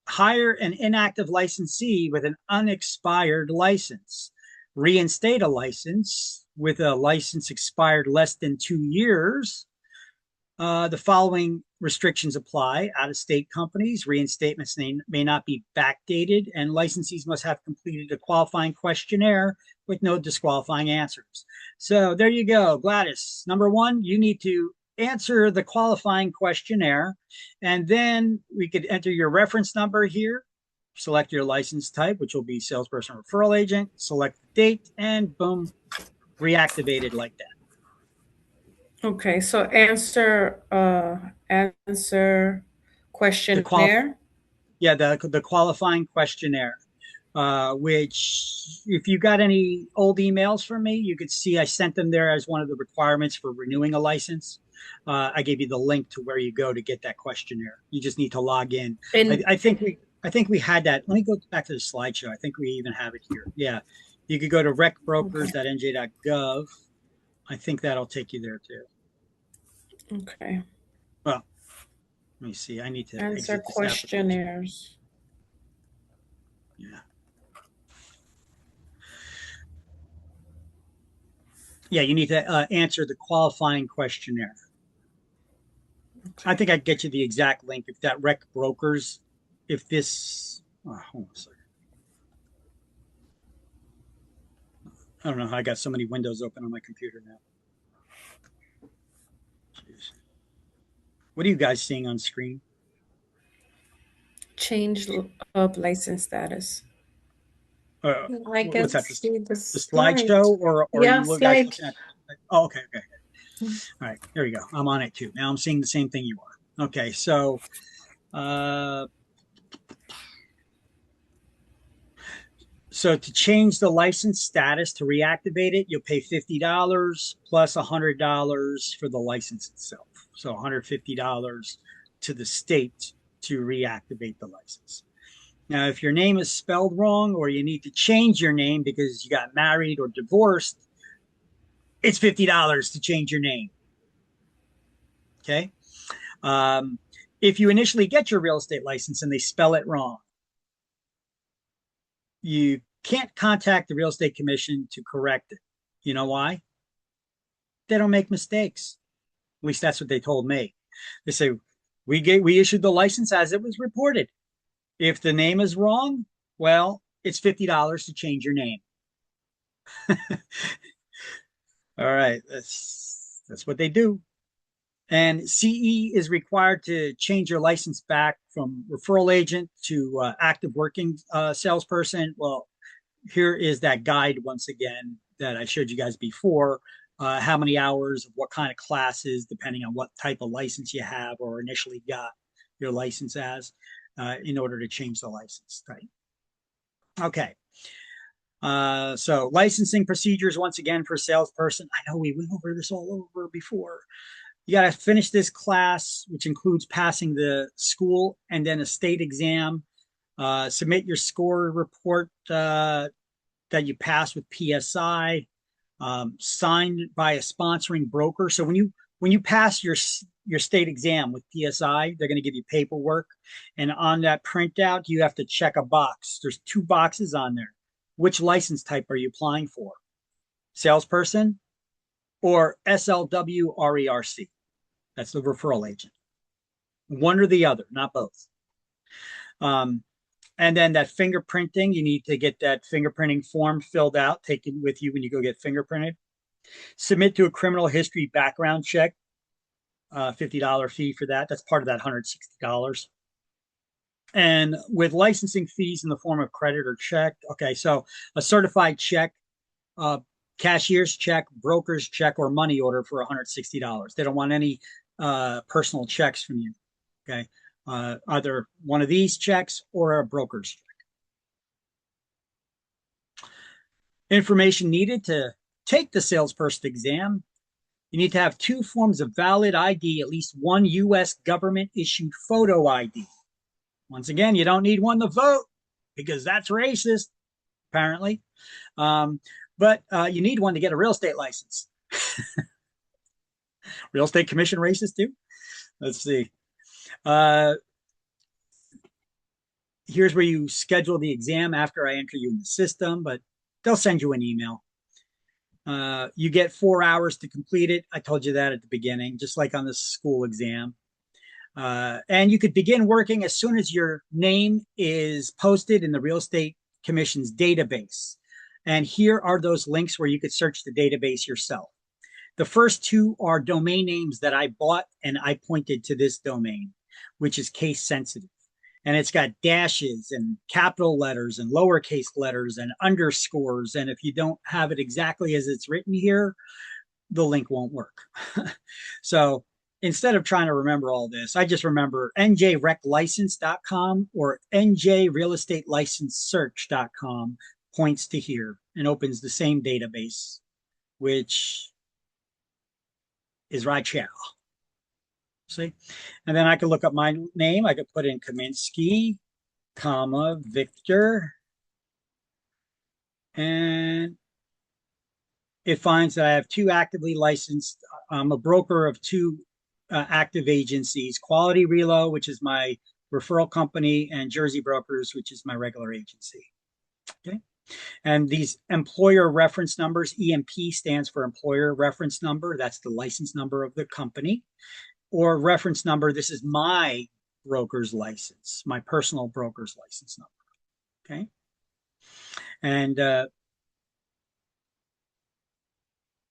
hire an inactive licensee with an unexpired license. Reinstate a license with a license expired less than 2 years. The following restrictions apply. Out-of-state companies, reinstatements may not be backdated, and licensees must have completed a qualifying questionnaire with no disqualifying answers. So there you go, Gladys. Number one, you need to answer the qualifying questionnaire, and then we could enter your reference number here, select your license type, which will be salesperson referral agent, select the date, and boom, reactivated like that. Okay, so answer questionnaire. The qualifying questionnaire, which if you got any old emails from me, you could see I sent them there as one of the requirements for renewing a license. I gave you the link to where you go to get that questionnaire. You just need to log in. And I think we had that. Let me go back to the slideshow. I think we even have it here. Yeah, you could go to recbrokers.nj.gov. I think that'll take you there too. Okay. Well, let me see. I need to answer questionnaires. Yeah. Yeah, you need to answer the qualifying questionnaire. Okay. I think I'd get you the exact link if that Rec Brokers, if this, hold on a second. I don't know how I got so many windows open on my computer now. Jeez. What are you guys seeing on screen? Change of license status. I can what's that? see the slideshow, or yeah, you slide. guys looking at? Oh, okay. All right, here we go. I'm on it too. Now I'm seeing the same thing you are. Okay, so so to change the license status, to reactivate it, you'll pay $50 plus $100 for the license itself. So $150 to the state to reactivate the license. Now, if your name is spelled wrong or you need to change your name because you got married or divorced, it's $50 to change your name. Okay. If you initially get your real estate license and they spell it wrong, you can't contact the real estate commission to correct it. You know why? They don't make mistakes. At least that's what they told me. They say, we issued the license as it was reported. If the name is wrong, well, it's $50 to change your name. All right, that's what they do. And CE is required to change your license back from referral agent to active working salesperson. Well, here is that guide once again that I showed you guys before. How many hours of what kind of classes, depending on what type of license you have or initially got your license as, in order to change the license type. Okay. So licensing procedures, once again, for a salesperson. I know we went over this all over before. You got to finish this class, which includes passing the school and then a state exam. Submit your score report that you pass with PSI, signed by a sponsoring broker. So when you pass your state exam with PSI, they're going to give you paperwork, and on that printout, you have to check a box. There's 2 boxes on there. Which license type are you applying for? Salesperson or SLW RERC? That's the referral agent. One or the other, not both. And then that fingerprinting, you need to get that fingerprinting form filled out, take it with you when you go get fingerprinted. Submit to a criminal history background check, $50 fee for that. That's part of that $160. And with licensing fees in the form of credit or check. Okay, so a certified check, cashier's check, broker's check, or money order for $160. They don't want any personal checks from you. Okay, either one of these checks or a broker's check. Information needed to take the salesperson exam. You need to have 2 forms of valid ID, at least 1 U.S. government issued photo ID. Once again, you don't need one to vote because that's racist, apparently. But you need one to get a real estate license. Real estate commission racist too? Let's see. Here's where you schedule the exam after I enter you in the system, but they'll send you an email. You get 4 hours to complete it. I told you that at the beginning, just like on the school exam. And you could begin working as soon as your name is posted in the Real Estate Commission's database. And here are those links where you could search the database yourself. The first two are domain names that I bought, and I pointed to this domain, which is case sensitive. And it's got dashes and capital letters and lowercase letters and underscores. And if you don't have it exactly as it's written here, the link won't work. So instead of trying to remember all this, I just remember njreclicense.com or njrealestatelicensesearch.com points to here and opens the same database, which is right here. See? And then I could look up my name. I could put in Kaminsky, comma, Victor. And it finds that I have two actively licensed. I'm a broker of two active agencies, Quality Relo, which is my referral company, and Jersey Brokers, which is my regular agency. Okay. And these employer reference numbers, EMP stands for employer reference number. That's the license number of the company. Or reference number, this is my broker's license, my personal broker's license number. Okay. And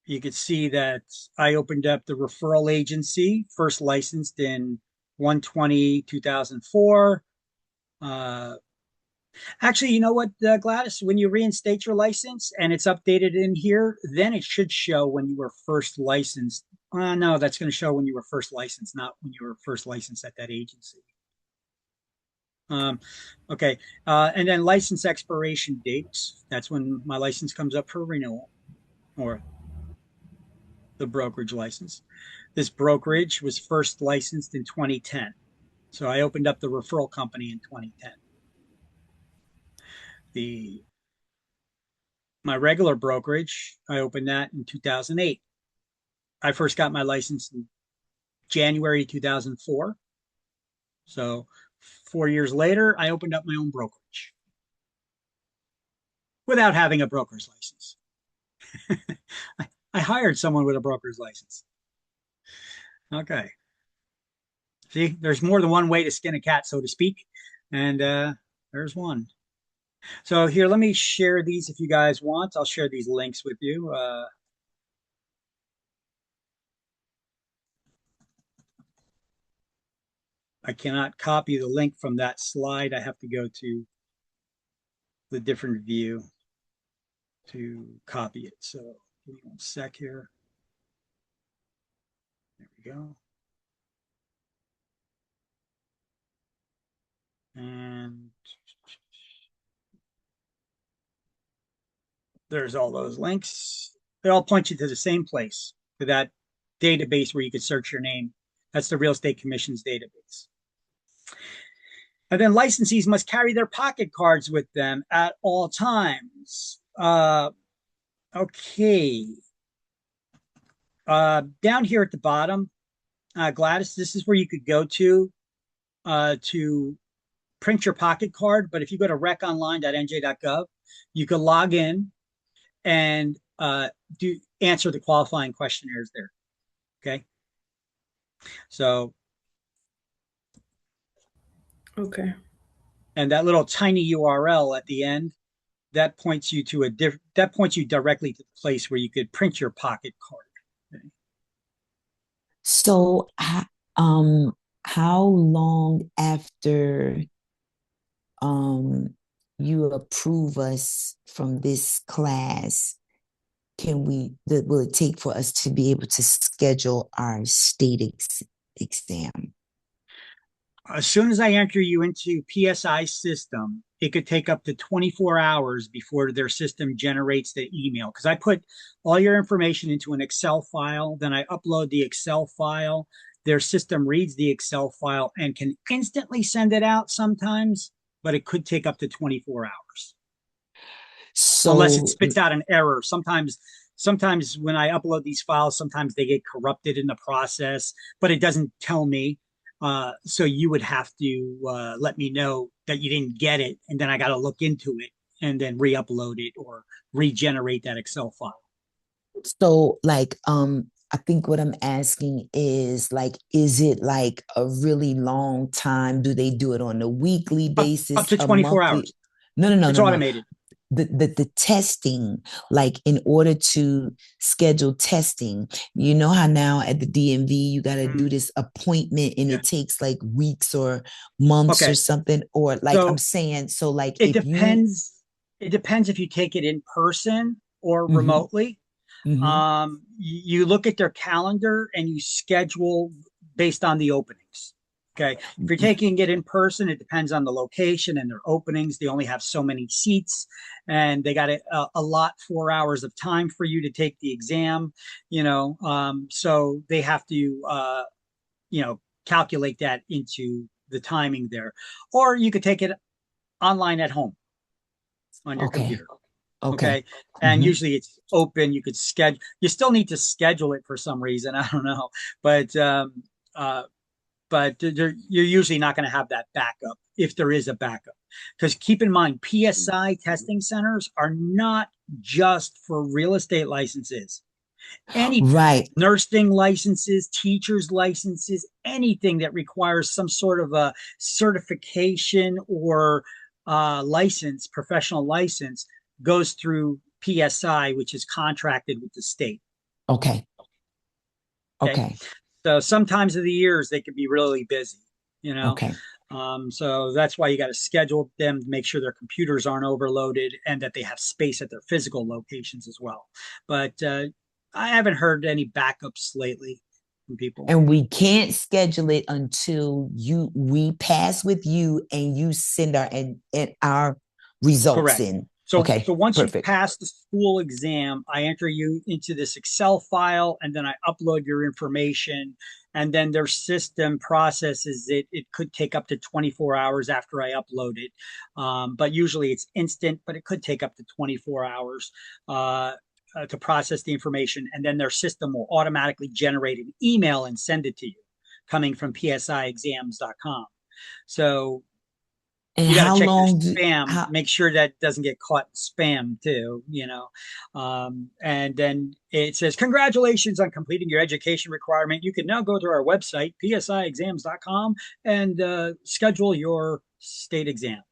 you could see that I opened up the referral agency, first licensed in 1/20/2004. Actually, you know what, Gladys? When you reinstate your license and it's updated in here, then it should show when you were first licensed. No, that's going to show when you were first licensed, not when you were first licensed at that agency. Okay. And then license expiration dates. That's when my license comes up for renewal, or the brokerage license. This brokerage was first licensed in 2010. So I opened up the referral company in 2010. My regular brokerage, I opened that in 2008. I first got my license in January 2004. So 4 years later, I opened up my own brokerage without having a broker's license. I hired someone with a broker's license. Okay. See, there's more than one way to skin a cat, so to speak. And there's one. So here, let me share these if you guys want. I'll share these links with you. I cannot copy the link from that slide. I have to go to the different view to copy it. So give me 1 sec here. There we go. And there's all those links. They all point you to the same place, to that database where you could search your name. That's the Real Estate Commission's database. And then licensees must carry their pocket cards with them at all times. Okay. Down here at the bottom, Gladys, this is where you could go to print your pocket card. But if you go to reconline.nj.gov, you could log in and answer the qualifying questionnaires there. Okay. So. Okay. And that little tiny URL at the end, that points you to that points you directly to the place where you could print your pocket card. Okay. So, how long after you approve us from this class will it take for us to be able to schedule our state exam? As soon as I enter you into PSI system, it could take up to 24 hours before their system generates the email. Because I put all your information into an Excel file, then I upload the Excel file. Their system reads the Excel file and can instantly send it out sometimes, but it could take up to 24 hours. So, unless it spits out an error. Sometimes when I upload these files, sometimes they get corrupted in the process, but it doesn't tell me. So you would have to let me know that you didn't get it, and then I got to look into it and then re-upload it or regenerate that Excel file. So, like, I think what I'm asking is like, is it like a really long time? Do they do it on a weekly Up basis, to a 24 monthly? hours. No, no, no, It's no, no. automated. The testing, like in order to schedule testing, you know how now at the DMV you got to do this appointment and Yeah. it takes like weeks or months or Okay. something, or like I'm So saying, so like it if you, depends. It depends if you take it in person or mm-hmm, remotely. mm-hmm, You look at their calendar and you schedule based on the openings. Okay. If you're taking it in person, it depends on the location and their openings. They only have so many seats and they got a lot 4 hours of time for you to take the exam, so they have to, calculate that into the timing there. Or you could take it online at home on your okay, computer. okay, Okay. And mm-hmm, usually it's open. You could schedule, you still need to schedule it for some reason. I don't know. But, uh, you're usually not going to have that backup if there is a backup. Because keep in mind, PSI testing centers are not just for real estate licenses. Any right, nursing licenses, teachers licenses, anything that requires some sort of a certification or license, professional license, goes through PSI, which is contracted with the state. okay, Okay. okay, So sometimes of the years they could be really busy, you know. okay. So that's why you got to schedule them to make sure their computers aren't overloaded and that they have space at their physical locations as well. But I haven't heard any backups lately from people. And we can't schedule it until we pass with you and you send and our results Correct. in. So Okay, once you perfect. pass the school exam, I enter you into this Excel file and then I upload your information and then their system processes it. It could take up to 24 hours after I upload it. But usually it's instant, but it could take up to 24 hours to process the information. And then their system will automatically generate an email and send it to you coming from psiexams.com. So And you got to how check your long do spam, how make sure that doesn't get caught in spam too, and then it says, congratulations on completing your education requirement. You can now go to our website, psiexams.com, and schedule your state exam.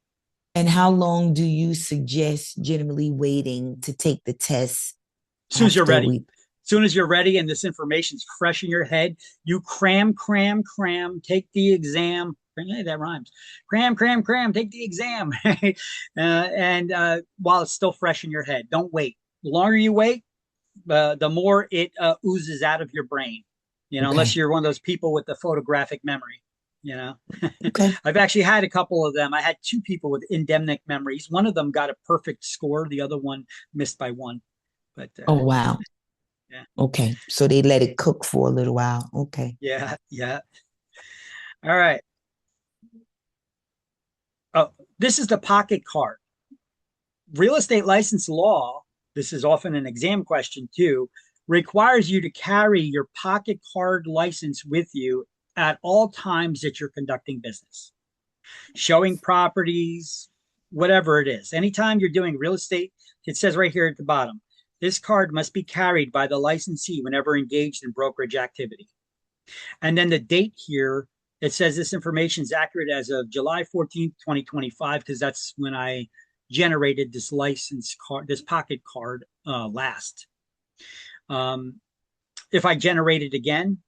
and how long do you suggest generally waiting to take the test As soon as you're after ready. we As soon as you're ready and this information's fresh in your head, you cram, take the exam. Hey, that rhymes. Cram, take the exam. And while it's still fresh in your head, don't wait. The longer you wait, the more it oozes out of your brain, okay. unless you're one of those people with the photographic memory. You know, Okay. I've actually had a couple of them. I had two people with endemic memories. One of them got a perfect score. The other one missed by one. But Oh wow. yeah. Okay. So they let it cook for a little while. Okay. Yeah. Yeah. All right. Oh, this is the pocket card. Real estate license law, this is often an exam question too, requires you to carry your pocket card license with you at all times that you're conducting business, showing properties, whatever it is. Anytime you're doing real estate, it says right here at the bottom, this card must be carried by the licensee whenever engaged in brokerage activity. And then the date here, it says this information is accurate as of July 14th, 2025, because that's when I generated this license card, this pocket card last. If I generate it again,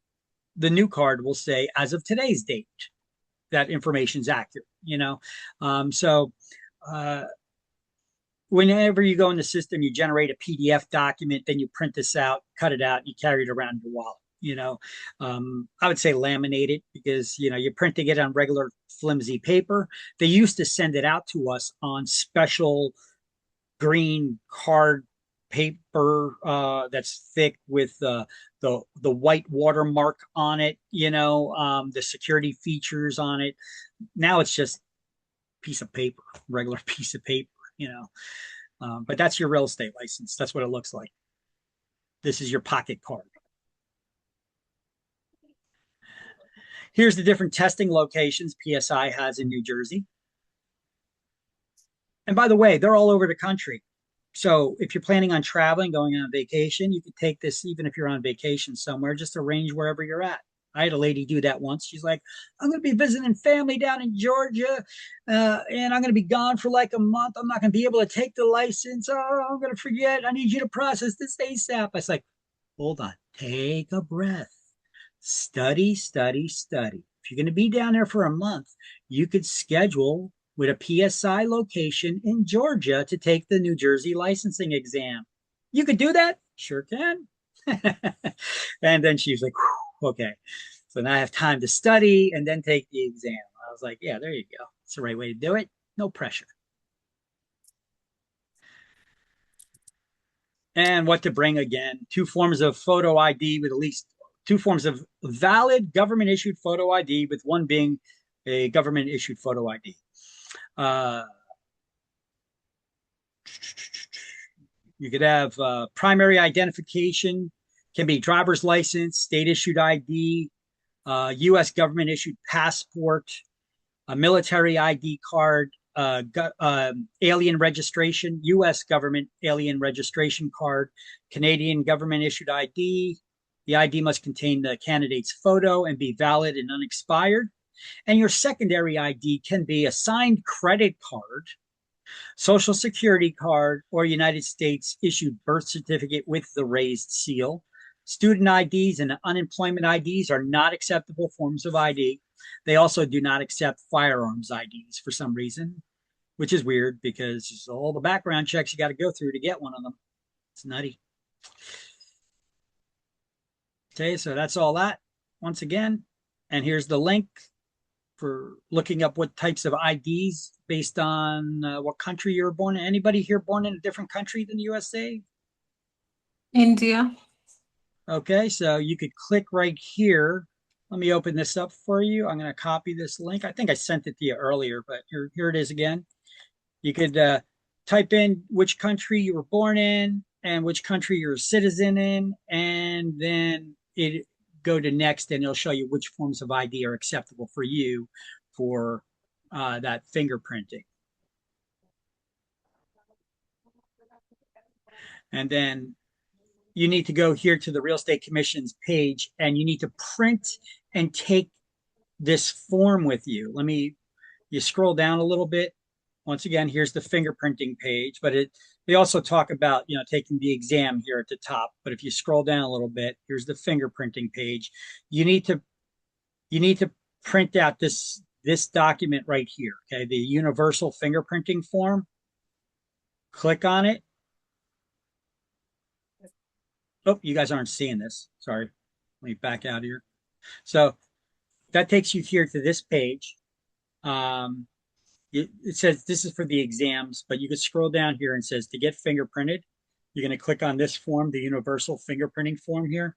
the new card will say as of today's date, that information is accurate, So whenever you go in the system, you generate a PDF document, then you print this out, cut it out, you carry it around your wallet. I would say laminate it because you're printing it on regular flimsy paper. They used to send it out to us on special green card paper that's thick with the white watermark on it, the security features on it. Now it's just piece of paper, regular piece of paper, but that's your real estate license. That's what it looks like. This is your pocket card. Here's the different testing locations PSI has in New Jersey. And by the way, they're all over the country. So if you're planning on traveling, going on vacation, you could take this even if you're on vacation somewhere, just arrange wherever you're at. I had a lady do that once. She's like, I'm going to be visiting family down in Georgia, and I'm going to be gone for like a month. I'm not going to be able to take the license. Oh, I'm going to forget. I need you to process this ASAP. I was like, hold on, take a breath. Study, study, study. If you're going to be down there for a month, you could schedule with a PSI location in Georgia to take the New Jersey licensing exam. You could do that? Sure can. And then she was like, okay. So now I have time to study and then take the exam. I was like, yeah, there you go. It's the right way to do it. No pressure. And what to bring again. 2 forms of photo ID with at least 2 forms of valid government issued photo ID, with one being a government issued photo ID. You could have primary identification, can be driver's license, state issued ID, U.S. government issued passport, a military ID card, alien registration, U.S. government alien registration card, Canadian government issued ID. The ID must contain the candidate's photo and be valid and unexpired. And your secondary ID can be a signed credit card, Social Security card, or United States issued birth certificate with the raised seal. Student IDs and unemployment IDs are not acceptable forms of ID. They also do not accept firearms IDs for some reason, which is weird because all the background checks you got to go through to get one of them. It's nutty. Okay, so that's all that once again. And here's the link for looking up what types of IDs based on what country you were born in. Anybody here born in a different country than the USA? India. Okay, so you could click right here. Let me open this up for you. I'm going to copy this link. I think I sent it to you earlier, but here it is again. You could type in which country you were born in and which country you're a citizen in, and then it go to next, and it'll show you which forms of ID are acceptable for you for that fingerprinting. And then you need to go here to the Real Estate Commission's page, and you need to print and take this form with you. You scroll down a little bit. Once again, here's the fingerprinting page, but they also talk about, taking the exam here at the top. But if you scroll down a little bit, here's the fingerprinting page. You need to print out this document right here. Okay, the universal fingerprinting form. Click on it. Oh, you guys aren't seeing this. Sorry. Let me back out of here. So that takes you here to this page. It says this is for the exams, but you can scroll down here and it says to get fingerprinted. You're going to click on this form, the universal fingerprinting form here.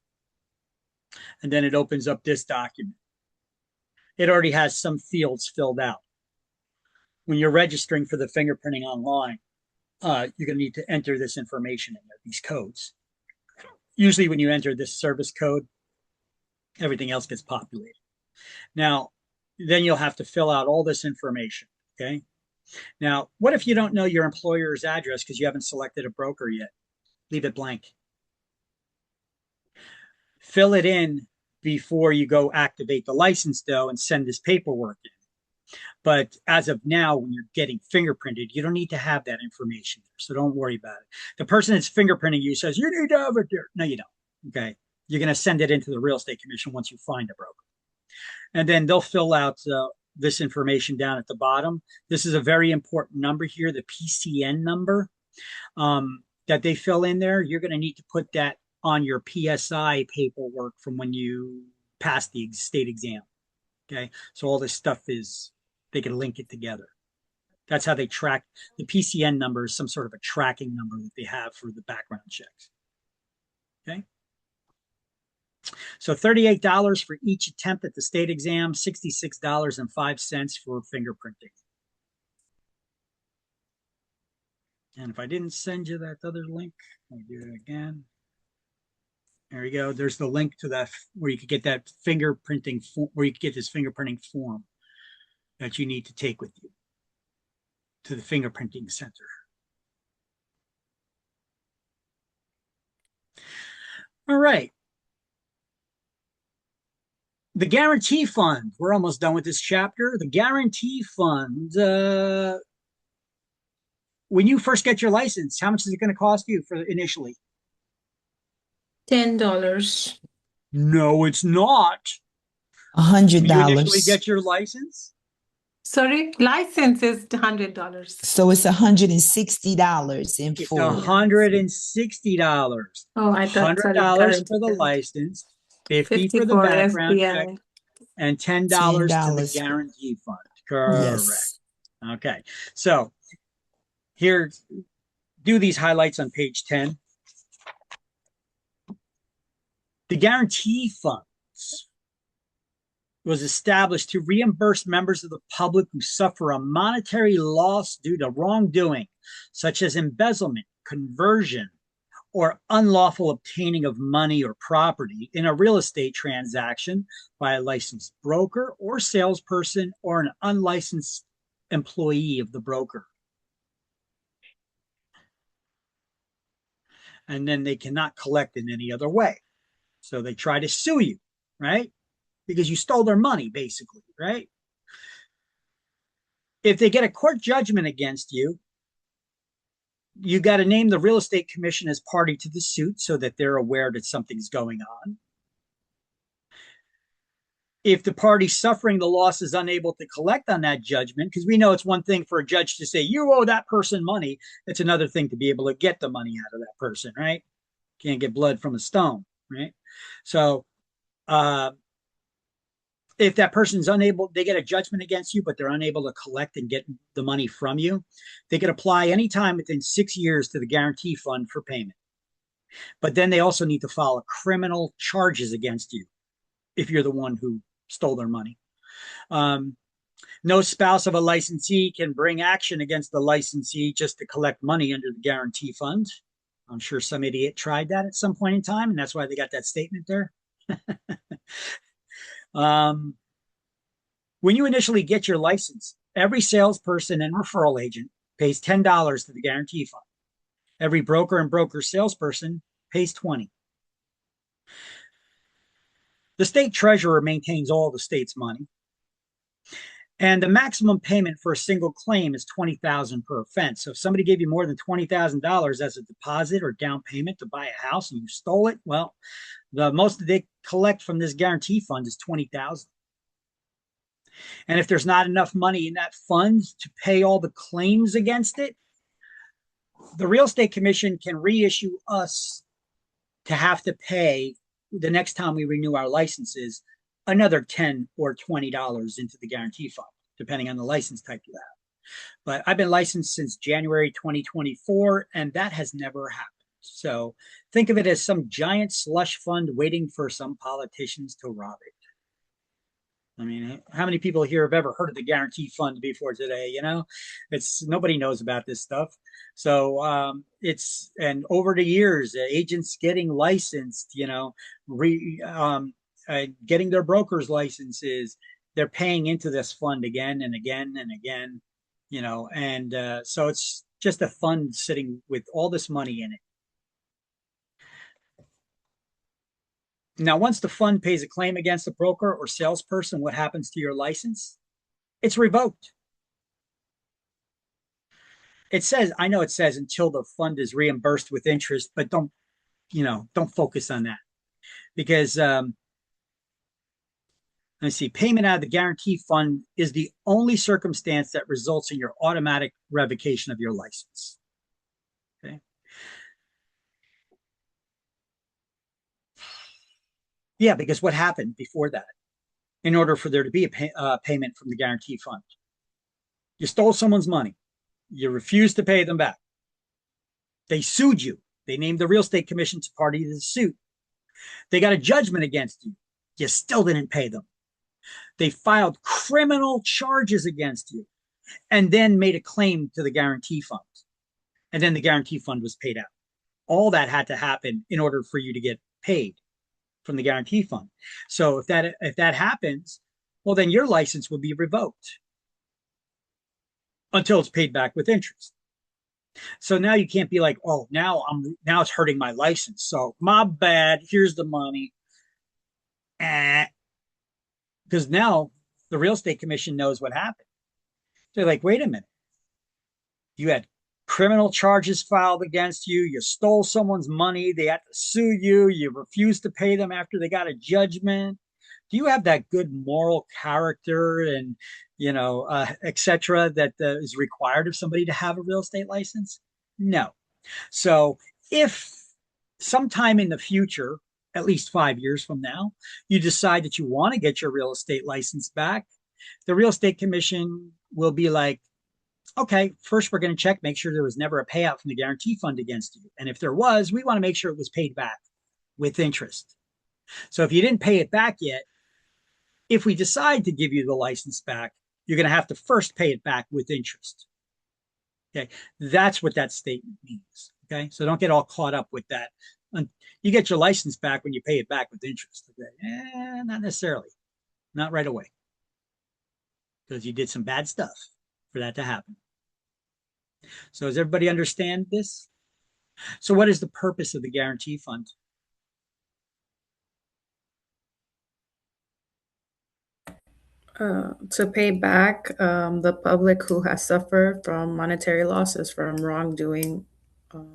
And then it opens up this document. It already has some fields filled out. When you're registering for the fingerprinting online, you're going to need to enter this information in there, these codes. Usually when you enter this service code, everything else gets populated. Now, then you'll have to fill out all this information. Okay. Now, what if you don't know your employer's address because you haven't selected a broker yet? Leave it blank. Fill it in before you go activate the license, though, and send this paperwork in. But as of now, when you're getting fingerprinted, you don't need to have that information there. So don't worry about it. The person that's fingerprinting you says, you need to have it there. No, you don't. Okay. You're going to send it into the Real Estate Commission once you find a broker. And then they'll fill out this information down at the bottom. This is a very important number here, the PCN number that they fill in there. You're going to need to put that on your PSI paperwork from when you passed the state exam. Okay. So all this stuff they can link it together. That's how they track. The PCN number is some sort of a tracking number that they have for the background checks. Okay. So $38 for each attempt at the state exam, $66.05 for fingerprinting. And if I didn't send you that other link, I'll do it again. There you go. There's the link to that where you could get that fingerprinting, where you could get this fingerprinting form that you need to take with you to the fingerprinting center. All right. The guarantee fund. We're almost done with this chapter. The guarantee fund. When you first get your license, how much is it going to cost you for initially? $10. No, it's not. $100. When you initially get your license? Sorry, license is $100. So it's $160 in It's full. $160. Oh, I thought, sorry, $100 for the license, $50 for the background check, FBI. and $10 to the $10 guarantee fund. Correct. Yes. Okay. So here, do these highlights on page 10. The guarantee funds was established to reimburse members of the public who suffer a monetary loss due to wrongdoing, such as embezzlement, conversion, or unlawful obtaining of money or property in a real estate transaction by a licensed broker or salesperson or an unlicensed employee of the broker. And then they cannot collect in any other way. So they try to sue you, right? Because you stole their money, basically, right? If they get a court judgment against you, you got to name the real estate commission as party to the suit so that they're aware that something's going on. If the party suffering the loss is unable to collect on that judgment, because we know it's one thing for a judge to say, you owe that person money. It's another thing to be able to get the money out of that person, right? Can't get blood from a stone, right? So, if that person's unable, they get a judgment against you, but they're unable to collect and get the money from you, they can apply anytime within 6 years to the guarantee fund for payment. But then they also need to file criminal charges against you if you're the one who stole their money. No spouse of a licensee can bring action against the licensee just to collect money under the guarantee fund. I'm sure some idiot tried that at some point in time, and that's why they got that statement there. When you initially get your license, every salesperson and referral agent pays $10 to the guarantee fund. Every broker and broker salesperson pays $20. The state treasurer maintains all the state's money. And the maximum payment for a single claim is $20,000 per offense. So if somebody gave you more than $20,000 as a deposit or down payment to buy a house and you stole it, well, the most that they collect from this guarantee fund is $20,000. And if there's not enough money in that fund to pay all the claims against it, the real estate commission can reissue us to have to pay the next time we renew our licenses another $10 or $20 into the guarantee fund, depending on the license type you have. But I've been licensed since January 2024, and that has never happened. So think of it as some giant slush fund waiting for some politicians to rob it. I mean, how many people here have ever heard of the guarantee fund before today? You know, it's nobody knows about this stuff. So and over the years, agents getting licensed, you know, getting their broker's licenses, they're paying into this fund again and again and again, you know, and so it's just a fund sitting with all this money in it. Now, once the fund pays a claim against a broker or salesperson, what happens to your license? It's revoked. It says, I know it says until the fund is reimbursed with interest, but don't focus on that because let's see, payment out of the guarantee fund is the only circumstance that results in your automatic revocation of your license. Okay. Yeah, because what happened before that? In order for there to be a payment from the guarantee fund, you stole someone's money. You refused to pay them back. They sued you. They named the real estate commission to party to the suit. They got a judgment against you. You still didn't pay them. They filed criminal charges against you and then made a claim to the guarantee fund. And then the guarantee fund was paid out. All that had to happen in order for you to get paid from the guarantee fund. So if that happens, well, then your license will be revoked until it's paid back with interest. So now you can't be like, oh, now it's hurting my license. So my bad. Here's the money. Because now the real estate commission knows what happened. They're like, wait a minute. You had criminal charges filed against you. You stole someone's money. They had to sue you. You refused to pay them after they got a judgment. Do you have that good moral character and, etc. that is required of somebody to have a real estate license? No. So if sometime in the future, at least 5 years from now, you decide that you want to get your real estate license back, the real estate commission will be like, okay, first we're going to check, make sure there was never a payout from the guarantee fund against you. And if there was, we want to make sure it was paid back with interest. So if you didn't pay it back yet, if we decide to give you the license back, you're going to have to first pay it back with interest. Okay, that's what that statement means. Okay, so don't get all caught up with that. You get your license back when you pay it back with interest. Okay, not necessarily, not right away, because you did some bad stuff for that to happen. So does everybody understand this? So what is the purpose of the guarantee fund? To pay back the public who has suffered from monetary losses from wrongdoing or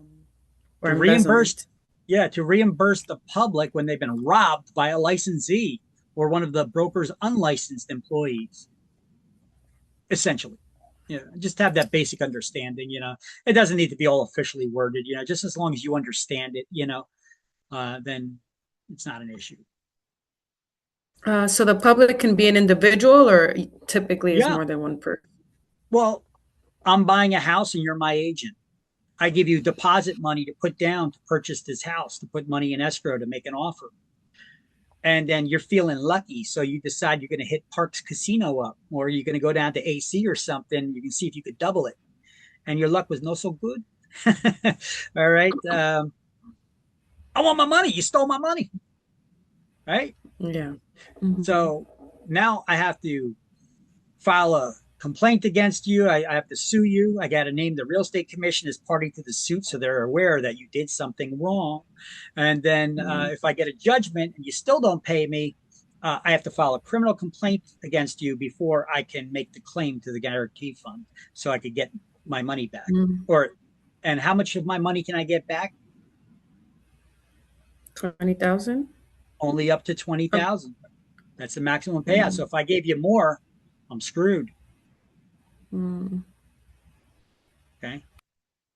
to embezzlement. to reimburse the public when they've been robbed by a licensee or one of the broker's unlicensed employees, essentially. Just have that basic understanding. It doesn't need to be all officially worded. Just as long as you understand it, then it's not an issue. So the public can be an individual, or typically is Yeah. more than one person? Well, I'm buying a house and you're my agent. I give you deposit money to put down to purchase this house, to put money in escrow to make an offer. And then you're feeling lucky. So you decide you're going to hit Parks Casino up, or you're going to go down to AC or something. You can see if you could double it. And your luck was no so good. All right. I want my money. You stole my money. Right. Yeah. So now I have to file a complaint against you. I have to sue you. I got to name the real estate commission as party to the suit, so they're aware that you did something wrong. And then if I get a judgment and you still don't pay me, I have to file a criminal complaint against you before I can make the claim to the guarantee fund, so I could get my money back. And how much of my money can I get back? 20,000. Only up to 20,000. That's the maximum payout. So if I gave you more, I'm screwed. Okay.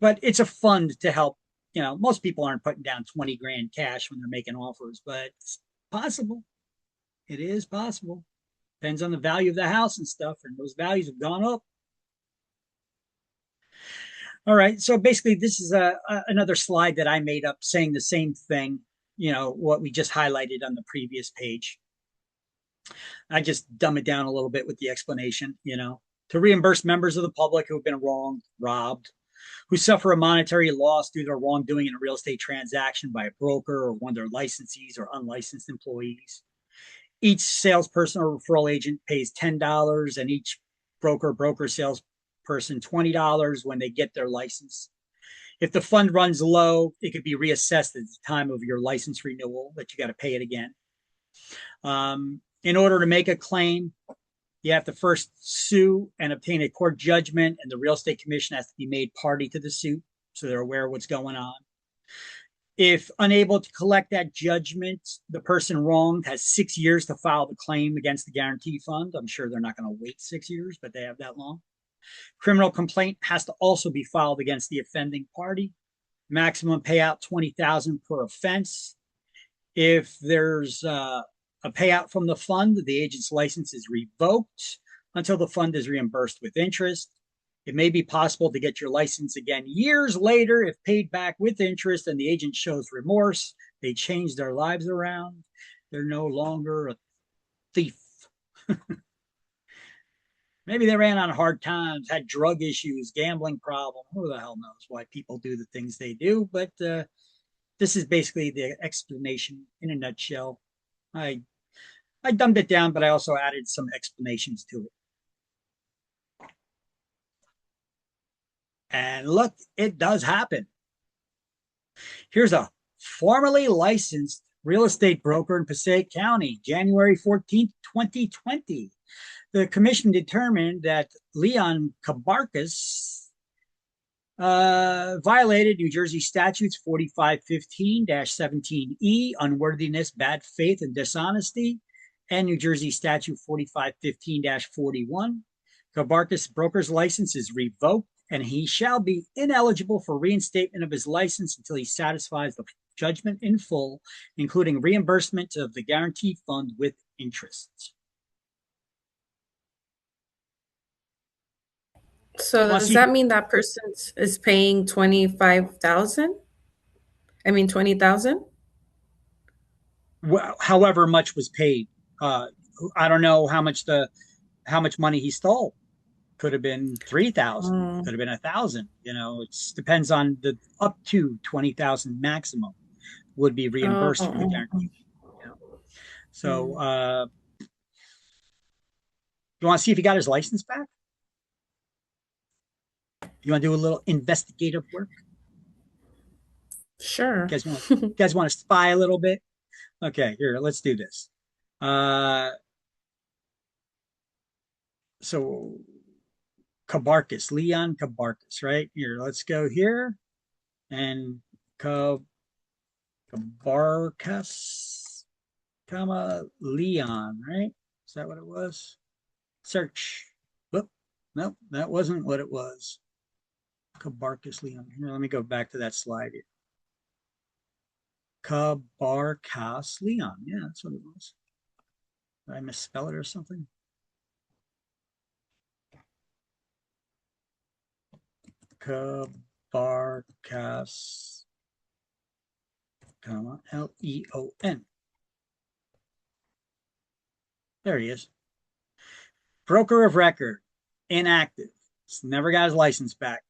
But it's a fund to help. Most people aren't putting down 20 grand cash when they're making offers, but it's possible. It is possible. Depends on the value of the house and stuff, and those values have gone up. All right. So basically, this is another slide that I made up saying the same thing, what we just highlighted on the previous page. I just dumb it down a little bit with the explanation, to reimburse members of the public who have been wronged, robbed, who suffer a monetary loss due to wrongdoing in a real estate transaction by a broker or one of their licensees or unlicensed employees. Each salesperson or referral agent pays $10, and each broker salesperson $20 when they get their license. If the fund runs low, it could be reassessed at the time of your license renewal, but you got to pay it again. In order to make a claim, you have to first sue and obtain a court judgment, and the real estate commission has to be made party to the suit, so they're aware of what's going on. If unable to collect that judgment, the person wronged has 6 years to file the claim against the guarantee fund. I'm sure they're not going to wait 6 years, but they have that long. Criminal complaint has to also be filed against the offending party. Maximum payout $20,000 per offense. If there's a payout from the fund, the agent's license is revoked until the fund is reimbursed with interest. It may be possible to get your license again years later if paid back with interest and the agent shows remorse. They change their lives around. They're no longer a thief. Maybe they ran on hard times, had drug issues, gambling problem. Who the hell knows why people do the things they do? But this is basically the explanation in a nutshell. I dumbed it down, but I also added some explanations to it. And look, it does happen. Here's a formerly licensed real estate broker in Passaic County, January 14th, 2020. The commission determined that Leon Kabarkas violated New Jersey statutes 4515-17E, unworthiness, bad faith, and dishonesty, and New Jersey statute 4515-41. Kabarkas' broker's license is revoked, and he shall be ineligible for reinstatement of his license until he satisfies the judgment in full, including reimbursement of the guarantee fund with interest. So does that mean that person is paying 25,000? I mean 20,000? Well, however much was paid. I don't know how much money he stole. Could have been 3,000. Could have been 1,000. You know, it depends on the up to 20,000 maximum would be reimbursed for the guarantee. Yeah. So, you want to see if he got his license back? You want to do a little investigative work? Sure. You guys want to spy a little bit? Okay, here, let's do this. So Kabarkas, Leon Kabarkas, right? Here, let's go here. And Kabarkas, comma, Leon, right? Is that what it was? Search. Whoop. Nope, that wasn't what it was. Kabarkas, Leon. Here, let me go back to that slide here. Kabarkas, Leon. Yeah, that's what it was. Did I misspell it or something? Kabarkas, comma, Leon. There he is. Broker of record, inactive. He's never got his license back.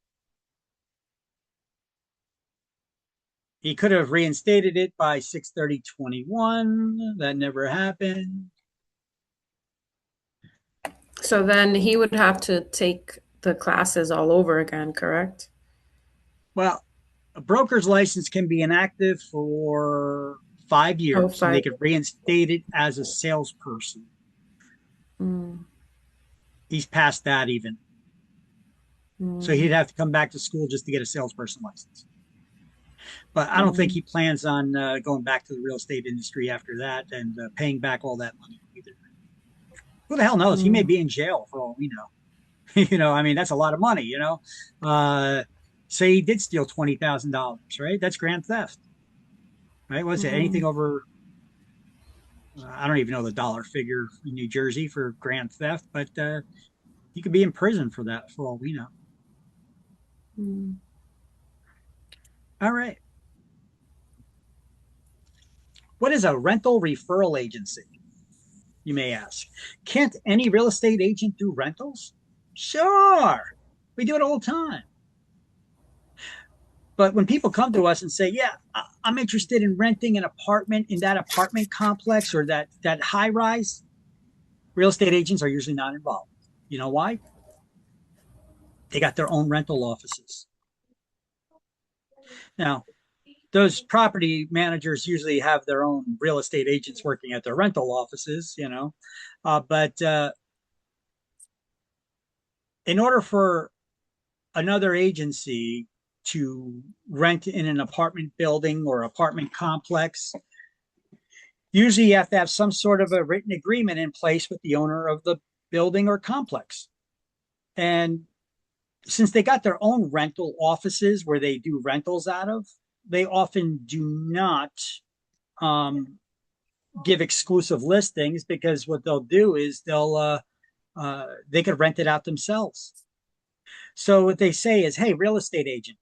He could have reinstated it by 6/30/21. That never happened. So then he would have to take the classes all over again, correct? Well, a broker's license can be inactive for 5 years. And they could reinstate it as a salesperson. He's past that even. So he'd have to come back to school just to get a salesperson license. But I don't think he plans on going back to the real estate industry after that and paying back all that money either. Who the hell knows? He may be in jail for all we know. You know, I mean, that's a lot of money, you know. Say he did steal $20,000, right? That's grand theft, right? Was it anything over, I don't even know the dollar figure in New Jersey for grand theft, but he could be in prison for that for all we know. All right. What is a rental referral agency? You may ask. Can't any real estate agent do rentals? Sure. We do it all the time. But when people come to us and say, yeah, I'm interested in renting an apartment in that apartment complex or that high rise, real estate agents are usually not involved. You know why? They got their own rental offices. Now, those property managers usually have their own real estate agents working at their rental offices, you know, but in order for another agency to rent in an apartment building or apartment complex, usually you have to have some sort of a written agreement in place with the owner of the building or complex. And since they got their own rental offices where they do rentals out of, they often do not give exclusive listings, because what they'll do is they could rent it out themselves. So what they say is, hey, real estate agent,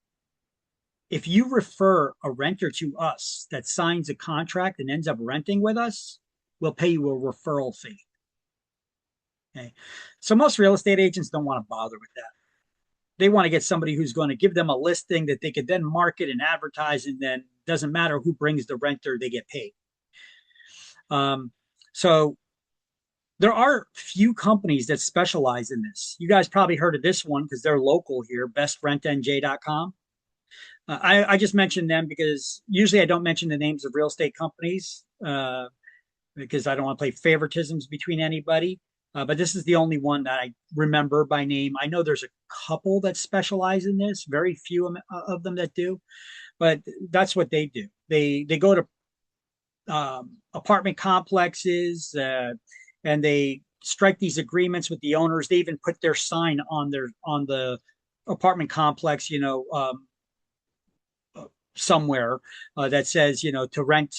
if you refer a renter to us that signs a contract and ends up renting with us, we'll pay you a referral fee. Okay. So most real estate agents don't want to bother with that. They want to get somebody who's going to give them a listing that they could then market and advertise, and then doesn't matter who brings the renter, they get paid. So There are few companies that specialize in this. You guys probably heard of this one because they're local here, bestrentnj.com. I just mentioned them because usually I don't mention the names of real estate companies because I don't want to play favoritisms between anybody. But this is the only one that I remember by name. I know there's a couple that specialize in this, very few of them that do, but that's what they do. They go to apartment complexes and they strike these agreements with the owners. They even put their sign on the apartment complex, somewhere that says, to rent.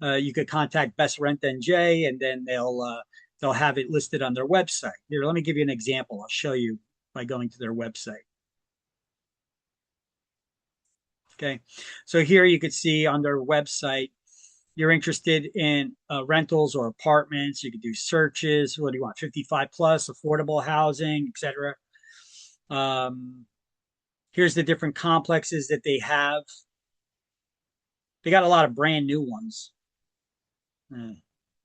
You could contact Best Rent NJ, and then they'll have it listed on their website. Here, let me give you an example. I'll show you by going to their website. Okay, so here you could see on their website, you're interested in rentals or apartments. You could do searches. What do you want? 55 plus, affordable housing, etc. Here's the different complexes that they have. They got a lot of brand new ones.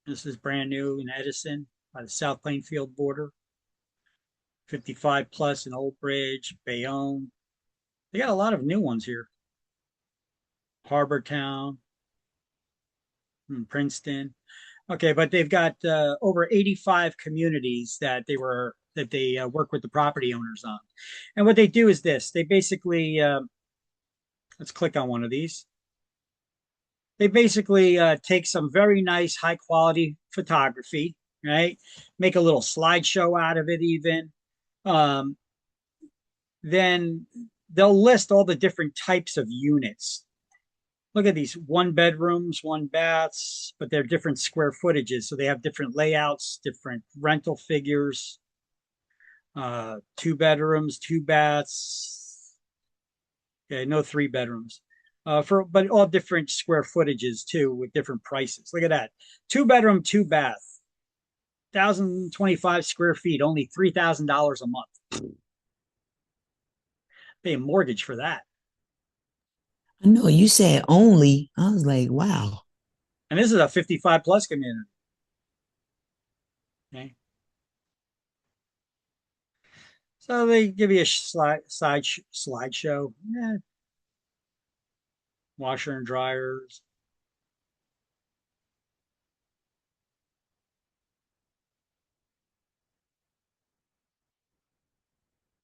This is brand new in Edison by the South Plainfield border. 55 plus in Old Bridge, Bayonne. They got a lot of new ones here. Harbor Town, Princeton. Okay, but they've got over 85 communities that they work with the property owners on. And what they do is this. They basically, let's click on one of these. They basically take some very nice high quality photography, right? Make a little slideshow out of it even. Then they'll list all the different types of units. Look at these 1 bedrooms, 1 baths, but they're different square footages. So they have different layouts, different rental figures, 2 bedrooms, 2 baths. Okay, no 3 bedrooms. But all different square footages too, with different prices. Look at that. 2 bedroom, 2 bath, 1,025 square feet, only $3,000 a month. Pay a mortgage for that. I know you said only. I was like, wow. And this is a 55 plus community. Okay. So they give you a slideshow. Yeah. Washer and dryers.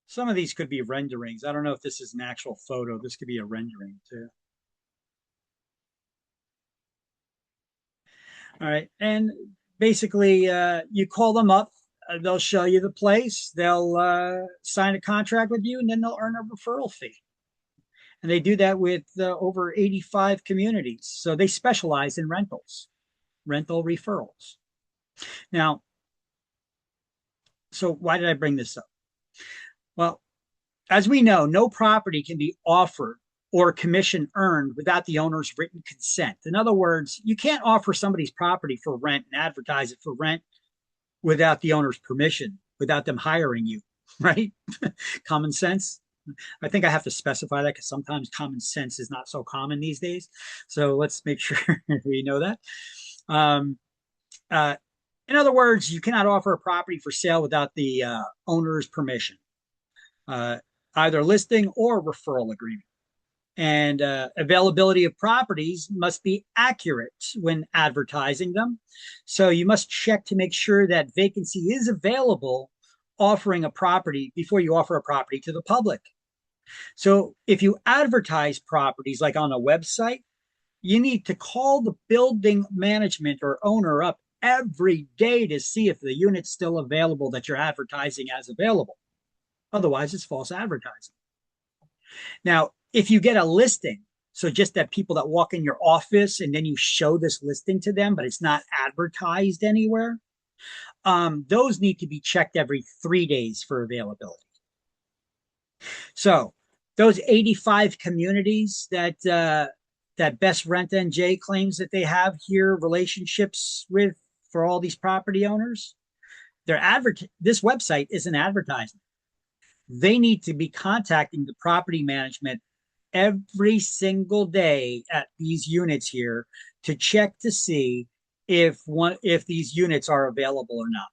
Some of these could be renderings. I don't know if this is an actual photo. This could be a rendering too. All right. And basically, you call them up. They'll show you the place. They'll sign a contract with you, and then they'll earn a referral fee. And they do that with over 85 communities. So they specialize in rentals, rental referrals. Now, so why did I bring this up? Well, as we know, no property can be offered or commission earned without the owner's written consent. In other words, you can't offer somebody's property for rent and advertise it for rent without the owner's permission, without them hiring you, right? Common sense. I think I have to specify that because sometimes common sense is not so common these days. So let's make sure we know that. In other words, you cannot offer a property for sale without the owner's permission, either listing or referral agreement. And availability of properties must be accurate when advertising them. So you must check to make sure that vacancy is available offering a property before you offer a property to the public. So if you advertise properties like on a website, you need to call the building management or owner up every day to see if the unit's still available that you're advertising as available. Otherwise, it's false advertising. Now, if you get a listing, so just that people that walk in your office and then you show this listing to them, but it's not advertised anywhere, those need to be checked every 3 days for availability. So those 85 communities that Best Rent NJ claims that they have here relationships with for all these property owners, this website isn't advertising. They need to be contacting the property management every single day at these units here to check to see if these units are available or not.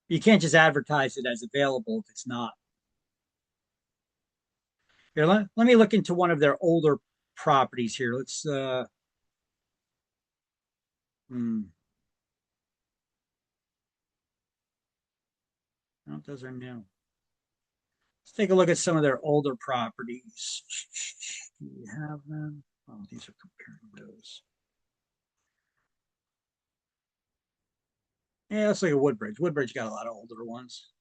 You can't just advertise it as available if it's not. Here, let me look into one of their older properties here. Let's no, those are new. Let's take a look at some of their older properties. Do you have them? Oh, these are comparing those. Yeah, let's look at Woodbridge. Woodbridge got a lot of older ones.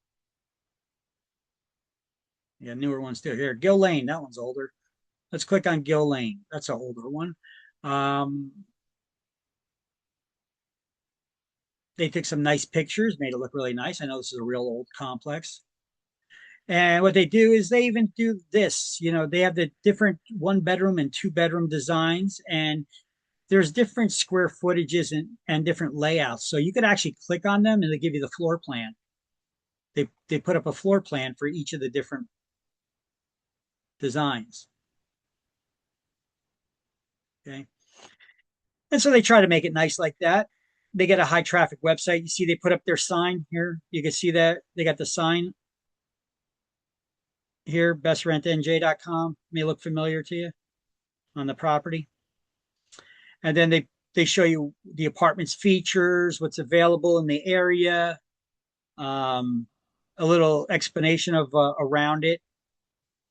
Yeah, newer ones too. Here, Gill Lane, that one's older. Let's click on Gill Lane. That's an older one. They took some nice pictures, made it look really nice. I know this is a real old complex. And what they do is they even do this, you know, they have the different 1-bedroom and 2-bedroom designs, and there's different square footages and different layouts. So you could actually click on them and they give you the floor plan. They put up a floor plan for each of the different designs. Okay. And so they try to make it nice like that. They get a high traffic website. You see, they put up their sign here. You can see that they got the sign here, bestrentnj.com. May look familiar to you on the property. And then they show you the apartment's features, what's available in the area, a little explanation of around it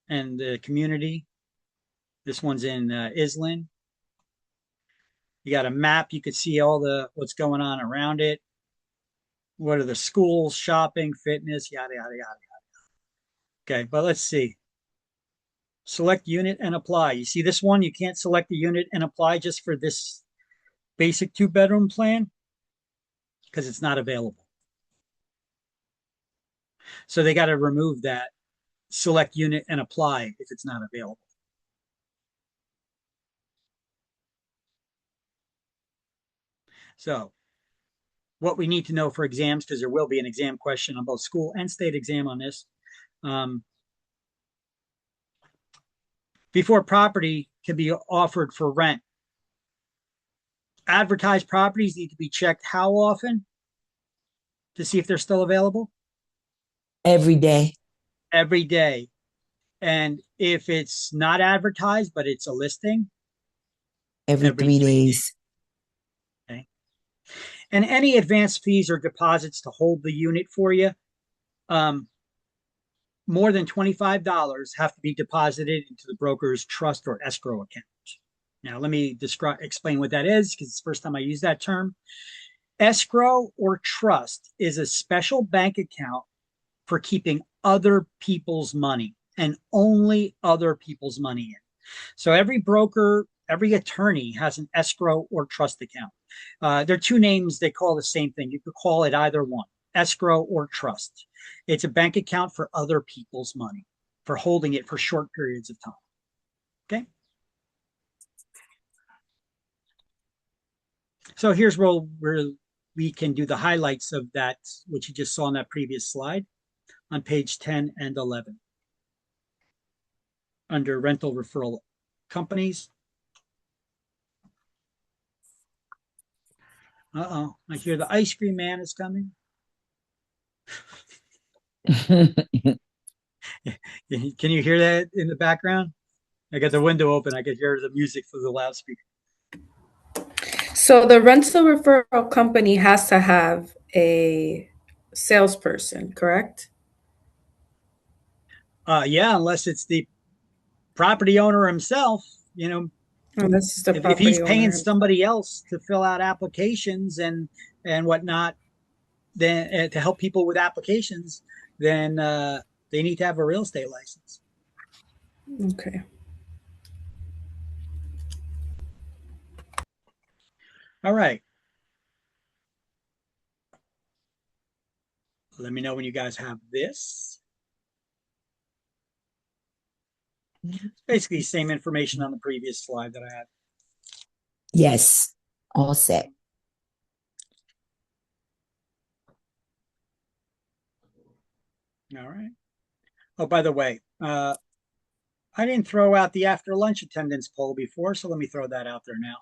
and the community. This one's in Island. You got a map. You could see all the what's going on around it. What are the schools, shopping, fitness, yada, yada, yada, yada. Okay, but let's see. Select unit and apply. You see this one? You can't select the unit and apply just for this basic 2-bedroom plan because it's not available. So they got to remove that select unit and apply if it's not available. So what we need to know for exams, because there will be an exam question on both school and state exam on this. Before property can be offered for rent, advertised properties need to be checked how often to see if they're still available? Every day. Every day. And if it's not advertised, but it's a listing? Every 3 days. Okay. And any advance fees or deposits to hold the unit for you, more than $25 have to be deposited into the broker's trust or escrow account. Now, let me explain what that is, because it's the first time I use that term. Escrow or trust is a special bank account for keeping other people's money, and only other people's money in. So every broker, every attorney has an escrow or trust account. They're two names they call the same thing. You could call it either one, escrow or trust. It's a bank account for other people's money, for holding it for short periods of time. Okay. So here's where we can do the highlights of that, which you just saw on that previous slide on page 10 and 11. Under rental referral companies. Uh-oh, I hear the ice cream man is coming. Can you hear that in the background? I got the window open. I could hear the music through the loudspeaker. So the rental referral company has to have a salesperson, correct? Yeah, unless it's the property owner himself, you know. This is the if he's paying himself. somebody else to fill out applications and whatnot, then to help people with applications, then they need to have a real estate license. Okay. All right. Let me know when you guys have this. It's basically the same information on the previous slide that I had. Yes, all set. All right. Oh, by the way, I didn't throw out the after lunch attendance poll before, so let me throw that out there now.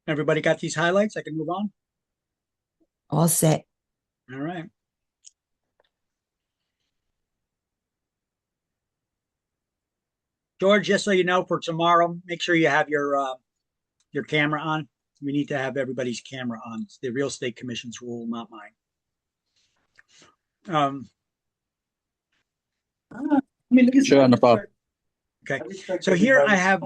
Everybody got these highlights? I can move on? All set. All right. George, just so you know, for tomorrow, make sure you have your camera on. We need to have everybody's camera on. It's the Real Estate Commission's rule, not mine. Sure, no problem. Okay, so here I have.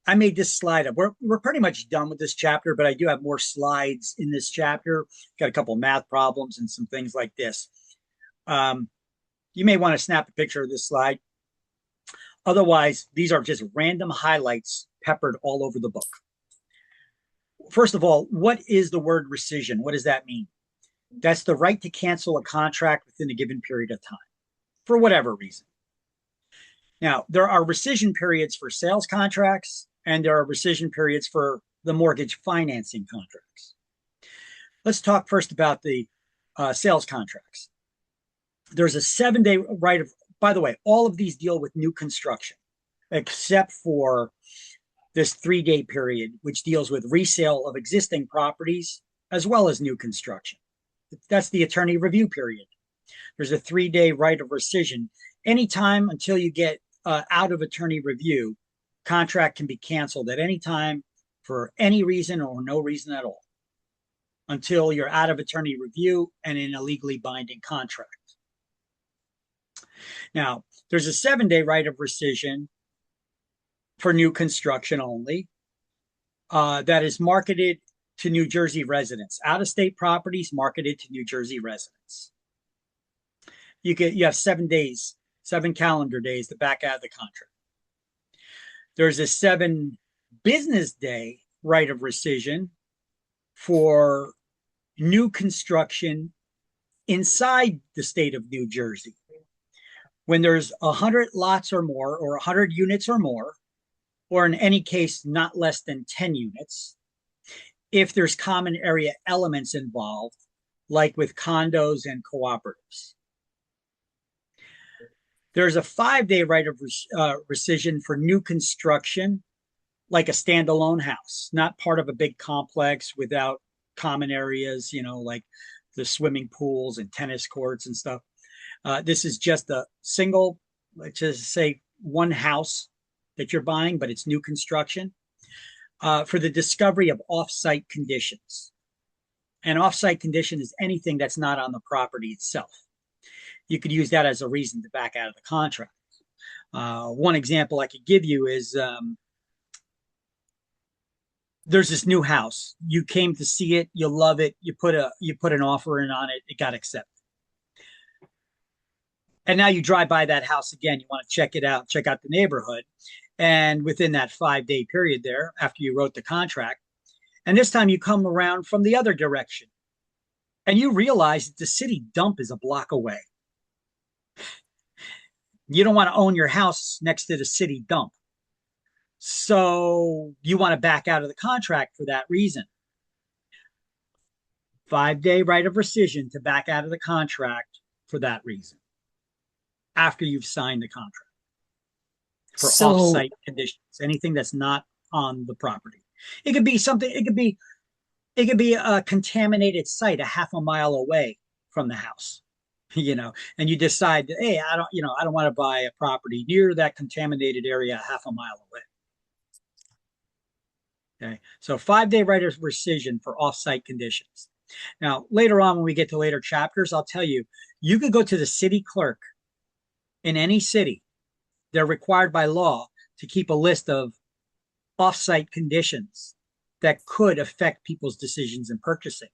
I made this slide up. We're pretty much done with this chapter, but I do have more slides in this chapter. Got a couple of math problems and some things like this. You may want to snap a picture of this slide. Otherwise, these are just random highlights peppered all over the book. First of all, what is the word rescission? What does that mean? That's the right to cancel a contract within a given period of time, for whatever reason. Now, there are rescission periods for sales contracts, and there are rescission periods for the mortgage financing contracts. Let's talk first about the sales contracts. There's a 7-day right of, by the way, all of these deal with new construction, except for this 3-day period, which deals with resale of existing properties as well as new construction. That's the attorney review period. There's a 3-day right of rescission. Anytime until you get out of attorney review, contract can be canceled at any time for any reason or no reason at all until you're out of attorney review and in a legally binding contract. Now, there's a 7-day right of rescission for new construction only that is marketed to New Jersey residents. Out-of-state properties marketed to New Jersey residents. You have 7 days, 7 calendar days to back out of the contract. There's a 7 business day right of rescission for new construction inside the state of New Jersey. When there's 100 lots or more, or 100 units or more, or in any case, not less than 10 units, if there's common area elements involved, like with condos and cooperatives. There's a 5-day right of rescission for new construction, like a standalone house, not part of a big complex without common areas, like the swimming pools and tennis courts and stuff. This is just a single, let's just say one house that you're buying, but it's new construction for the discovery of off-site conditions. An off-site condition is anything that's not on the property itself. You could use that as a reason to back out of the contract. One example I could give you is there's this new house. You came to see it, you love it, you put an offer in on it, it got accepted. And now you drive by that house again, you want to check it out, check out the neighborhood. And within that 5-day period there, after you wrote the contract, and this time you come around from the other direction and you realize that the city dump is a block away. You don't want to own your house next to the city dump. So you want to back out of the contract for that reason. 5-day right of rescission to back out of the contract for that reason, after you've signed the contract. For off-site conditions, anything that's not on the property. It could be something, it could be a contaminated site a half a mile away from the house, and you decide that, hey, I don't want to buy a property near that contaminated area a half a mile away. Okay, so 5-day right of rescission for off-site conditions. Now, later on, when we get to later chapters, I'll tell you, you could go to the city clerk in any city. They're required by law to keep a list of off-site conditions that could affect people's decisions in purchasing.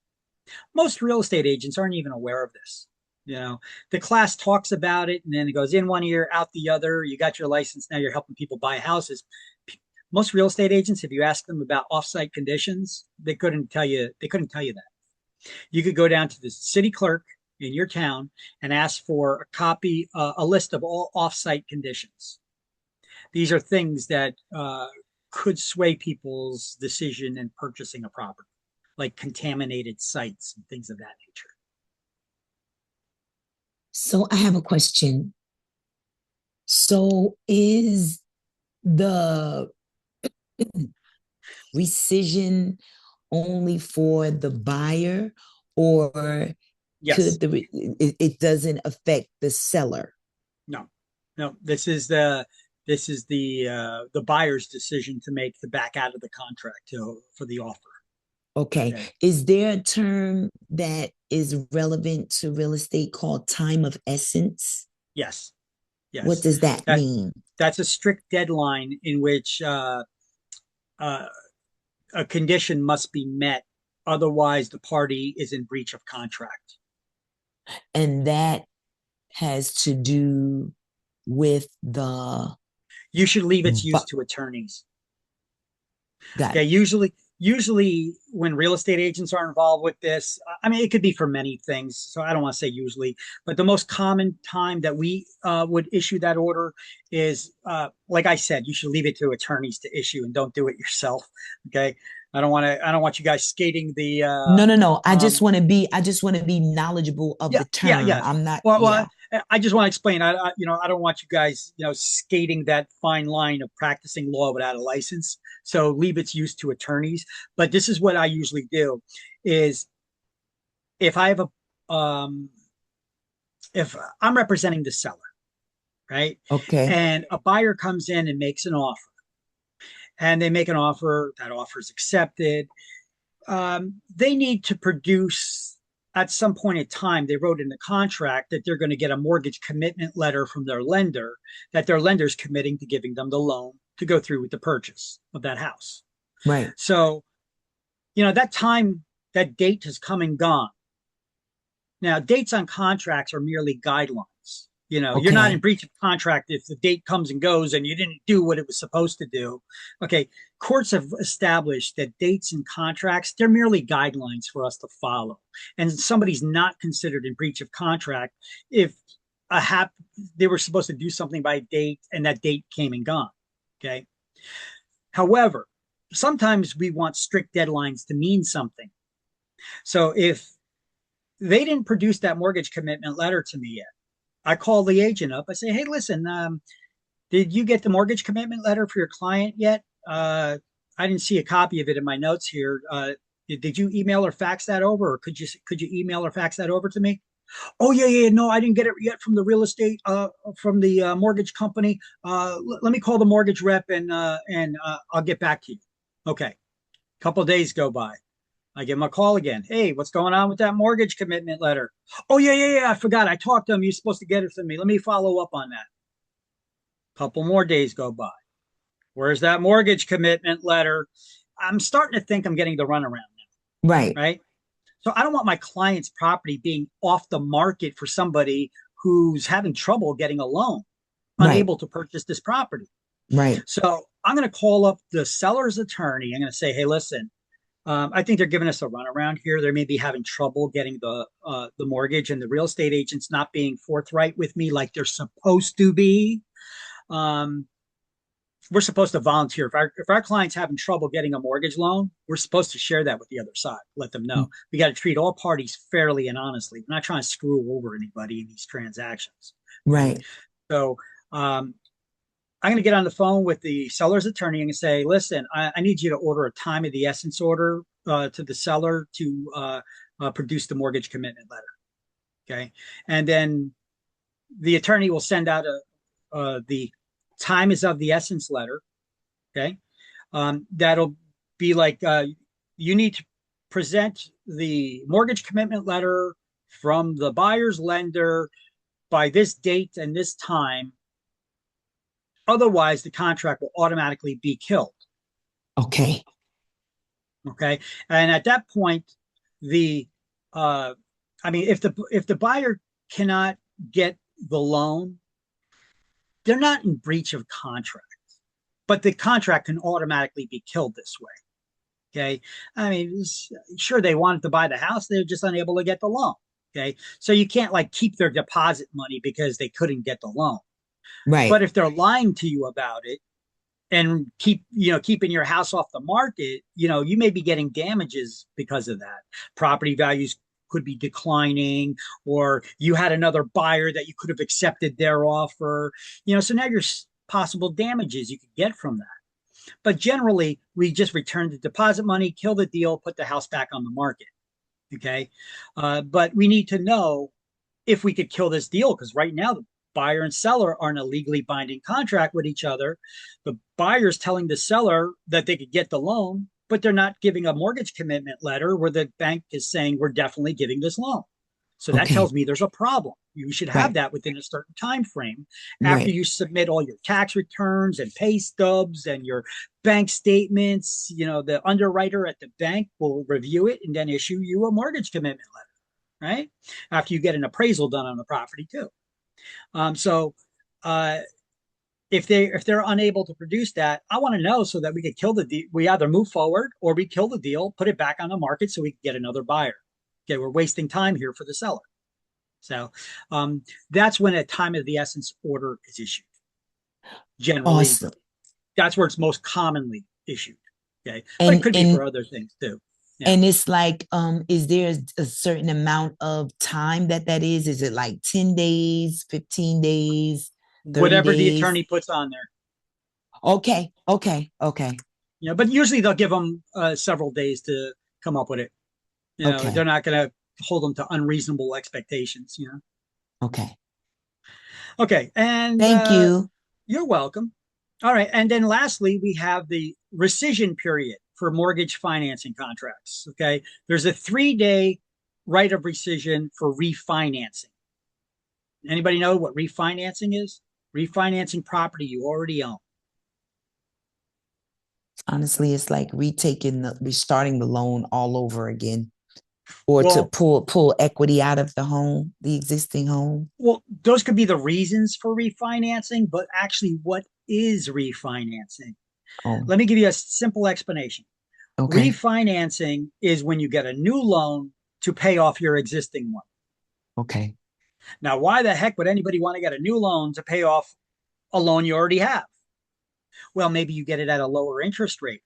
Most real estate agents aren't even aware of this. The class talks about it and then it goes in one ear, out the other. You got your license, now you're helping people buy houses. Most real estate agents, if you ask them about off-site conditions, they couldn't tell you that. You could go down to the city clerk in your town and ask for a list of all off-site conditions. These are things that could sway people's decision in purchasing a property, like contaminated sites and things of that nature. So I have a question. So is the rescission only for the buyer, or Yes. could it doesn't affect the seller? No, this is the buyer's decision to make to back out of the contract for the offer. Okay. Is there a term that is relevant to real estate called time of essence? Yes. What does that mean? That's a strict deadline in which a condition must be met. Otherwise, the party is in breach of contract. And that has to do with you should leave its use to attorneys. Got it. Usually when real estate agents are involved with this, I mean, it could be for many things. So I don't want to say usually, but the most common time that we would issue that order is, like I said, you should leave it to attorneys to issue and don't do it yourself. Okay. I don't want you guys skating the, no. I just want to be knowledgeable of the term. I'm not. Well, I just want to explain. I don't want you guys, skating that fine line of practicing law without a license. So leave its use to attorneys. But this is what I usually do: is if I have if I'm representing the seller, right? Okay. And a buyer comes in and makes an offer, and they make an offer. That offer is accepted. They need to produce. At some point in time, they wrote in the contract that they're going to get a mortgage commitment letter from their lender, that their lender's committing to giving them the loan to go through with the purchase of that house. Right. So, that time, that date has come and gone. Now, dates on contracts are merely guidelines. You're not in breach of contract if the date comes and goes and you didn't do what it was supposed to do. Okay. Courts have established that dates in contracts, they're merely guidelines for us to follow. And somebody's not considered in breach of contract if they were supposed to do something by a date and that date came and gone. Okay. However, sometimes we want strict deadlines to mean something. So if they didn't produce that mortgage commitment letter to me yet, I call the agent up. I say, hey, listen, did you get the mortgage commitment letter for your client yet? I didn't see a copy of it in my notes here. Did you email or fax that over, or could you email or fax that over to me? Oh, yeah. No, I didn't get it yet from the real estate, from the mortgage company. Let me call the mortgage rep and I'll get back to you. Okay. A couple of days go by. I give him a call again. Hey, what's going on with that mortgage commitment letter? Oh, yeah. I forgot. I talked to him. You're supposed to get it to me. Let me follow up on that. Couple more days go by. Where's that mortgage commitment letter? I'm starting to think I'm getting the runaround now. Right. So I don't want my client's property being off the market for somebody who's having trouble getting a loan, unable to purchase this property. Right. So I'm going to call up the seller's attorney. I'm going to say, hey, listen, I think they're giving us a runaround here. They may be having trouble getting the mortgage, and the real estate agent's not being forthright with me like they're supposed to be. We're supposed to volunteer. If our client's having trouble getting a mortgage loan, we're supposed to share that with the other side. Let them know. We got to treat all parties fairly and honestly. We're not trying to screw over anybody in these transactions. Right. So I'm going to get on the phone with the seller's attorney and say, listen, I need you to order a time of the essence order to the seller to produce the mortgage commitment letter. Okay. And then the attorney will send out the time is of the essence letter. Okay. That'll be like, you need to present the mortgage commitment letter from the buyer's lender by this date and this time. Otherwise, the contract will automatically be killed. Okay. And at that point, if the buyer cannot get the loan, they're not in breach of contract, but the contract can automatically be killed this way. Okay. I mean, sure, they wanted to buy the house. They're just unable to get the loan. Okay. So you can't keep their deposit money because they couldn't get the loan. Right. But if they're lying to you about it and keeping your house off the market, you may be getting damages because of that. Property values could be declining, or you had another buyer that you could have accepted their offer, so now there's possible damages you could get from that. But generally, we just return the deposit money, kill the deal, put the house back on the market. Okay. But we need to know if we could kill this deal, because right now the buyer and seller are in a legally binding contract with each other. The buyer's telling the seller that they could get the loan, but they're not giving a mortgage commitment letter where the bank is saying we're definitely giving this loan. So that tells me there's a problem. You should have that within a certain time frame after you submit all your tax returns and pay stubs and your bank statements. You know, the underwriter at the bank will review it and then issue you a mortgage commitment letter, right? After you get an appraisal done on the property too. If they're unable to produce that, I want to know so that we could kill the deal. We either move forward or we kill the deal, put it back on the market so we can get another buyer. Okay, we're wasting time here for the seller. So that's when a time of the essence order is issued. Generally, that's where it's most commonly issued. Okay, but it could be for other things too. Yeah. And it's like, is there a certain amount of time that is? Is it like 10 days, 15 days, 30 whatever days? The attorney puts on there. Okay. Yeah, but usually they'll give them several days to come up with it. You know, they're not going to hold them to unreasonable expectations, you know? Okay. And thank you. You're welcome. All right. And then lastly, we have the rescission period for mortgage financing contracts. Okay. There's a 3-day right of rescission for refinancing. Anybody know what refinancing is? Refinancing property you already own. Honestly, it's like restarting the loan all over again. Or to pull equity out of the existing home? Well, those could be the reasons for refinancing, but actually what is refinancing? Let me give you a simple explanation. Refinancing is when you get a new loan to pay off your existing one. Now, why the heck would anybody want to get a new loan to pay off a loan you already have? Well, maybe you get it at a lower interest rate.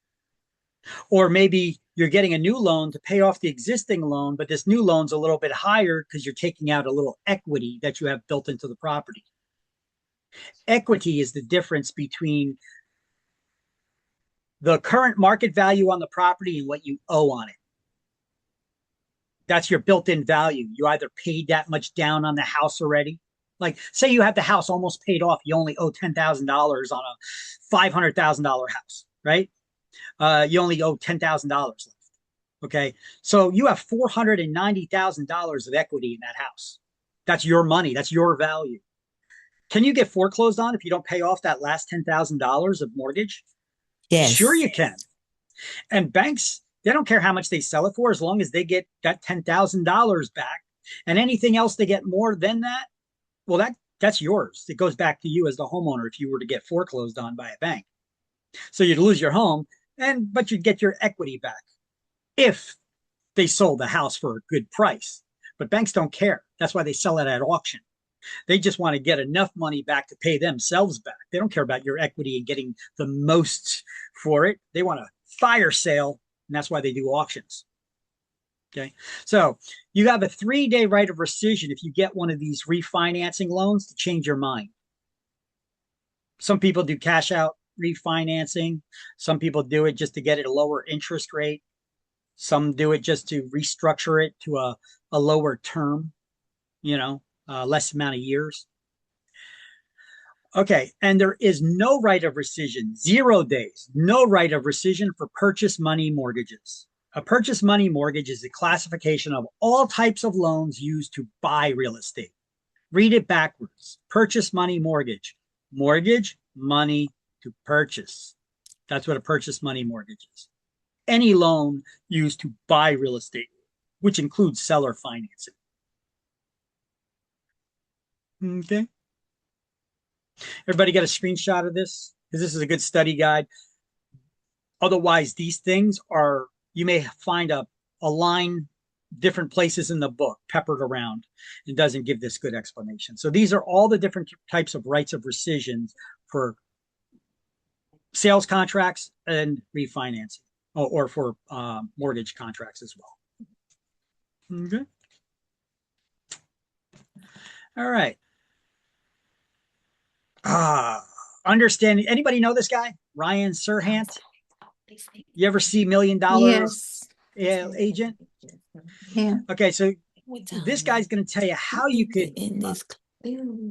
Or maybe you're getting a new loan to pay off the existing loan, but this new loan's a little bit higher because you're taking out a little equity that you have built into the property. Equity is the difference between the current market value on the property and what you owe on it. That's your built-in value. You either paid that much down on the house already. Like, say you have the house almost paid off. You only owe $10,000 on a $500,000 house, right? You only owe $10,000 left. Okay. So you have $490,000 of equity in that house. That's your money. That's your value. Can you get foreclosed on if you don't pay off that last $10,000 of mortgage? Yes. Sure you can. And banks, they don't care how much they sell it for as long as they get that $10,000 back. And anything else they get more than that, well, that's yours. It goes back to you as the homeowner if you were to get foreclosed on by a bank. So you'd lose your home, but you'd get your equity back if they sold the house for a good price. But banks don't care. That's why they sell it at auction. They just want to get enough money back to pay themselves back. They don't care about your equity and getting the most for it. They want a fire sale, and that's why they do auctions. Okay, so you have a 3-day right of rescission if you get one of these refinancing loans to change your mind. Some people do cash out refinancing. Some people do it just to get it a lower interest rate. Some do it just to restructure it to a lower term, less amount of years. Okay, and there is no right of rescission, 0 days, no right of rescission for purchase money mortgages. A purchase money mortgage is a classification of all types of loans used to buy real estate. Read it backwards. Purchase money mortgage. Mortgage, money to purchase. That's what a purchase money mortgage is. Any loan used to buy real estate, which includes seller financing. Okay. Everybody get a screenshot of this? Because this is a good study guide. Otherwise, these things are, you may find a line different places in the book peppered around. It doesn't give this good explanation. So these are all the different types of rights of rescission for sales contracts and refinancing, or for mortgage contracts as well. Okay. All right. understanding. Anybody know this guy, Ryan Serhant? You ever see $1 Million Yes. Agent? Yeah. Okay, so this guy's going to tell you how you could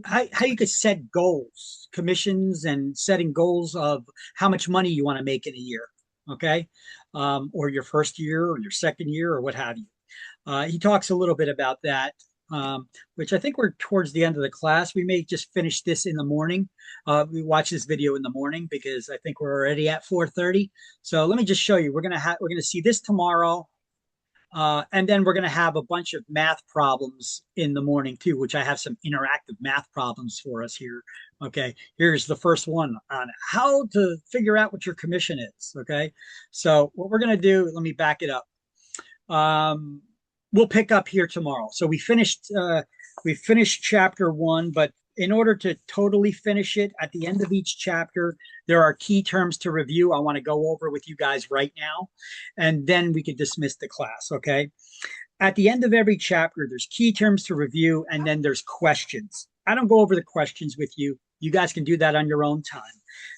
how you could set goals, commissions, and setting goals of how much money you want to make in a year. Okay, or your first year, or your second year, or what have you. He talks a little bit about that, which I think we're towards the end of the class. We may just finish this in the morning. We watch this video in the morning because I think we're already at 4:30. So let me just show you. We're gonna see this tomorrow, and then we're gonna have a bunch of math problems in the morning too, which I have some interactive math problems for us here. Okay, here's the first one on how to figure out what your commission is. Okay, so what we're gonna do, let me back it up. We'll pick up here tomorrow. So we finished chapter 1, but in order to totally finish it, at the end of each chapter, there are key terms to review I want to go over with you guys right now, and then we could dismiss the class, okay? At the end of every chapter, there's key terms to review, and then there's questions. I don't go over the questions with you. You guys can do that on your own time.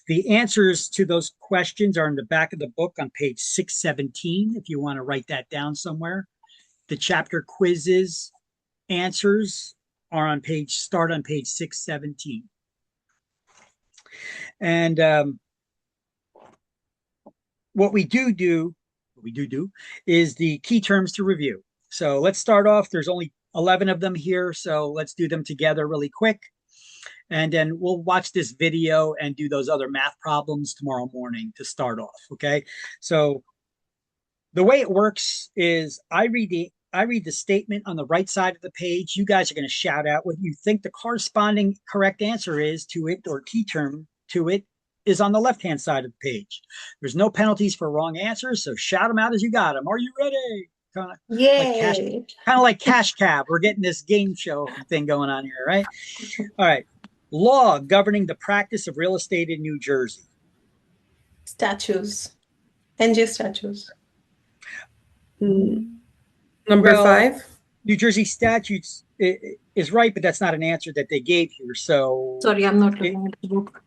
The answers to those questions are in the back of the book on page 617, if you want to write that down somewhere. The chapter quizzes answers are start on page 617. And what we do is the key terms to review. So let's start off. There's only 11 of them here, so let's do them together really quick. And then we'll watch this video and do those other math problems tomorrow morning to start off, okay? So the way it works is I read the statement on the right side of the page. You guys are going to shout out what you think the corresponding correct answer is to it, or key term to it, is on the left-hand side of the page. There's no penalties for wrong answers, so shout them out as you got them. Are you ready? Kind of like Cash Cab. We're getting this game show thing going on here, right? All right. Law governing the practice of real estate in New Jersey. Statutes. NJ statutes. Number 5. New Jersey statutes is right, but that's not an answer that they gave here. So sorry, I'm not looking at the book.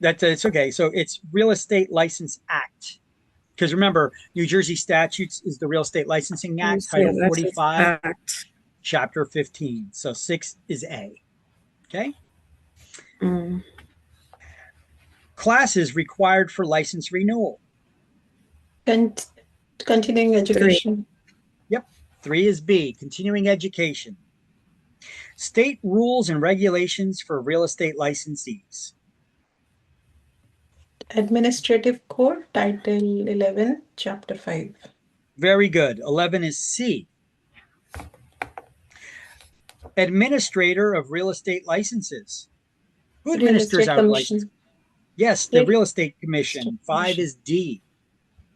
It's okay. So it's Real Estate License Act. Because remember, New Jersey statutes is the Real Estate Licensing Act, Title 45, Chapter 15. So 6 is A. Okay. Classes required for license renewal. Continuing education. 3 is B, continuing education. State rules and regulations for real estate licensees. Administrative Code, Title 11, Chapter 5. Very good. 11 is C. Administrator of real estate licenses. Who administers our license? Yes, the Real Estate Commission. 5 is D.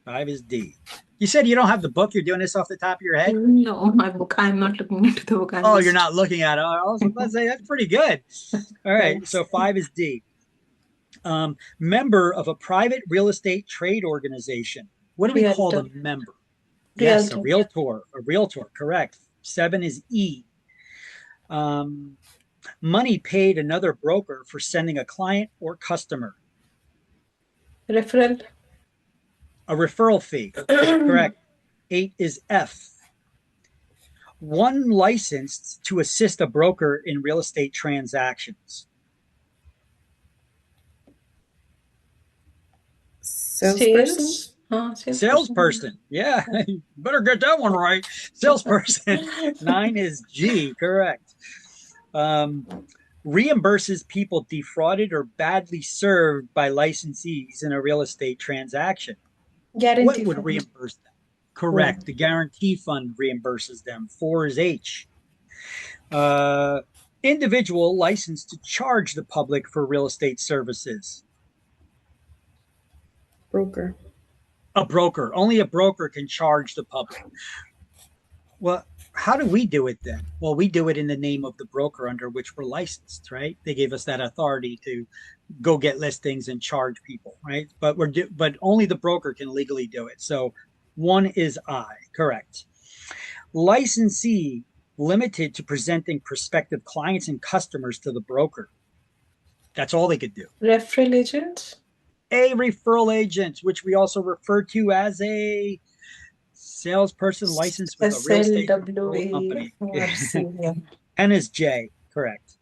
5 is D. You said you don't have the book. You're doing this off the top of your head? No, my book. I'm not looking into the book. You're not looking at it. I was about to say, that's pretty good. All right. So 5 is D. Member of a private real estate trade organization. What do we call the member? Yes, a realtor. A realtor, correct. 7 is E. Money paid another broker for sending a client or customer. Referral. A referral fee. Correct. 8 is F. One licensed to assist a broker in real estate transactions. Salesperson? Salesperson. Yeah, you better get that one right. Salesperson. 9 is G. Correct. Reimburses people defrauded or badly served by licensees in a real estate transaction. Guarantee what would fund. reimburse them? Correct. Yeah. The guarantee fund reimburses them. 4 is H. Individual licensed to charge the public for real estate services. Broker. A broker. Only a broker can charge the public. Well, how do we do it then? Well, we do it in the name of the broker under which we're licensed, right? They gave us that authority to go get listings and charge people, right? But but only the broker can legally do it. So 1 is I, correct. Licensee limited to presenting prospective clients and customers to the broker. That's all they could do. Referral agent? A referral agent, which we also refer to as a salesperson licensed with a real estate referral company. SLWA. N is J, correct.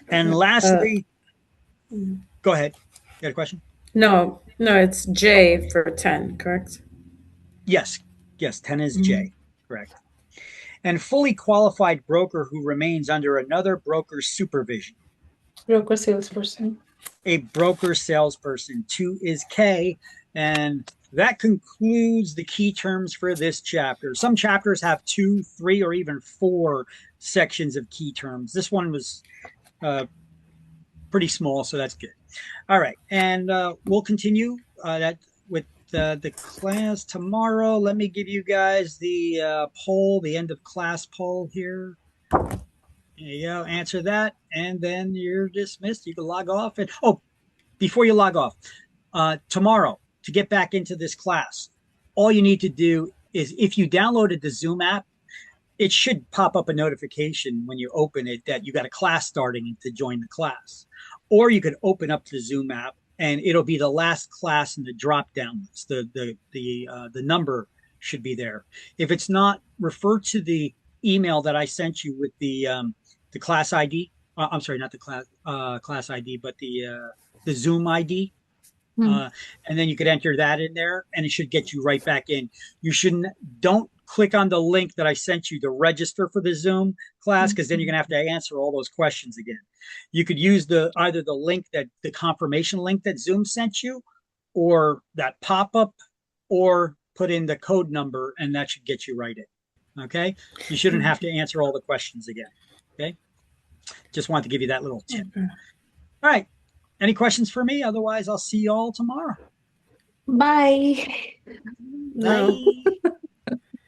And lastly, go ahead. You got a question? No, it's J for 10, correct? Yes, 10 is J, correct. And fully qualified broker who remains under another broker's supervision. Broker salesperson. A broker salesperson. 2 is K. And that concludes the key terms for this chapter. Some chapters have 2, 3, or even 4 sections of key terms. This one was pretty small, so that's good. All right, and we'll continue that with the class tomorrow. Let me give you guys the poll, the end of class poll here. There you go. Answer that, and then you're dismissed. You can log off. And before you log off, tomorrow, to get back into this class, all you need to do is, if you downloaded the Zoom app, it should pop up a notification when you open it that you got a class starting and to join the class. Or you could open up the Zoom app and it'll be the last class in the drop down list. The number should be there. If it's not, refer to the email that I sent you with the class ID. I'm sorry, not the class ID, but the Zoom ID. And then you could enter that in there and it should get you right back in. Don't click on the link that I sent you to register for the Zoom class, because then you're gonna have to answer all those questions again. You could use either the link the confirmation link that Zoom sent you, or that pop-up, or put in the code number and that should get you right in. Okay, you shouldn't have to answer all the questions again. Okay, just wanted to give you that little tip. All right, any questions for me? Otherwise, I'll see you all tomorrow. Bye. Bye.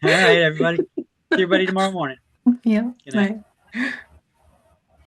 All right, everybody. See everybody tomorrow morning. Yeah. Good night. Bye.